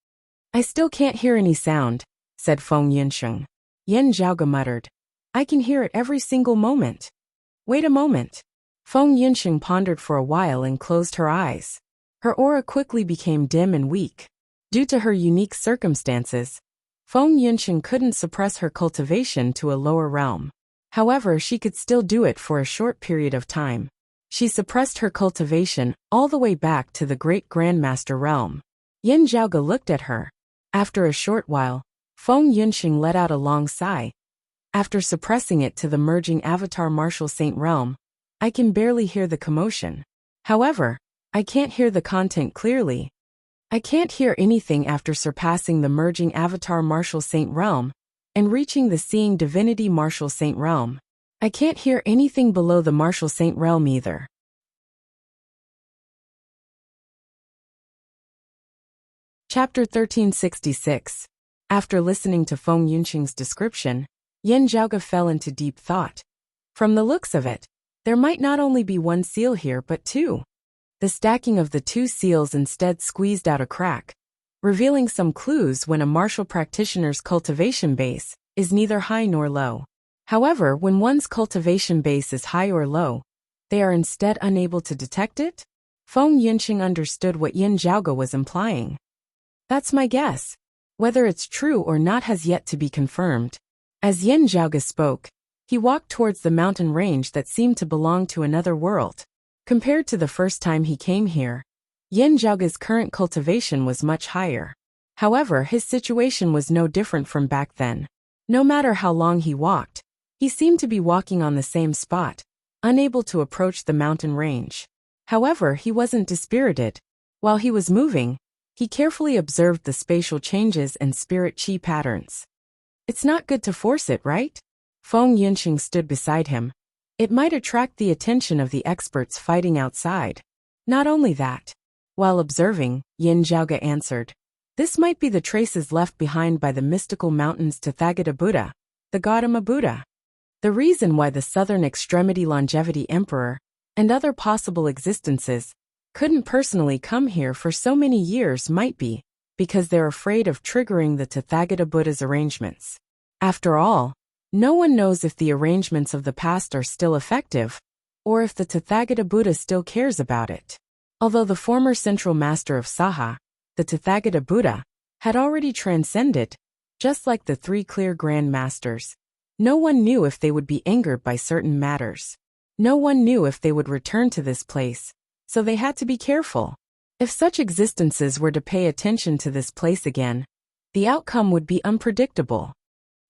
"I still can't hear any sound," said Feng Yinsheng. Yin Zhaoge muttered, "I can hear it every single moment." "Wait a moment." Feng Yinsheng pondered for a while and closed her eyes. Her aura quickly became dim and weak. Due to her unique circumstances, Feng Yinsheng couldn't suppress her cultivation to a lower realm. However, she could still do it for a short period of time. She suppressed her cultivation all the way back to the Great Grandmaster realm. Yin Zhaoge looked at her. After a short while, Feng Yunxing let out a long sigh. After suppressing it to the merging avatar martial saint realm, I can barely hear the commotion. However, I can't hear the content clearly. I can't hear anything after surpassing the merging avatar martial saint realm and reaching the seeing divinity martial saint realm. I can't hear anything below the martial saint realm either. Chapter 1366. After listening to Feng Yunxing's description, Yin Zhaoge fell into deep thought. From the looks of it, there might not only be one seal here but two. The stacking of the two seals instead squeezed out a crack, revealing some clues when a martial practitioner's cultivation base is neither high nor low. However, when one's cultivation base is high or low, they are instead unable to detect it? Feng Yunxing understood what Yin Zhaoge was implying. That's my guess. Whether it's true or not has yet to be confirmed. As Yin Zhaoge spoke, he walked towards the mountain range that seemed to belong to another world. Compared to the first time he came here, Yin Zhaoge's current cultivation was much higher. However, his situation was no different from back then. No matter how long he walked, he seemed to be walking on the same spot, unable to approach the mountain range. However, he wasn't dispirited. While he was moving, he carefully observed the spatial changes and spirit chi patterns. It's not good to force it, right? Feng Yunxing stood beside him. It might attract the attention of the experts fighting outside. Not only that. While observing, Yin Zhaoge answered, this might be the traces left behind by the mystical mountains Tathagata Buddha, the Gautama Buddha. The reason why the Southern Extremity Longevity Emperor and other possible existences couldn't personally come here for so many years might be because they're afraid of triggering the Tathagata Buddha's arrangements. After all, no one knows if the arrangements of the past are still effective, or if the Tathagata Buddha still cares about it. Although the former central master of Saha, the Tathagata Buddha, had already transcended, just like the three clear grand masters, no one knew if they would be angered by certain matters. No one knew if they would return to this place, so they had to be careful. If such existences were to pay attention to this place again, the outcome would be unpredictable.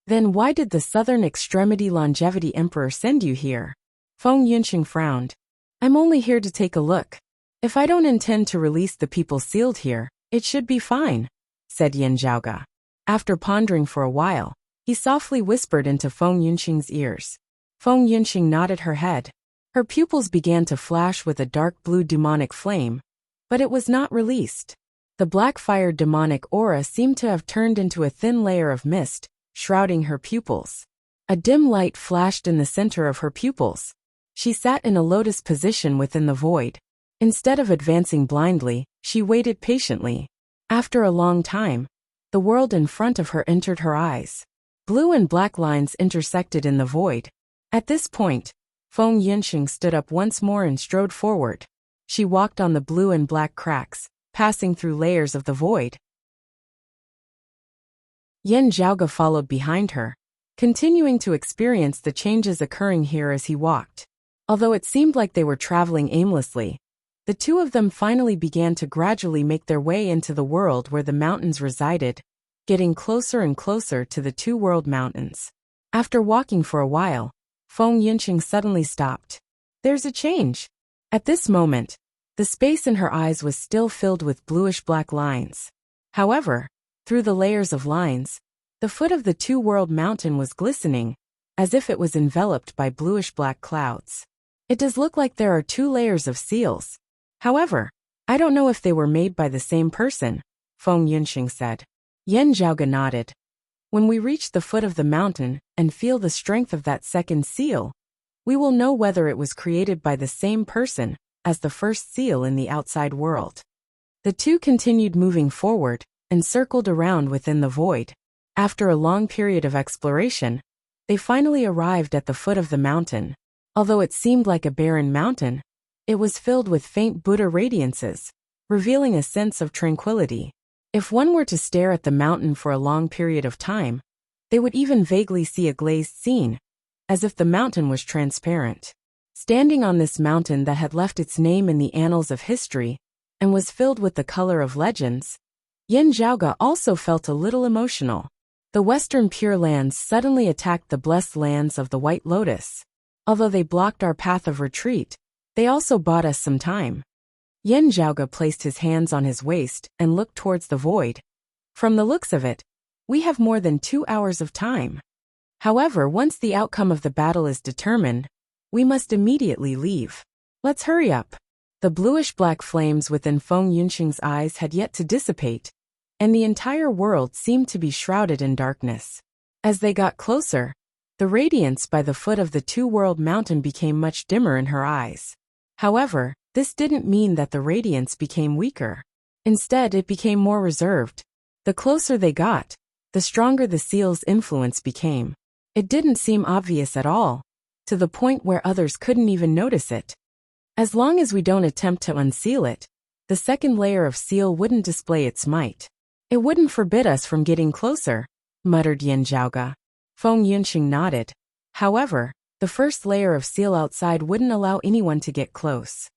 Then why did the Southern Extremity Longevity Emperor send you here? Feng Yunxing frowned. I'm only here to take a look. If I don't intend to release the people sealed here, it should be fine, said Yin Zhaoge. After pondering for a while, he softly whispered into Feng Yunxing's ears. Feng Yunxing nodded her head. Her pupils began to flash with a dark blue demonic flame, but it was not released. The black-fired demonic aura seemed to have turned into a thin layer of mist, shrouding her pupils. A dim light flashed in the center of her pupils. She sat in a lotus position within the void. Instead of advancing blindly, she waited patiently. After a long time, the world in front of her entered her eyes. Blue and black lines intersected in the void. At this point, Feng Yunxing stood up once more and strode forward. She walked on the blue and black cracks, passing through layers of the void. Yin Zhaoge followed behind her, continuing to experience the changes occurring here as he walked. Although it seemed like they were traveling aimlessly, the two of them finally began to gradually make their way into the world where the mountains resided, getting closer and closer to the two world mountains. After walking for a while, Feng Yunxing suddenly stopped. There's a change. At this moment, the space in her eyes was still filled with bluish-black lines. However, through the layers of lines, the foot of the two-world mountain was glistening, as if it was enveloped by bluish-black clouds. It does look like there are two layers of seals. However, I don't know if they were made by the same person, Feng Yunxing said. Yin Zhaoge nodded. When we reach the foot of the mountain and feel the strength of that second seal, we will know whether it was created by the same person as the first seal in the outside world. The two continued moving forward and circled around within the void. After a long period of exploration, they finally arrived at the foot of the mountain. Although it seemed like a barren mountain, it was filled with faint Buddha radiances, revealing a sense of tranquility. If one were to stare at the mountain for a long period of time, they would even vaguely see a glazed scene, as if the mountain was transparent. Standing on this mountain that had left its name in the annals of history and was filled with the color of legends, Yin Zhaoge also felt a little emotional. The Western Pure Lands suddenly attacked the blessed lands of the White Lotus. Although they blocked our path of retreat, they also bought us some time. Yin Zhaoge placed his hands on his waist and looked towards the void. From the looks of it, we have more than 2 hours of time. However, once the outcome of the battle is determined, we must immediately leave. Let's hurry up. The bluish-black flames within Feng Yunxing's eyes had yet to dissipate, and the entire world seemed to be shrouded in darkness. As they got closer, the radiance by the foot of the two-world mountain became much dimmer in her eyes. However, this didn't mean that the radiance became weaker. Instead, it became more reserved. The closer they got, the stronger the seal's influence became. It didn't seem obvious at all, to the point where others couldn't even notice it. As long as we don't attempt to unseal it, the second layer of seal wouldn't display its might. It wouldn't forbid us from getting closer, muttered Yin Zhaoge. Feng Yunxing nodded. However, the first layer of seal outside wouldn't allow anyone to get close.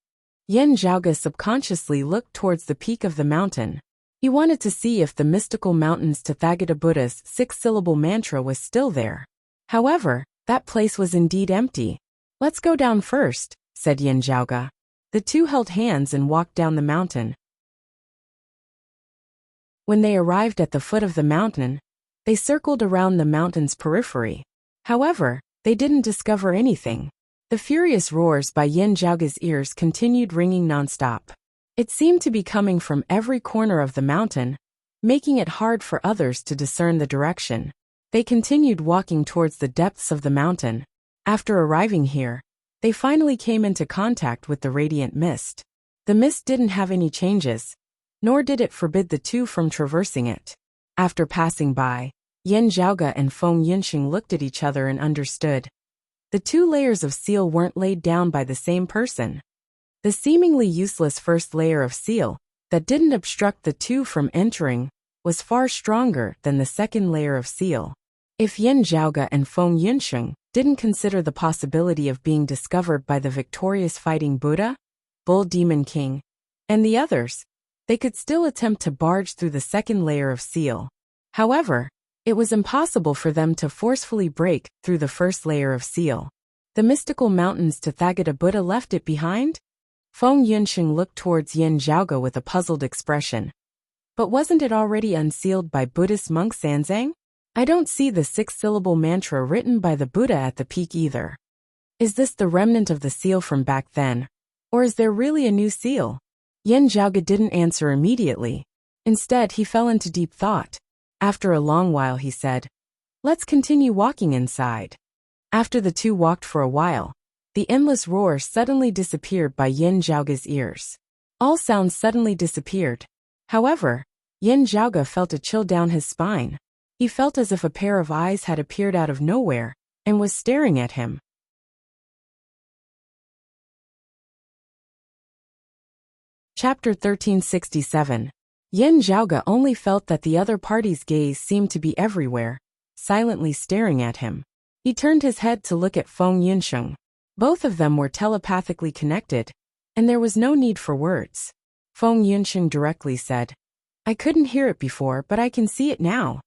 Yin Zhaoge subconsciously looked towards the peak of the mountain. He wanted to see if the mystical mountains Tathagata Buddha's 6-syllable mantra was still there. However, that place was indeed empty. Let's go down first, said Yin Zhaoge. The two held hands and walked down the mountain. When they arrived at the foot of the mountain, they circled around the mountain's periphery. However, they didn't discover anything. The furious roars by Yin Zhaoge's ears continued ringing nonstop. It seemed to be coming from every corner of the mountain, making it hard for others to discern the direction. They continued walking towards the depths of the mountain. After arriving here, they finally came into contact with the radiant mist. The mist didn't have any changes, nor did it forbid the two from traversing it. After passing by, Yin Zhaoge and Feng Yunxing looked at each other and understood. The 2 layers of seal weren't laid down by the same person. The seemingly useless first layer of seal, that didn't obstruct the two from entering, was far stronger than the second layer of seal. If Yin Zhaoge and Feng Yunxing didn't consider the possibility of being discovered by the victorious fighting Buddha, Bull Demon King, and the others, they could still attempt to barge through the second layer of seal. However, it was impossible for them to forcefully break through the first layer of seal. The mystical mountains Tathagata Buddha left it behind? Feng Yunxing looked towards Yin Zhaoge with a puzzled expression. But wasn't it already unsealed by Buddhist monk Sanzang? I don't see the 6-syllable mantra written by the Buddha at the peak either. Is this the remnant of the seal from back then? Or is there really a new seal? Yin Zhaoge didn't answer immediately. Instead, he fell into deep thought. After a long while he said, "Let's continue walking inside." After the two walked for a while, the endless roar suddenly disappeared by Yin Zhaoge's ears. All sounds suddenly disappeared. However, Yin Zhaoge felt a chill down his spine. He felt as if a pair of eyes had appeared out of nowhere and was staring at him. Chapter 1367. Yin Zhaoge only felt that the other party's gaze seemed to be everywhere, silently staring at him. He turned his head to look at Feng Yunxing. Both of them were telepathically connected, and there was no need for words. Feng Yunxing directly said, "I couldn't hear it before, but I can see it now.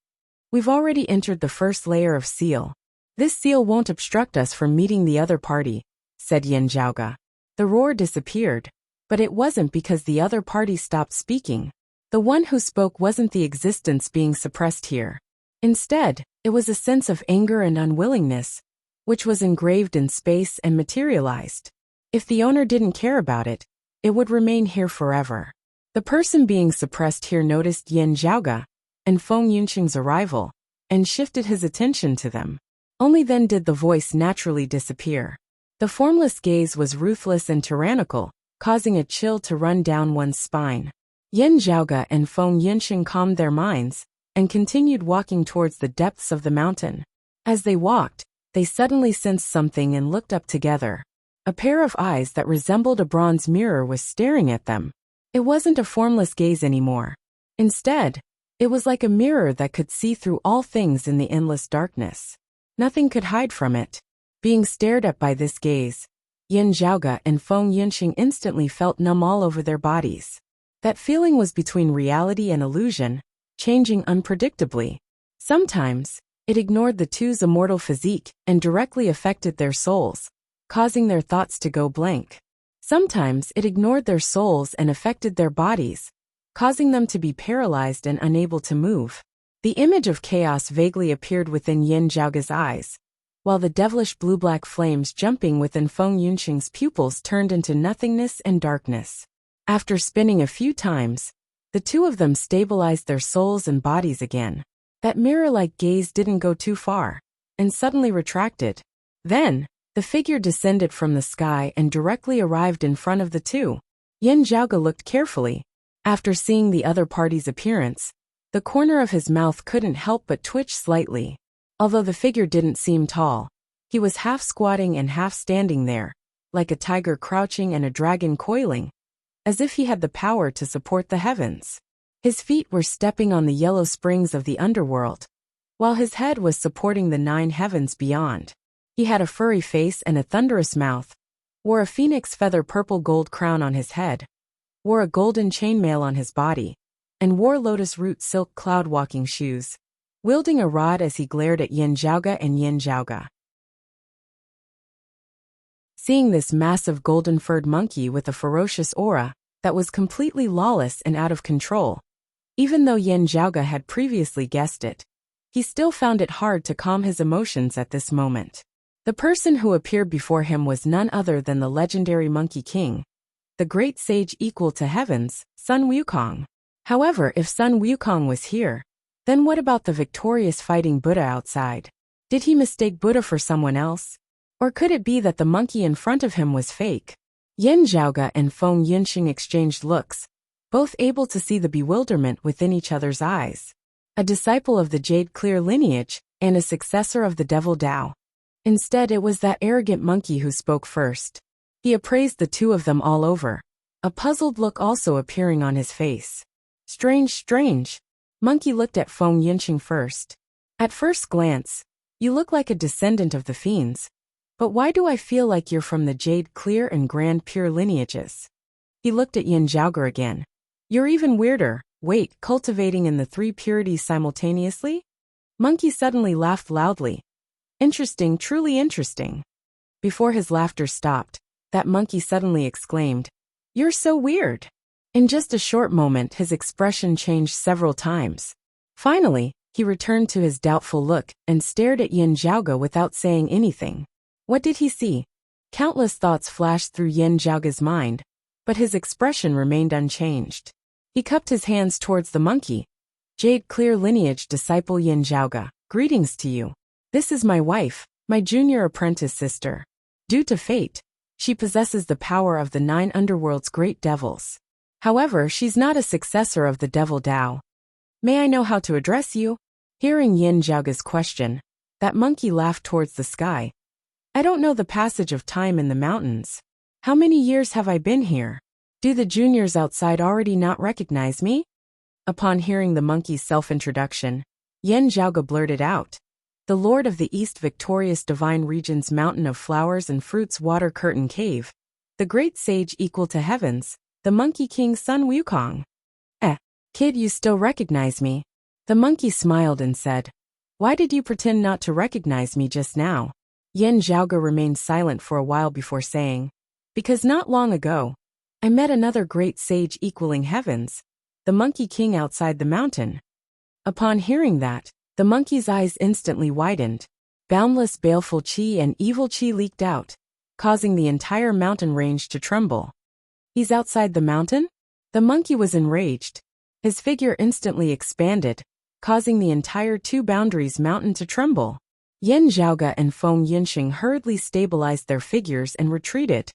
We've already entered the first layer of seal. This seal won't obstruct us from meeting the other party," said Yin Zhaoge. The roar disappeared, but it wasn't because the other party stopped speaking. The one who spoke wasn't the existence being suppressed here. Instead, it was a sense of anger and unwillingness, which was engraved in space and materialized. If the owner didn't care about it, it would remain here forever. The person being suppressed here noticed Yin Zhaoge and Feng Yunxing's arrival, and shifted his attention to them. Only then did the voice naturally disappear. The formless gaze was ruthless and tyrannical, causing a chill to run down one's spine. Yin Zhaoge and Feng Yunxing calmed their minds, and continued walking towards the depths of the mountain. As they walked, they suddenly sensed something and looked up together. A pair of eyes that resembled a bronze mirror was staring at them. It wasn't a formless gaze anymore. Instead, it was like a mirror that could see through all things in the endless darkness. Nothing could hide from it. Being stared at by this gaze, Yin Zhaoge and Feng Yunxing instantly felt numb all over their bodies. That feeling was between reality and illusion, changing unpredictably. Sometimes, it ignored the two's immortal physique and directly affected their souls, causing their thoughts to go blank. Sometimes it ignored their souls and affected their bodies, causing them to be paralyzed and unable to move. The image of chaos vaguely appeared within Yin Zhaoge's eyes, while the devilish blue-black flames jumping within Feng Yunxing's pupils turned into nothingness and darkness. After spinning a few times, the two of them stabilized their souls and bodies again. That mirror-like gaze didn't go too far, and suddenly retracted. Then, the figure descended from the sky and directly arrived in front of the two. Yin Zhaoge looked carefully. After seeing the other party's appearance, the corner of his mouth couldn't help but twitch slightly. Although the figure didn't seem tall, he was half squatting and half standing there, like a tiger crouching and a dragon coiling, as if he had the power to support the heavens. His feet were stepping on the yellow springs of the underworld, while his head was supporting the 9 heavens beyond. He had a furry face and a thunderous mouth, wore a phoenix feather purple gold crown on his head, wore a golden chainmail on his body, and wore lotus root silk cloud walking shoes, wielding a rod as he glared at Yin Zhaoge and Yin Zhaoge. Seeing this massive golden-furred monkey with a ferocious aura that was completely lawless and out of control, even though Yin Zhaoge had previously guessed it, he still found it hard to calm his emotions at this moment. The person who appeared before him was none other than the legendary Monkey King, the great sage equal to heavens, Sun Wukong. However, if Sun Wukong was here, then what about the victorious fighting Buddha outside? Did he mistake Buddha for someone else? Or could it be that the monkey in front of him was fake? Yin Zhaoge and Feng Yunxing exchanged looks, both able to see the bewilderment within each other's eyes. A disciple of the Jade Clear lineage, and a successor of the Devil Dao. Instead, it was that arrogant monkey who spoke first. He appraised the two of them all over, a puzzled look also appearing on his face. Strange, strange. Monkey looked at Feng Yunxing first. At first glance, you look like a descendant of the fiends. But why do I feel like you're from the Jade Clear and Grand Pure lineages? He looked at Yin Zhaoge again. You're even weirder. Wait, cultivating in the 3 purities simultaneously? Monkey suddenly laughed loudly. Interesting, truly interesting. Before his laughter stopped, that monkey suddenly exclaimed, "You're so weird." In just a short moment his expression changed several times. Finally, he returned to his doubtful look and stared at Yin Zhaoge without saying anything. What did he see? Countless thoughts flashed through Yin Zhaoge's mind, but his expression remained unchanged. He cupped his hands towards the monkey. Jade Clear lineage disciple Yin Zhaoge, greetings to you. This is my wife, my junior apprentice sister. Due to fate, she possesses the power of the 9 underworld's great devils. However, she's not a successor of the Devil Dao. May I know how to address you? Hearing Yin Zhaoge's question, that monkey laughed towards the sky. I don't know the passage of time in the mountains. How many years have I been here? Do the juniors outside already not recognize me? Upon hearing the monkey's self-introduction, Yin Zhaoge blurted out. The Lord of the East victorious divine region's mountain of flowers and fruits water curtain cave. The great sage equal to heavens, the Monkey King Sun Wukong. Kid, you still recognize me? The monkey smiled and said, why did you pretend not to recognize me just now? Yin Zhaoge remained silent for a while before saying, because not long ago, I met another great sage equaling heavens, the Monkey King outside the mountain. Upon hearing that, the monkey's eyes instantly widened. Boundless baleful chi and evil chi leaked out, causing the entire mountain range to tremble. He's outside the mountain? The monkey was enraged. His figure instantly expanded, causing the entire 2 boundaries mountain to tremble. Yin Zhaoge and Feng Yunxing hurriedly stabilized their figures and retreated.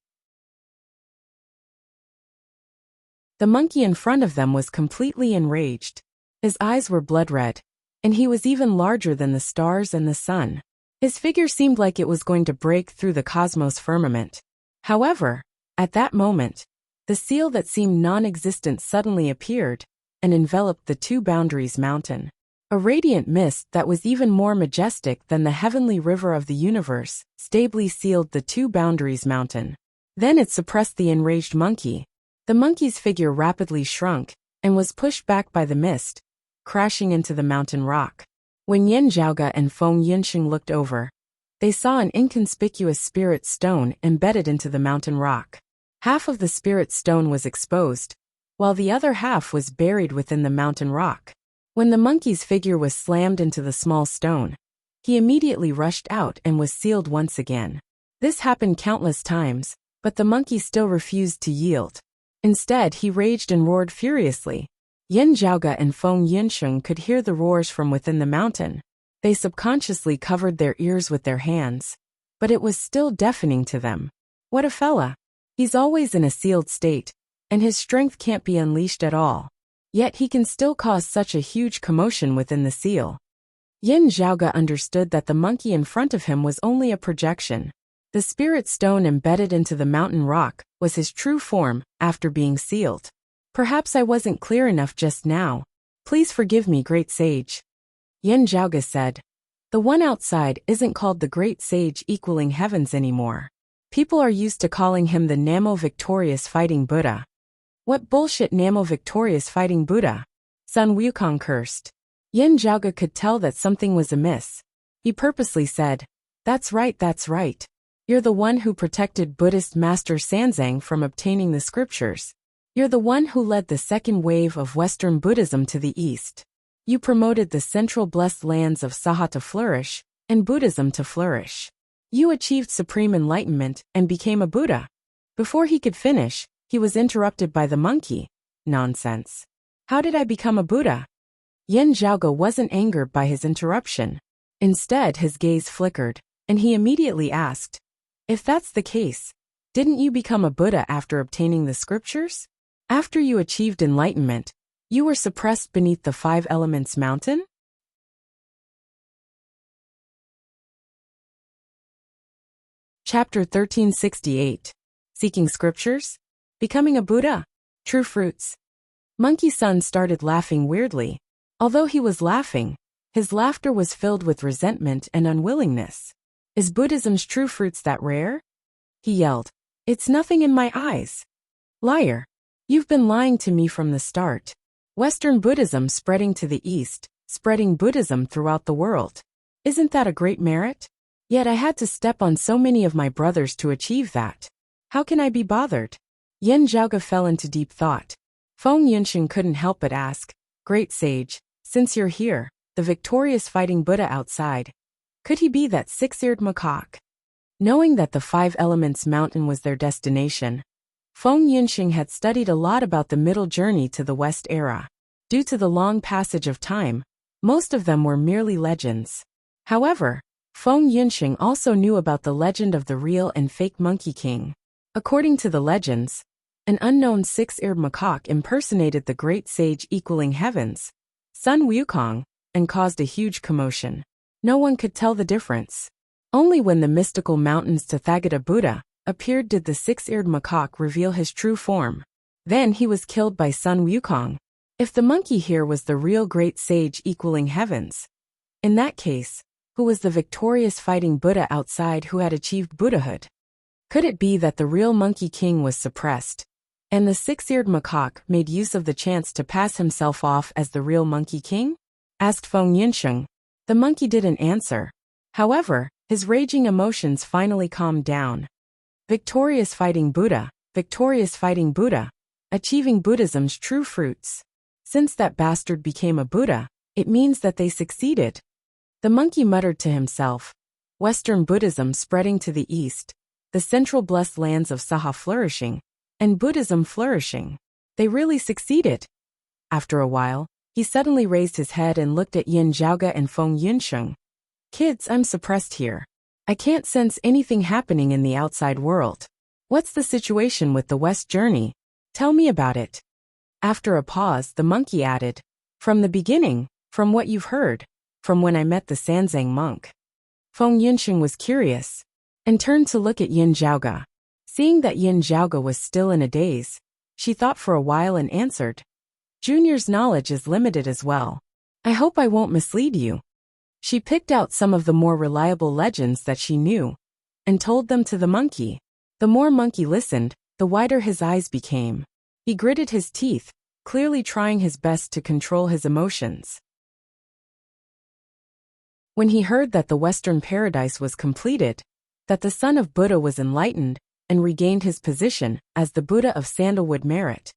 The monkey in front of them was completely enraged. His eyes were blood red, and he was even larger than the stars and the sun. His figure seemed like it was going to break through the cosmos firmament. However, at that moment, the seal that seemed non-existent suddenly appeared and enveloped the 2 boundaries mountain. A radiant mist that was even more majestic than the heavenly river of the universe stably sealed the two boundaries mountain. Then it suppressed the enraged monkey. The monkey's figure rapidly shrunk and was pushed back by the mist, crashing into the mountain rock. When Yin Zhaoge and Feng Yunsheng looked over, they saw an inconspicuous spirit stone embedded into the mountain rock. Half of the spirit stone was exposed, while the other half was buried within the mountain rock. When the monkey's figure was slammed into the small stone, he immediately rushed out and was sealed once again. This happened countless times, but the monkey still refused to yield. Instead, he raged and roared furiously. Yin Zhaoge and Feng Yunsheng could hear the roars from within the mountain. They subconsciously covered their ears with their hands, but it was still deafening to them. What a fella! He's always in a sealed state, and his strength can't be unleashed at all. Yet he can still cause such a huge commotion within the seal. Yin Zhaoge understood that the monkey in front of him was only a projection. The spirit stone embedded into the mountain rock was his true form after being sealed. Perhaps I wasn't clear enough just now. Please forgive me, great sage. Yin Zhaoge said. The one outside isn't called the great sage equaling heavens anymore. People are used to calling him the Namo victorious fighting Buddha. What bullshit, Namo victorious fighting Buddha? Sun Wukong cursed. Yin Zhaoge could tell that something was amiss. He purposely said, That's right. You're the one who protected Buddhist Master Sanzang from obtaining the scriptures. You're the one who led the second wave of Western Buddhism to the East. You promoted the central blessed lands of Saha to flourish, and Buddhism to flourish. You achieved supreme enlightenment and became a Buddha. Before he could finish, he was interrupted by the monkey. Nonsense. How did I become a Buddha? Yin Zhaoge wasn't angered by his interruption. Instead, his gaze flickered, and he immediately asked, If that's the case, didn't you become a Buddha after obtaining the scriptures? After you achieved enlightenment, you were suppressed beneath the 5 Elements mountain? Chapter 1368. Seeking Scriptures? Becoming a Buddha? True Fruits. Monkey Sun started laughing weirdly. Although he was laughing, his laughter was filled with resentment and unwillingness. Is Buddhism's true fruits that rare? He yelled. It's nothing in my eyes. Liar. You've been lying to me from the start. Western Buddhism spreading to the East, spreading Buddhism throughout the world. Isn't that a great merit? Yet I had to step on so many of my brothers to achieve that. How can I be bothered? Yin Zhaoge fell into deep thought. Feng Yunsheng couldn't help but ask, Great sage, since you're here, the victorious fighting Buddha outside, could he be that 6-eared macaque? Knowing that the 5 Elements mountain was their destination, Feng Yunsheng had studied a lot about the middle journey to the West era. Due to the long passage of time, most of them were merely legends. However, Feng Yunsheng also knew about the legend of the real and fake Monkey King. According to the legends, an unknown 6-eared macaque impersonated the great sage equaling heavens, Sun Wukong, and caused a huge commotion. No one could tell the difference. Only when the mystical mountain's Tathagata Buddha appeared did the 6-eared macaque reveal his true form. Then he was killed by Sun Wukong. If the monkey here was the real great sage equaling heavens, in that case, who was the victorious fighting Buddha outside who had achieved Buddhahood? Could it be that the real Monkey King was suppressed, and the 6-eared macaque made use of the chance to pass himself off as the real Monkey King? Asked Feng Yunsheng. The monkey didn't answer. However, his raging emotions finally calmed down. Victorious fighting Buddha, achieving Buddhism's true fruits. Since that bastard became a Buddha, it means that they succeeded. The monkey muttered to himself, Western Buddhism spreading to the East, the central blessed lands of Saha flourishing, and Buddhism flourishing. They really succeeded. After a while, he suddenly raised his head and looked at Yin Zhaoge and Feng Yunsheng. Kids, I'm suppressed here. I can't sense anything happening in the outside world. What's the situation with the West journey? Tell me about it. After a pause, the monkey added, From the beginning, from what you've heard, from when I met the Sanzang monk. Feng Yunsheng was curious, and turned to look at Yin Zhaoge. Seeing that Yin Zhaoge was still in a daze, she thought for a while and answered, Junior's knowledge is limited as well. I hope I won't mislead you. She picked out some of the more reliable legends that she knew and told them to the monkey. The more monkey listened, the wider his eyes became. He gritted his teeth, clearly trying his best to control his emotions. When he heard that the Western paradise was completed, that the son of Buddha was enlightened and regained his position as the Buddha of sandalwood merit,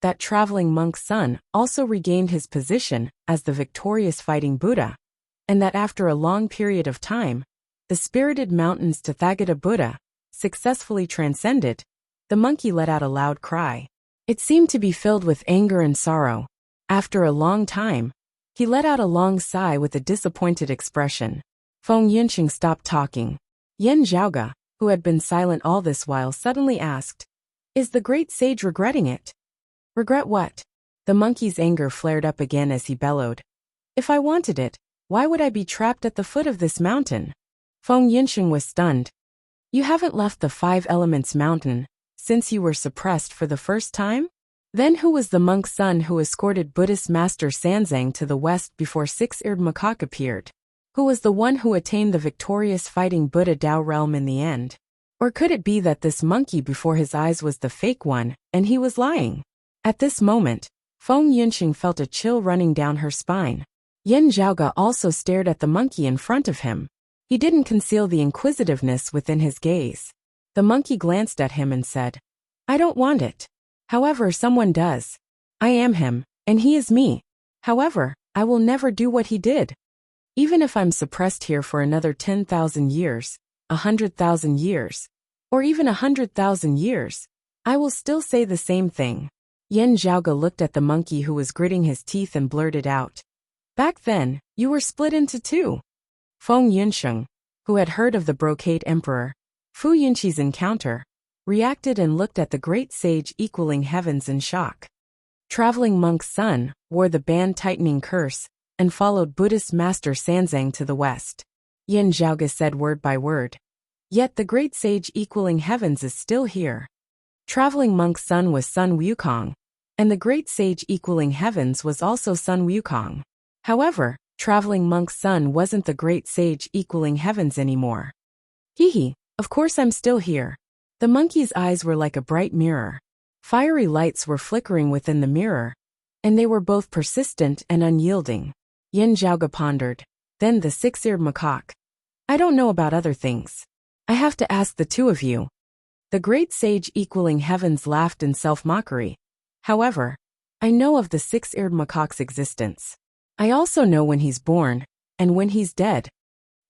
that traveling monk's son also regained his position as the victorious fighting Buddha, and that after a long period of time, the spirited mountain's Tathagata Buddha successfully transcended, the monkey let out a loud cry. It seemed to be filled with anger and sorrow. After a long time, he let out a long sigh with a disappointed expression. Feng Yinxing stopped talking. Yan Zhaoge, who had been silent all this while, suddenly asked, "Is the great sage regretting it?" "Regret what?" The monkey's anger flared up again as he bellowed. "If I wanted it, why would I be trapped at the foot of this mountain?" Feng Yinxing was stunned. "You haven't left the Five Elements Mountain since you were suppressed for the first time? Then who was the monk's son who escorted Buddhist master Sanzang to the west before Six-Eared Macaque appeared? Who was the one who attained the victorious fighting Buddha Tao realm in the end? Or could it be that this monkey before his eyes was the fake one, and he was lying?" At this moment, Feng Yinxing felt a chill running down her spine. Yan Zhaoge also stared at the monkey in front of him. He didn't conceal the inquisitiveness within his gaze. The monkey glanced at him and said, "I don't want it. However, someone does. I am him, and he is me. However, I will never do what he did. Even if I'm suppressed here for another 10,000 years, 100,000 years, or even 100,000 years, I will still say the same thing." Yan Zhaoge looked at the monkey who was gritting his teeth and blurted out, "Back then, you were split into two." Feng Yinxing, who had heard of the Brocade Emperor Fu Yunqi's encounter, reacted and looked at the great sage equaling heavens in shock. Traveling monk's son wore the band-tightening curse and followed Buddhist master Sanzang to the west. Yan Zhaoge said word by word. Yet the great sage equaling heavens is still here. Traveling monk's son was Sun Wukong, and the great sage equaling heavens was also Sun Wukong. However, traveling monk's son wasn't the great sage equaling heavens anymore. Hee, of course I'm still here. The monkey's eyes were like a bright mirror. Fiery lights were flickering within the mirror, and they were both persistent and unyielding. Yan Zhaoge pondered. Then the Six-Eared Macaque. "I don't know about other things. I have to ask the two of you." The great sage equaling heavens laughed in self-mockery. "However, I know of the Six-Eared Macaque's existence. I also know when he's born, and when he's dead."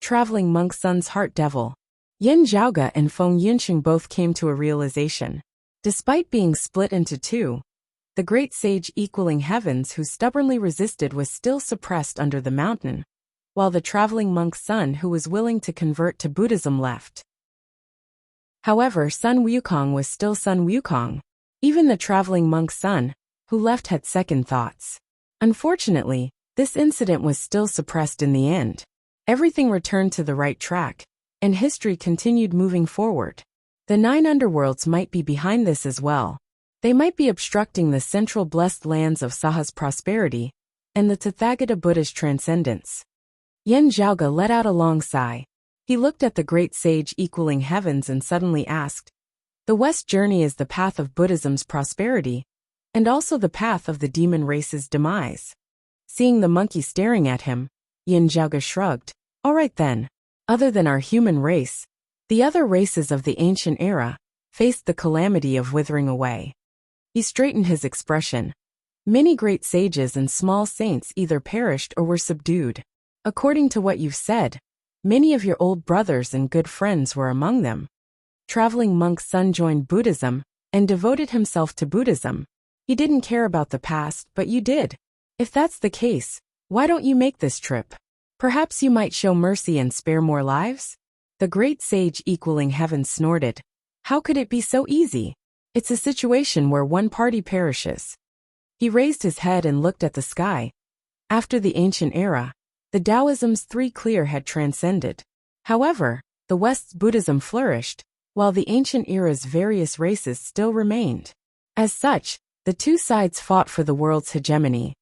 Traveling monk's son's heart devil. Yan Zhaoge and Feng Yinxing both came to a realization. Despite being split into two, the great sage equaling heavens who stubbornly resisted was still suppressed under the mountain, while the traveling monk's son who was willing to convert to Buddhism left. However, Sun Wukong was still Sun Wukong. Even the traveling monk's son, who left, had second thoughts. Unfortunately, this incident was still suppressed in the end. Everything returned to the right track, and history continued moving forward. The 9 underworlds might be behind this as well. They might be obstructing the central blessed lands of Saha's prosperity and the Tathagata Buddha's transcendence. Yan Zhaoge let out a long sigh. He looked at the great sage equaling heavens and suddenly asked, "The West journey is the path of Buddhism's prosperity, and also the path of the demon race's demise." Seeing the monkey staring at him, Yan Zhaoge shrugged. "All right then. Other than our human race, the other races of the ancient era faced the calamity of withering away." He straightened his expression. "Many great sages and small saints either perished or were subdued. According to what you've said, many of your old brothers and good friends were among them. Traveling monk's son joined Buddhism and devoted himself to Buddhism. He didn't care about the past, but you did. If that's the case, why don't you make this trip? Perhaps you might show mercy and spare more lives?" The great sage equaling heaven snorted. "How could it be so easy? It's a situation where one party perishes." He raised his head and looked at the sky. After the ancient era, the Taoism's 3 clear had transcended. However, the West's Buddhism flourished, while the ancient era's various races still remained. As such, the two sides fought for the world's hegemony.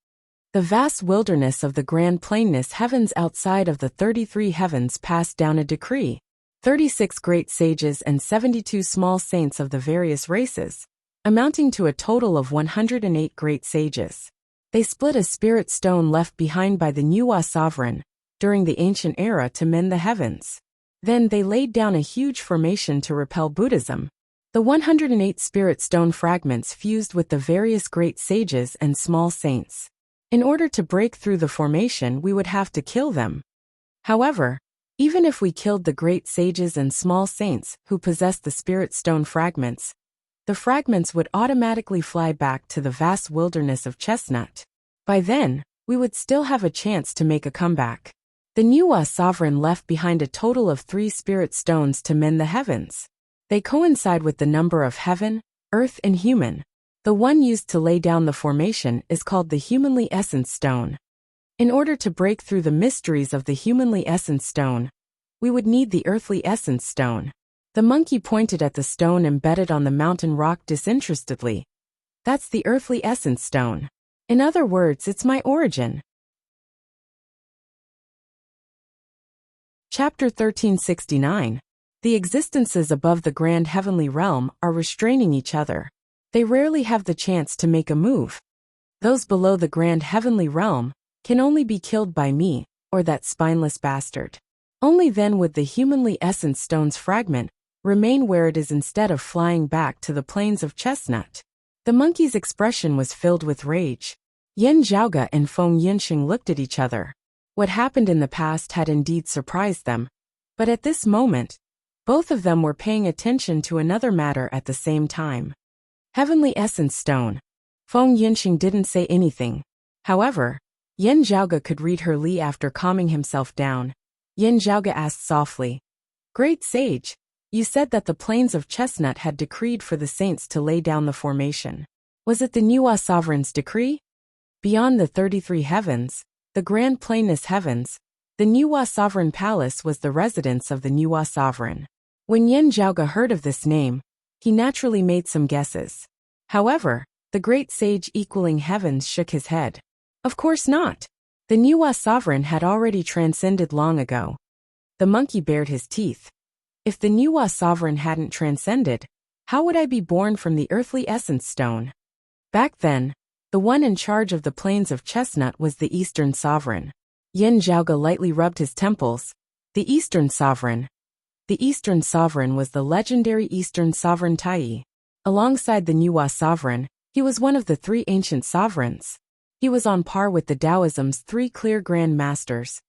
The vast wilderness of the grand plainness heavens outside of the 33 heavens passed down a decree. 36 great sages and 72 small saints of the various races, amounting to a total of 108 great sages. They split a spirit stone left behind by the Nuwa sovereign during the ancient era to mend the heavens. Then they laid down a huge formation to repel Buddhism. The 108 spirit stone fragments fused with the various great sages and small saints. In order to break through the formation, we would have to kill them. However, even if we killed the great sages and small saints who possessed the spirit stone fragments, the fragments would automatically fly back to the vast wilderness of Chestnut. By then, we would still have a chance to make a comeback. The Nuwa sovereign left behind a total of 3 spirit stones to mend the heavens. They coincide with the number of heaven, earth, and human. The one used to lay down the formation is called the Humanly Essence Stone. In order to break through the mysteries of the Humanly Essence Stone, we would need the Earthly Essence Stone. The monkey pointed at the stone embedded on the mountain rock disinterestedly. That's the Earthly Essence Stone. In other words, it's my origin. Chapter 1369. The existences above the grand heavenly realm are restraining each other. They rarely have the chance to make a move. Those below the grand heavenly realm can only be killed by me, or that spineless bastard. Only then would the Humanly Essence Stone's fragment remain where it is instead of flying back to the plains of Chestnut. The monkey's expression was filled with rage. Yen Zhaoge and Feng Yinxing looked at each other. What happened in the past had indeed surprised them, but at this moment, both of them were paying attention to another matter at the same time. Heavenly Essence Stone. Feng Yinxing didn't say anything. However, Yen Zhaoge could read her li after calming himself down. Yen Zhaoge asked softly, "Great sage, you said that the plains of Chestnut had decreed for the saints to lay down the formation. Was it the Nuwa sovereign's decree?" Beyond the 33 heavens, the grand plainness heavens, the Nuwa sovereign palace was the residence of the Nuwa sovereign. When Yen Zhaoge heard of this name, he naturally made some guesses. However, the great sage equaling heavens shook his head. Of course not. The Nuwa sovereign had already transcended long ago. The monkey bared his teeth. If the Nuwa sovereign hadn't transcended, how would I be born from the Earthly Essence Stone? Back then, the one in charge of the plains of Chestnut was the Eastern Sovereign. Yen Zhaoge lightly rubbed his temples. The Eastern Sovereign. The Eastern Sovereign was the legendary Eastern Sovereign Tai. Alongside the Nuwa Sovereign, he was one of the 3 ancient sovereigns. He was on par with the Taoism's 3 clear Grand Masters,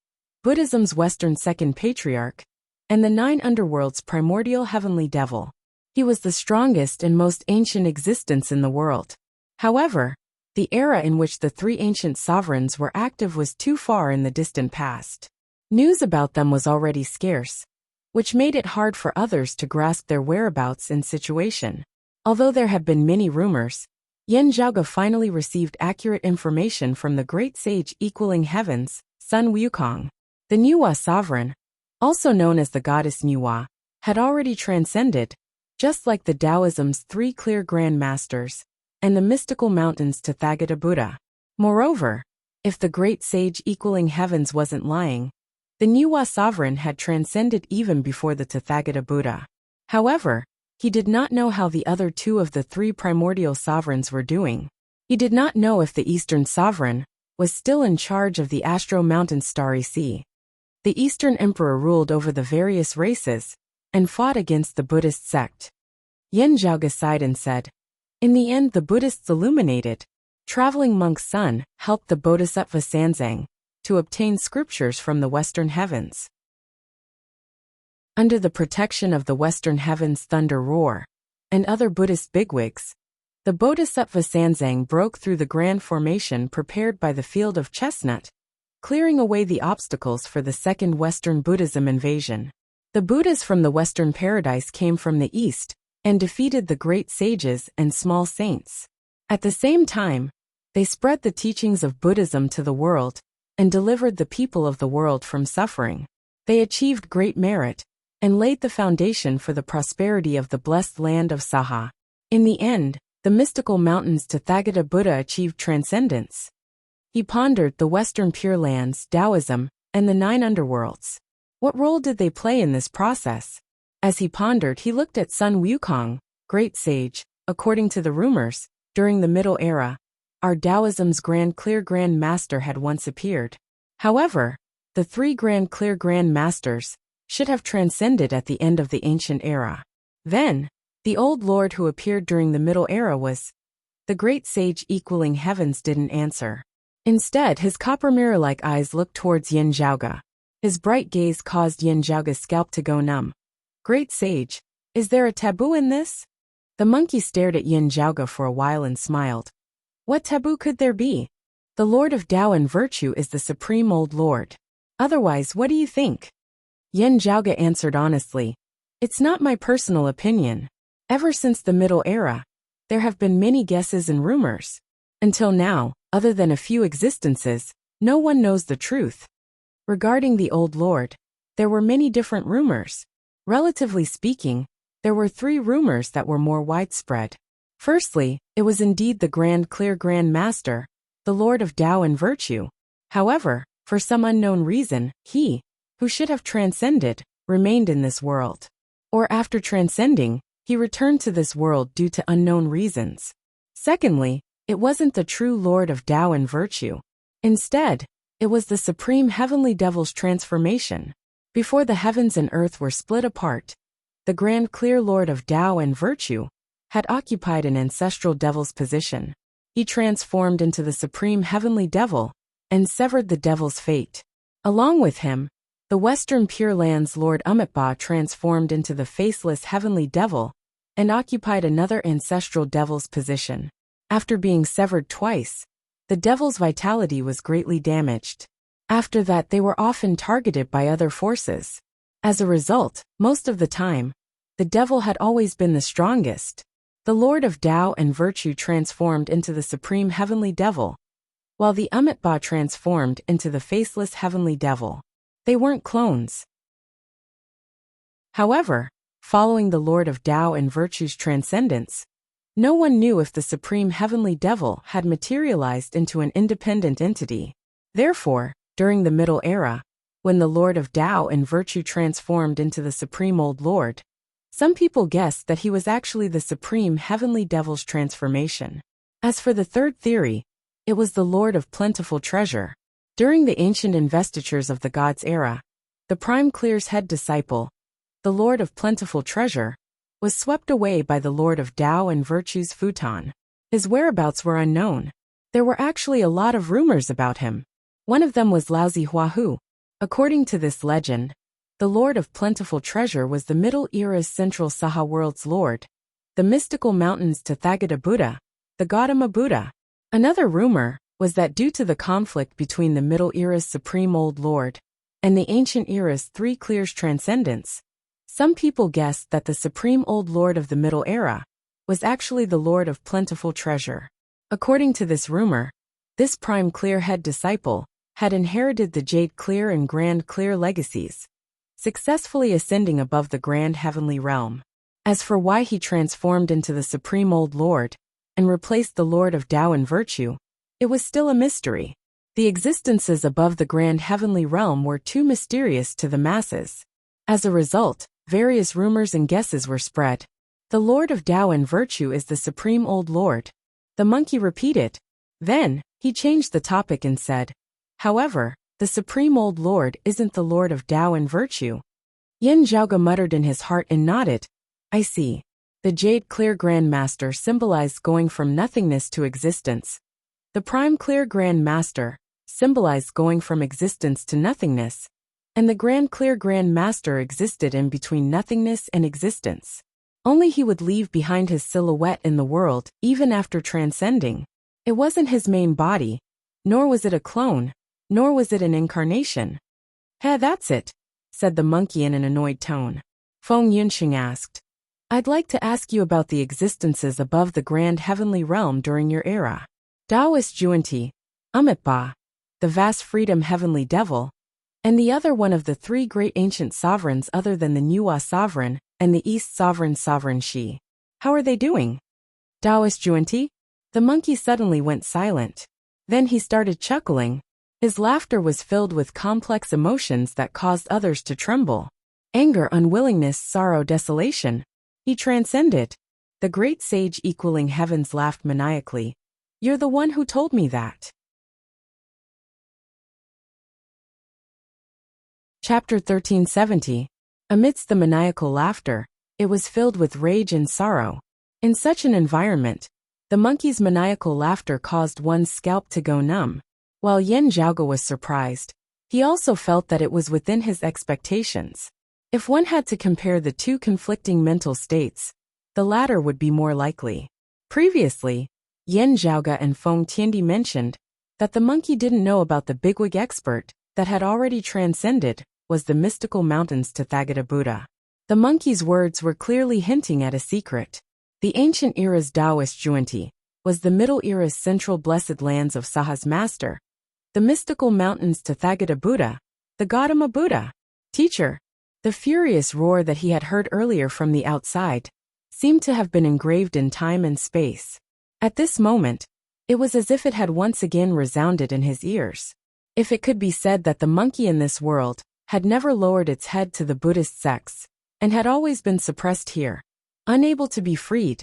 Buddhism's Western Second Patriarch, and the 9 underworld's primordial heavenly devil. He was the strongest and most ancient existence in the world. However, the era in which the 3 ancient sovereigns were active was too far in the distant past. News about them was already scarce, which made it hard for others to grasp their whereabouts and situation. Although there have been many rumors, Yen Zhaoge finally received accurate information from the great sage equaling heavens, Sun Wukong. The Nuwa sovereign, also known as the goddess Nuwa, had already transcended, just like the Taoism's 3 clear Grand Masters, and the mystical mountains Tathagata Buddha. Moreover, if the great sage equaling heavens wasn't lying, the Nuwa sovereign had transcended even before the Tathagata Buddha. However, he did not know how the other 2 of the 3 primordial sovereigns were doing. He did not know if the Eastern Sovereign was still in charge of the Astro Mountain Starry Sea. The Eastern Emperor ruled over the various races and fought against the Buddhist sect. Yen Zhaoge sighed and said, "In the end, the Buddhists illuminated. Traveling monk Sun helped the Bodhisattva Sanzang to obtain scriptures from the Western Heavens. Under the protection of the Western Heavens Thunder Roar and other Buddhist bigwigs, the Bodhisattva Sanzang broke through the grand formation prepared by the field of Chestnut, clearing away the obstacles for the second Western Buddhism invasion. The Buddhas from the Western Paradise came from the east and defeated the great sages and small saints. At the same time, they spread the teachings of Buddhism to the world and delivered the people of the world from suffering. They achieved great merit and laid the foundation for the prosperity of the blessed land of Saha. In the end, the mystical mountains Tathagata Buddha achieved transcendence. He pondered the Western Pure Lands, Taoism, and the 9 underworlds. What role did they play in this process? As he pondered, he looked at Sun Wukong, great sage. According to the rumors, during the Middle Era, our Taoism's Clear Grand Master had once appeared. However, the 3 Clear Grand Masters should have transcended at the end of the ancient era. Then, the old lord who appeared during the Middle Era was the great sage equaling heavens didn't answer. Instead, his copper mirror-like eyes looked towards Yin Zhaoge. His bright gaze caused Yin Zhaoge's scalp to go numb. Great sage, is there a taboo in this? The monkey stared at Yin Zhaoge for a while and smiled. What taboo could there be? The Lord of Tao and Virtue is the Supreme Old Lord. Otherwise, what do you think? Yin Zhaoge answered honestly. It's not my personal opinion. Ever since the Middle Era, there have been many guesses and rumors. Until now, other than a few existences, no one knows the truth. Regarding the Old Lord, there were many different rumors. Relatively speaking, there were 3 rumors that were more widespread. Firstly, it was indeed the Clear Grand Master, the Lord of Tao and Virtue. However, for some unknown reason, he, who should have transcended, remained in this world. Or after transcending, he returned to this world due to unknown reasons. Secondly, it wasn't the true Lord of Tao and Virtue. Instead, it was the Supreme Heavenly Devil's transformation. Before the heavens and earth were split apart, the Clear Lord of Tao and Virtue had occupied an ancestral devil's position. He transformed into the Supreme Heavenly Devil and severed the devil's fate. Along with him, the Western Pure Lands Lord Embark transformed into the faceless Heavenly Devil and occupied another ancestral devil's position. After being severed twice, the devil's vitality was greatly damaged. After that, they were often targeted by other forces. As a result, most of the time, the devil had always been the strongest. The Lord of Tao and Virtue transformed into the Supreme Heavenly Devil, while the Embark transformed into the faceless Heavenly Devil. They weren't clones. However, following the Lord of Tao and Virtue's transcendence, no one knew if the Supreme Heavenly Devil had materialized into an independent entity. Therefore, during the Middle Era, when the Lord of Tao and Virtue transformed into the Supreme Old Lord, some people guessed that he was actually the Supreme Heavenly Devil's transformation. As for the third theory, it was the Lord of Plentiful Treasure. During the ancient investitures of the Gods era, the Prime Clear's head disciple, the Lord of Plentiful Treasure, was swept away by the Lord of Tao and Virtue's futon. His whereabouts were unknown. There were actually a lot of rumors about him. One of them was Laozi Huahu. According to this legend, the Lord of Plentiful Treasure was the Middle Era's Central Saha world's Lord, the mystical mountain's Tathagata Buddha, the Gautama Buddha. Another rumor was that due to the conflict between the Middle Era's Supreme Old Lord and the Ancient Era's 3 Clears transcendence, some people guessed that the Supreme Old Lord of the Middle Era was actually the Lord of Plentiful Treasure. According to this rumor, this Prime Clear head disciple had inherited the Jade Clear and Grand Clear legacies, successfully ascending above the Grand Heavenly Realm. As for why he transformed into the Supreme Old Lord and replaced the Lord of Tao and Virtue, it was still a mystery. The existences above the Grand Heavenly Realm were too mysterious to the masses. As a result, various rumors and guesses were spread. The Lord of Tao and Virtue is the Supreme Old Lord. The monkey repeated. Then, he changed the topic and said, however, the Supreme Old Lord isn't the Lord of Tao and Virtue. Yin Zhaoge muttered in his heart and nodded. I see. The Jade Clear Grand Master symbolized going from nothingness to existence. The Prime Clear Grand Master symbolized going from existence to nothingness, and the Grand Clear Grand Master existed in between nothingness and existence. Only he would leave behind his silhouette in the world even after transcending. It wasn't his main body, nor was it a clone, nor was it an incarnation. Hey, that's it, said the monkey in an annoyed tone. Feng Yunxing asked, I'd like to ask you about the existences above the Grand Heavenly Realm during your era. Taoist Juanti, Embark, the vast freedom Heavenly Devil, and the other one of the 3 great ancient sovereigns other than the Niwa sovereign and the East sovereign Shi. How are they doing? Taoist Juanti? The monkey suddenly went silent. Then he started chuckling. His laughter was filled with complex emotions that caused others to tremble. Anger, unwillingness, sorrow, desolation. He transcended. The great sage equaling heavens laughed maniacally. You're the one who told me that. Chapter 1370. Amidst the maniacal laughter, it was filled with rage and sorrow. In such an environment, the monkey's maniacal laughter caused one's scalp to go numb. While Yen Zhaoge was surprised, he also felt that it was within his expectations. If one had to compare the two conflicting mental states, the latter would be more likely. Previously, Yen Zhaoge and Feng Tiandi mentioned that the monkey didn't know about the bigwig expert that had already transcended was the mystical mountains Tathagata Buddha. The monkey's words were clearly hinting at a secret. The ancient era's Taoist Juanti was the Middle era's central blessed lands of Saha's master, the mystical mountains Tathagata Buddha, the Gautama Buddha. Teacher. The furious roar that he had heard earlier from the outside seemed to have been engraved in time and space. At this moment, it was as if it had once again resounded in his ears. If it could be said that the monkey in this world had never lowered its head to the Buddhist sects, and had always been suppressed here, unable to be freed,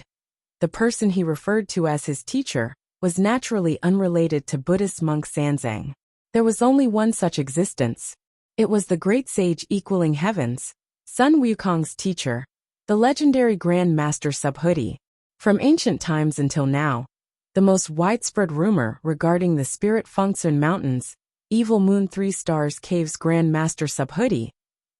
the person he referred to as his teacher was naturally unrelated to Buddhist monk Sanzang. There was only one such existence. It was the great sage equaling heavens, Sun Wukong's teacher, the legendary Grand Master Subhuti. From ancient times until now, the most widespread rumor regarding the spirit Fengsun Mountains, Evil Moon 3 Stars Cave's Grand Master Subhuti,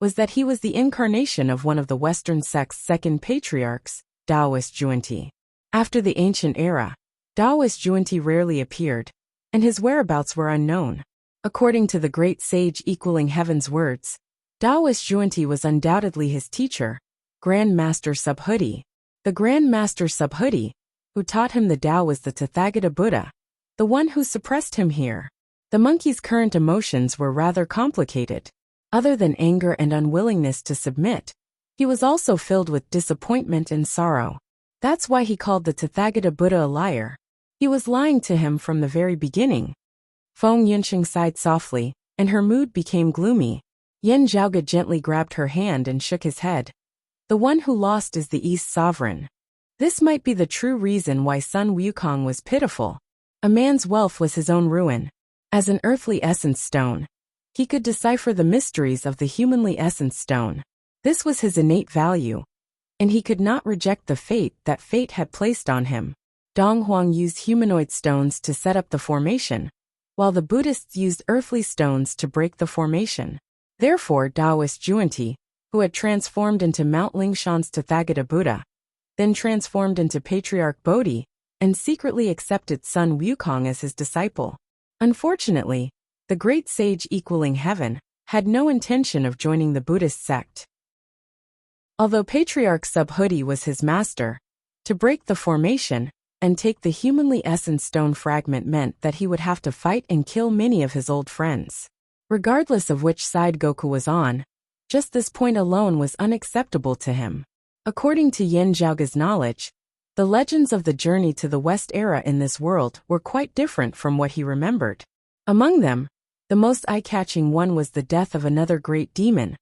was that he was the incarnation of one of the Western sect's second patriarchs, Taoist Juanti. After the ancient era, Taoist Juanti rarely appeared, and his whereabouts were unknown. According to the great sage equaling heaven's words, Taoist Juanti was undoubtedly his teacher, Grand Master Subhuti. The Grand Master Subhuti, who taught him the Tao, was the Tathagata Buddha, the one who suppressed him here. The monkey's current emotions were rather complicated. Other than anger and unwillingness to submit, he was also filled with disappointment and sorrow. That's why he called the Tathagata Buddha a liar. He was lying to him from the very beginning. Feng Yunxing sighed softly, and her mood became gloomy. Yen Zhaoge gently grabbed her hand and shook his head. The one who lost is the East Sovereign. This might be the true reason why Sun Wukong was pitiful. A man's wealth was his own ruin. As an earthly essence stone, he could decipher the mysteries of the humanly essence stone. This was his innate value, and he could not reject the fate that fate had placed on him. Donghuang used humanoid stones to set up the formation, while the Buddhists used earthly stones to break the formation. Therefore, Taoist Juanti, who had transformed into Mount Lingshan's Tathagata Buddha, then transformed into Patriarch Bodhi, and secretly accepted Sun Wukong as his disciple. Unfortunately, the great sage equaling heaven had no intention of joining the Buddhist sect. Although Patriarch Subhuti was his master, to break the formation and take the humanly essence stone fragment meant that he would have to fight and kill many of his old friends. Regardless of which side Goku was on, just this point alone was unacceptable to him. According to Yen Zhaoge's knowledge, the legends of the journey to the West era in this world were quite different from what he remembered. Among them, the most eye-catching one was the death of another great demon,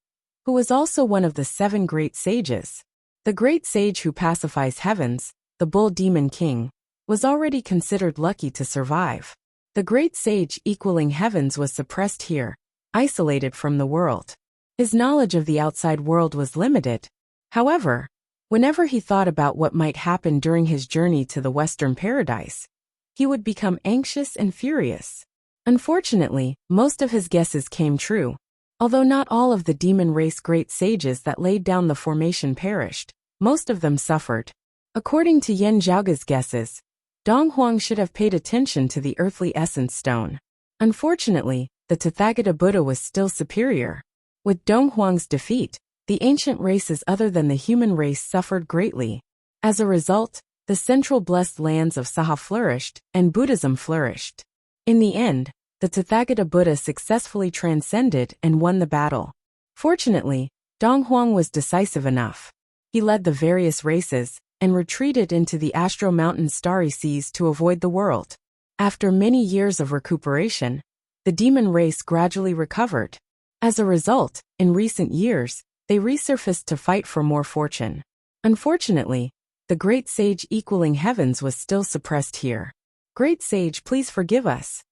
who was also one of the 7 great sages. The great sage who pacifies heavens, the Bull Demon King, was already considered lucky to survive. The great sage equaling heavens was suppressed here, isolated from the world. His knowledge of the outside world was limited. However, whenever he thought about what might happen during his journey to the Western Paradise, he would become anxious and furious. Unfortunately, most of his guesses came true. Although not all of the demon race great sages that laid down the formation perished, most of them suffered. According to Yen Zhaoge's guesses, Donghuang should have paid attention to the earthly essence stone. Unfortunately, the Tathagata Buddha was still superior. With Donghuang's defeat, the ancient races other than the human race suffered greatly. As a result, the central blessed lands of Saha flourished, and Buddhism flourished. In the end, the Tathagata Buddha successfully transcended and won the battle. Fortunately, Donghuang was decisive enough. He led the various races, and retreated into the Astro Mountain starry seas to avoid the world. After many years of recuperation, the demon race gradually recovered. As a result, in recent years, they resurfaced to fight for more fortune. Unfortunately, the great sage equaling heavens was still suppressed here. Great sage, please forgive us.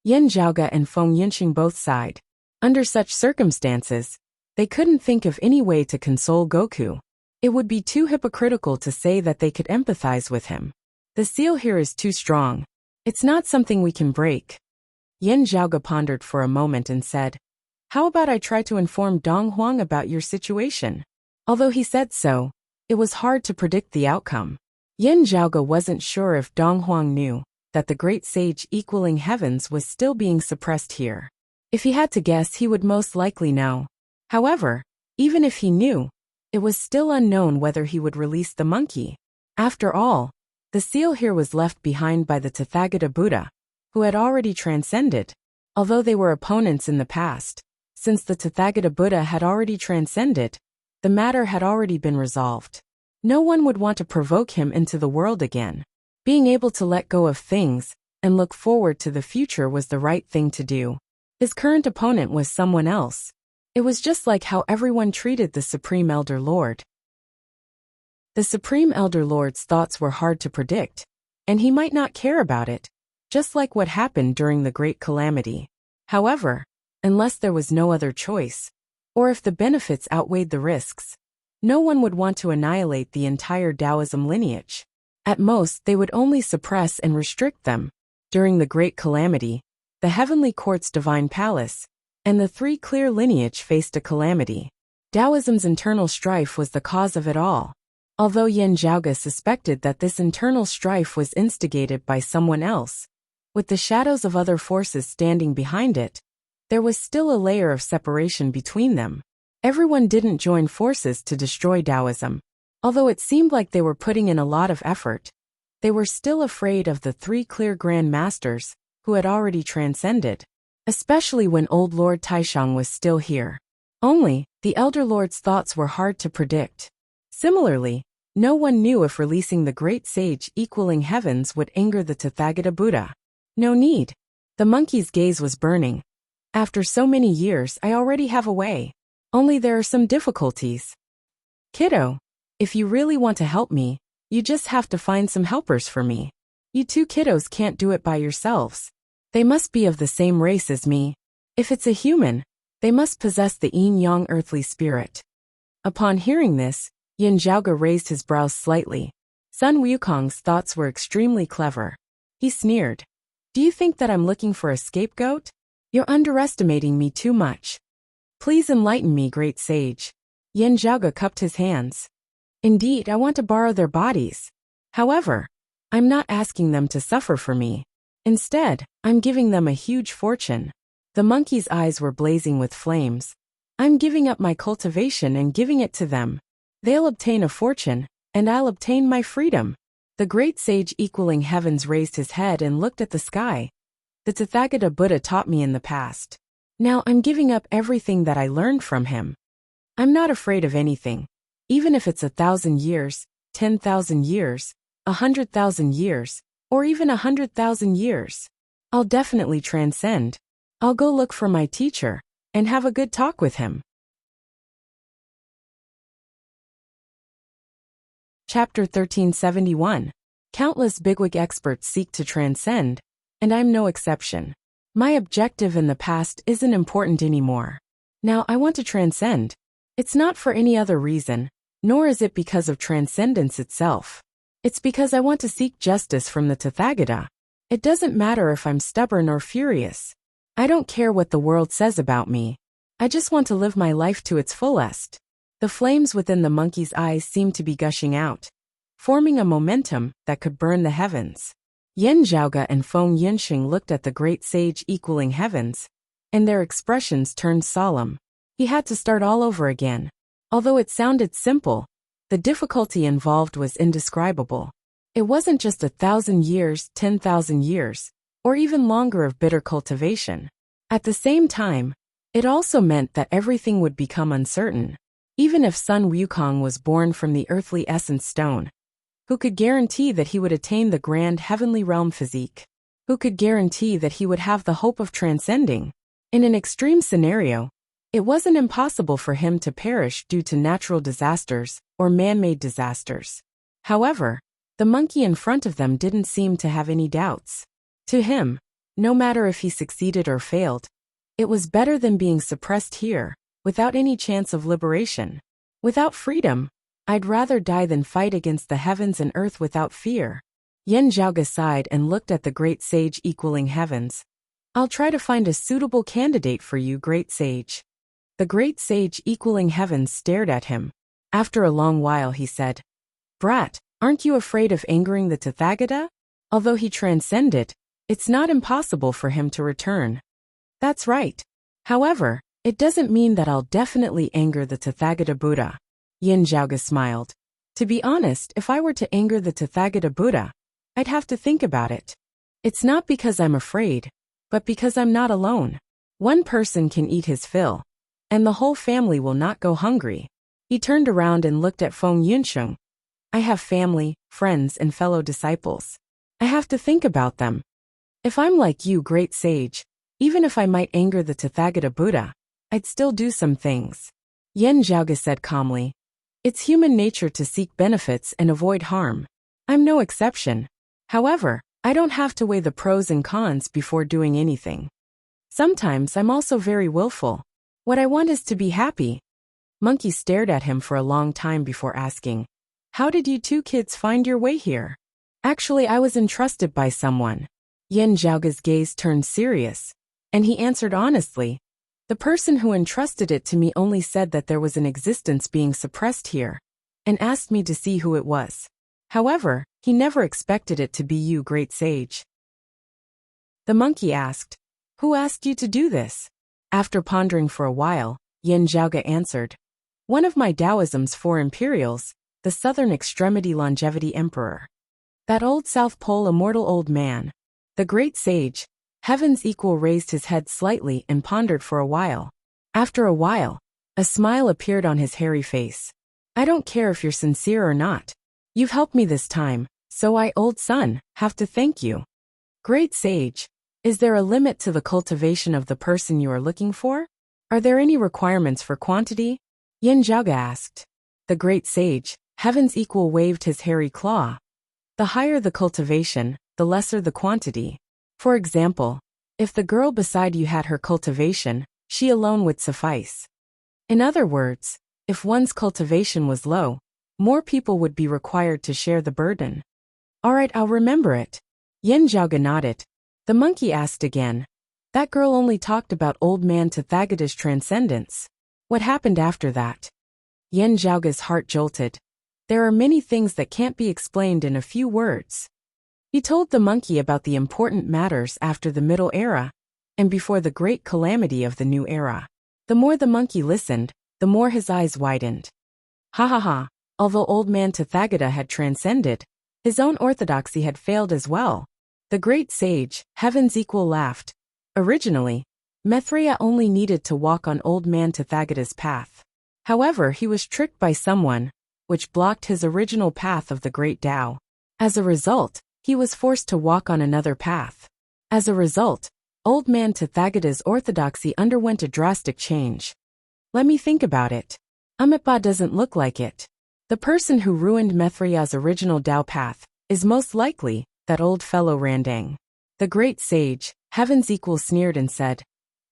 Yan Zhaoge and Feng Yinxing both sighed. Under such circumstances, they couldn't think of any way to console Goku. It would be too hypocritical to say that they could empathize with him. The seal here is too strong. It's not something we can break. Yan Zhaoge pondered for a moment and said, "How about I try to inform Dong Huang about your situation?" Although he said so, it was hard to predict the outcome. Yan Zhaoge wasn't sure if Dong Huang knew that the great sage equaling heavens was still being suppressed here. If he had to guess, he would most likely know. However, even if he knew, it was still unknown whether he would release the monkey. After all, the seal here was left behind by the Tathagata Buddha, who had already transcended. Although they were opponents in the past, since the Tathagata Buddha had already transcended, the matter had already been resolved. No one would want to provoke him into the world again. Being able to let go of things and look forward to the future was the right thing to do. His current opponent was someone else. It was just like how everyone treated the Supreme Elder Lord. The Supreme Elder Lord's thoughts were hard to predict, and he might not care about it, just like what happened during the Great Calamity. However, unless there was no other choice, or if the benefits outweighed the risks, no one would want to annihilate the entire Taoism lineage. At most, they would only suppress and restrict them. During the Great Calamity, the Heavenly Court's Divine Palace, and the Three Clear lineage faced a calamity. Taoism's internal strife was the cause of it all. Although Yan Zhaoge suspected that this internal strife was instigated by someone else, with the shadows of other forces standing behind it, there was still a layer of separation between them. Everyone didn't join forces to destroy Taoism. Although it seemed like they were putting in a lot of effort, they were still afraid of the Three Clear Grand Masters, who had already transcended, especially when old Lord Taishang was still here. Only, the Elder Lord's thoughts were hard to predict. Similarly, no one knew if releasing the great sage equaling heavens would anger the Tathagata Buddha. No need. The monkey's gaze was burning. After so many years, I already have a way. Only there are some difficulties. Kiddo, if you really want to help me, you just have to find some helpers for me. You two kiddos can't do it by yourselves. They must be of the same race as me. If it's a human, they must possess the yin-yang earthly spirit. Upon hearing this, Yan Zhaoge raised his brows slightly. Sun Wukong's thoughts were extremely clever. He sneered. Do you think that I'm looking for a scapegoat? You're underestimating me too much. Please enlighten me, great sage. Yan Zhaoge cupped his hands. Indeed, I want to borrow their bodies. However, I'm not asking them to suffer for me. Instead, I'm giving them a huge fortune. The monkey's eyes were blazing with flames. I'm giving up my cultivation and giving it to them. They'll obtain a fortune, and I'll obtain my freedom. The great sage equaling heavens raised his head and looked at the sky. The Tathagata Buddha taught me in the past. Now I'm giving up everything that I learned from him. I'm not afraid of anything. Even if it's 1,000 years, 10,000 years, 100,000 years, or even 100,000 years. I'll definitely transcend. I'll go look for my teacher, and have a good talk with him. Chapter 1371. Countless bigwig experts seek to transcend, and I'm no exception. My objective in the past isn't important anymore. Now I want to transcend. It's not for any other reason, nor is it because of transcendence itself. It's because I want to seek justice from the Tathagata. It doesn't matter if I'm stubborn or furious. I don't care what the world says about me. I just want to live my life to its fullest. The flames within the monkey's eyes seemed to be gushing out, forming a momentum that could burn the heavens. Yan Zhaoge and Feng Yinxing looked at the great sage equaling heavens, and their expressions turned solemn. He had to start all over again. Although it sounded simple, the difficulty involved was indescribable. It wasn't just 1,000 years, 10,000 years, or even longer of bitter cultivation. At the same time, it also meant that everything would become uncertain. Even if Sun Wukong was born from the earthly essence stone, who could guarantee that he would attain the grand heavenly realm physique? Who could guarantee that he would have the hope of transcending? In an extreme scenario, it wasn't impossible for him to perish due to natural disasters or man-made disasters. However, the monkey in front of them didn't seem to have any doubts. To him, no matter if he succeeded or failed, it was better than being suppressed here, without any chance of liberation. Without freedom, I'd rather die than fight against the heavens and earth without fear. Yen Zhaoge sighed and looked at the great sage equaling heavens. I'll try to find a suitable candidate for you, great sage. The great sage equaling heavens stared at him. After a long while he said, Brat, aren't you afraid of angering the Tathagata? Although he transcended, it's not impossible for him to return. That's right. However, it doesn't mean that I'll definitely anger the Tathagata Buddha. Yen Zhaoge smiled. To be honest, if I were to anger the Tathagata Buddha, I'd have to think about it. It's not because I'm afraid, but because I'm not alone. One person can eat his fill, and the whole family will not go hungry. He turned around and looked at Feng Yunsheng. I have family, friends, and fellow disciples. I have to think about them. If I'm like you, great sage, even if I might anger the Tathagata Buddha, I'd still do some things. Yen Zhaoge said calmly. It's human nature to seek benefits and avoid harm. I'm no exception. However, I don't have to weigh the pros and cons before doing anything. Sometimes I'm also very willful. What I want is to be happy. Monkey stared at him for a long time before asking, How did you two kids find your way here? Actually, I was entrusted by someone. Yen Zhaoge's gaze turned serious, and he answered honestly, The person who entrusted it to me only said that there was an existence being suppressed here, and asked me to see who it was. However, he never expected it to be you, great sage. The monkey asked, Who asked you to do this? After pondering for a while, Yen Zhaoge answered, One of my Taoism's 4 imperials, the Southern Extremity Longevity Emperor. That old South Pole immortal old man. The great sage, Heaven's Equal, raised his head slightly and pondered for a while. After a while, a smile appeared on his hairy face. I don't care if you're sincere or not. You've helped me this time, so I, old son, have to thank you. Great sage, is there a limit to the cultivation of the person you are looking for? Are there any requirements for quantity? Yen Zhaoge asked. The great sage, Heaven's Equal, waved his hairy claw. The higher the cultivation, the lesser the quantity. For example, if the girl beside you had her cultivation, she alone would suffice. In other words, if one's cultivation was low, more people would be required to share the burden. All right, I'll remember it. Yen Zhaoge nodded. The monkey asked again. That girl only talked about old man Tathagata's transcendence. What happened after that? Yen Zhaoge's heart jolted. There are many things that can't be explained in a few words. He told the monkey about the important matters after the Middle Era, and before the great calamity of the New Era. The more the monkey listened, the more his eyes widened. Ha ha ha, although old man Tathagata had transcended, his own orthodoxy had failed as well. The great sage, Heaven's Equal, laughed. Originally, Maitreya only needed to walk on old man Tathagata's path. However, he was tricked by someone, which blocked his original path of the great Tao. As a result, he was forced to walk on another path. As a result, old man Tathagata's orthodoxy underwent a drastic change. Let me think about it. Amitabha doesn't look like it. The person who ruined Maitreya's original Tao path is most likely that old fellow Randang. The great sage, Heaven's Equal, sneered and said,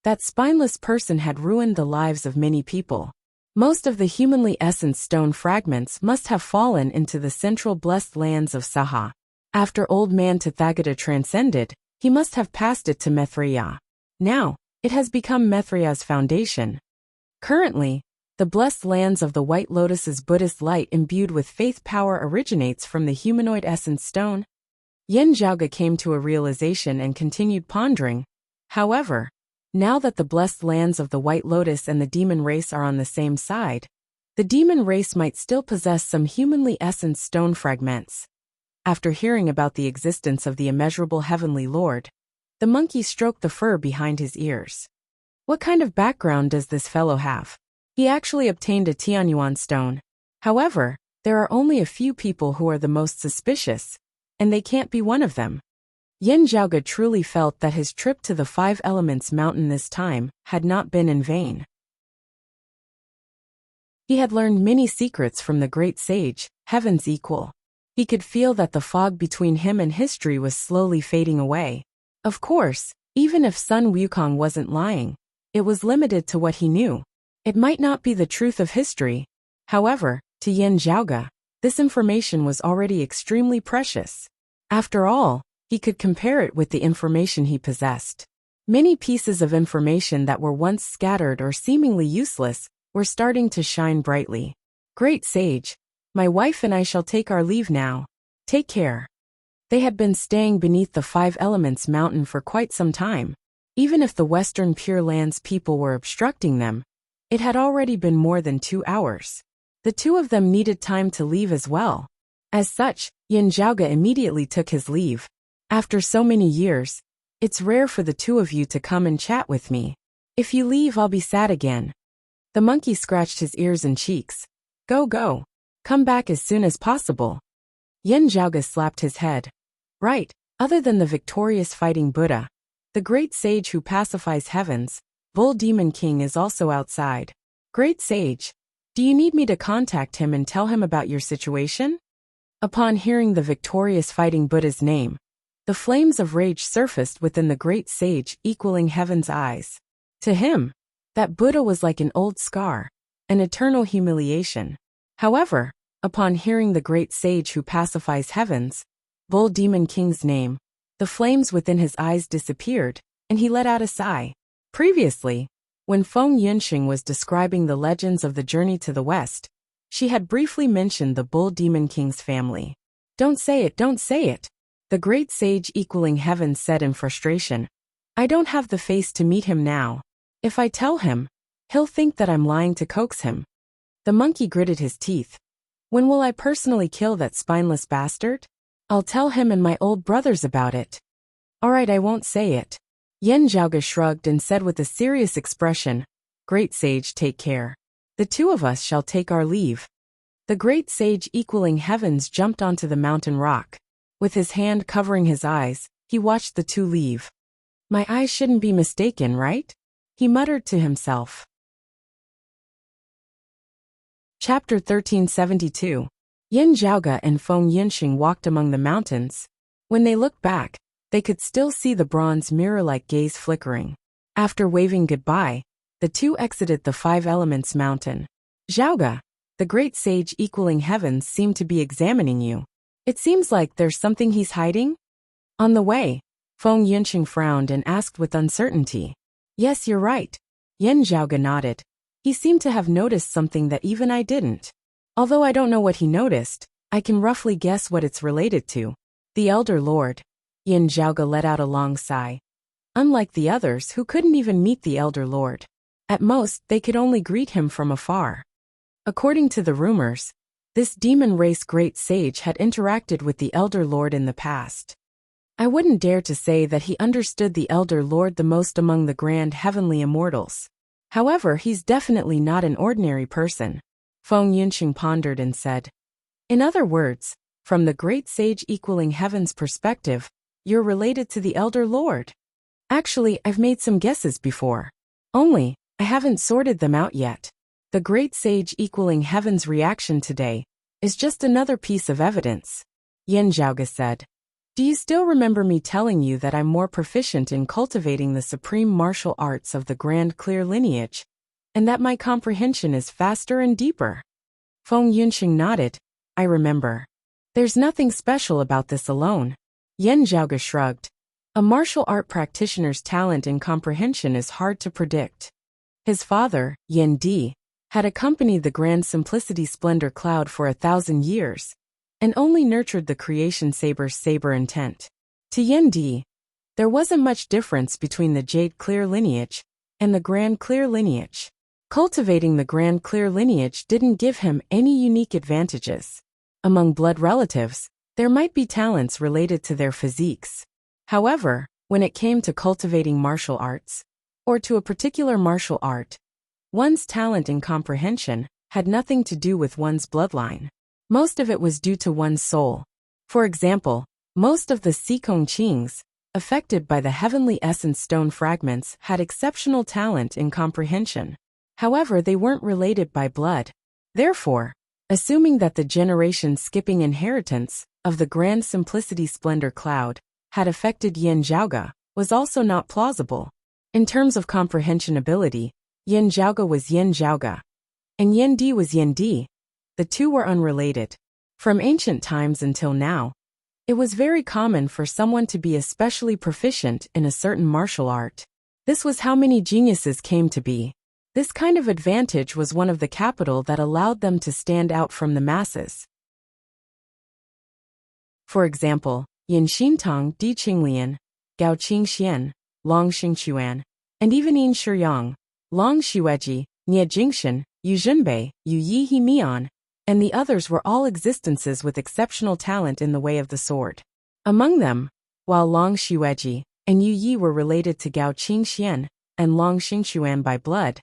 That spineless person had ruined the lives of many people. Most of the humanly essenced stone fragments must have fallen into the central blessed lands of Saha. After old man Tathagata transcended, he must have passed it to Maitreya. Now, it has become Maitreya's foundation. Currently, the blessed lands of the White Lotus's Buddhist light imbued with faith power originates from the humanoid essence stone. Yen Zhaoge came to a realization and continued pondering. However, now that the blessed lands of the White Lotus and the demon race are on the same side, the demon race might still possess some humanly essenced stone fragments. After hearing about the existence of the immeasurable heavenly Lord, the monkey stroked the fur behind his ears. What kind of background does this fellow have? He actually obtained a Tianyuan stone. However, there are only a few people who are the most suspicious, and they can't be one of them. Yin Zhaoge truly felt that his trip to the Five Elements Mountain this time had not been in vain. He had learned many secrets from the great sage, Heaven's equal. He could feel that the fog between him and history was slowly fading away. Of course, even if Sun Wukong wasn't lying, it was limited to what he knew. It might not be the truth of history. However, to Yin Zhaoge, this information was already extremely precious. After all, he could compare it with the information he possessed. Many pieces of information that were once scattered or seemingly useless were starting to shine brightly. Great sage, my wife and I shall take our leave now. Take care. They had been staying beneath the Five Elements Mountain for quite some time. Even if the Western Pure Lands people were obstructing them, it had already been more than 2 hours. The two of them needed time to leave as well. As such, Yin Zhaoge immediately took his leave. After so many years, it's rare for the two of you to come and chat with me. If you leave, I'll be sad again. The monkey scratched his ears and cheeks. Go. Come back as soon as possible. Yin Zhaoge slapped his head. Right, other than the victorious fighting Buddha, the great sage who pacifies heavens, Bull Demon King is also outside. Great sage, do you need me to contact him and tell him about your situation? Upon hearing the victorious fighting Buddha's name, the flames of rage surfaced within the great sage, equaling heaven's eyes. To him, that Buddha was like an old scar, an eternal humiliation. However, upon hearing the great sage who pacifies heavens, Bull Demon King's name, the flames within his eyes disappeared, and he let out a sigh. Previously, when Feng Yunxing was describing the legends of the journey to the west, she had briefly mentioned the Bull Demon King's family. Don't say it, the great sage equaling heaven said in frustration. I don't have the face to meet him now. If I tell him, he'll think that I'm lying to coax him. The monkey gritted his teeth. When will I personally kill that spineless bastard? I'll tell him and my old brothers about it. Alright, I won't say it. Yin Zhaoge shrugged and said with a serious expression, Great sage, take care. The two of us shall take our leave. The great sage equaling heavens jumped onto the mountain rock. With his hand covering his eyes, he watched the two leave. My eyes shouldn't be mistaken, right? He muttered to himself. Chapter 1372. Yin Zhaoge and Feng Yunxing walked among the mountains. When they looked back, they could still see the bronze mirror-like gaze flickering. After waving goodbye, the two exited the Five Elements Mountain. Zhaoge, the great sage equaling heavens seemed to be examining you. It seems like there's something he's hiding? On the way, Feng Yunxing frowned and asked with uncertainty. Yes, you're right. Yin Zhaoge nodded. He seemed to have noticed something that even I didn't. Although I don't know what he noticed, I can roughly guess what it's related to. The Elder Lord. Yin Zhaoge let out a long sigh. Unlike the others who couldn't even meet the Elder Lord. At most, they could only greet him from afar. According to the rumors, this demon race great sage had interacted with the Elder Lord in the past. I wouldn't dare to say that he understood the Elder Lord the most among the grand heavenly immortals. However, he's definitely not an ordinary person. Feng Yunxing pondered and said. In other words, from the great sage equaling heaven's perspective, you're related to the Elder Lord. Actually, I've made some guesses before. Only, I haven't sorted them out yet. The great sage equaling heaven's reaction today is just another piece of evidence. Yin Zhaoge said. Do you still remember me telling you that I'm more proficient in cultivating the supreme martial arts of the Grand Clear lineage, and that my comprehension is faster and deeper? Feng Yunxing nodded. I remember. There's nothing special about this alone. Yin Zhaoge shrugged. A martial art practitioner's talent and comprehension is hard to predict. His father, Yin Di, had accompanied the Grand Simplicity Splendor Cloud for 1,000 years, and only nurtured the creation saber's saber intent. To Yin Di, there wasn't much difference between the Jade Clear lineage and the Grand Clear lineage. Cultivating the Grand Clear lineage didn't give him any unique advantages. Among blood relatives, there might be talents related to their physiques. However, when it came to cultivating martial arts, or to a particular martial art, one's talent and comprehension had nothing to do with one's bloodline. Most of it was due to one's soul. For example, most of the Sikong Qings, affected by the heavenly essence stone fragments, had exceptional talent in comprehension. However, they weren't related by blood. Therefore, assuming that the generation-skipping inheritance of the grand simplicity splendor cloud had affected Yin Zhaoge was also not plausible. In terms of comprehension ability, Yin Zhaoge was Yin Zhaoge, and Yin Di was Yin Di. The two were unrelated. From ancient times until now, it was very common for someone to be especially proficient in a certain martial art. This was how many geniuses came to be. This kind of advantage was one of the capital that allowed them to stand out from the masses. For example, Yin Xintong, Di Qinglian, Gao Qingxian, Long Xingquan, and even Yin Shiyang, Long Shiweji, Nie Jingshan, Yu Zhenbei, Yu Yi He Mian, and the others were all existences with exceptional talent in the way of the sword. Among them, while Long Shiweji and Yu Yi were related to Gao Qingxian and Long Xingquan by blood,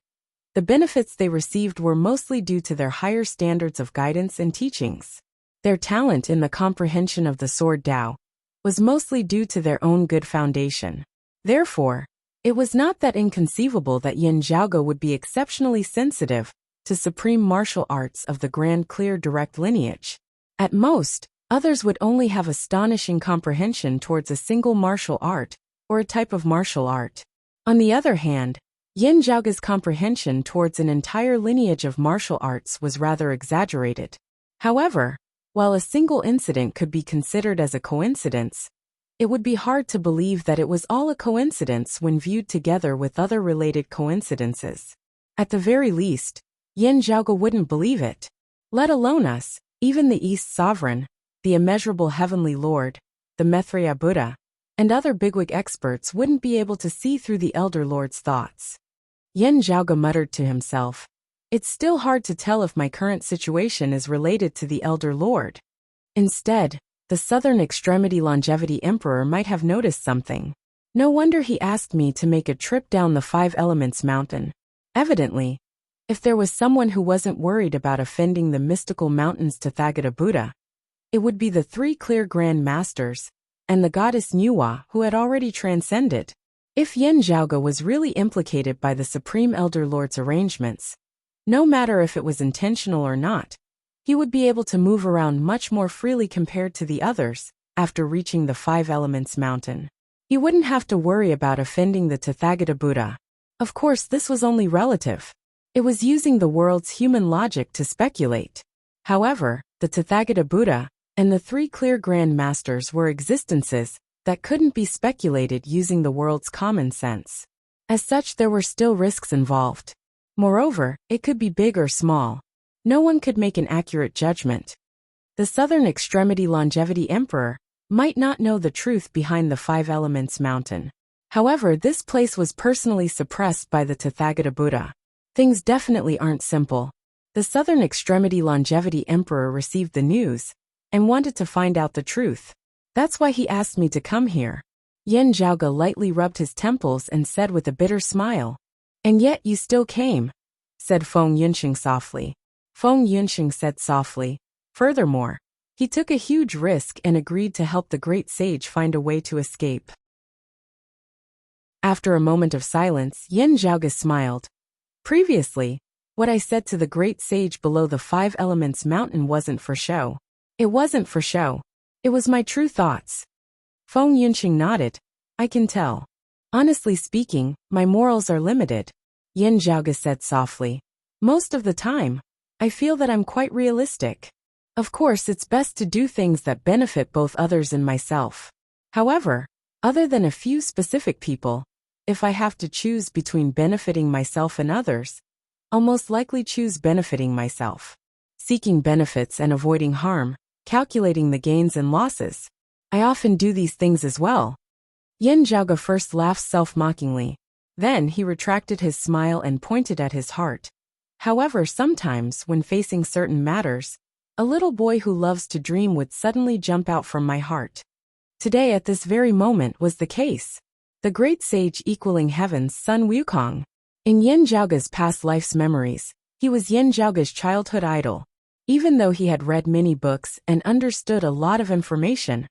the benefits they received were mostly due to their higher standards of guidance and teachings. Their talent in the comprehension of the sword Dao was mostly due to their own good foundation. Therefore, it was not that inconceivable that Yin Zhaoge would be exceptionally sensitive to supreme martial arts of the grand clear direct lineage. At most, others would only have astonishing comprehension towards a single martial art or a type of martial art. On the other hand, Yin Zhaoge's comprehension towards an entire lineage of martial arts was rather exaggerated. However, while a single incident could be considered as a coincidence, it would be hard to believe that it was all a coincidence when viewed together with other related coincidences. At the very least, Yin Zhaoge wouldn't believe it. Let alone us, even the East Sovereign, the immeasurable Heavenly Lord, the Maitreya Buddha, and other bigwig experts wouldn't be able to see through the Elder Lord's thoughts. Yin Zhaoge muttered to himself, "It's still hard to tell if my current situation is related to the Elder Lord." Instead, the Southern Extremity Longevity Emperor might have noticed something. No wonder he asked me to make a trip down the Five Elements Mountain. Evidently, if there was someone who wasn't worried about offending the mystical mountain's Tathagata Buddha, it would be the three clear Grand Masters and the goddess Nuwa who had already transcended. If Yin Zhaoge was really implicated by the Supreme Elder Lord's arrangements, no matter if it was intentional or not, he would be able to move around much more freely compared to the others after reaching the Five Elements Mountain. He wouldn't have to worry about offending the Tathagata Buddha. Of course, this was only relative. It was using the world's human logic to speculate. However, the Tathagata Buddha and the three clear Grand Masters were existences that couldn't be speculated using the world's common sense. As such, there were still risks involved. Moreover, it could be big or small. No one could make an accurate judgment. The Southern Extremity Longevity Emperor might not know the truth behind the Five Elements Mountain. However, this place was personally suppressed by the Tathagata Buddha. Things definitely aren't simple. The Southern Extremity Longevity Emperor received the news and wanted to find out the truth. That's why he asked me to come here. Yin Zhaoge lightly rubbed his temples and said with a bitter smile, "And yet you still came," said Feng Yunxing softly. Feng Yunxing said softly, "Furthermore, he took a huge risk and agreed to help the great sage find a way to escape." After a moment of silence, Yin Zhaoge smiled. "Previously, what I said to the great sage below the Five Elements Mountain wasn't for show. It wasn't for show. It was my true thoughts." Feng Yunxing nodded. "I can tell. Honestly speaking, my morals are limited," Yin Zhaoge said softly. "Most of the time, I feel that I'm quite realistic. Of course, it's best to do things that benefit both others and myself. However, other than a few specific people, if I have to choose between benefiting myself and others, I'll most likely choose benefiting myself. Seeking benefits and avoiding harm, calculating the gains and losses. I often do these things as well." Yin Zhaoge first laughed self-mockingly. Then he retracted his smile and pointed at his heart. "However, sometimes, when facing certain matters, a little boy who loves to dream would suddenly jump out from my heart. Today, at this very moment, was the case. The great sage equaling heaven's Sun Wukong. In Yin Zhaoge's past life's memories, he was Yin Zhaoge's childhood idol. Even though he had read many books and understood a lot of information,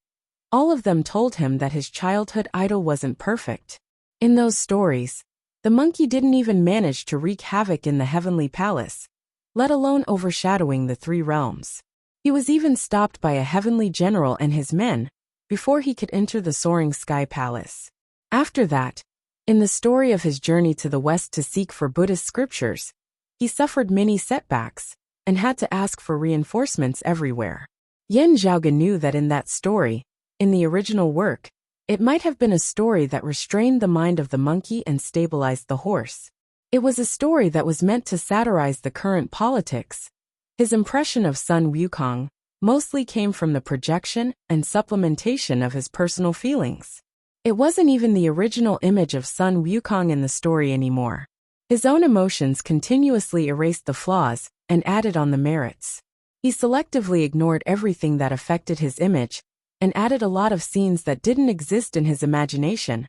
All of them told him that his childhood idol wasn't perfect. In those stories, the monkey didn't even manage to wreak havoc in the heavenly palace, let alone overshadowing the three realms. He was even stopped by a heavenly general and his men before he could enter the soaring sky palace. After that, in the story of his journey to the west to seek for Buddhist scriptures, he suffered many setbacks and had to ask for reinforcements everywhere. Yan Zhaoge knew that in that story, in the original work, it might have been a story that restrained the mind of the monkey and stabilized the horse. It was a story that was meant to satirize the current politics. His impression of Sun Wukong mostly came from the projection and supplementation of his personal feelings. It wasn't even the original image of Sun Wukong in the story anymore. His own emotions continuously erased the flaws and added on the merits. He selectively ignored everything that affected his image and added a lot of scenes that didn't exist in his imagination.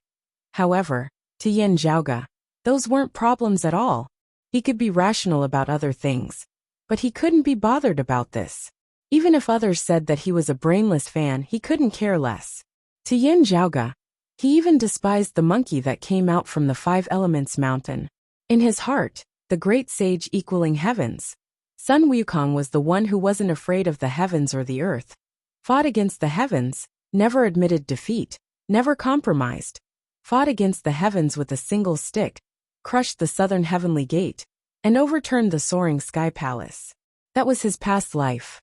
However, to Yan Zhaoge, those weren't problems at all. He could be rational about other things, but he couldn't be bothered about this. Even if others said that he was a brainless fan, he couldn't care less. To Yan Zhaoge, he even despised the monkey that came out from the Five Elements mountain. In his heart, the great sage equaling heavens, Sun Wukong was the one who wasn't afraid of the heavens or the earth, fought against the heavens, never admitted defeat, never compromised, fought against the heavens with a single stick, crushed the southern heavenly gate, and overturned the soaring sky palace. That was his past life.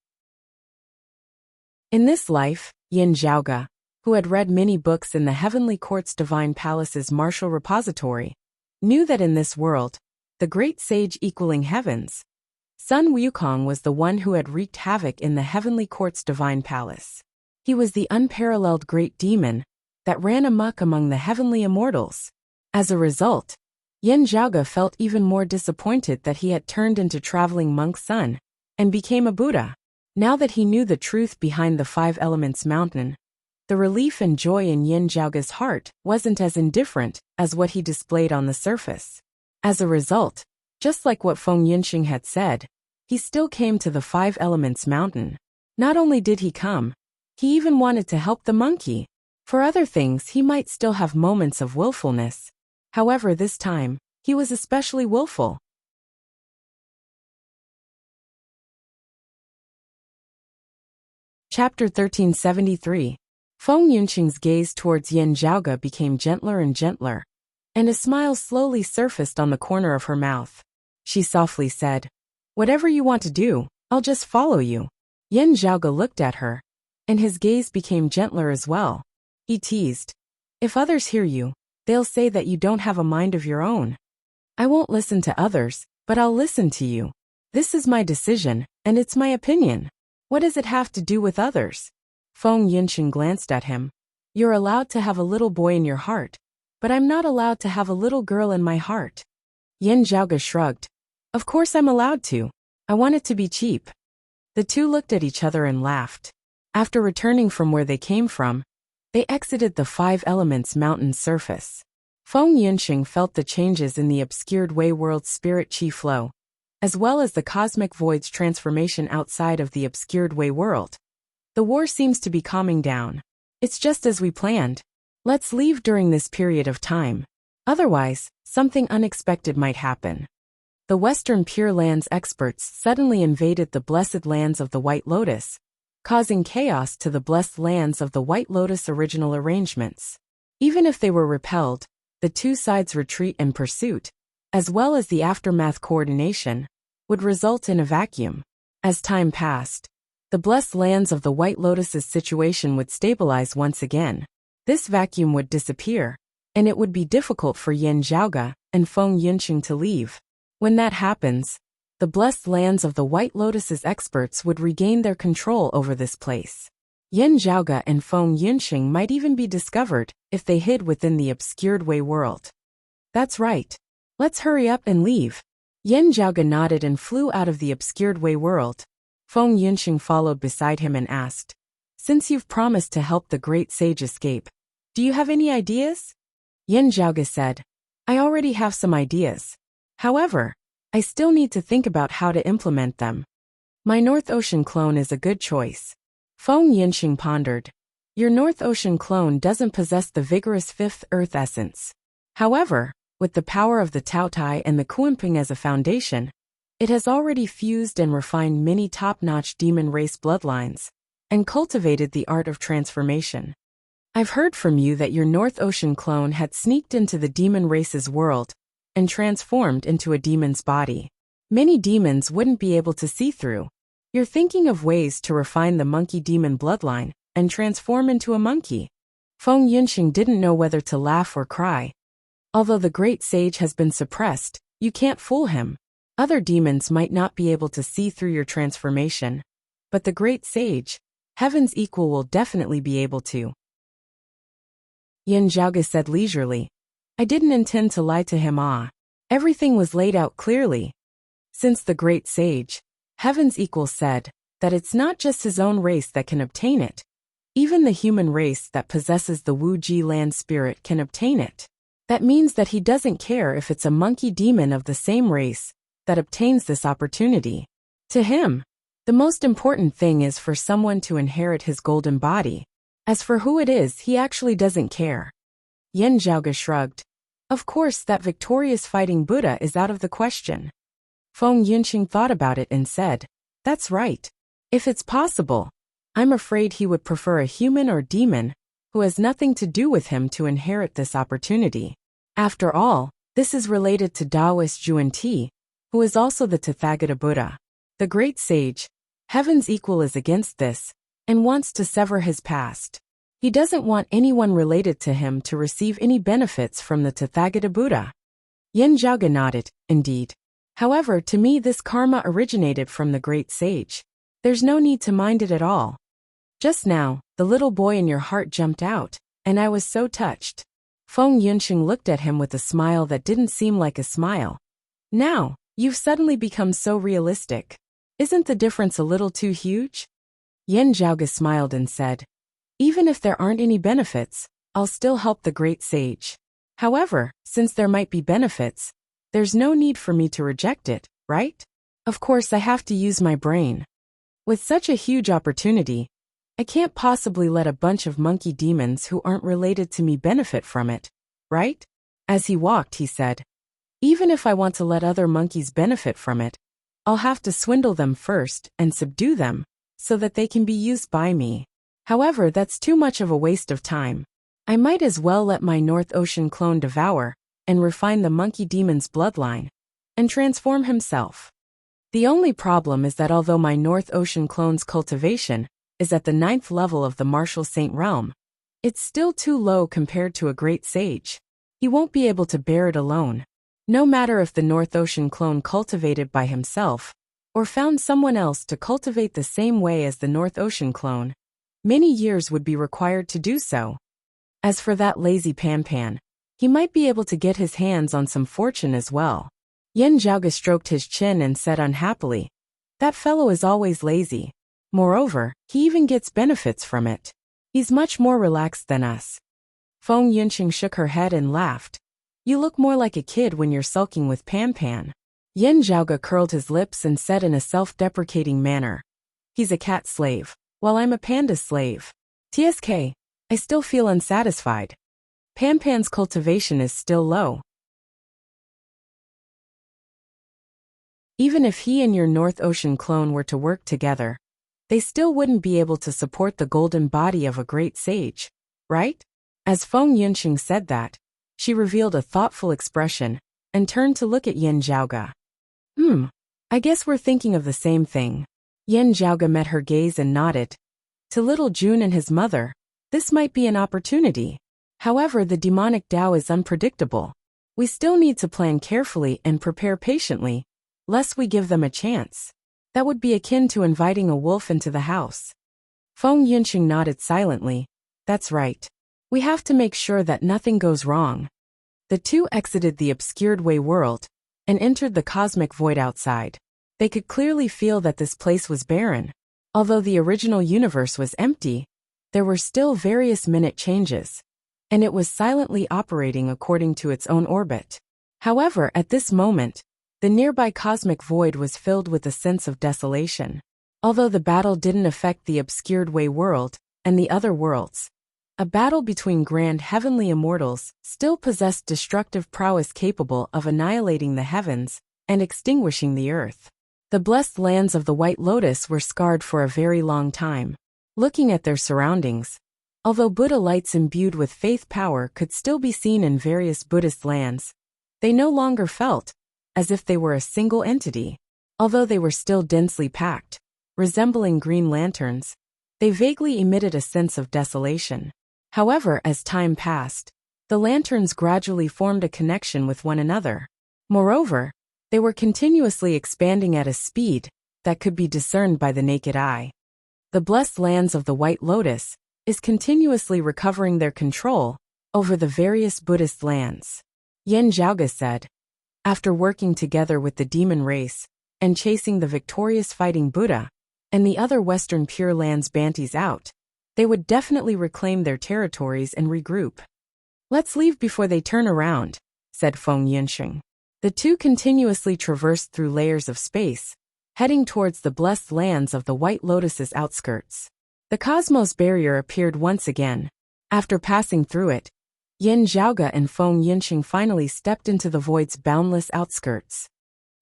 In this life, Yan Zhaoge, who had read many books in the Heavenly Court's Divine Palace's martial repository, knew that in this world, the great sage equaling heavens, Sun Wukong was the one who had wreaked havoc in the Heavenly Court's Divine Palace. He was the unparalleled great demon that ran amok among the heavenly immortals. As a result, Yan Zhaoge felt even more disappointed that he had turned into traveling monk Sun and became a Buddha. Now that he knew the truth behind the Five Elements mountain, the relief and joy in Yan Zhaoge's heart wasn't as indifferent as what he displayed on the surface. As a result, just like what Feng Yinxing had said, he still came to the Five Elements mountain. Not only did he come, he even wanted to help the monkey. For other things he might still have moments of willfulness. However, this time, he was especially willful. Chapter 1373. Feng Yunqing's gaze towards Yan Zhaoge became gentler and gentler, and a smile slowly surfaced on the corner of her mouth. She softly said, "Whatever you want to do, I'll just follow you." Yan Zhaoge looked at her, and his gaze became gentler as well. He teased, "If others hear you, they'll say that you don't have a mind of your own. I won't listen to others, but I'll listen to you. This is my decision, and it's my opinion. What does it have to do with others?" Feng Yinxing glanced at him. "You're allowed to have a little boy in your heart, but I'm not allowed to have a little girl in my heart." Yan Zhaoge shrugged. "Of course I'm allowed to. I want it to be cheap." The two looked at each other and laughed. After returning from where they came from, they exited the Five Elements mountain's surface. Feng Yinxing felt the changes in the obscured Wei world's spirit chi flow, as well as the cosmic void's transformation outside of the obscured Wei world. The war seems to be calming down. It's just as we planned. Let's leave during this period of time. Otherwise, something unexpected might happen. The Western Pure Lands experts suddenly invaded the blessed lands of the White Lotus, causing chaos to the blessed lands of the White Lotus original arrangements. Even if they were repelled, the two sides' retreat and pursuit, as well as the aftermath coordination, would result in a vacuum. As time passed, the blessed lands of the White Lotus's situation would stabilize once again. This vacuum would disappear, and it would be difficult for Yan Zhaoge and Feng Yinxing to leave. When that happens, the blessed lands of the White Lotus's experts would regain their control over this place. Yan Zhaoge and Feng Yinxing might even be discovered if they hid within the obscured Wei world. That's right. Let's hurry up and leave. Yan Zhaoge nodded and flew out of the obscured Wei world. Feng Yinxing followed beside him and asked, "Since you've promised to help the great sage escape, do you have any ideas?" Yan Zhaoge said, "I already have some ideas. However, I still need to think about how to implement them. My North Ocean clone is a good choice." Feng Yinxing pondered. Your North Ocean clone doesn't possess the vigorous fifth Earth essence. However, with the power of the Taotai and the Kuanping as a foundation, it has already fused and refined many top-notch demon race bloodlines, and cultivated the art of transformation. I've heard from you that your North Ocean clone had sneaked into the demon race's world and transformed into a demon's body. Many demons wouldn't be able to see through. You're thinking of ways to refine the monkey demon bloodline and transform into a monkey. Feng Yunxing didn't know whether to laugh or cry. Although the great sage has been suppressed, you can't fool him. Other demons might not be able to see through your transformation, but the great sage, heaven's equal, will definitely be able to. Yin Zhaoge said leisurely. I didn't intend to lie to him. Everything was laid out clearly. Since the great sage, heaven's equal, said that it's not just his own race that can obtain it. Even the human race that possesses the Wu Ji land spirit can obtain it. That means that he doesn't care if it's a monkey demon of the same race that obtains this opportunity. To him, the most important thing is for someone to inherit his golden body. As for who it is, he actually doesn't care. Yin Zhaoge shrugged. Of course, that victorious fighting Buddha is out of the question. Feng Yunxing thought about it and said, that's right. If it's possible, I'm afraid he would prefer a human or demon who has nothing to do with him to inherit this opportunity. After all, this is related to Taoist Zhuan Ti, who is also the Tathagata Buddha. The great sage, heaven's equal, is against this and wants to sever his past. He doesn't want anyone related to him to receive any benefits from the Tathagata Buddha. Yin Zhaoge nodded, indeed. However, to me this karma originated from the great sage. There's no need to mind it at all. Just now, the little boy in your heart jumped out, and I was so touched. Feng Yunxing looked at him with a smile that didn't seem like a smile. Now, you've suddenly become so realistic. Isn't the difference a little too huge? Yin Zhaoge smiled and said, even if there aren't any benefits, I'll still help the great sage. However, since there might be benefits, there's no need for me to reject it, right? Of course, I have to use my brain. With such a huge opportunity, I can't possibly let a bunch of monkey demons who aren't related to me benefit from it, right? As he walked, he said, even if I want to let other monkeys benefit from it, I'll have to swindle them first and subdue them, so that they can be used by me. However, that's too much of a waste of time. I might as well let my North Ocean clone devour and refine the monkey demon's bloodline and transform himself. The only problem is that although my North Ocean clone's cultivation is at the 9th level of the martial saint realm, it's still too low compared to a great sage. He won't be able to bear it alone. No matter if the North Ocean clone cultivated by himself or found someone else to cultivate the same way as the North Ocean clone, many years would be required to do so. As for that lazy Pan, he might be able to get his hands on some fortune as well. Yin Zhaoge stroked his chin and said unhappily, that fellow is always lazy. Moreover, he even gets benefits from it. He's much more relaxed than us. Feng Yunxing shook her head and laughed. You look more like a kid when you're sulking with Pan. Yin Zhaoge curled his lips and said in a self-deprecating manner, he's a cat slave, while I'm a panda slave. TSK, I still feel unsatisfied. Pan's cultivation is still low. Even if he and your North Ocean clone were to work together, they still wouldn't be able to support the golden body of a great sage, right? As Feng Yunxing said that, she revealed a thoughtful expression and turned to look at Yin Zhaoge. I guess we're thinking of the same thing. Yin Zhaoge met her gaze and nodded. To little Jun and his mother, this might be an opportunity. However, the demonic Tao is unpredictable. We still need to plan carefully and prepare patiently, lest we give them a chance. That would be akin to inviting a wolf into the house. Feng Yunxing nodded silently. That's right. We have to make sure that nothing goes wrong. The two exited the obscured way world and entered the cosmic void outside. They could clearly feel that this place was barren. Although the original universe was empty, there were still various minute changes, and it was silently operating according to its own orbit. However, at this moment, the nearby cosmic void was filled with a sense of desolation. Although the battle didn't affect the obscured way world, and the other worlds. A battle between grand heavenly immortals still possessed destructive prowess capable of annihilating the heavens and extinguishing the earth. The blessed lands of the White Lotus were scarred for a very long time. Looking at their surroundings, although Buddha lights imbued with faith power could still be seen in various Buddhist lands, they no longer felt as if they were a single entity. Although they were still densely packed, resembling green lanterns, they vaguely emitted a sense of desolation. However, as time passed, the lanterns gradually formed a connection with one another. Moreover, they were continuously expanding at a speed that could be discerned by the naked eye. The blessed lands of the White Lotus is continuously recovering their control over the various Buddhist lands. Yin Zhaoge said, after working together with the demon race and chasing the victorious fighting Buddha and the other Western Pure Lands Bantis out, they would definitely reclaim their territories and regroup. Let's leave before they turn around, said Feng Yinsheng. The two continuously traversed through layers of space, heading towards the blessed lands of the White Lotus's outskirts. The cosmos barrier appeared once again. After passing through it, Yin Zhaoge and Feng Yinsheng finally stepped into the void's boundless outskirts.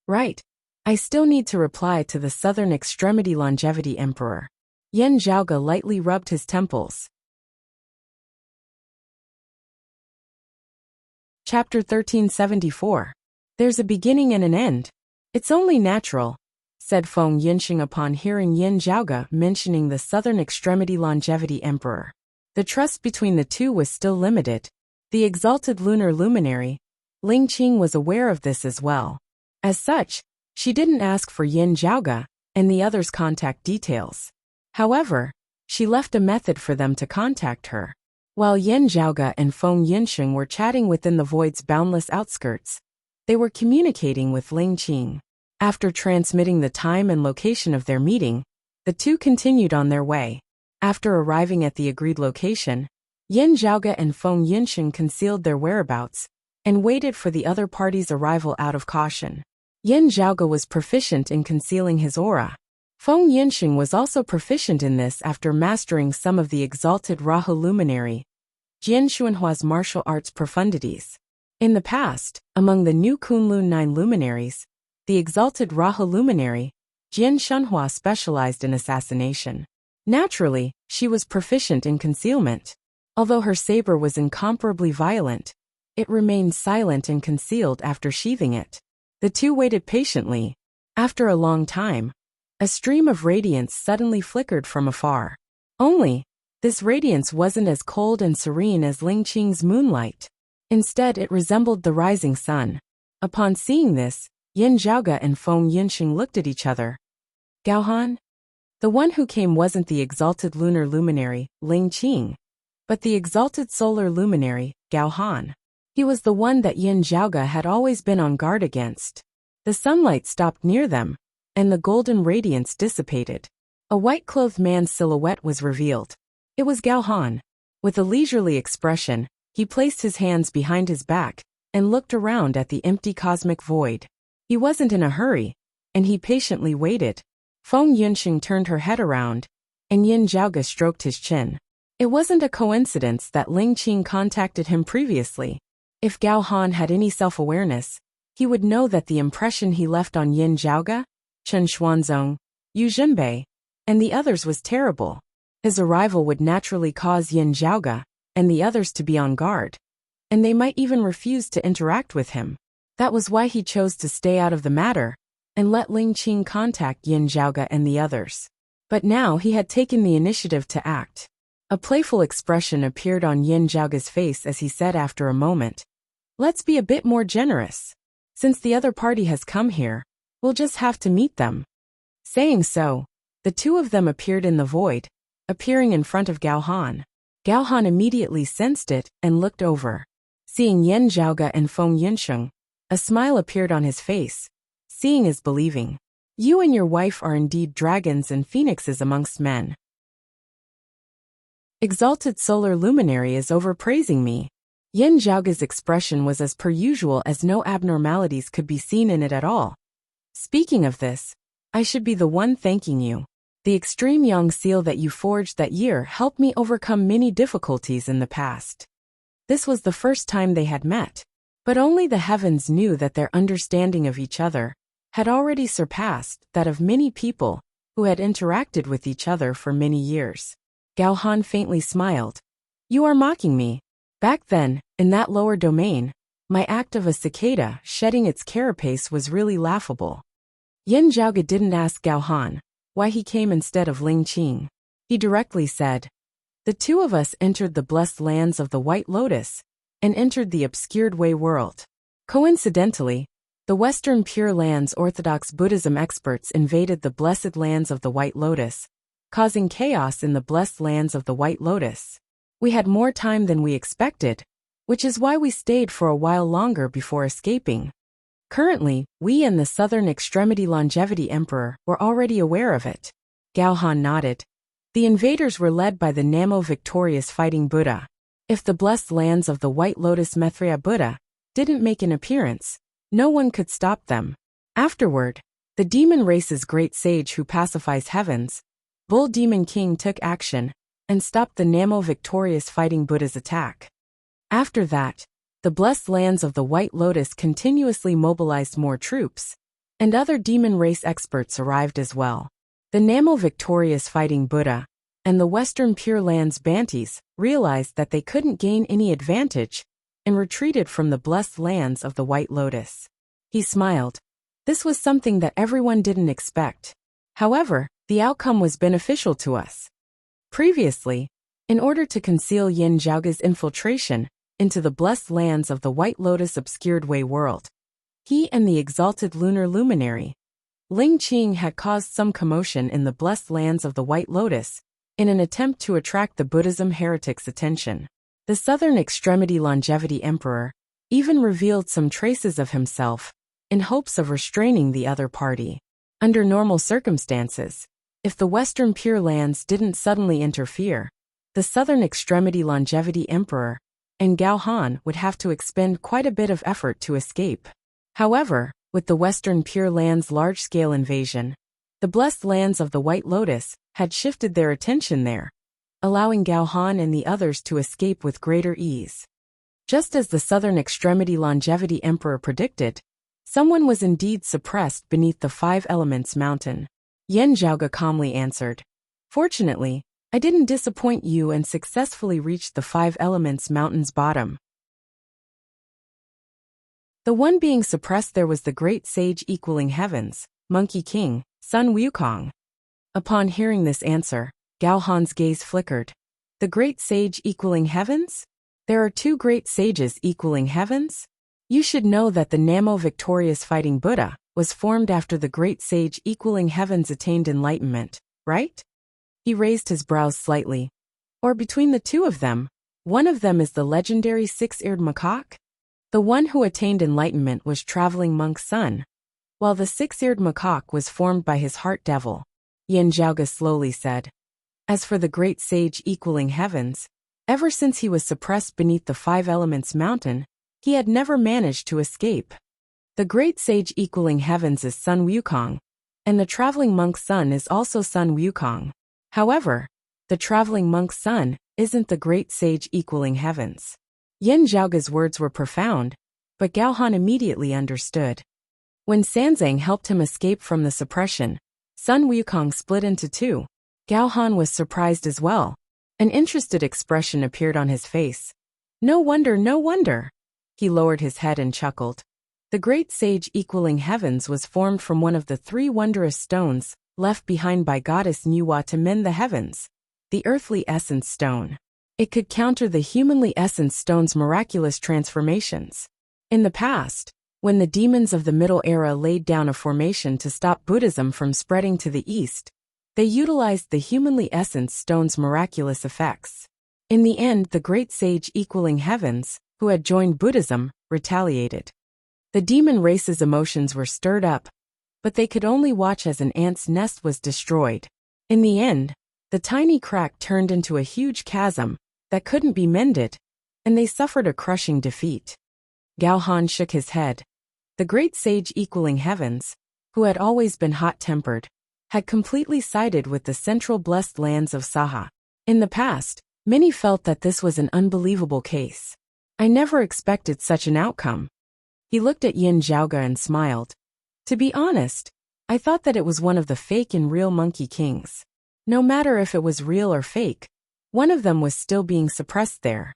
Right. I still need to reply to the Southern Extremity Longevity Emperor. Yin Zhaoge lightly rubbed his temples. Chapter 1374. There's a beginning and an end. It's only natural, said Feng Yinsheng upon hearing Yin Zhaoge mentioning the Southern Extremity Longevity Emperor. The trust between the two was still limited. The exalted lunar luminary, Ling Qing, was aware of this as well. As such, she didn't ask for Yin Zhaoge and the others' contact details. However, she left a method for them to contact her. While Yin Zhaoge and Feng Yinsheng were chatting within the void's boundless outskirts, they were communicating with Ling Qing. After transmitting the time and location of their meeting, the two continued on their way. After arriving at the agreed location, Yin Zhaoge and Feng Yinsheng concealed their whereabouts and waited for the other party's arrival out of caution. Yin Zhaoge was proficient in concealing his aura. Feng Yinsheng was also proficient in this after mastering some of the exalted Rahu luminary, Jian Xuanhua's martial arts profundities. In the past, among the new Kunlun 9 luminaries, the exalted Rahu luminary, Jian Xuanhua, specialized in assassination. Naturally, she was proficient in concealment. Although her saber was incomparably violent, it remained silent and concealed after sheathing it. The two waited patiently. After a long time, a stream of radiance suddenly flickered from afar. Only, this radiance wasn't as cold and serene as Ling Qing's moonlight. Instead, it resembled the rising sun. Upon seeing this, Yin Zhaoge and Feng Yinsheng looked at each other. Gaohan? The one who came wasn't the exalted lunar luminary, Ling Qing, but the exalted solar luminary, Gaohan. He was the one that Yin Zhaoge had always been on guard against. The sunlight stopped near them, and the golden radiance dissipated. A white-clothed man's silhouette was revealed. It was Gaohan. With a leisurely expression, he placed his hands behind his back and looked around at the empty cosmic void. He wasn't in a hurry, and he patiently waited. Feng Yinsheng turned her head around, and Yin Zhaoge stroked his chin. It wasn't a coincidence that Ling Qing contacted him previously. If Gaohan had any self-awareness, he would know that the impression he left on Yin Zhaoge, Chen Xuanzong, Yu Zhenbei, and the others was terrible. His arrival would naturally cause Yin Zhaoge and the others to be on guard, and they might even refuse to interact with him. That was why he chose to stay out of the matter and let Ling Qing contact Yin Zhaoge and the others. But now he had taken the initiative to act. A playful expression appeared on Yin Zhaoge's face as he said after a moment, "Let's be a bit more generous. Since the other party has come here, we'll just have to meet them." Saying so, the two of them appeared in the void, appearing in front of Gaohan. Gaohan immediately sensed it and looked over. Seeing Yin Zhaoge and Feng Yinsheng, a smile appeared on his face. Seeing is believing. You and your wife are indeed dragons and phoenixes amongst men. Exalted solar luminary is overpraising me. Yin Zhaoge's expression was as per usual, as no abnormalities could be seen in it at all. Speaking of this, I should be the one thanking you. The extreme young seal that you forged that year helped me overcome many difficulties in the past. This was the first time they had met, but only the heavens knew that their understanding of each other had already surpassed that of many people who had interacted with each other for many years. Gao Han faintly smiled. You are mocking me. Back then, in that lower domain, my act of a cicada shedding its carapace was really laughable. Yin Zhaoge didn't ask Gao Han why he came instead of Ling Qing. He directly said, the two of us entered the blessed lands of the White Lotus and entered the obscured Wei world. Coincidentally, the Western Pure Lands Orthodox Buddhism experts invaded the blessed lands of the White Lotus, causing chaos in the blessed lands of the White Lotus. We had more time than we expected, which is why we stayed for a while longer before escaping. Currently, we and the Southern Extremity Longevity Emperor were already aware of it. Gao Han nodded. The invaders were led by the Namo victorious fighting Buddha. If the blessed lands of the White Lotus Maitreya Buddha didn't make an appearance, no one could stop them. Afterward, the demon race's great sage who pacifies heavens, Bull Demon King, took action and stopped the Namo victorious fighting Buddha's attack. After that, the blessed lands of the White Lotus continuously mobilized more troops, and other demon race experts arrived as well. The Namo victorious fighting Buddha and the Western Pure Lands Bantis realized that they couldn't gain any advantage and retreated from the blessed lands of the White Lotus. He smiled. This was something that everyone didn't expect. However, the outcome was beneficial to us. Previously, in order to conceal Yin Zhaoge's infiltration into the blessed lands of the White Lotus obscured Wei world, he and the exalted lunar luminary, Ling Qing, had caused some commotion in the blessed lands of the White Lotus in an attempt to attract the Buddhism heretics' attention. The Southern Extremity Longevity Emperor even revealed some traces of himself in hopes of restraining the other party. Under normal circumstances, if the Western Pure Lands didn't suddenly interfere, the Southern Extremity Longevity Emperor and Gao Han would have to expend quite a bit of effort to escape. However, with the Western Pure Lands' large-scale invasion, the blessed lands of the White Lotus had shifted their attention there, allowing Gao Han and the others to escape with greater ease. Just as the Southern Extremity Longevity Emperor predicted, someone was indeed suppressed beneath the Five Elements mountain. Yin Zhaoge calmly answered, Fortunately, I didn't disappoint you and successfully reached the Five Elements mountain's bottom. The one being suppressed there was the great sage equaling heavens, Monkey King, Sun Wukong. Upon hearing this answer, Gao Han's gaze flickered. The great sage equaling heavens? There are two great sages equaling heavens? You should know that the Namo victorious fighting Buddha was formed after the great sage equaling heavens attained enlightenment, right? He raised his brows slightly. Or between the two of them, one of them is the legendary six-eared macaque? The one who attained enlightenment was traveling monk Sun, while the six-eared macaque was formed by his heart devil. Yin Zhaoge slowly said. As for the great sage equaling heavens, ever since he was suppressed beneath the Five Elements mountain, he had never managed to escape. The great sage equaling heavens is Sun Wukong, and the traveling monk Sun is also Sun Wukong. However, the traveling monk Sun isn't the great sage equaling heavens. Yin Zhaoge's words were profound, but Gao Han immediately understood. When Sanzang helped him escape from the suppression, Sun Wukong split into two. Gao Han was surprised as well. An interested expression appeared on his face. No wonder, no wonder. He lowered his head and chuckled. The great sage equaling heavens was formed from one of the three wondrous stones left behind by goddess Nuwa to mend the heavens, the earthly essence stone. It could counter the humanly essence stone's miraculous transformations. In the past, when the demons of the Middle Era laid down a formation to stop Buddhism from spreading to the east, they utilized the humanly essence stone's miraculous effects. In the end, the great sage equaling heavens, who had joined Buddhism, retaliated. The demon race's emotions were stirred up, but they could only watch as an ant's nest was destroyed. In the end, the tiny crack turned into a huge chasm that couldn't be mended, and they suffered a crushing defeat. Gao Han shook his head. The great sage equaling heavens, who had always been hot-tempered, had completely sided with the central blessed lands of Saha. In the past, many felt that this was an unbelievable case. I never expected such an outcome. He looked at Yin Zhaoge and smiled. To be honest, I thought that it was one of the fake and real Monkey Kings. No matter if it was real or fake, one of them was still being suppressed there.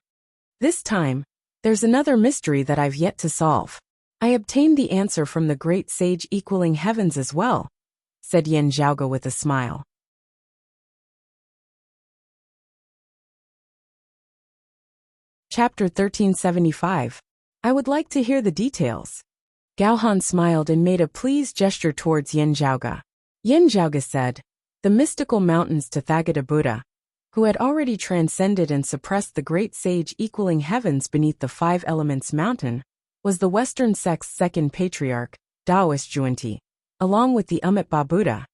This time, there's another mystery that I've yet to solve. I obtained the answer from the great sage equaling heavens as well, said Yin Zhaoge with a smile. Chapter 1375. I would like to hear the details. Gao Han smiled and made a pleased gesture towards Yin Zhaoge. Yin Zhaoge said, the mystical mountains Tathagata Buddha, who had already transcended and suppressed the great sage equaling heavens beneath the five elements mountain, was the Western sect's second patriarch, Taoist Juanti, along with the Amitabha Buddha.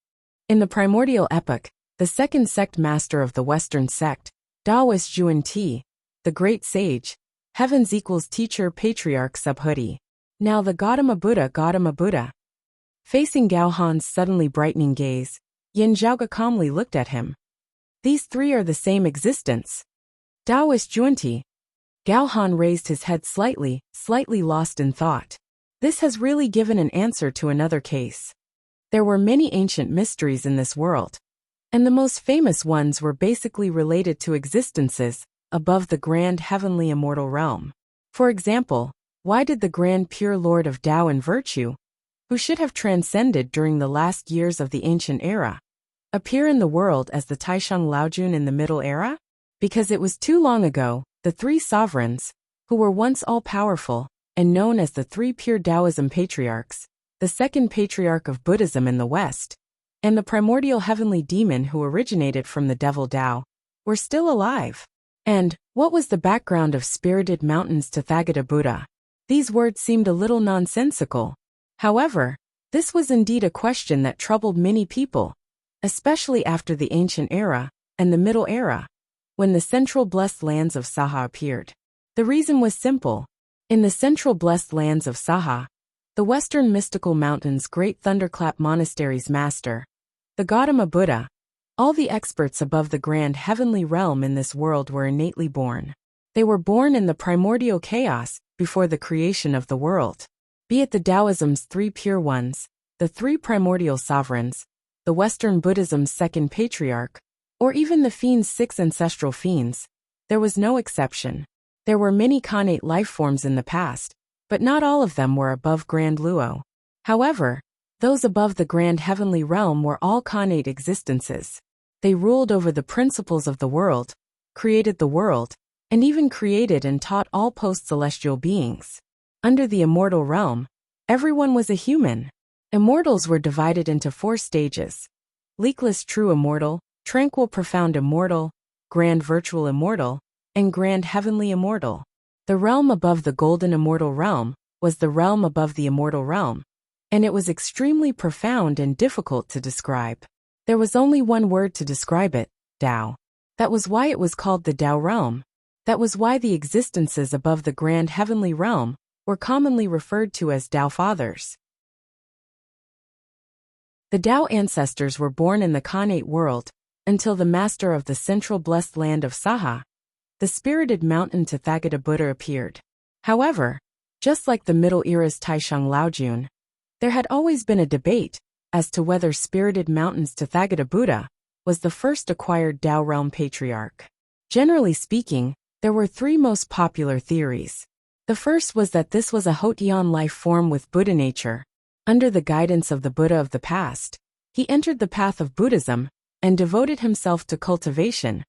In the primordial epoch, the second sect master of the Western sect, Taoist Juanti, the great sage, heavens equals teacher patriarch Subhuti. Now the Gautama Buddha. Facing Gao Han's suddenly brightening gaze, Yin Zhaoge calmly looked at him. These three are the same existence. Taoist Juanti. Gao Han raised his head slightly lost in thought. This has really given an answer to another case. There were many ancient mysteries in this world, and the most famous ones were basically related to existences above the grand heavenly immortal realm. For example, why did the grand pure lord of Tao and virtue, who should have transcended during the last years of the ancient era, appear in the world as the Taishang Laojun in the middle era? Because it was too long ago, the three sovereigns, who were once all-powerful and known as the three pure Taoism patriarchs, the second patriarch of Buddhism in the West, and the primordial heavenly demon who originated from the devil Tao, were still alive. And what was the background of spirited mountains Tathagata Buddha? These words seemed a little nonsensical. However, this was indeed a question that troubled many people, especially after the ancient era and the middle era, when the central blessed lands of Saha appeared. The reason was simple. In the central blessed lands of Saha, the western mystical mountains' great thunderclap monastery's master, the Gautama Buddha, all the experts above the grand heavenly realm in this world were innately born. They were born in the primordial chaos before the creation of the world. Be it the Taoism's three pure ones, the three primordial sovereigns, the Western Buddhism's second patriarch, or even the fiend's six ancestral fiends, there was no exception. There were many connate life forms in the past, but not all of them were above Grand Luo. However, those above the grand heavenly realm were all connate existences. They ruled over the principles of the world, created the world, and even created and taught all post-celestial beings. Under the immortal realm, everyone was a human. Immortals were divided into four stages: leakless true immortal, tranquil profound immortal, grand virtual immortal, and grand heavenly immortal. The realm above the golden immortal realm was the realm above the immortal realm, and it was extremely profound and difficult to describe. There was only one word to describe it: Tao. That was why it was called the Tao realm. That was why the existences above the grand heavenly realm were commonly referred to as Tao Fathers. The Tao ancestors were born in the connate world until the master of the central blessed land of Saha, the spirited mountain Tathagata Buddha, appeared. However, just like the Middle Era's Taishang Laojun, there had always been a debate as to whether spirited mountains Tathagata Buddha was the first acquired Tao realm patriarch. Generally speaking, there were three most popular theories. The first was that this was a Hotian life form with Buddha nature. Under the guidance of the Buddha of the past, he entered the path of Buddhism and devoted himself to cultivation,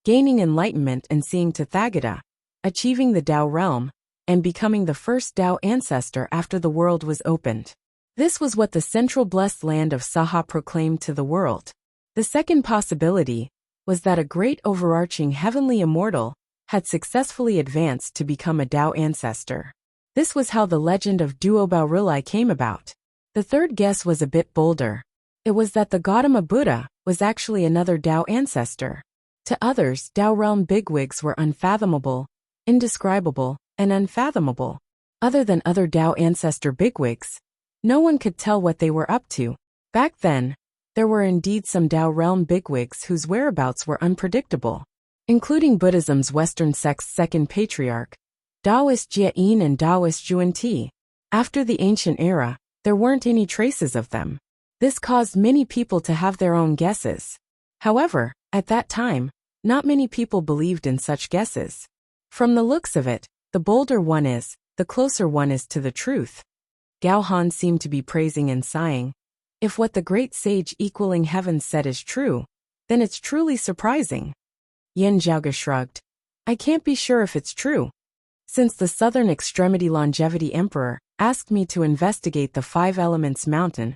gaining enlightenment and seeing Tathagata, achieving the Tao realm, and becoming the first Tao ancestor after the world was opened. This was what the central blessed land of Saha proclaimed to the world. The second possibility was that a great overarching heavenly immortal had successfully advanced to become a Tao ancestor. This was how the legend of Duobao Rilai came about. The third guess was a bit bolder. It was that the Gautama Buddha was actually another Tao ancestor. To others, Tao realm bigwigs were unfathomable, indescribable, and unfathomable. Other than other Tao ancestor bigwigs, no one could tell what they were up to. Back then, There were indeed some Tao realm bigwigs whose whereabouts were unpredictable, including Buddhism's Western sect's second patriarch, Taoist Jia Yin and Taoist Zhuan Ti. After the ancient era, there weren't any traces of them. This caused many people to have their own guesses. However, at that time, not many people believed in such guesses. From the looks of it, the bolder one is, the closer one is to the truth. Gao Han seemed to be praising and sighing. If what the great sage equaling heaven said is true, then it's truly surprising. Yin Zhaoge shrugged. I can't be sure if it's true. Since the Southern Extremity Longevity Emperor asked me to investigate the Five Elements Mountain,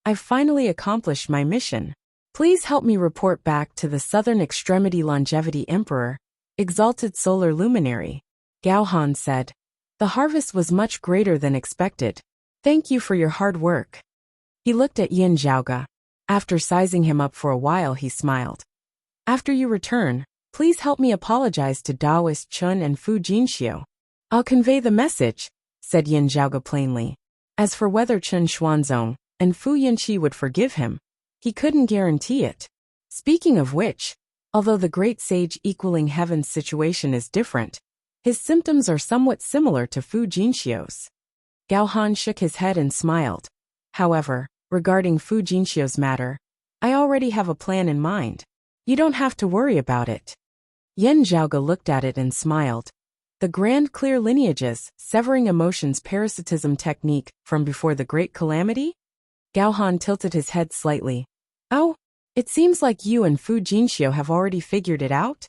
I've finally accomplished my mission. Please help me report back to the Southern Extremity Longevity Emperor, Exalted Solar Luminary. Gao Han said. The harvest was much greater than expected. Thank you for your hard work. He looked at Yin Zhaoge. After sizing him up for a while, he smiled. After you return, please help me apologize to Taoist Chun and Fu Jinxiu. I'll convey the message, said Yin Zhaoge plainly. As for whether Chun Xuanzong and Fu Yinqi would forgive him, he couldn't guarantee it. Speaking of which, although the great sage equaling heaven's situation is different, his symptoms are somewhat similar to Fu Jinxiu's. Gao Han shook his head and smiled. However, regarding Fu Jinxiu's matter, I already have a plan in mind. You don't have to worry about it. Yin Zhaoge looked at it and smiled. The grand clear lineages, severing emotions parasitism technique from before the great calamity? Gao Han tilted his head slightly. Oh, it seems like you and Fu Jinxiu have already figured it out?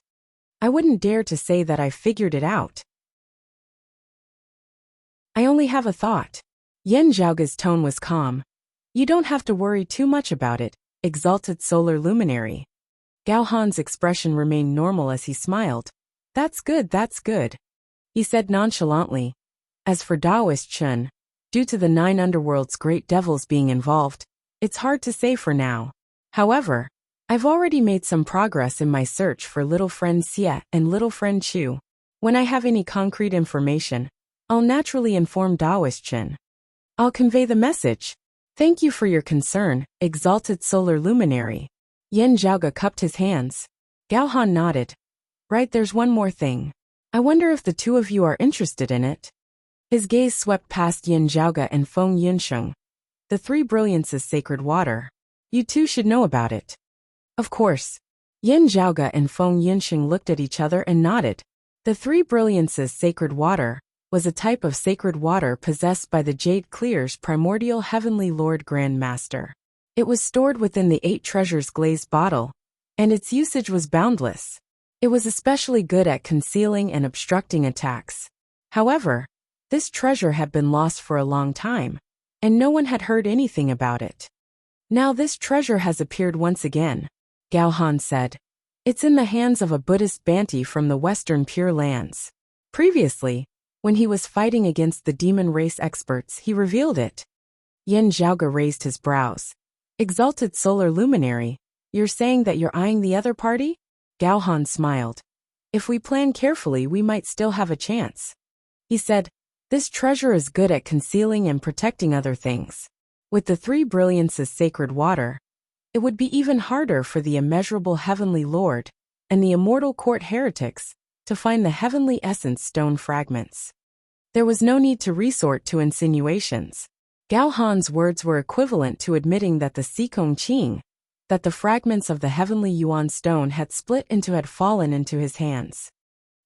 I wouldn't dare to say that I figured it out. I only have a thought. Yin Zhaoge's tone was calm. You don't have to worry too much about it, Exalted Solar Luminary. Gao Han's expression remained normal as he smiled. That's good, that's good. He said nonchalantly. As for Taoist Chun, due to the 9 underworld's great devils being involved, it's hard to say for now. However, I've already made some progress in my search for little friend Xie and little friend Chu. When I have any concrete information, I'll naturally inform Taoist Chun. I'll convey the message. Thank you for your concern, Exalted Solar Luminary. Yin Zhaoge cupped his hands. Gao Han nodded. Right, there's one more thing. I wonder if the two of you are interested in it. His gaze swept past Yin Zhaoge and Feng Yinsheng. The Three Brilliances Sacred Water. You two should know about it. Of course. Yin Zhaoge and Feng Yinsheng looked at each other and nodded. The Three Brilliances Sacred Water was a type of sacred water possessed by the Jade Clear's primordial Heavenly Lord Grand Master. It was stored within the 8 Treasures glazed bottle, and its usage was boundless. It was especially good at concealing and obstructing attacks. However, this treasure had been lost for a long time, and no one had heard anything about it. Now this treasure has appeared once again, Gao Han said. It's in the hands of a Buddhist Banti from the Western Pure Lands. Previously, when he was fighting against the demon race experts, he revealed it. Yin Zhaoge raised his brows. Exalted Solar Luminary, you're saying that you're eyeing the other party? Gao Han smiled. If we plan carefully, we might still have a chance. He said, this treasure is good at concealing and protecting other things. With the Three Brilliances Sacred Water, it would be even harder for the immeasurable Heavenly Lord and the immortal court heretics to find the heavenly essence stone fragments. There was no need to resort to insinuations. Gao Han's words were equivalent to admitting that the Sikong Qing, that the fragments of the heavenly Yuan stone had split into had fallen into his hands.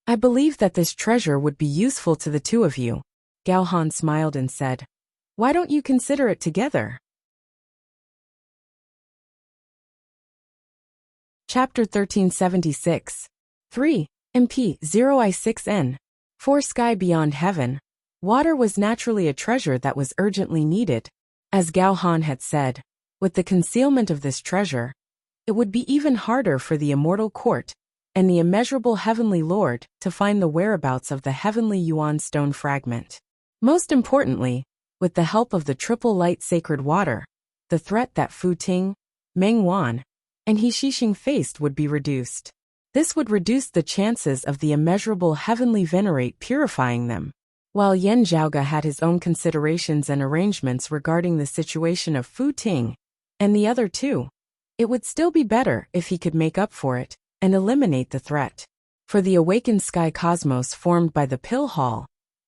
I believe that this treasure would be useful to the two of you. Gao Han smiled and said, why don't you consider it together? Chapter 1376. 3. MP 0I6N. 4 Sky Beyond Heaven. Water was naturally a treasure that was urgently needed. As Gao Han had said, with the concealment of this treasure, it would be even harder for the immortal court and the immeasurable Heavenly Lord to find the whereabouts of the heavenly Yuan stone fragment. Most importantly, with the help of the triple light sacred water, the threat that Fu Ting, Meng Wan, and He Shixing faced would be reduced. This would reduce the chances of the immeasurable Heavenly Venerate purifying them. While Yin Zhaoge had his own considerations and arrangements regarding the situation of Fu Ting and the other two, It would still be better if he could make up for it and eliminate the threat. For the awakened sky cosmos formed by the pill hall,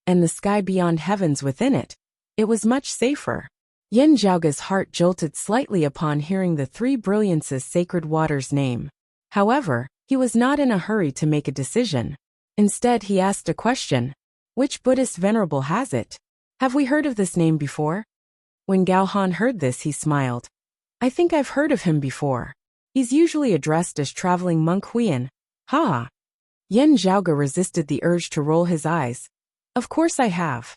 and the sky beyond heavens within it, it was much safer. Yin Zhaoge's heart jolted slightly upon hearing the Three Brilliances sacred water's name. However, he was not in a hurry to make a decision. Instead, he asked a question. Which Buddhist venerable has it? Have we heard of this name before? When Gao Han heard this, he smiled. I think I've heard of him before. He's usually addressed as traveling monk Huiyan. Ha! Yin Zhaoge resisted the urge to roll his eyes. Of course I have.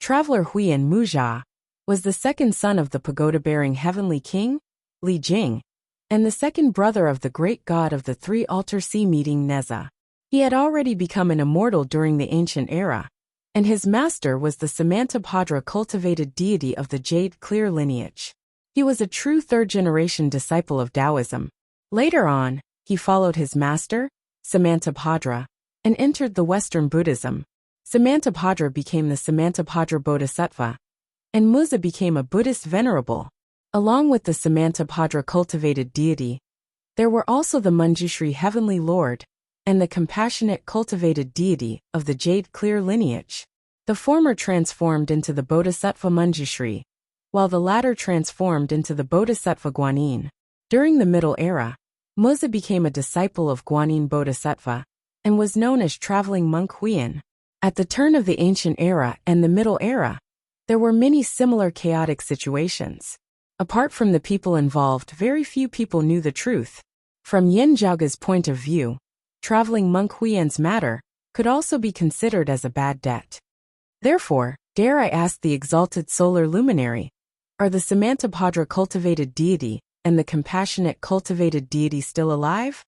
Traveler Huiyan Muzha was the second son of the pagoda-bearing heavenly king, Li Jing, and the second brother of the great god of the three-altar sea meeting Neza. He had already become an immortal during the ancient era, and his master was the Samantabhadra cultivated deity of the Jade Clear lineage. He was a true third-generation disciple of Taoism. Later on, he followed his master, Samantabhadra, and entered the Western Buddhism. Samantabhadra became the Samantabhadra Bodhisattva, and Muza became a Buddhist venerable. Along with the Samantabhadra cultivated deity, there were also the Manjushri Heavenly Lord and the compassionate cultivated deity of the Jade Clear lineage. The former transformed into the Bodhisattva Manjushri, while the latter transformed into the Bodhisattva Guanyin. During the Middle Era, Muza became a disciple of Guanyin Bodhisattva and was known as traveling monk Huiyan. At the turn of the Ancient Era and the Middle Era, there were many similar chaotic situations. Apart from the people involved, very few people knew the truth. From Yin Zhaoge's point of view, traveling monk Huiyan's matter could also be considered as a bad debt. Therefore, dare I ask the exalted solar luminary, are the Samantabhadra cultivated deity and the compassionate cultivated deity still alive?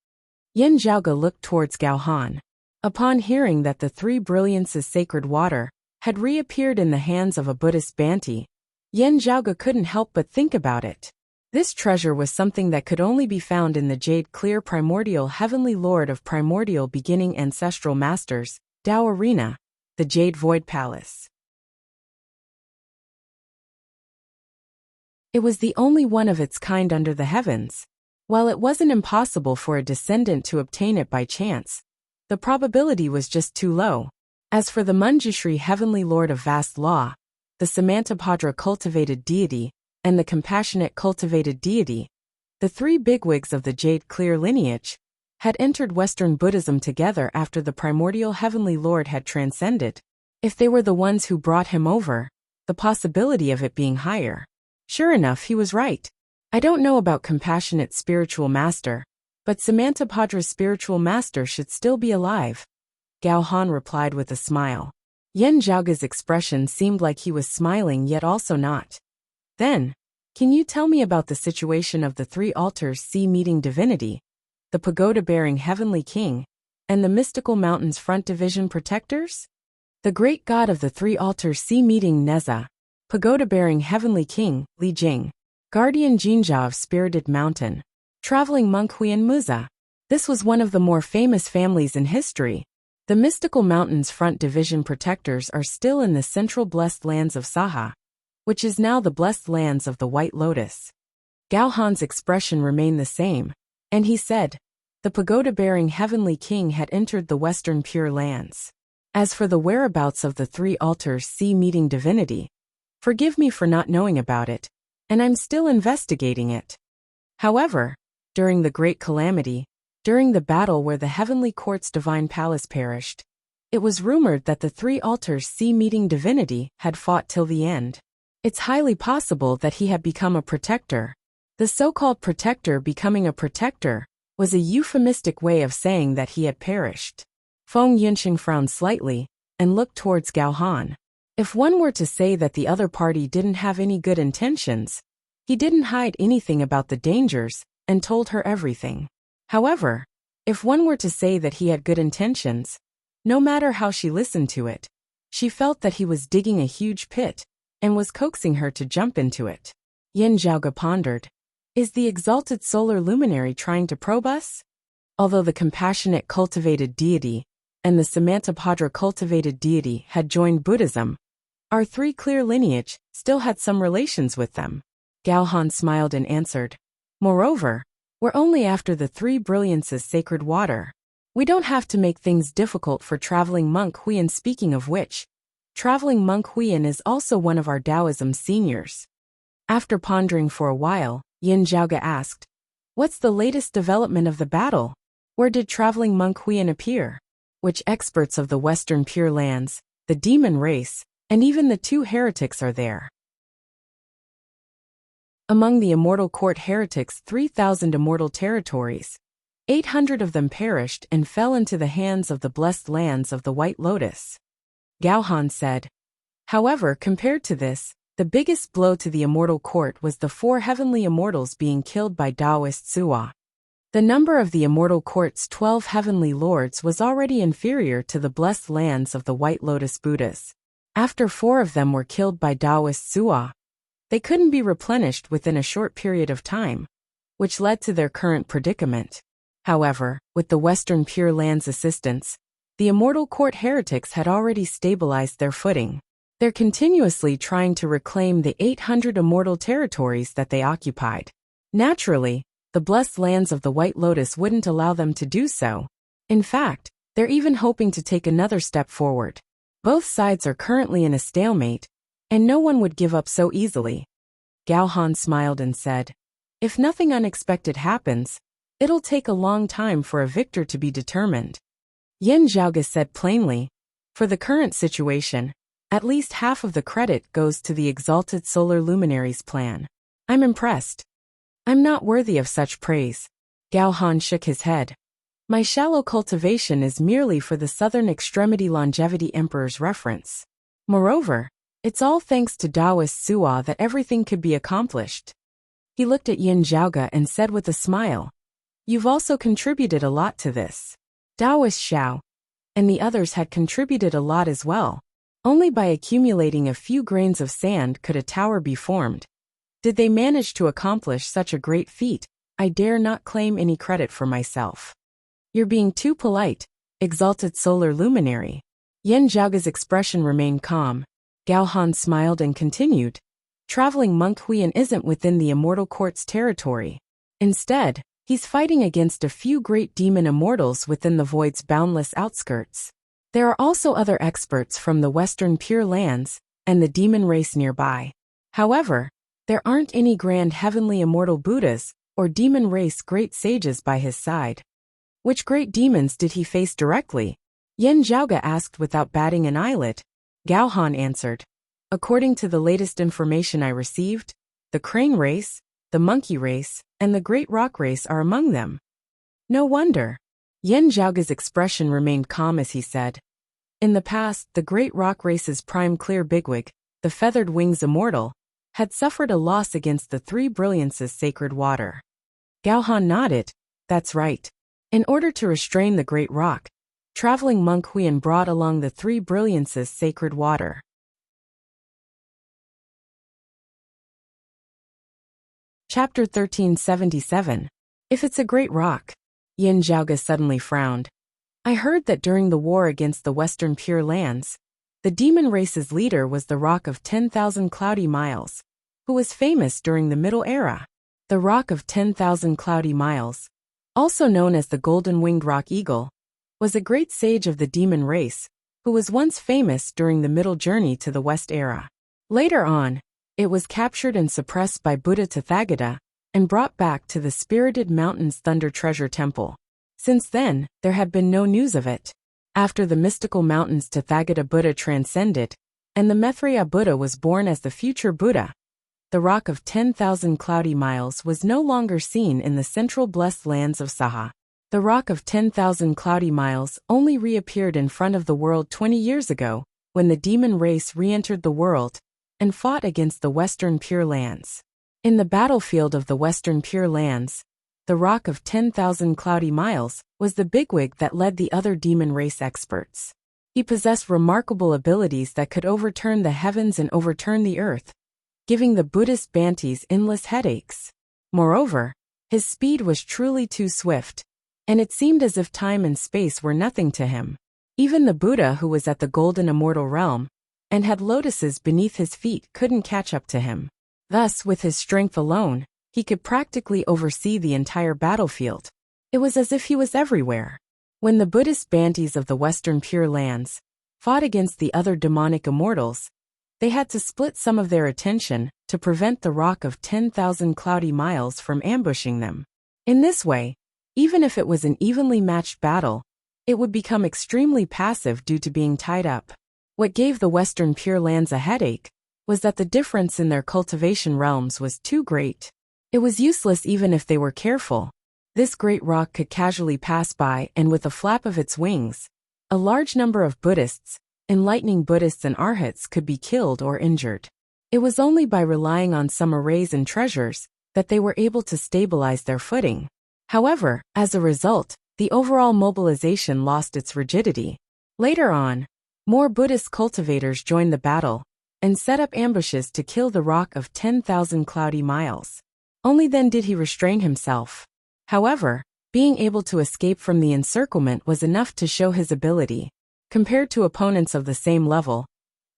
Yin Zhaoge looked towards Gao Han. Upon hearing that the Three Brilliances sacred water had reappeared in the hands of a Buddhist Bhante, Yin Zhaoge couldn't help but think about it. This treasure was something that could only be found in the Jade Clear Primordial Heavenly Lord of Primordial Beginning Ancestral Masters, Tao Arena, the Jade Void Palace. It was the only one of its kind under the heavens. While it wasn't impossible for a descendant to obtain it by chance, the probability was just too low. As for the Manjushri Heavenly Lord of Vast Law, the Samantabhadra cultivated deity, and the compassionate cultivated deity, the three bigwigs of the Jade Clear lineage, had entered Western Buddhism together after the primordial Heavenly Lord had transcended. If they were the ones who brought him over, the possibility of it being higher. Sure enough, he was right. I don't know about compassionate spiritual master, but Samantabhadra's spiritual master should still be alive. Gao Han replied with a smile. Yin Zhaoge's expression seemed like he was smiling yet also not. Then, can you tell me about the situation of the three altars sea meeting divinity, the pagoda-bearing heavenly king, and the mystical mountains front division protectors? The great god of the three altars sea meeting Neza, pagoda-bearing heavenly king, Li Jing, guardian Jinja of spirited mountain, traveling monk Huiyan Muza. This was one of the more famous families in history. The mystical mountains front division protectors are still in the central blessed lands of Saha, which is now the blessed lands of the White Lotus. Gao Han's expression remained the same, and he said, the pagoda-bearing heavenly king had entered the western Pure Lands. As for the whereabouts of the three altars sea meeting divinity, forgive me for not knowing about it, and I'm still investigating it. However, during the Great Calamity, during the battle where the Heavenly Court's divine palace perished, it was rumored that the three altars sea meeting divinity had fought till the end. It's highly possible that he had become a protector. The so-called protector becoming a protector was a euphemistic way of saying that he had perished. Feng Yunxing frowned slightly and looked towards Gao Han. If one were to say that the other party didn't have any good intentions, he didn't hide anything about the dangers and told her everything. However, if one were to say that he had good intentions, no matter how she listened to it, she felt that he was digging a huge pit and was coaxing her to jump into it. Yin Zhaoge pondered. Is the exalted solar luminary trying to probe us? Although the compassionate cultivated deity and the Samantabhadra cultivated deity had joined Buddhism, our three clear lineage still had some relations with them. Gao Han smiled and answered. Moreover, We're only after the three brilliances sacred water. We don't have to make things difficult for traveling monk Huiyan. Speaking of which, traveling monk Huiyan is also one of our Taoism seniors. After pondering for a while, Yin Zhaoge asked, "What's the latest development of the battle? Where did traveling monk Huiyan appear? Which experts of the Western Pure Lands, the demon race, and even the two heretics are there?" Among the immortal court heretics, 3,000 immortal territories. 800 of them perished and fell into the hands of the blessed lands of the White Lotus. Gao Han said. However, compared to this, the biggest blow to the immortal court was the 4 heavenly immortals being killed by Taoist Suwa. The number of the immortal court's 12 heavenly lords was already inferior to the blessed lands of the White Lotus Buddhas. After 4 of them were killed by Taoist Suwa, they couldn't be replenished within a short period of time, which led to their current predicament. However, with the Western Pure Lands' assistance, the immortal court heretics had already stabilized their footing. They're continuously trying to reclaim the 800 immortal territories that they occupied. Naturally, the blessed lands of the White Lotus wouldn't allow them to do so. In fact, they're even hoping to take another step forward. Both sides are currently in a stalemate, and no one would give up so easily. Gao Han smiled and said, "If nothing unexpected happens, it'll take a long time for a victor to be determined." Yin Zhaoge said plainly, "For the current situation, at least half of the credit goes to the exalted solar luminaries plan. I'm impressed." "I'm not worthy of such praise." Gao Han shook his head. "My shallow cultivation is merely for the southern extremity longevity emperor's reference. Moreover, it's all thanks to Taoist Suwa that everything could be accomplished." He looked at Yin Zhaoge and said with a smile, "You've also contributed a lot to this." Taoist Xiao and the others had contributed a lot as well. Only by accumulating a few grains of sand could a tower be formed. Did they manage to accomplish such a great feat? I dare not claim any credit for myself. "You're being too polite, exalted solar luminary." Yin Zhaoge's expression remained calm. Gao Han smiled and continued, "Traveling monk Huiyan isn't within the immortal court's territory. Instead, he's fighting against a few great demon immortals within the void's boundless outskirts. There are also other experts from the Western Pure Lands and the demon race nearby. However, there aren't any grand heavenly immortal Buddhas or demon race great sages by his side." "Which great demons did he face directly?" Yin Zhaoge asked without batting an eyelid. Gao Han answered, "According to the latest information I received, the crane race, the monkey race, and the great rock race are among them." "No wonder." Yin Zhaoge's expression remained calm as he said, "In the past, the great rock race's prime clear bigwig, the feathered wings immortal, had suffered a loss against the three brilliances sacred water." Gao Han nodded. "That's right. In order to restrain the great rock, traveling monk Huiyan brought along the three brilliances sacred water." Chapter 1377. If it's a great rock. Yin Zhaoge suddenly frowned. "I heard that during the war against the Western Pure Lands, the demon race's leader was the Rock of 10,000 Cloudy Miles, who was famous during the Middle Era. The Rock of 10,000 Cloudy Miles, also known as the Golden-Winged Rock Eagle, was a great sage of the demon race, who was once famous during the Middle Journey to the West Era. Later on, it was captured and suppressed by Buddha Tathagata and brought back to the Spirited Mountains Thunder Treasure Temple. Since then, there had been no news of it. After the mystical mountains Tathagata Buddha transcended, and the Maitreya Buddha was born as the future Buddha, the Rock of 10,000 Cloudy Miles was no longer seen in the central blessed lands of Saha. The Rock of 10,000 Cloudy Miles only reappeared in front of the world 20 years ago, when the demon race re-entered the world and fought against the Western Pure Lands. In the battlefield of the Western Pure Lands, the Rock of 10,000 Cloudy Miles was the bigwig that led the other demon race experts. He possessed remarkable abilities that could overturn the heavens and overturn the earth, giving the Buddhist Bantis endless headaches. Moreover, his speed was truly too swift, and it seemed as if time and space were nothing to him. Even the Buddha, who was at the golden immortal realm and had lotuses beneath his feet, couldn't catch up to him. Thus, with his strength alone, He could practically oversee the entire battlefield. It was as if he was everywhere. When the Buddhist Bantis of the Western Pure Lands fought against the other demonic immortals, they had to split some of their attention to prevent the Rock of 10,000 Cloudy Miles from ambushing them. In this way, even if it was an evenly matched battle, it would become extremely passive due to being tied up. What gave the Western Pure Lands a headache was that the difference in their cultivation realms was too great. It was useless even if they were careful. This great rock could casually pass by, and with a flap of its wings, a large number of Buddhists, enlightening Buddhists and Arhats could be killed or injured. It was only by relying on some arrays and treasures that they were able to stabilize their footing. However, as a result, the overall mobilization lost its rigidity. Later on, more Buddhist cultivators joined the battle and set up ambushes to kill the Rock of 10,000 Cloudy Miles. Only then did he restrain himself. However, being able to escape from the encirclement was enough to show his ability. Compared to opponents of the same level,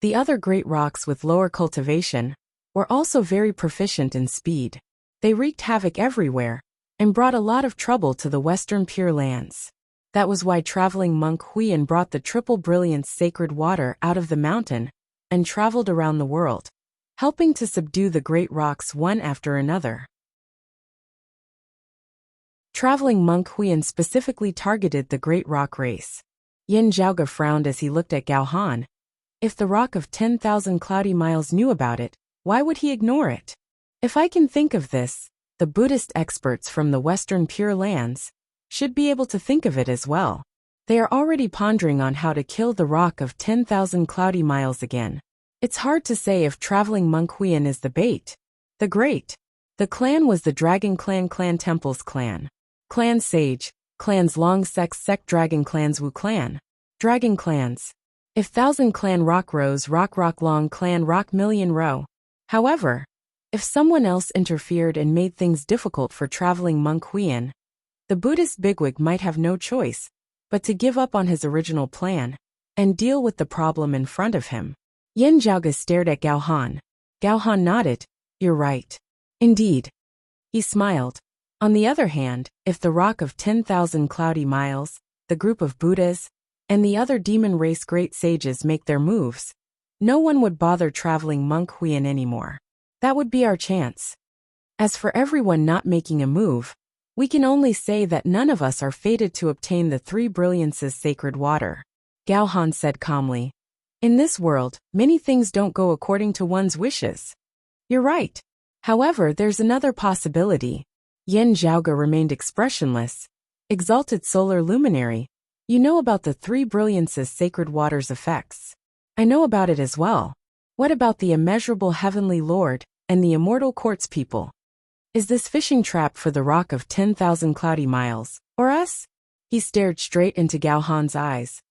the other great rocks with lower cultivation were also very proficient in speed. They wreaked havoc everywhere and brought a lot of trouble to the Western Pure Lands. That was why traveling monk Huiyan brought the triple brilliance sacred water out of the mountain and traveled around the world, helping to subdue the great rocks one after another. Traveling monk Huiyan specifically targeted the great rock race. Yin Zhaoge frowned as he looked at Gao Han. If the Rock of 10,000 Cloudy Miles knew about it, why would he ignore it? If I can think of this, the Buddhist experts from the Western Pure Lands should be able to think of it as well. They are already pondering on how to kill the Rock of 10,000 Cloudy Miles again. It's hard to say if traveling monk Huiyan is the bait. The clan was the Dragon Clan Temples Clan. Clan Sage, Clans Long Sec Dragon Clans Wu Clan. Dragon Clans. If Thousand Clan Rock Rose Rock Long Clan Rock Million Row. However, if someone else interfered and made things difficult for traveling monk Huiyan, the Buddhist bigwig might have no choice but to give up on his original plan and deal with the problem in front of him. Yin Zhaoge stared at Gao Han. Gao Han nodded. You're right. Indeed. He smiled. On the other hand, if the Rock of 10,000 Cloudy Miles, the group of Buddhas, and the other demon race great sages make their moves, no one would bother traveling monk Huiyan anymore. That would be our chance. As for everyone not making a move, we can only say that none of us are fated to obtain the three brilliances sacred water. Gao Han said calmly. In this world, many things don't go according to one's wishes. You're right. However, there's another possibility. Yin Zhaoge remained expressionless. Exalted Solar Luminary, you know about the three brilliances sacred water's effects. I know about it as well. What about the immeasurable Heavenly Lord and the immortal quartz people? Is this fishing trap for the Rock of 10,000 Cloudy Miles, or us? He stared straight into Gao Han's eyes.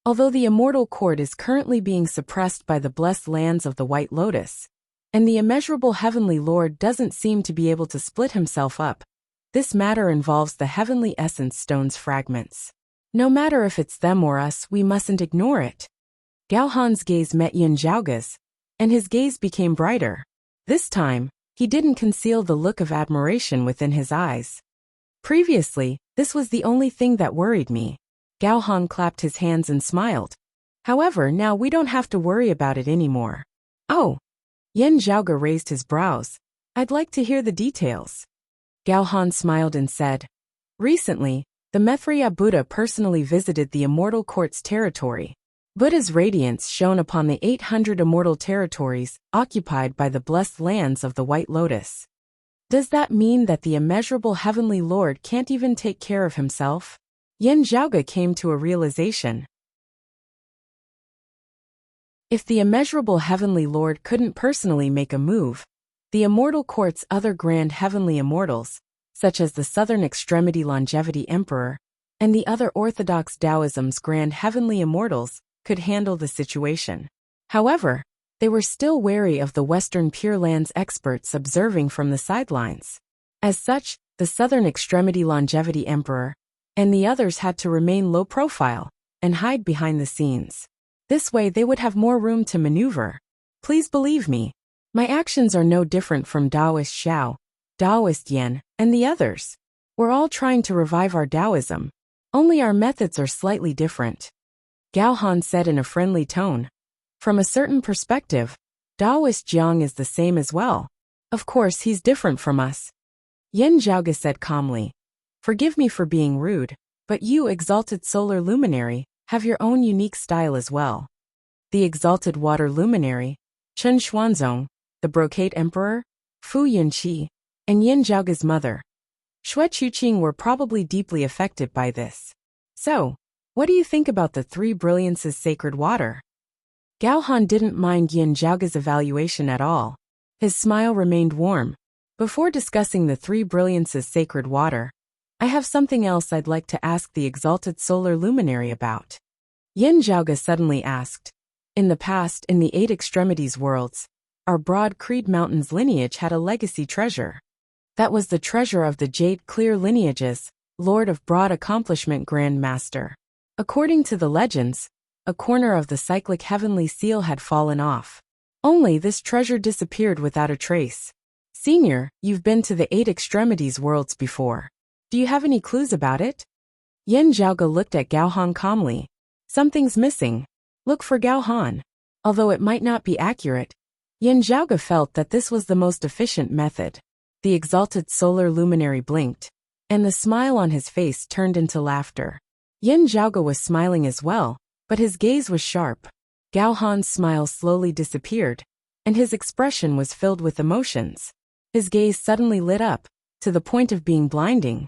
Although the immortal court is currently being suppressed by the blessed lands of the White Lotus, and the immeasurable Heavenly Lord doesn't seem to be able to split himself up, this matter involves the Heavenly Essence Stone's fragments. No matter if it's them or us, we mustn't ignore it. Gao Han's gaze met Yin Zhaoge's, and his gaze became brighter. This time, he didn't conceal the look of admiration within his eyes. Previously, this was the only thing that worried me. Gao Han clapped his hands and smiled. However, now we don't have to worry about it anymore. Oh! Yin Zhaoge raised his brows. I'd like to hear the details. Gao Han smiled and said, recently, the Maitreya Buddha personally visited the Immortal Court's territory. Buddha's radiance shone upon the 800 immortal territories occupied by the blessed lands of the White Lotus. Does that mean that the immeasurable Heavenly Lord can't even take care of himself? Yin Zhaoge came to a realization. If the immeasurable Heavenly Lord couldn't personally make a move, the Immortal Court's other grand heavenly immortals, such as the Southern Extremity Longevity Emperor, and the other Orthodox Taoism's grand heavenly immortals, could handle the situation. However, they were still wary of the Western Pure Lands experts observing from the sidelines. As such, the Southern Extremity Longevity Emperor and the others had to remain low profile and hide behind the scenes. This way they would have more room to maneuver. Please believe me. My actions are no different from Taoist Xiao, Taoist Yen, and the others. We're all trying to revive our Taoism. Only our methods are slightly different. Gao Han said in a friendly tone. From a certain perspective, Taoist Jiang is the same as well. Of course he's different from us. Yin Zhaoge said calmly. Forgive me for being rude, but you, exalted solar luminary, have your own unique style as well. The exalted water luminary, Chen Xuanzong, the brocade emperor, Fu Yunqi, and Yin Zhaoge's mother, Xue Chuqing, were probably deeply affected by this. So, what do you think about the three brilliances sacred water? Gao Han didn't mind Yin Zhaoge's evaluation at all. His smile remained warm. Before discussing the three brilliances sacred water, I have something else I'd like to ask the exalted solar luminary about. Yin Zhaoge suddenly asked. In the past, in the Eight Extremities worlds, our broad Creed Mountains lineage had a legacy treasure. That was the treasure of the Jade Clear lineages, Lord of Broad Accomplishment Grand Master. According to the legends, a corner of the cyclic heavenly seal had fallen off. Only this treasure disappeared without a trace. Senior, you've been to the Eight Extremities worlds before. Do you have any clues about it? Yin Zhaoge looked at Gao Han calmly. Something's missing. Look for Gao Han. Although it might not be accurate, Yin Zhaoge felt that this was the most efficient method. The exalted solar luminary blinked, and the smile on his face turned into laughter. Yin Zhaoge was smiling as well, but his gaze was sharp. Gao Han's smile slowly disappeared, and his expression was filled with emotions. His gaze suddenly lit up, to the point of being blinding.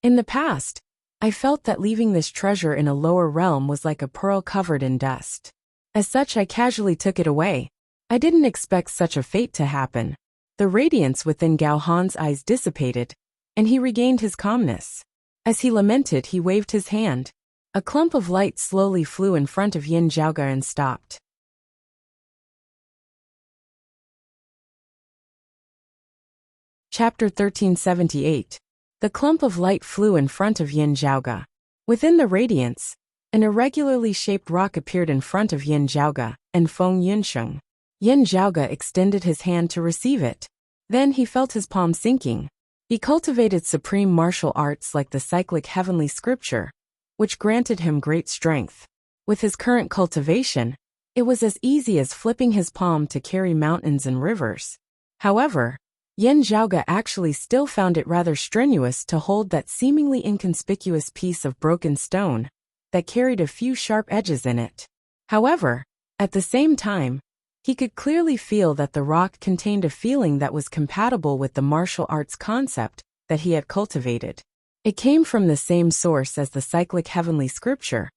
In the past, I felt that leaving this treasure in a lower realm was like a pearl covered in dust. As such, I casually took it away. I didn't expect such a fate to happen. The radiance within Gao Han's eyes dissipated, and he regained his calmness. As he lamented, he waved his hand. A clump of light slowly flew in front of Yin Zhaoge and stopped. Chapter 1378. The clump of light flew in front of Yin Zhaoge. Within the radiance, an irregularly shaped rock appeared in front of Yin Zhaoge and Feng Yunsheng. Yin Zhaoge extended his hand to receive it. Then he felt his palm sinking. He cultivated supreme martial arts like the cyclic heavenly scripture, which granted him great strength. With his current cultivation, it was as easy as flipping his palm to carry mountains and rivers. However, Yin Zhaoge actually still found it rather strenuous to hold that seemingly inconspicuous piece of broken stone that carried a few sharp edges in it. However, at the same time, he could clearly feel that the rock contained a feeling that was compatible with the martial arts concept that he had cultivated. It came from the same source as the cyclic heavenly scripture,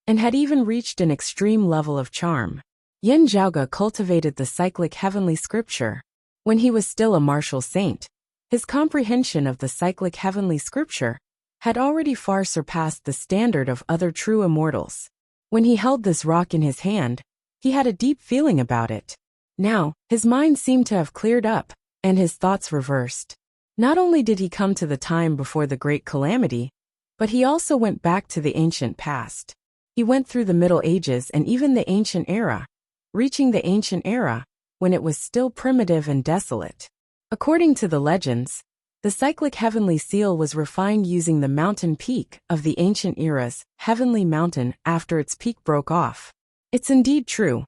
and had even reached an extreme level of charm. Yin Zhaoge cultivated the cyclic heavenly scripture when he was still a martial saint. His comprehension of the cyclic heavenly scripture had already far surpassed the standard of other true immortals. When he held this rock in his hand, he had a deep feeling about it. Now, his mind seemed to have cleared up, and his thoughts reversed. Not only did he come to the time before the great calamity, but he also went back to the ancient past. He went through the Middle Ages and even the ancient era, reaching the ancient era, when it was still primitive and desolate. According to the legends, the cyclic heavenly seal was refined using the mountain peak of the ancient era's heavenly mountain after its peak broke off. It's indeed true.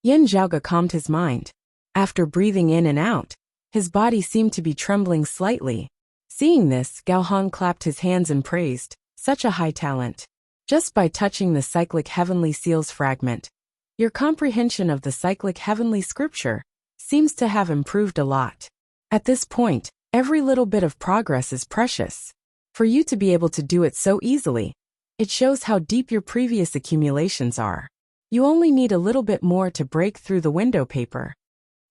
Yin Zhaoge calmed his mind. After breathing in and out, his body seemed to be trembling slightly. Seeing this, Gao Han clapped his hands and praised, "Such a high talent. Just by touching the cyclic heavenly seal's fragment, your comprehension of the cyclic heavenly scripture seems to have improved a lot. At this point, every little bit of progress is precious. For you to be able to do it so easily, it shows how deep your previous accumulations are. You only need a little bit more to break through the window paper."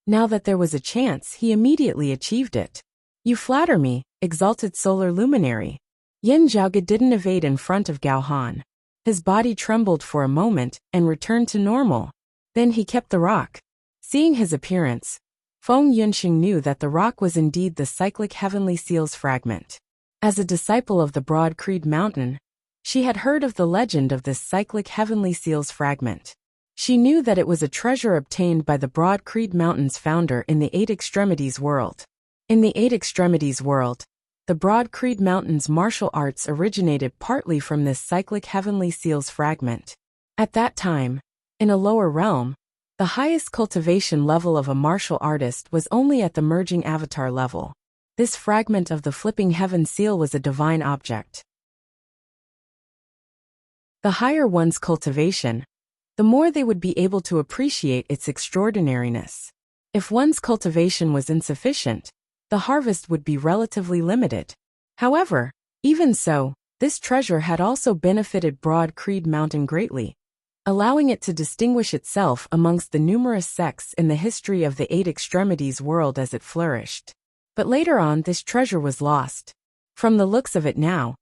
Now that there was a chance, he immediately achieved it. "You flatter me, exalted solar luminary." Yin Zhaoge didn't evade in front of Gao Han. His body trembled for a moment and returned to normal. Then he kept the rock. Seeing his appearance, Feng Yunxing knew that the rock was indeed the cyclic heavenly seal's fragment. As a disciple of the Broad Creed Mountain, she had heard of the legend of this cyclic heavenly seal's fragment. She knew that it was a treasure obtained by the Broad Creed Mountain's founder in the Eight Extremities world. In the Eight Extremities world, the Broad Creed Mountains martial arts originated partly from this cyclic heavenly seals fragment. At that time, in a lower realm, the highest cultivation level of a martial artist was only at the merging avatar level. This fragment of the flipping heaven seal was a divine object. The higher one's cultivation, the more they would be able to appreciate its extraordinariness. If one's cultivation was insufficient, the harvest would be relatively limited. However, even so, this treasure had also benefited Broad Creed Mountain greatly, allowing it to distinguish itself amongst the numerous sects in the history of the Eight Extremities world as it flourished. But later on this treasure was lost. From the looks of it now,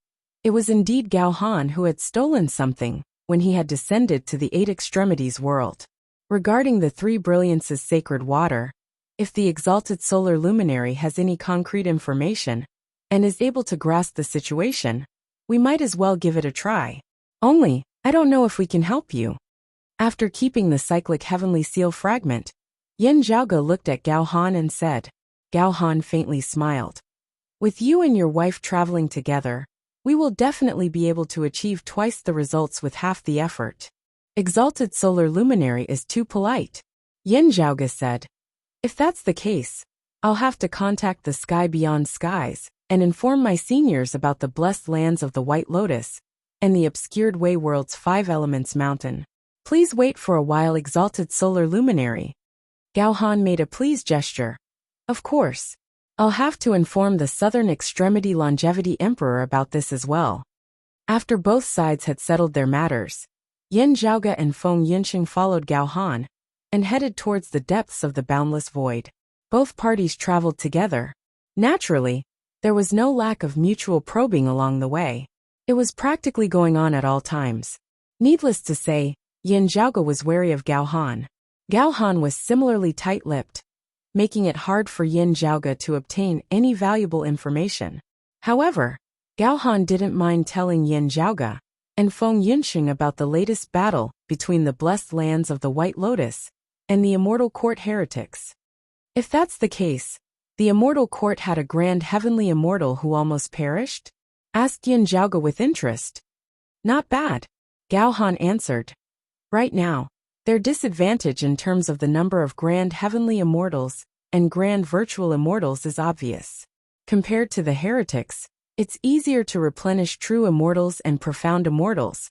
it was indeed Gao Han who had stolen something when he had descended to the Eight Extremities world. Regarding the Three Brilliances sacred water, if the exalted solar luminary has any concrete information and is able to grasp the situation, we might as well give it a try. Only, I don't know if we can help you. After keeping the cyclic heavenly seal fragment, Yin Zhaoge looked at Gao Han and said. Gao Han faintly smiled. With you and your wife traveling together, we will definitely be able to achieve twice the results with half the effort. Exalted solar luminary is too polite, Yin Zhaoge said. If that's the case, I'll have to contact the sky beyond skies and inform my seniors about the blessed lands of the White Lotus and the obscured Way World's 5 Elements Mountain. Please wait for a while, exalted solar luminary. Gao Han made a pleased gesture. Of course. I'll have to inform the Southern Extremity Longevity Emperor about this as well. After both sides had settled their matters, Yin Zhaoge and Feng Yinxing followed Gao Han and headed towards the depths of the boundless void. Both parties traveled together. Naturally, there was no lack of mutual probing along the way. It was practically going on at all times. Needless to say, Yin Zhaoge was wary of Gao Han. Gao Han was similarly tight-lipped, making it hard for Yin Zhaoge to obtain any valuable information. However, Gao Han didn't mind telling Yin Zhaoge and Feng Yinxing about the latest battle between the blessed lands of the White Lotus and the Immortal Court heretics. If that's the case, the Immortal Court had a grand heavenly immortal who almost perished? Asked Yin Zhaoge with interest. Not bad, Gao Han answered. Right now, their disadvantage in terms of the number of grand heavenly immortals and grand virtual immortals is obvious. Compared to the heretics, it's easier to replenish true immortals and profound immortals,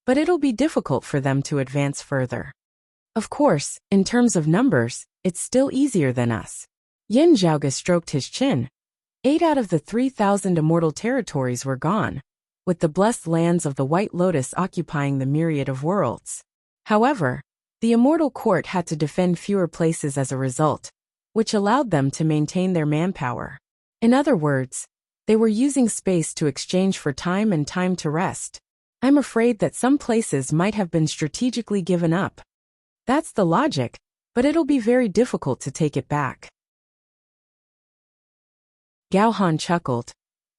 but it'll be difficult for them to advance further. Of course, in terms of numbers, it's still easier than us. Yin Zhaoge stroked his chin. 8 out of the 3,000 immortal territories were gone, with the blessed lands of the White Lotus occupying the myriad of worlds. However, the Immortal Court had to defend fewer places as a result, which allowed them to maintain their manpower. In other words, they were using space to exchange for time and time to rest. I'm afraid that some places might have been strategically given up. That's the logic, but it'll be very difficult to take it back. Gao Han chuckled.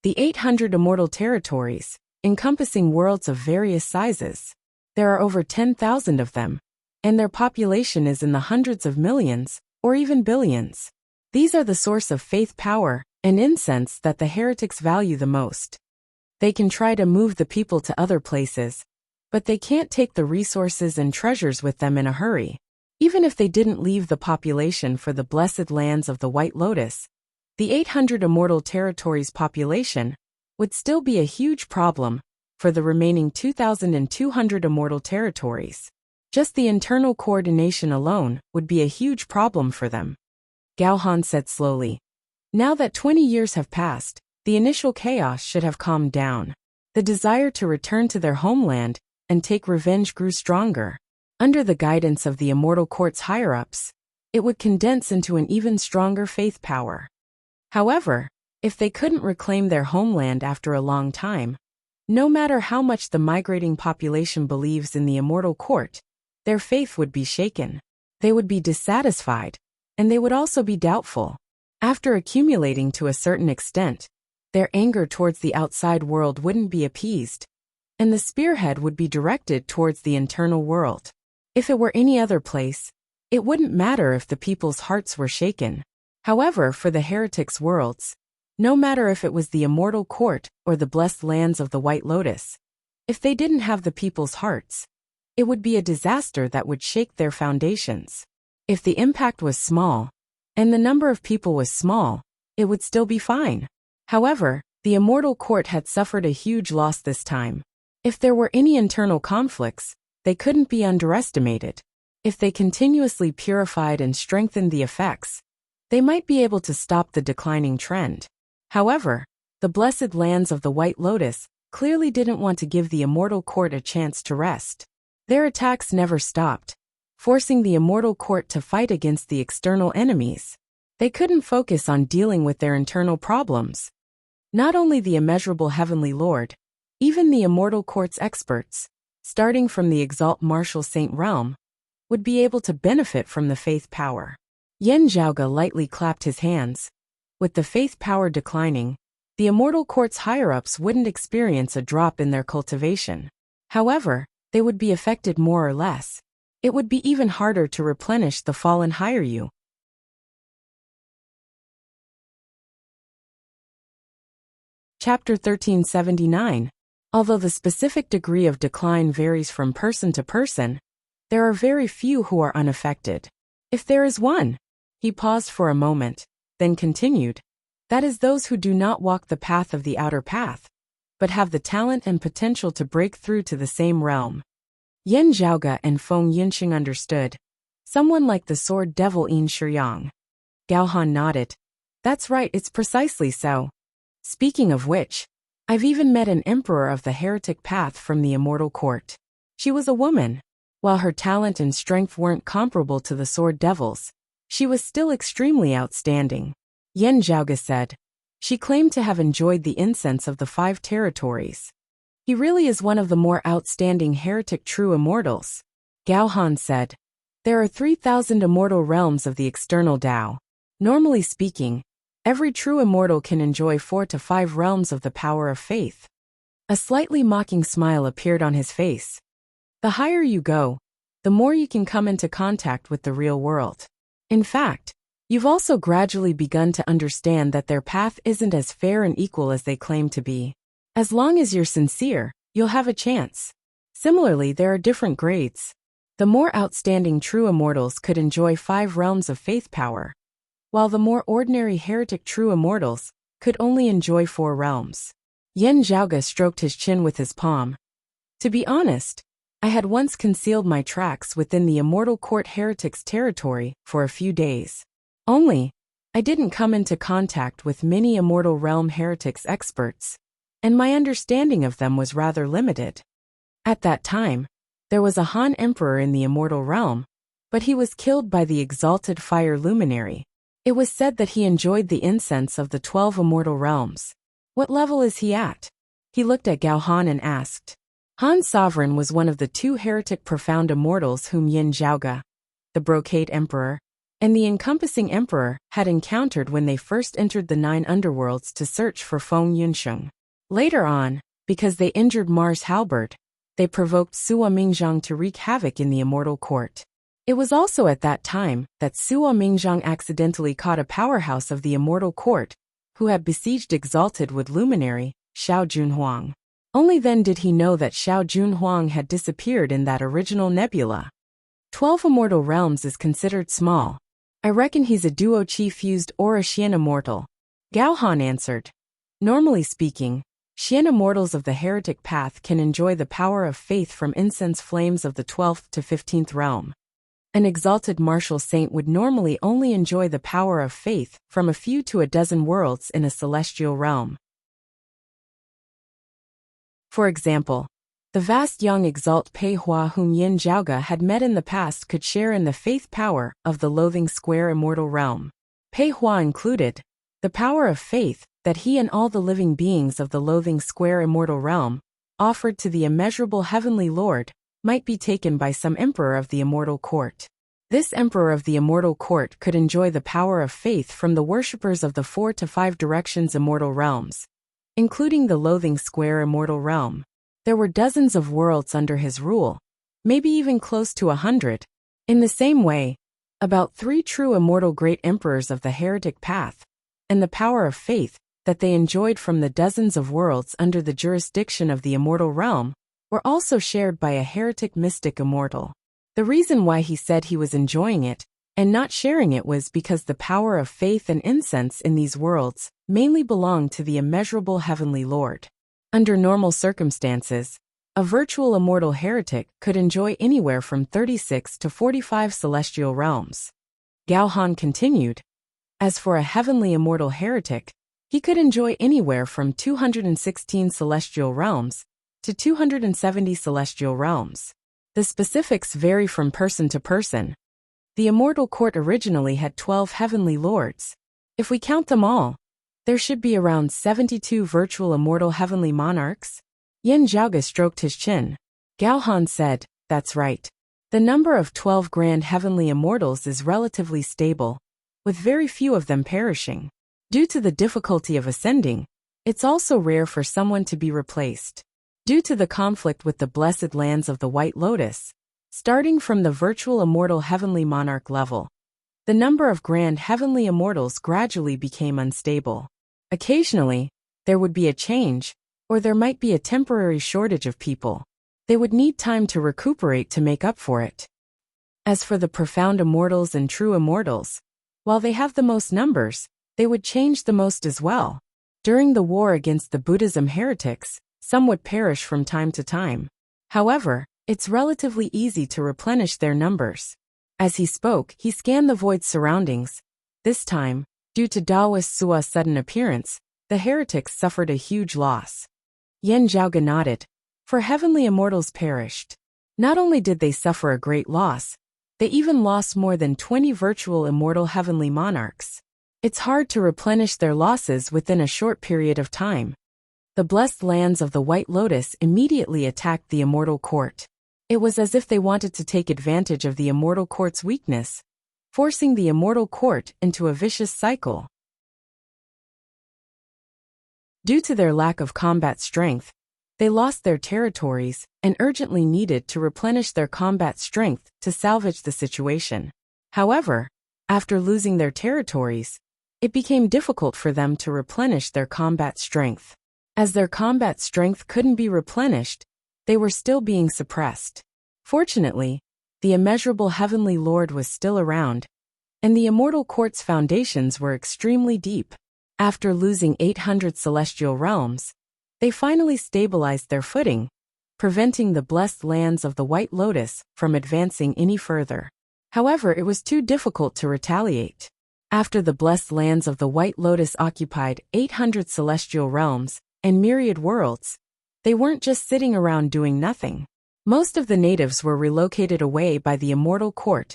The 800 immortal territories, encompassing worlds of various sizes. There are over 10,000 of them, and their population is in the hundreds of millions, or even billions. These are the source of faith power and incense that the heretics value the most. They can try to move the people to other places, but they can't take the resources and treasures with them in a hurry. Even if they didn't leave the population for the blessed lands of the White Lotus, the 800 immortal territories population would still be a huge problem for the remaining 2,200 immortal territories. Just the internal coordination alone would be a huge problem for them. Gao Han said slowly. Now that 20 years have passed, the initial chaos should have calmed down. The desire to return to their homeland and take revenge grew stronger. Under the guidance of the Immortal Court's higher-ups, it would condense into an even stronger faith power. However, if they couldn't reclaim their homeland after a long time, no matter how much the migrating population believes in the Immortal Court, their faith would be shaken. They would be dissatisfied, and they would also be doubtful. After accumulating to a certain extent, their anger towards the outside world wouldn't be appeased, and the spearhead would be directed towards the internal world. If it were any other place, it wouldn't matter if the people's hearts were shaken. However, for the heretics' worlds, no matter if it was the immortal court or the blessed lands of the White Lotus, if they didn't have the people's hearts, it would be a disaster that would shake their foundations. If the impact was small, and the number of people was small, it would still be fine. However, the immortal court had suffered a huge loss this time. If there were any internal conflicts, they couldn't be underestimated. If they continuously purified and strengthened the effects, they might be able to stop the declining trend. However, the blessed lands of the White Lotus clearly didn't want to give the immortal court a chance to rest. Their attacks never stopped, forcing the immortal court to fight against the external enemies. They couldn't focus on dealing with their internal problems. Not only the immeasurable heavenly lord, even the immortal court's experts, starting from the exalt martial saint realm, would be able to benefit from the faith power. Yen Zhaoge lightly clapped his hands. With the faith power declining, the immortal court's higher-ups wouldn't experience a drop in their cultivation. However, they would be affected more or less. It would be even harder to replenish the fallen Higher-yu. Chapter 1379. Although the specific degree of decline varies from person to person, there are very few who are unaffected. If there is one, he paused for a moment, then continued, that is those who do not walk the path of the outer path, but have the talent and potential to break through to the same realm. Yen Zhaoge and Feng Yinxing understood. Someone like the sword devil Yin Shiyang. Gao Han nodded. That's right, it's precisely so. Speaking of which, I've even met an emperor of the heretic path from the immortal court. She was a woman. While her talent and strength weren't comparable to the sword devils, she was still extremely outstanding. Yen Zhaoge said. She claimed to have enjoyed the incense of the 5 territories. He really is one of the more outstanding heretic true immortals. Gao Han said. There are 3,000 immortal realms of the external Tao. Normally speaking, every true immortal can enjoy 4 to 5 realms of the power of faith. A slightly mocking smile appeared on his face. The higher you go, the more you can come into contact with the real world. In fact, you've also gradually begun to understand that their path isn't as fair and equal as they claim to be. As long as you're sincere, you'll have a chance. Similarly, there are different grades. The more outstanding true immortals could enjoy 5 realms of faith power, while the more ordinary heretic true immortals could only enjoy 4 realms. Yen Zhaoge stroked his chin with his palm. To be honest, I had once concealed my tracks within the immortal court heretics' territory for a few days. Only, I didn't come into contact with many immortal realm heretics experts, and my understanding of them was rather limited. At that time, there was a Han emperor in the immortal realm, but he was killed by the exalted fire luminary. It was said that he enjoyed the incense of the 12 immortal realms. What level is he at? He looked at Gao Han and asked. Han's sovereign was one of the 2 heretic profound immortals whom Yen Zhaoge, the Brocade Emperor, and the Encompassing Emperor had encountered when they first entered the 9 underworlds to search for Feng Yunsheng. Later on, because they injured Mars Halberd, they provoked Suo Mingzhang to wreak havoc in the immortal court. It was also at that time that Suo Mingzhang accidentally caught a powerhouse of the immortal court, who had besieged Exalted with luminary, Xiao Junhuang. Only then did he know that Xiao Junhuang had disappeared in that original nebula. 12 immortal realms is considered small. I reckon he's a duo chi fused or a Xian immortal. Gao Han answered. Normally speaking, Xian immortals of the heretic path can enjoy the power of faith from incense flames of the 12th to 15th realm. An exalted martial saint would normally only enjoy the power of faith from a few to a dozen worlds in a celestial realm. For example, the vast young exalt Pei Hua whom Yen Zhaoge had met in the past could share in the faith power of the Loathing Square immortal realm. Pei Hua included. The power of faith that he and all the living beings of the Loathing Square immortal realm offered to the immeasurable heavenly lord might be taken by some emperor of the immortal court. This emperor of the immortal court could enjoy the power of faith from the worshippers of the 4 to 5 directions immortal realms, including the Loathing Square immortal realm. There were dozens of worlds under his rule, maybe even close to 100. In the same way, about 3 true immortal great emperors of the heretic path, and the power of faith that they enjoyed from the dozens of worlds under the jurisdiction of the immortal realm, were also shared by a heretic mystic immortal. The reason why he said he was enjoying it and not sharing it was because the power of faith and incense in these worlds mainly belonged to the immeasurable heavenly Lord. Under normal circumstances, a virtual immortal heretic could enjoy anywhere from 36 to 45 celestial realms. Gao Han continued, as for a heavenly immortal heretic, he could enjoy anywhere from 216 celestial realms to 270 celestial realms. The specifics vary from person to person. The immortal court originally had 12 heavenly lords. If we count them all, there should be around 72 virtual immortal heavenly monarchs. Yin Zhaoge stroked his chin. Gao Han said, that's right. The number of 12 grand heavenly immortals is relatively stable, with very few of them perishing. Due to the difficulty of ascending, it's also rare for someone to be replaced. Due to the conflict with the blessed lands of the White Lotus, starting from the virtual immortal heavenly monarch level, the number of grand heavenly immortals gradually became unstable. Occasionally, there would be a change, or there might be a temporary shortage of people. They would need time to recuperate to make up for it. As for the profound immortals and true immortals, while they have the most numbers, they would change the most as well. During the war against the Buddhism heretics, some would perish from time to time. However, it's relatively easy to replenish their numbers. As he spoke, he scanned the void surroundings. This time, due to Daoist Sua's sudden appearance, the heretics suffered a huge loss. Yin Zhaoge nodded, for heavenly immortals perished. Not only did they suffer a great loss, they even lost more than 20 virtual immortal heavenly monarchs. It's hard to replenish their losses within a short period of time. The blessed lands of the White Lotus immediately attacked the immortal court. It was as if they wanted to take advantage of the immortal court's weakness, forcing the immortal court into a vicious cycle. Due to their lack of combat strength, they lost their territories and urgently needed to replenish their combat strength to salvage the situation. However, after losing their territories, it became difficult for them to replenish their combat strength. As their combat strength couldn't be replenished, they were still being suppressed. Fortunately, the immeasurable heavenly Lord was still around, and the immortal court's foundations were extremely deep. After losing 800 celestial realms, they finally stabilized their footing, preventing the blessed lands of the White Lotus from advancing any further. However, it was too difficult to retaliate. After the blessed lands of the White Lotus occupied 800 celestial realms and myriad worlds, they weren't just sitting around doing nothing. Most of the natives were relocated away by the immortal court,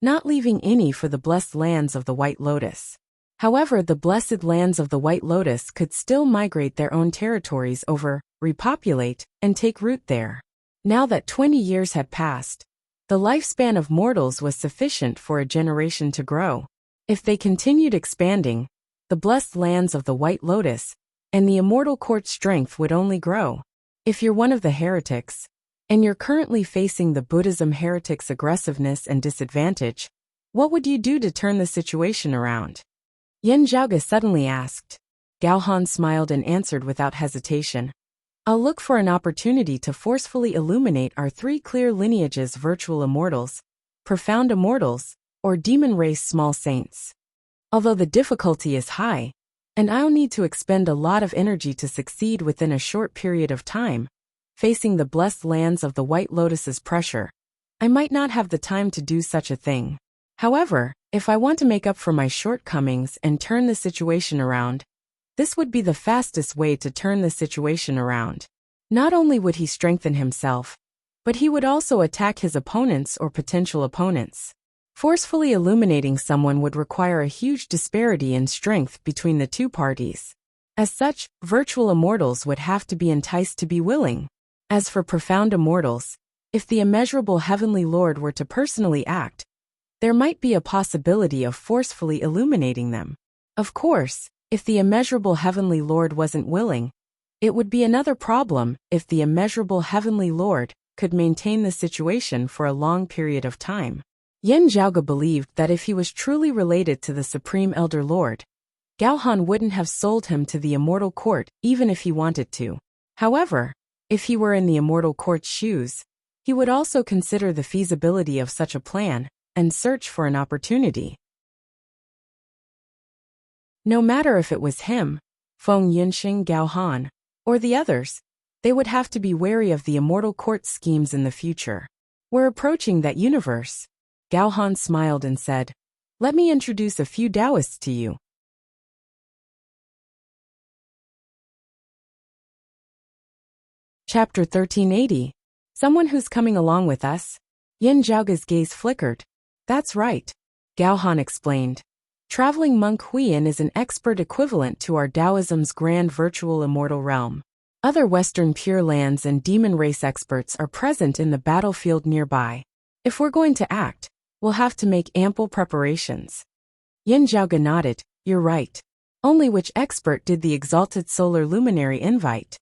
not leaving any for the blessed lands of the White Lotus. However, the blessed lands of the White Lotus could still migrate their own territories over, repopulate, and take root there. Now that 20 years had passed, the lifespan of mortals was sufficient for a generation to grow. If they continued expanding, the blessed lands of the White Lotus and the immortal court's strength would only grow. If you're one of the heretics, and you're currently facing the Buddhism heretics' aggressiveness and disadvantage, what would you do to turn the situation around? Yin Zhaoge suddenly asked. Gao Han smiled and answered without hesitation. I'll look for an opportunity to forcefully illuminate our 3 clear lineages: virtual immortals, profound immortals, or demon race small saints. Although the difficulty is high, and I'll need to expend a lot of energy to succeed within a short period of time, facing the blessed lands of the White Lotus's pressure, I might not have the time to do such a thing. However, if I want to make up for my shortcomings and turn the situation around, this would be the fastest way to turn the situation around. Not only would he strengthen himself, but he would also attack his opponents or potential opponents. Forcefully illuminating someone would require a huge disparity in strength between the two parties. As such, virtual immortals would have to be enticed to be willing. As for profound immortals, if the immeasurable heavenly Lord were to personally act, there might be a possibility of forcefully illuminating them. Of course, if the immeasurable heavenly Lord wasn't willing, it would be another problem if the immeasurable heavenly Lord could maintain the situation for a long period of time. Yin Zhaoge believed that if he was truly related to the Supreme Elder Lord, Gao Han wouldn't have sold him to the Immortal Court even if he wanted to. However, if he were in the Immortal Court's shoes, he would also consider the feasibility of such a plan and search for an opportunity. No matter if it was him, Feng Yinxing, Gao Han, or the others, they would have to be wary of the Immortal Court's schemes in the future. We're approaching that universe. Gao Han smiled and said, "Let me introduce a few Taoists to you." Chapter 1380. Someone who's coming along with us? Yin Zhaoge's gaze flickered. That's right, Gao Han explained. Traveling monk Huiyin is an expert equivalent to our Taoism's grand virtual immortal realm. Other Western Pure Lands and demon race experts are present in the battlefield nearby. If we're going to act, we'll have to make ample preparations. Yin Zhaoge nodded. You're right. Only which expert did the exalted solar luminary invite?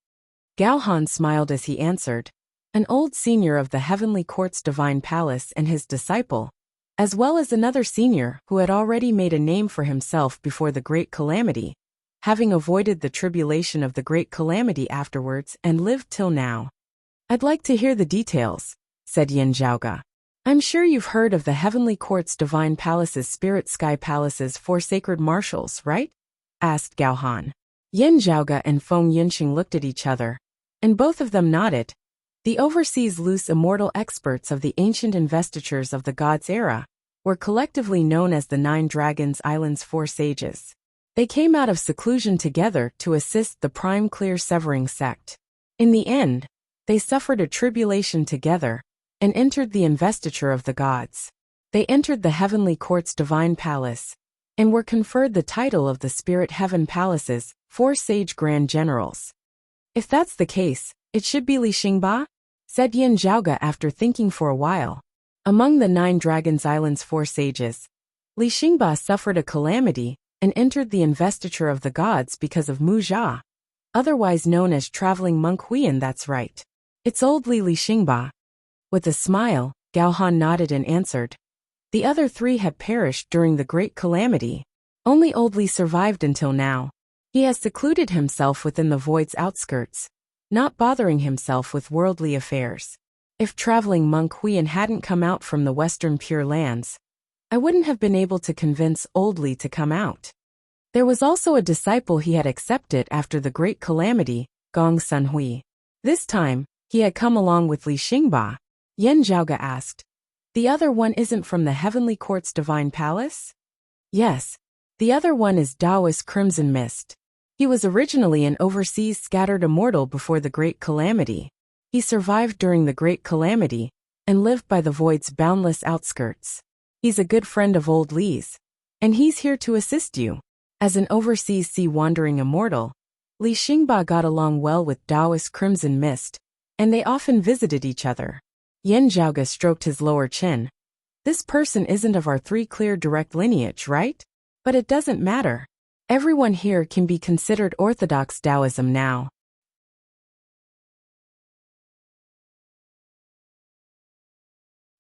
Gao Han smiled as he answered. An old senior of the Heavenly Court's Divine Palace and his disciple, as well as another senior who had already made a name for himself before the Great Calamity, having avoided the tribulation of the Great Calamity afterwards and lived till now. I'd like to hear the details, said Yin Zhaoge. I'm sure you've heard of the Heavenly Court's Divine Palace's Spirit Sky Palace's 4 sacred marshals, right? Asked Gao Han. Yin Zhaoge and Feng Yinxing looked at each other, and both of them nodded. The overseas loose immortal experts of the ancient investitures of the gods' era were collectively known as the 9 Dragons Islands 4 Sages. They came out of seclusion together to assist the Prime Clear Severing sect. In the end, they suffered a tribulation together and entered the investiture of the gods. They entered the Heavenly Court's Divine Palace and were conferred the title of the Spirit Heaven Palace's 4 Sage Grand Generals. If that's the case, it should be Li Xingba, said Yin Zhaoge after thinking for a while. Among the 9 Dragons Islands 4 sages, Li Xingba suffered a calamity and entered the investiture of the gods because of Mu Jia, otherwise known as Traveling Monk Huiyin. That's right. It's old Li Xingba. With a smile, Gao Han nodded and answered. The other 3 had perished during the Great Calamity. Only old Li survived until now. He has secluded himself within the void's outskirts, not bothering himself with worldly affairs. If Traveling Monk Huiyin hadn't come out from the Western Pure Lands, I wouldn't have been able to convince old Li to come out. There was also a disciple he had accepted after the Great Calamity, Gong Sunhui. This time, he had come along with Li Xingba. Yin Zhaoge asked. The other one isn't from the Heavenly Court's Divine Palace? Yes. The other one is Taoist Crimson Mist. He was originally an overseas scattered immortal before the Great Calamity. He survived during the Great Calamity and lived by the void's boundless outskirts. He's a good friend of old Li's, and he's here to assist you. As an overseas sea-wandering immortal, Li Xingba got along well with Taoist Crimson Mist, and they often visited each other. Yin Zhaoge stroked his lower chin. This person isn't of our 3 clear direct lineage, right? But it doesn't matter. Everyone here can be considered Orthodox Taoism now.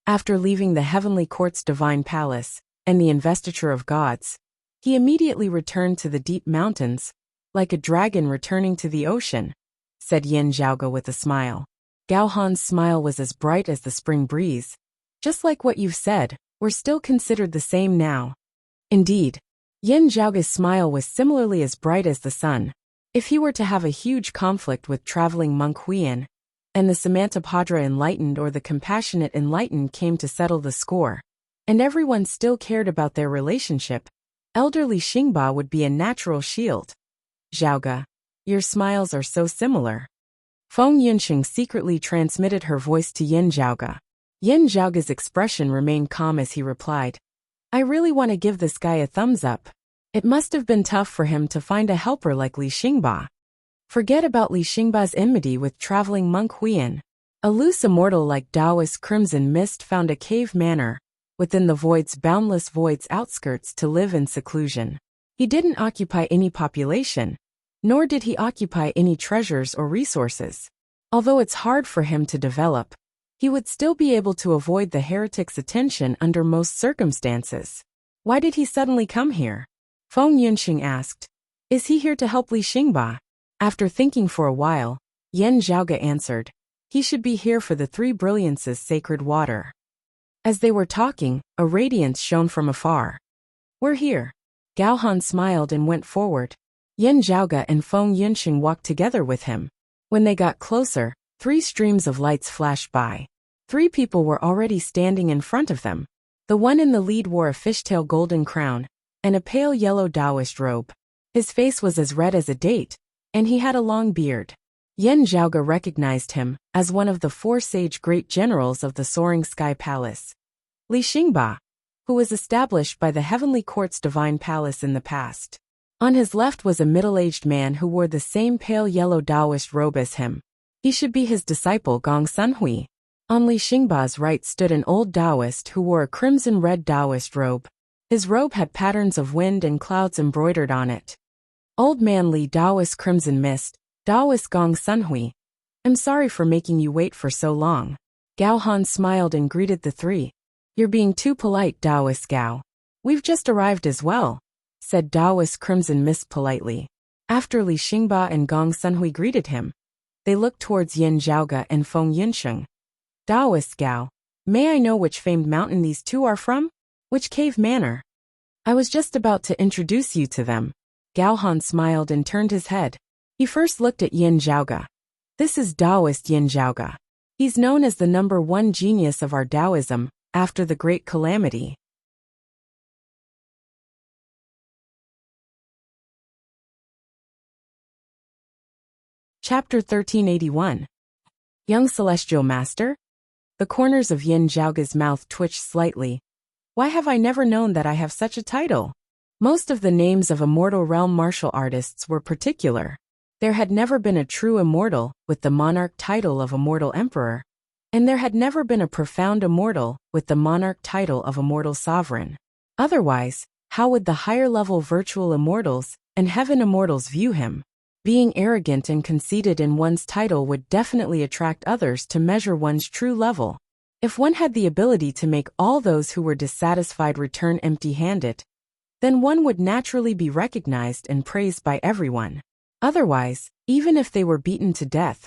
After leaving the Heavenly Court's Divine Palace and the investiture of gods, he immediately returned to the deep mountains, like a dragon returning to the ocean, said Yin Zhaoge with a smile. Gao Han's smile was as bright as the spring breeze. Just like what you've said, we're still considered the same now. Indeed, Yin Zhaoge's smile was similarly as bright as the sun. If he were to have a huge conflict with Traveling Monk Huiyin, and the Samantabhadra Enlightened or the Compassionate Enlightened came to settle the score, and everyone still cared about their relationship, elderly Xingba would be a natural shield. Zhaoge, your smiles are so similar. Feng Yinxing secretly transmitted her voice to Yin Zhaoge. Yin Zhaoge's expression remained calm as he replied, I really want to give this guy a thumbs up. It must have been tough for him to find a helper like Li Xingba. Forget about Li Xingba's enmity with Traveling Monk Huiyin. A loose immortal like Taoist Crimson Mist found a cave manor within the void's boundless void's outskirts to live in seclusion. He didn't occupy any population, nor did he occupy any treasures or resources. Although it's hard for him to develop, He would still be able to avoid the heretic's attention under most circumstances. Why did he suddenly come here? Feng Yunxing asked. Is he here to help Li Xingba? After thinking for a while, Yan Zhaoge answered. He should be here for the Three Brilliances' sacred water. As they were talking, a radiance shone from afar. We're here. Gao Han smiled and went forward. Yan Zhaoge and Feng Yunxing walked together with him. When they got closer, 3 streams of lights flashed by. 3 people were already standing in front of them. The one in the lead wore a fishtail golden crown and a pale yellow Taoist robe. His face was as red as a date, and he had a long beard. Yan Zhaoge recognized him as one of the 4 sage great generals of the Soaring Sky Palace, Li Xingba, who was established by the Heavenly Court's divine palace in the past. On his left was a middle-aged man who wore the same pale yellow Taoist robe as him. He should be his disciple Gong Sunhui. On Li Xingba's right stood an old Taoist who wore a crimson-red Taoist robe. His robe had patterns of wind and clouds embroidered on it. Old man Li Taoist Crimson Mist, Taoist Gong Sunhui. I'm sorry for making you wait for so long. Gao Han smiled and greeted the 3. You're being too polite, Taoist Gao. We've just arrived as well, said Taoist Crimson Mist politely. After Li Xingba and Gong Sunhui greeted him, they looked towards Yan Zhaoge and Feng Yunxing. Taoist Gao, may I know which famed mountain these 2 are from? Which cave manor? I was just about to introduce you to them. Gao Han smiled and turned his head. He first looked at Yan Zhaoge. This is Taoist Yan Zhaoge. He's known as the #1 genius of our Taoism, after the Great Calamity. Chapter 1381. Young Celestial Master? The corners of Yan Zhaoge's mouth twitched slightly. Why have I never known that I have such a title? Most of the names of Immortal Realm martial artists were particular. There had never been a true immortal with the monarch title of Immortal Emperor, and there had never been a profound immortal with the monarch title of Immortal Sovereign. Otherwise, how would the higher-level virtual immortals and heaven immortals view him? Being arrogant and conceited in one's title would definitely attract others to measure one's true level. If one had the ability to make all those who were dissatisfied return empty-handed, then one would naturally be recognized and praised by everyone. Otherwise, even if they were beaten to death,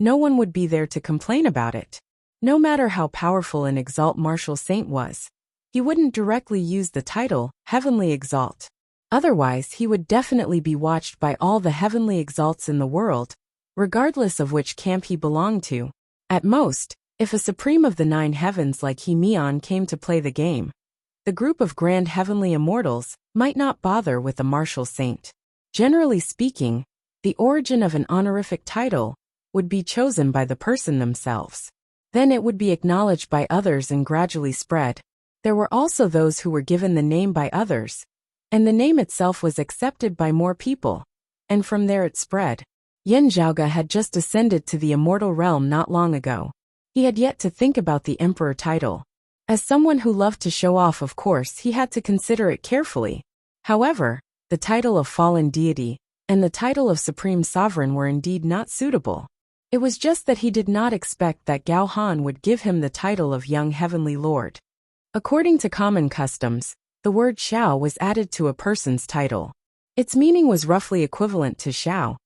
no one would be there to complain about it. No matter how powerful an Exalt Martial Saint was, he wouldn't directly use the title Heavenly Exalt. Otherwise, he would definitely be watched by all the Heavenly Exalts in the world, regardless of which camp he belonged to. At most, if a Supreme of the 9 Heavens like He Mian came to play the game, the group of Grand Heavenly Immortals might not bother with a Martial Saint. Generally speaking, the origin of an honorific title would be chosen by the person themselves. Then it would be acknowledged by others and gradually spread. There were also those who were given the name by others, and the name itself was accepted by more people, and from there it spread. Yan Zhaoge had just ascended to the immortal realm not long ago. He had yet to think about the emperor title. As someone who loved to show off, of course, he had to consider it carefully. However, the title of fallen deity and the title of supreme sovereign were indeed not suitable. It was just that he did not expect that Gao Han would give him the title of young heavenly lord. According to common customs, the word Xiao was added to a person's title. Its meaning was roughly equivalent to Xiao,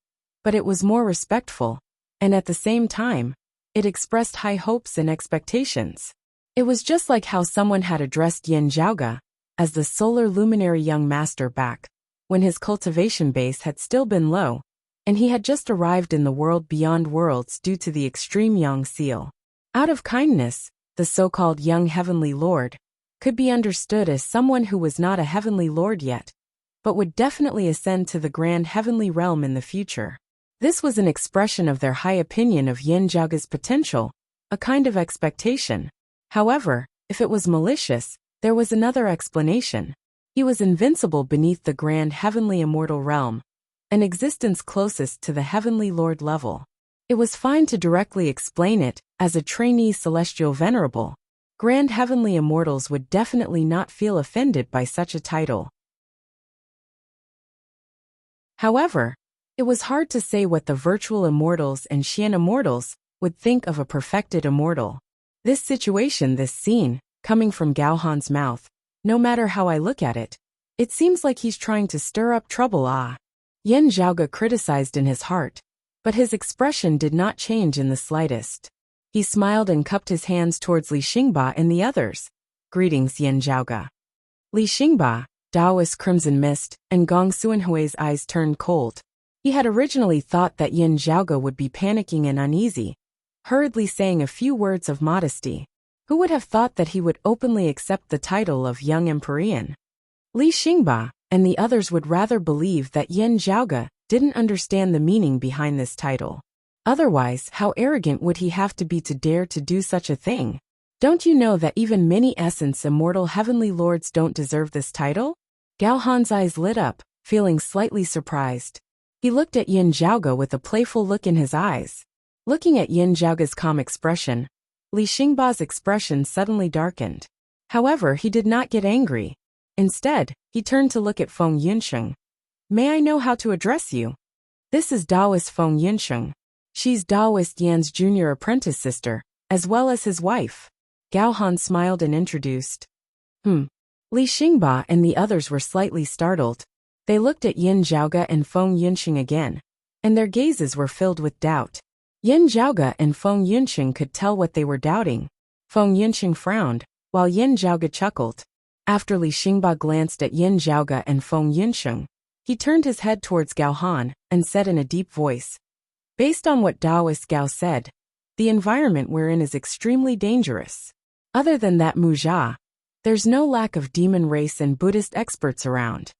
but it was more respectful, and at the same time, it expressed high hopes and expectations. It was just like how someone had addressed Yan Zhaoge as the solar luminary young master back when his cultivation base had still been low, and he had just arrived in the world beyond worlds due to the extreme Yang seal. Out of kindness, the so-called young heavenly lord could be understood as someone who was not a heavenly lord yet, but would definitely ascend to the grand heavenly realm in the future. This was an expression of their high opinion of Yan Zhaoge's potential, a kind of expectation. However, if it was malicious, there was another explanation. He was invincible beneath the grand heavenly immortal realm, an existence closest to the heavenly lord level. It was fine to directly explain it as a trainee celestial venerable. Grand heavenly immortals would definitely not feel offended by such a title. However, it was hard to say what the virtual immortals and Xian immortals would think of a perfected immortal. This situation, this scene, coming from Gao Han's mouth, no matter how I look at it, it seems like he's trying to stir up trouble. Yan Zhaoge criticized in his heart, but his expression did not change in the slightest. He smiled and cupped his hands towards Li Xingba and the others. Greetings, Yan Zhaoge. Li Xingba, Daoist Crimson Mist, and Gong Xuanhui's eyes turned cold. He had originally thought that Yan Zhaoge would be panicking and uneasy, hurriedly saying a few words of modesty. Who would have thought that he would openly accept the title of Young Empyrean? Li Xingba and the others would rather believe that Yan Zhaoge didn't understand the meaning behind this title. Otherwise, how arrogant would he have to be to dare to do such a thing? Don't you know that even many-essence immortal heavenly lords don't deserve this title? Gao Han's eyes lit up, feeling slightly surprised. He looked at Yan Zhaoge with a playful look in his eyes. Looking at Yan Zhaoge's calm expression, Li Xingba's expression suddenly darkened. However, he did not get angry. Instead, he turned to look at Feng Yunsheng. May I know how to address you? This is Daoist Feng Yunsheng. She's Daoist Yan's junior apprentice sister, as well as his wife. Gao Han smiled and introduced. Li Xingba and the others were slightly startled. They looked at Yan Zhaoge and Feng Yunsheng again, and their gazes were filled with doubt. Yan Zhaoge and Feng Yunsheng could tell what they were doubting. Feng Yunsheng frowned, while Yan Zhaoge chuckled. After Li Xingba glanced at Yan Zhaoge and Feng Yunsheng, he turned his head towards Gao Han and said in a deep voice, "Based on what Daoist Gao said, the environment we're in is extremely dangerous. Other than that Mujia, there's no lack of demon race and Buddhist experts around.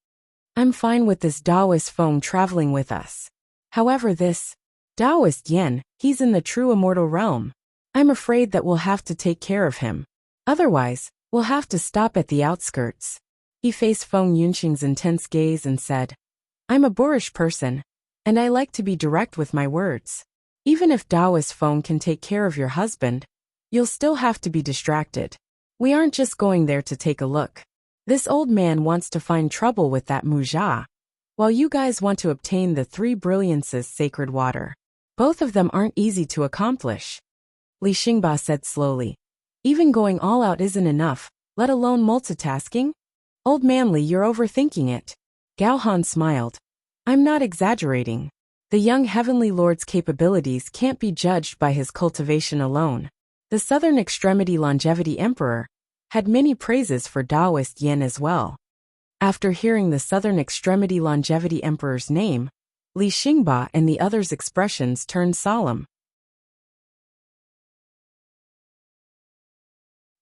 I'm fine with this Daoist Feng traveling with us. However, this Daoist Yan, he's in the true immortal realm. I'm afraid that we'll have to take care of him. Otherwise, we'll have to stop at the outskirts." He faced Feng Yunsheng's intense gaze and said, "I'm a boorish person, and I like to be direct with my words. Even if Daoist Feng can take care of your husband, you'll still have to be distracted. We aren't just going there to take a look. This old man wants to find trouble with that Mujia, while you guys want to obtain the 3 brilliances sacred water. Both of them aren't easy to accomplish." Li Xingba said slowly. "Even going all out isn't enough, let alone multitasking? Old man Li, you're overthinking it." Gao Han smiled. "I'm not exaggerating. The young heavenly lord's capabilities can't be judged by his cultivation alone." The Southern Extremity Longevity Emperor had many praises for Daoist Yan as well. After hearing the Southern Extremity Longevity Emperor's name, Li Xingba and the others' expressions turned solemn.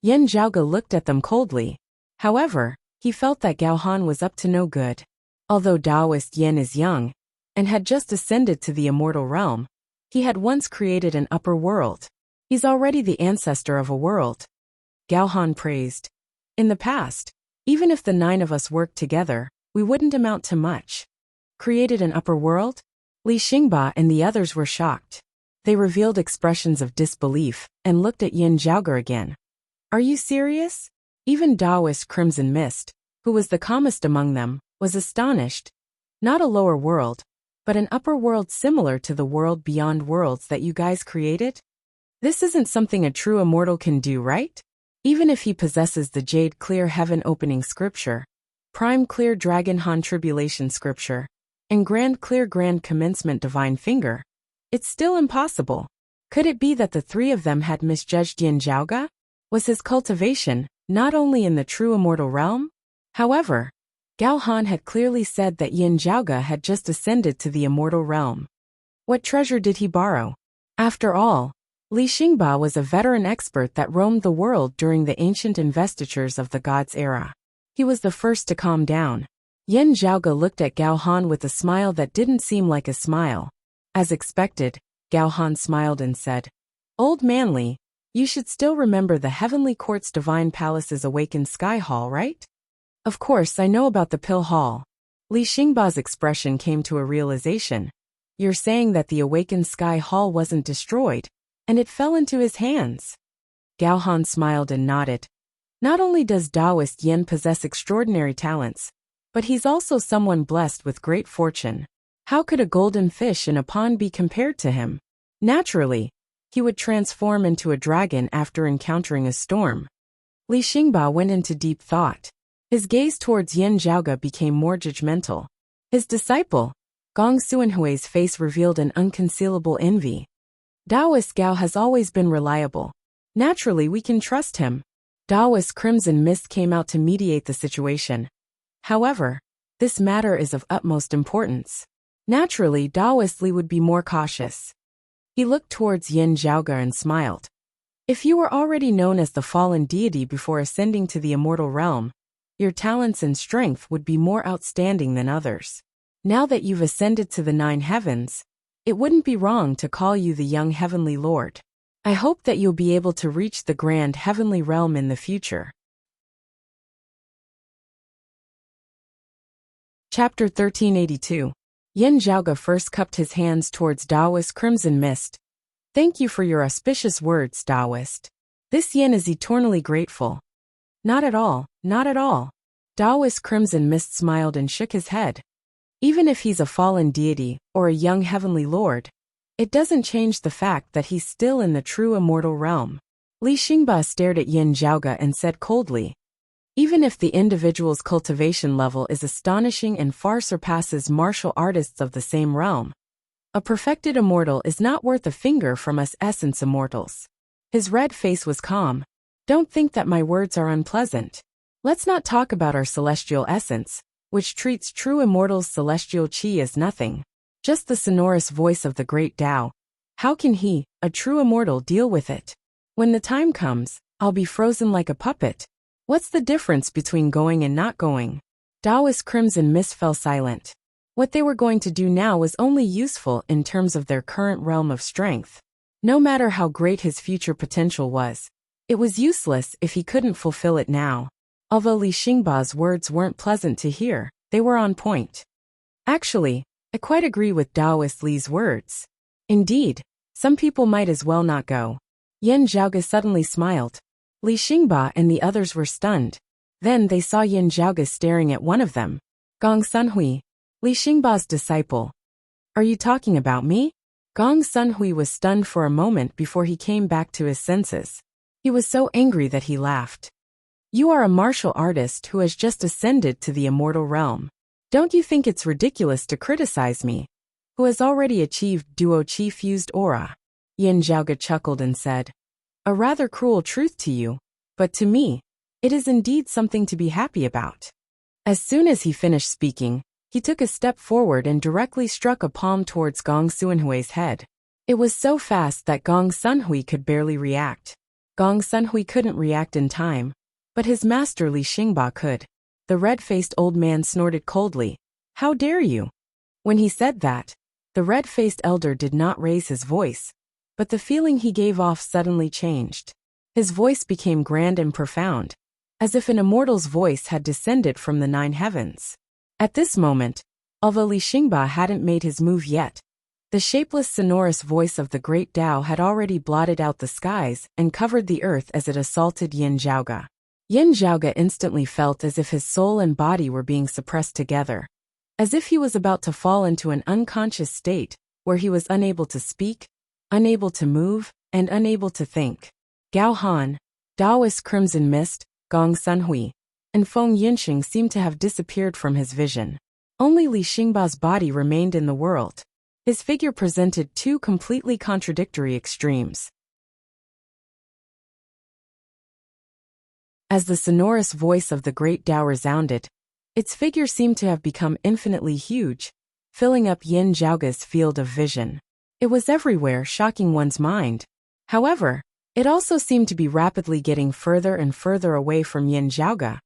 Yan Zhaoge looked at them coldly. However, he felt that Gao Han was up to no good. Although Daoist Yan is young, and had just ascended to the immortal realm, he had once created an upper world. He's already the ancestor of a world. Gao Han praised. "In the past, even if the 9 of us worked together, we wouldn't amount to much." Created an upper world? Li Xingba and the others were shocked. They revealed expressions of disbelief and looked at Yan Zhaoge again. "Are you serious?" Even Daoist Crimson Mist, who was the calmest among them, was astonished. "Not a lower world, but an upper world similar to the world beyond worlds that you guys created? This isn't something a true immortal can do, right? Even if he possesses the Jade Clear Heaven Opening Scripture, Prime Clear Dragon Han Tribulation Scripture, and Grand Clear Grand Commencement Divine Finger, it's still impossible. Could it be that the 3 of them had misjudged Yan Zhaoge? Was his cultivation not only in the true immortal realm? However, Gao Han had clearly said that Yan Zhaoge had just ascended to the immortal realm. What treasure did he borrow? After all, Li Xingba was a veteran expert that roamed the world during the ancient investitures of the gods era. He was the first to calm down. Yan Zhaoge looked at Gao Han with a smile that didn't seem like a smile. As expected, Gao Han smiled and said, "Old man Li, you should still remember the Heavenly Court's Divine Palace's Awakened Sky Hall, right?" "Of course I know about the Pill Hall." Li Xingba's expression came to a realization. "You're saying that the Awakened Sky Hall wasn't destroyed, and it fell into his hands?" Gao Han smiled and nodded. "Not only does Daoist Yan possess extraordinary talents, but he's also someone blessed with great fortune. How could a golden fish in a pond be compared to him? Naturally, he would transform into a dragon after encountering a storm. Li Xingba went into deep thought. His gaze towards Yin Zhaoge became more judgmental. His disciple, Gong Xuanhui's face revealed an unconcealable envy. Daoist Gao has always been reliable. Naturally, we can trust him. Daoist Crimson Mist came out to mediate the situation. However, this matter is of utmost importance. Naturally, Daoist Li would be more cautious. He looked towards Yin Zhaoge and smiled. If you were already known as the fallen deity before ascending to the immortal realm, your talents and strength would be more outstanding than others. Now that you've ascended to the 9 heavens, it wouldn't be wrong to call you the young heavenly lord. I hope that you'll be able to reach the grand heavenly realm in the future. Chapter 1382. Yin Zhaoge first cupped his hands towards Daoist Crimson Mist. Thank you for your auspicious words, Daoist. This Yin is eternally grateful. Not at all, not at all. Daoist Crimson Mist smiled and shook his head. Even if he's a fallen deity or a young heavenly lord, it doesn't change the fact that he's still in the true immortal realm. Li Xingba stared at Yin Zhaoge and said coldly, even if the individual's cultivation level is astonishing and far surpasses martial artists of the same realm, a perfected immortal is not worth a finger from us essence immortals. His red face was calm. Don't think that my words are unpleasant. Let's not talk about our celestial essence, which treats true immortals' celestial chi as nothing. Just the sonorous voice of the great Tao. How can he, a true immortal, deal with it? When the time comes, I'll be frozen like a puppet. What's the difference between going and not going? Daoist Crimson Mist fell silent. What they were going to do now was only useful in terms of their current realm of strength. No matter how great his future potential was, it was useless if he couldn't fulfill it now. Although Li Xingba's words weren't pleasant to hear, they were on point. Actually, I quite agree with Daoist Li's words. Indeed, some people might as well not go. Yin Zhaoge suddenly smiled. Li Xingba and the others were stunned. Then they saw Yin Zhaoge staring at one of them. Gong Sunhui, Li Xingba's disciple. Are you talking about me? Gong Sunhui was stunned for a moment before he came back to his senses. He was so angry that he laughed. You are a martial artist who has just ascended to the immortal realm. Don't you think it's ridiculous to criticize me, who has already achieved duo chi fused aura? Yin Zhaoge chuckled and said, a rather cruel truth to you, but to me, it is indeed something to be happy about. As soon as he finished speaking, he took a step forward and directly struck a palm towards Gong Xuanhui's head. It was so fast that Gong Sunhui could barely react. Gong Sunhui couldn't react in time, but his master Li Xingba could. The red-faced old man snorted coldly. How dare you? When he said that, the red-faced elder did not raise his voice, but the feeling he gave off suddenly changed. His voice became grand and profound, as if an immortal's voice had descended from the 9 heavens. At this moment, although Li Xingba hadn't made his move yet, the shapeless sonorous voice of the great Tao had already blotted out the skies and covered the earth as it assaulted Yin Zhaoge. Yin Zhaoge instantly felt as if his soul and body were being suppressed together, as if he was about to fall into an unconscious state where he was unable to speak, unable to move, and unable to think. Gao Han, Daoist Crimson Mist, Gong Sunhui, and Feng Yinxing seemed to have disappeared from his vision. Only Li Xingba's body remained in the world. His figure presented 2 completely contradictory extremes. As the sonorous voice of the great Tao resounded, its figure seemed to have become infinitely huge, filling up Yin Zhaoge's field of vision. It was everywhere, shocking one's mind. However, it also seemed to be rapidly getting further and further away from Yin Zhaoge,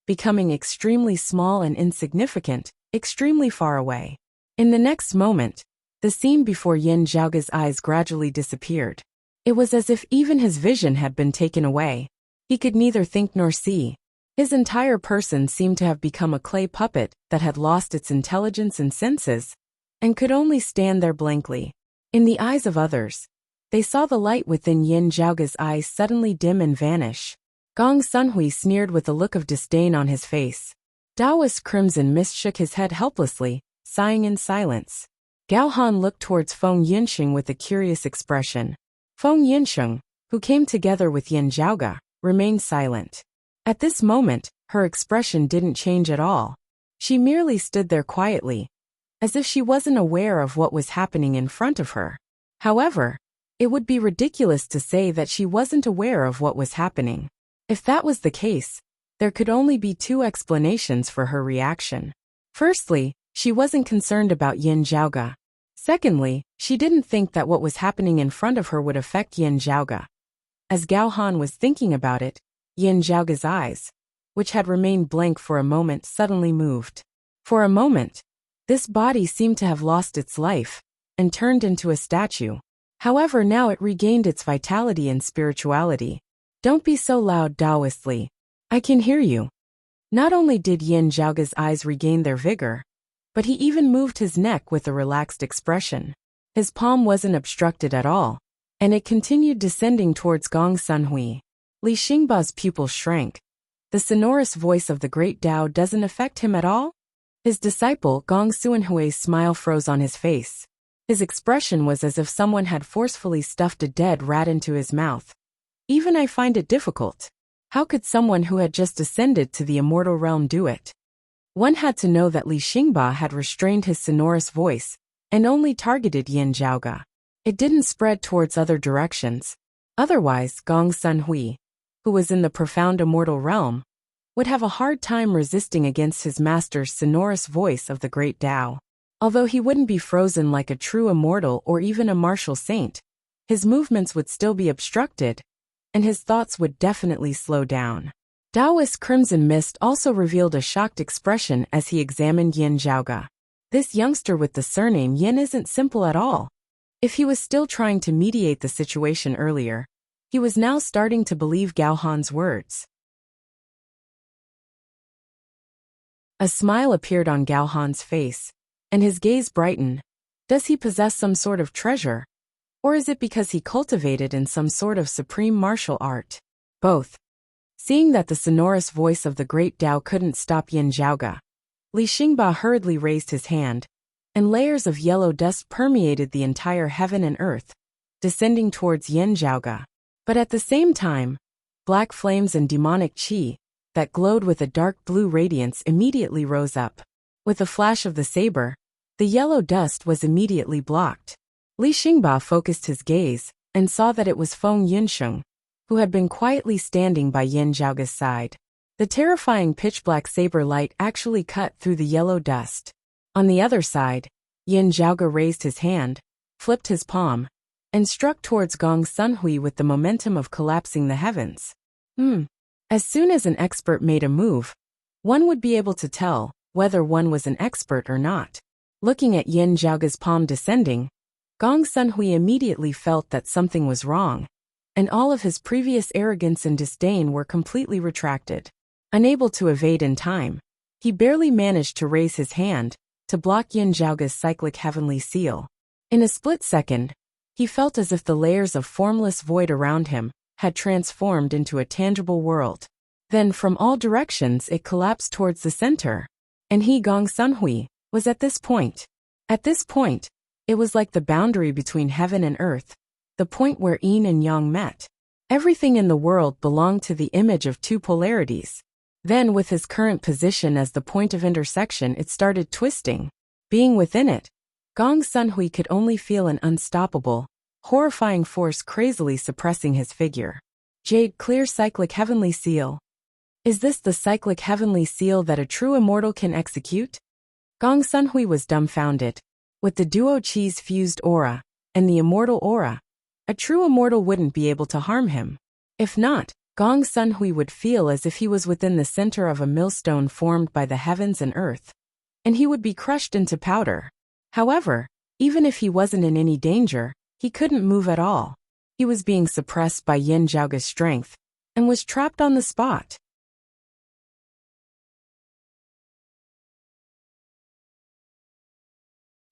becoming extremely small and insignificant, extremely far away. In the next moment, the scene before Yin Zhaoge's eyes gradually disappeared. It was as if even his vision had been taken away. He could neither think nor see. His entire person seemed to have become a clay puppet that had lost its intelligence and senses, and could only stand there blankly. In the eyes of others, they saw the light within Yin Zhaoge's eyes suddenly dim and vanish. Gong Sunhui sneered with a look of disdain on his face. Daoist Crimson Mist shook his head helplessly, sighing in silence. Gao Han looked towards Feng Yinxing with a curious expression. Feng Yinsheng, who came together with Yin Zhaoge, remained silent. At this moment, her expression didn't change at all. She merely stood there quietly, as if she wasn't aware of what was happening in front of her. However, it would be ridiculous to say that she wasn't aware of what was happening. If that was the case, there could only be two explanations for her reaction. Firstly, she wasn't concerned about Yin Zhaoge. Secondly, she didn't think that what was happening in front of her would affect Yin Zhaoge. As Gao Han was thinking about it, Yin Zhaoge's eyes, which had remained blank for a moment, suddenly moved. For a moment, this body seemed to have lost its life and turned into a statue. However, now it regained its vitality and spirituality. Don't be so loud, Taoistly. I can hear you. Not only did Yin Zhaoge's eyes regain their vigor, but he even moved his neck with a relaxed expression. His palm wasn't obstructed at all, and it continued descending towards Gong Sunhui. Li Xingba's pupil shrank. The sonorous voice of the great Tao doesn't affect him at all? His disciple Gong Sunhui's smile froze on his face. His expression was as if someone had forcefully stuffed a dead rat into his mouth. Even I find it difficult. How could someone who had just ascended to the immortal realm do it? One had to know that Li Xingba had restrained his sonorous voice and only targeted Yin Zhaoge. It didn't spread towards other directions. Otherwise, Gong Sunhui, who was in the profound immortal realm, would have a hard time resisting against his master's sonorous voice of the great Tao. Although he wouldn't be frozen like a true immortal or even a martial saint, his movements would still be obstructed, and his thoughts would definitely slow down. Taoist Crimson Mist also revealed a shocked expression as he examined Yin Zhaoge. This youngster with the surname Yin isn't simple at all. If he was still trying to mediate the situation earlier, he was now starting to believe Gao Han's words. A smile appeared on Gao Han's face, and his gaze brightened. Does he possess some sort of treasure? Or is it because he cultivated in some sort of supreme martial art? Both. Seeing that the sonorous voice of the great Tao couldn't stop Yin Zhaoge, Li Xingba hurriedly raised his hand, and layers of yellow dust permeated the entire heaven and earth, descending towards Yin Zhaoge. But at the same time, black flames and demonic qi that glowed with a dark blue radiance immediately rose up. With a flash of the saber, the yellow dust was immediately blocked. Li Xingba focused his gaze and saw that it was Feng Yinsheng, who had been quietly standing by Yin Zhaoge's side. The terrifying pitch-black saber light actually cut through the yellow dust. On the other side, Yin Zhaoge raised his hand, flipped his palm, and struck towards Gong Sunhui with the momentum of collapsing the heavens. As soon as an expert made a move, one would be able to tell whether one was an expert or not. Looking at Yin Zhaoge's palm descending, Gong Sunhui immediately felt that something was wrong, and all of his previous arrogance and disdain were completely retracted. Unable to evade in time, he barely managed to raise his hand to block Yin Zhaoge's cyclic heavenly seal. In a split second, he felt as if the layers of formless void around him had transformed into a tangible world. Then from all directions it collapsed towards the center, and he, Gong Sunhui, was at this point. At this point, it was like the boundary between heaven and earth, the point where yin and yang met. Everything in the world belonged to the image of two polarities. Then with his current position as the point of intersection, it started twisting. Being within it, Gong Sunhui could only feel an unstoppable, horrifying force crazily suppressing his figure. Jade clear cyclic heavenly seal. Is this the cyclic heavenly seal that a true immortal can execute? Gong Sunhui was dumbfounded. With the duo qi's fused aura, and the immortal aura, a true immortal wouldn't be able to harm him. If not, Gong Sunhui would feel as if he was within the center of a millstone formed by the heavens and earth, and he would be crushed into powder. However, even if he wasn't in any danger, he couldn't move at all. He was being suppressed by Yin Zhaoge's strength, and was trapped on the spot.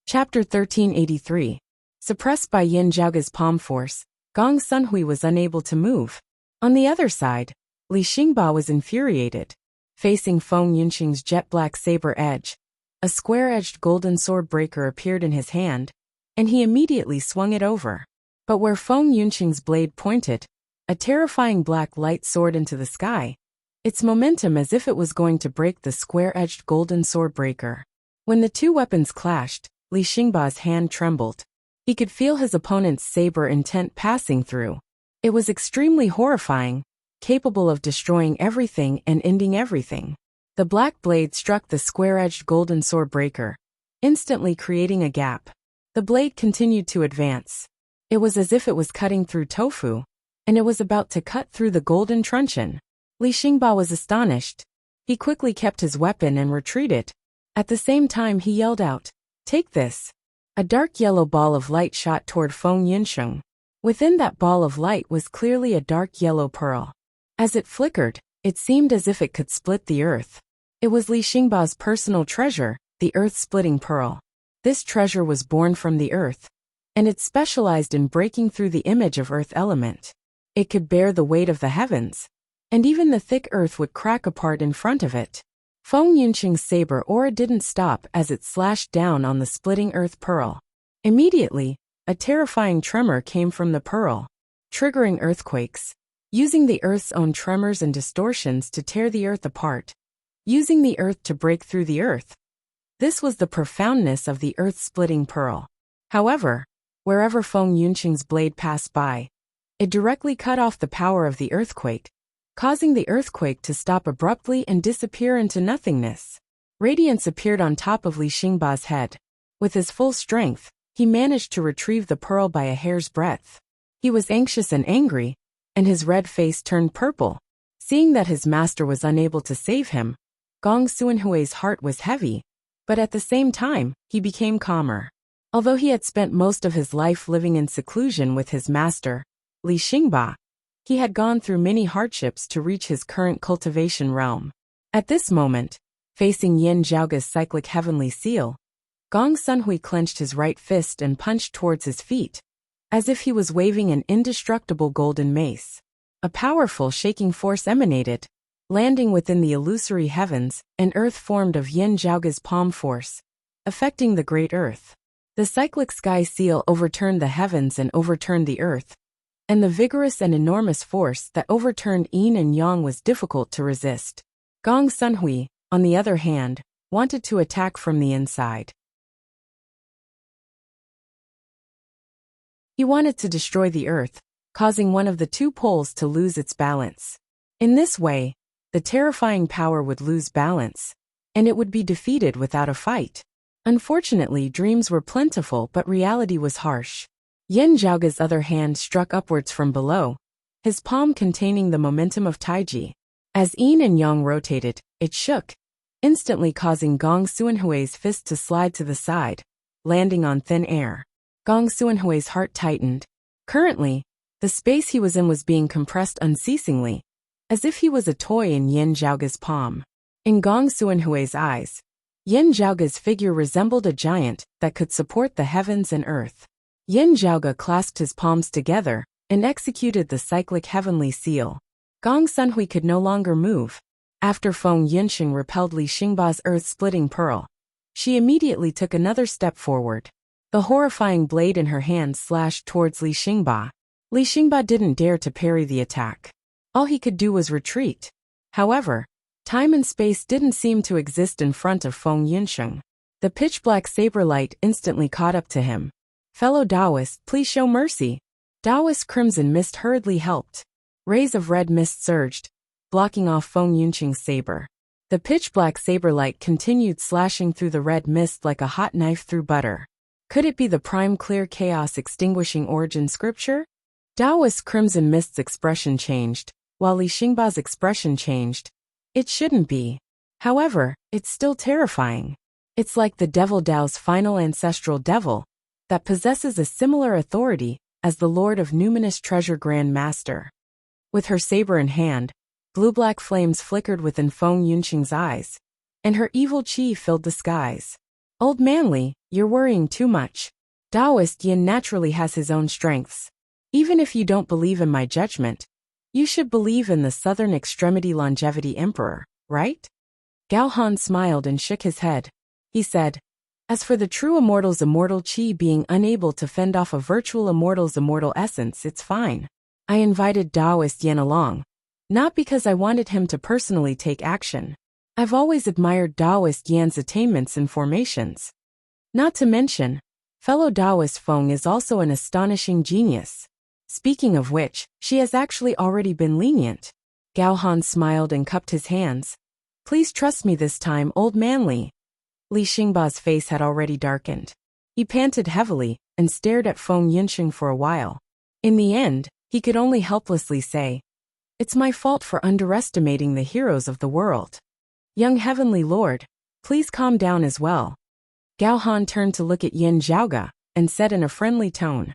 Chapter 1383. Suppressed by Yin Zhaoge's palm force, Gong Sunhui was unable to move. On the other side, Li Xingba was infuriated. Facing Feng Yinsheng's jet-black saber edge, a square-edged golden sword breaker appeared in his hand, and he immediately swung it over. But where Feng Yunqing's blade pointed, a terrifying black light soared into the sky, its momentum as if it was going to break the square-edged golden sword breaker. When the two weapons clashed, Li Xingba's hand trembled. He could feel his opponent's saber intent passing through. It was extremely horrifying, capable of destroying everything and ending everything. The black blade struck the square-edged golden sword breaker, instantly creating a gap. The blade continued to advance. It was as if it was cutting through tofu, and it was about to cut through the golden truncheon. Li Xingba was astonished. He quickly kept his weapon and retreated. At the same time he yelled out, "Take this!" A dark yellow ball of light shot toward Feng Yunqing. Within that ball of light was clearly a dark yellow pearl. As it flickered, it seemed as if it could split the earth. It was Li Xingba's personal treasure, the earth-splitting pearl. This treasure was born from the earth, and it specialized in breaking through the image of earth element. It could bear the weight of the heavens, and even the thick earth would crack apart in front of it. Feng Yunqing's saber aura didn't stop as it slashed down on the splitting earth pearl. Immediately, a terrifying tremor came from the pearl, triggering earthquakes, using the earth's own tremors and distortions to tear the earth apart, using the earth to break through the earth. This was the profoundness of the earth-splitting pearl. However, wherever Feng Yunqing's blade passed by, it directly cut off the power of the earthquake, causing the earthquake to stop abruptly and disappear into nothingness. Radiance appeared on top of Li Xingba's head. With his full strength, he managed to retrieve the pearl by a hair's breadth. He was anxious and angry, and his red face turned purple. Seeing that his master was unable to save him, Gong Xuanhui's heart was heavy, but at the same time, he became calmer. Although he had spent most of his life living in seclusion with his master, Li Xingba, he had gone through many hardships to reach his current cultivation realm. At this moment, facing Yin Zhaoge's cyclic heavenly seal, Gong Sunhui clenched his right fist and punched towards his feet, as if he was waving an indestructible golden mace. A powerful shaking force emanated, landing within the illusory heavens, an earth formed of Yin Zhaoge's palm force, affecting the great earth. The cyclic sky seal overturned the heavens and overturned the earth, and the vigorous and enormous force that overturned yin and yang was difficult to resist. Gong Sunhui, on the other hand, wanted to attack from the inside. He wanted to destroy the earth, causing one of the two poles to lose its balance. In this way, the terrifying power would lose balance, and it would be defeated without a fight. Unfortunately, dreams were plentiful but reality was harsh. Yin Zhaoge's other hand struck upwards from below, his palm containing the momentum of Taiji. As yin and yang rotated, it shook, instantly causing Gong Xuanhui's fist to slide to the side, landing on thin air. Gong Xuanhui's heart tightened. Currently, the space he was in was being compressed unceasingly, as if he was a toy in Yin Zhaoge's palm. In Gong Xuanhui's eyes, Yin Zhaoge's figure resembled a giant that could support the heavens and earth. Yin Zhaoge clasped his palms together and executed the cyclic heavenly seal. Gong Sunhui could no longer move. After Feng Yunqing repelled Li Xingba's earth-splitting pearl, she immediately took another step forward. The horrifying blade in her hand slashed towards Li Xingba. Li Xingba didn't dare to parry the attack. All he could do was retreat. However, time and space didn't seem to exist in front of Feng Yunqing. The pitch-black saber light instantly caught up to him. "Fellow Taoist, please show mercy." Taoist crimson mist hurriedly helped. Rays of red mist surged, blocking off Feng Yunqing's saber. The pitch-black saber light continued slashing through the red mist like a hot knife through butter. Could it be the prime clear chaos extinguishing origin scripture? Taoist crimson mist's expression changed, while Li Xingba's expression changed. It shouldn't be. However, it's still terrifying. It's like the devil Tao's final ancestral devil, that possesses a similar authority as the Lord of Numinous Treasure Grand Master. With her saber in hand, blue-black flames flickered within Feng Yunqing's eyes, and her evil qi filled the skies. "Old Manly, you're worrying too much. Taoist Yin naturally has his own strengths. Even if you don't believe in my judgment, you should believe in the Southern Extremity Longevity Emperor, right?" Gao Han smiled and shook his head. He said, As for the true immortal's immortal chi being unable to fend off a virtual immortal's immortal essence, it's fine. I invited Taoist Yan along, not because I wanted him to personally take action. I've always admired Taoist Yan's attainments and formations. Not to mention, fellow Taoist Feng is also an astonishing genius. Speaking of which, she has actually already been lenient. Gao Han smiled and cupped his hands. Please trust me this time, old man Li. Li Xingba's face had already darkened. He panted heavily and stared at Feng Yunxing for a while. In the end, he could only helplessly say, "It's my fault for underestimating the heroes of the world. Young Heavenly Lord, please calm down as well." Gao Han turned to look at Yin Zhaoge and said in a friendly tone,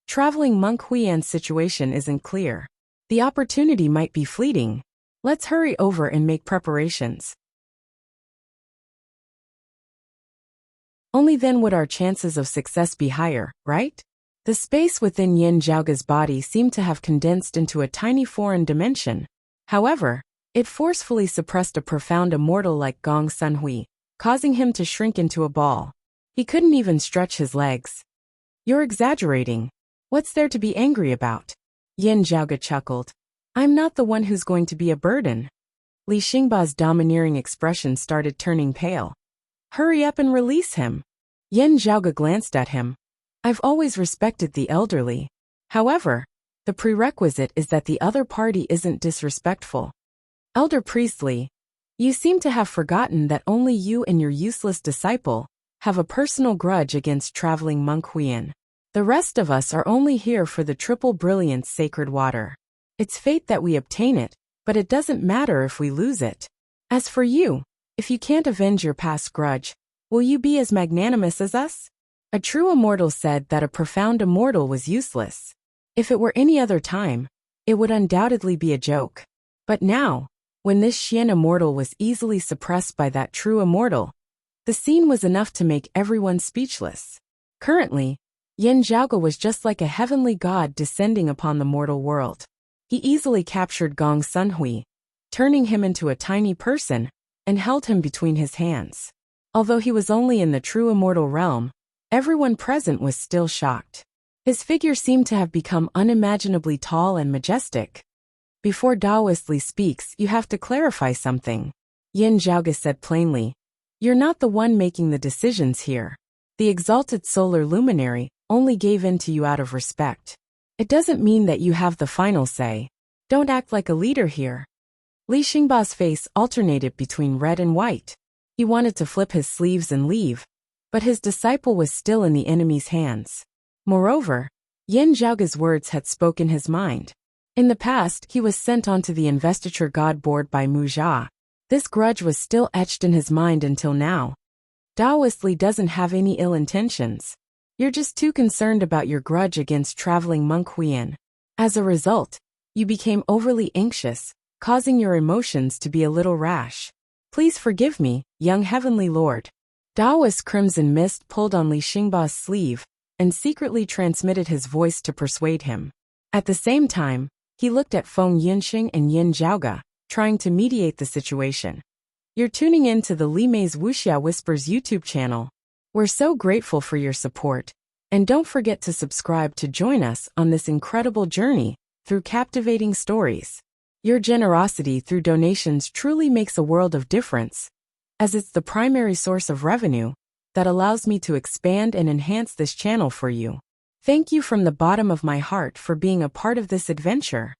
"Traveling monk Huiyan's situation isn't clear. The opportunity might be fleeting. Let's hurry over and make preparations. Only then would our chances of success be higher, right?" The space within Yin Zhaoge's body seemed to have condensed into a tiny foreign dimension. However, it forcefully suppressed a profound immortal like Gong Sunhui, causing him to shrink into a ball. He couldn't even stretch his legs. "You're exaggerating. What's there to be angry about?" Yin Zhaoge chuckled. "I'm not the one who's going to be a burden." Li Xingba's domineering expression started turning pale. "Hurry up and release him." Yin Zhaoge glanced at him. "I've always respected the elderly. However, the prerequisite is that the other party isn't disrespectful." "Elder Priestley, you seem to have forgotten that only you and your useless disciple have a personal grudge against traveling monk Huiyan. The rest of us are only here for the triple brilliance sacred water. It's fate that we obtain it, but it doesn't matter if we lose it. As for you, if you can't avenge your past grudge, will you be as magnanimous as us?" A true immortal said that a profound immortal was useless. If it were any other time, it would undoubtedly be a joke. But now, when this Xian immortal was easily suppressed by that true immortal, the scene was enough to make everyone speechless. Currently, Yin Zhaoge was just like a heavenly god descending upon the mortal world. He easily captured Gong Sunhui, turning him into a tiny person, and held him between his hands. Although he was only in the true immortal realm, everyone present was still shocked. His figure seemed to have become unimaginably tall and majestic. "Before Taoist Li speaks, you have to clarify something," Yin Zhaoge said plainly. "You're not the one making the decisions here. The exalted solar luminary only gave in to you out of respect. It doesn't mean that you have the final say. Don't act like a leader here." Li Xingba's face alternated between red and white. He wanted to flip his sleeves and leave, but his disciple was still in the enemy's hands. Moreover, Yin Zhaoge's words had spoken his mind. In the past, he was sent onto the investiture god board by Mu Jia. This grudge was still etched in his mind until now. "Taoist Li doesn't have any ill intentions. You're just too concerned about your grudge against traveling monk Huiyan. As a result, you became overly anxious, causing your emotions to be a little rash. Please forgive me, young heavenly lord." Taoist Crimson Mist pulled on Li Xingba's sleeve and secretly transmitted his voice to persuade him. At the same time, he looked at Feng Yunxing and Yin Zhaoge, trying to mediate the situation. "You're tuning in to the Li Mei's Wuxia Whispers YouTube channel. We're so grateful for your support, and don't forget to subscribe to join us on this incredible journey through captivating stories. Your generosity through donations truly makes a world of difference, as it's the primary source of revenue that allows me to expand and enhance this channel for you. Thank you from the bottom of my heart for being a part of this adventure."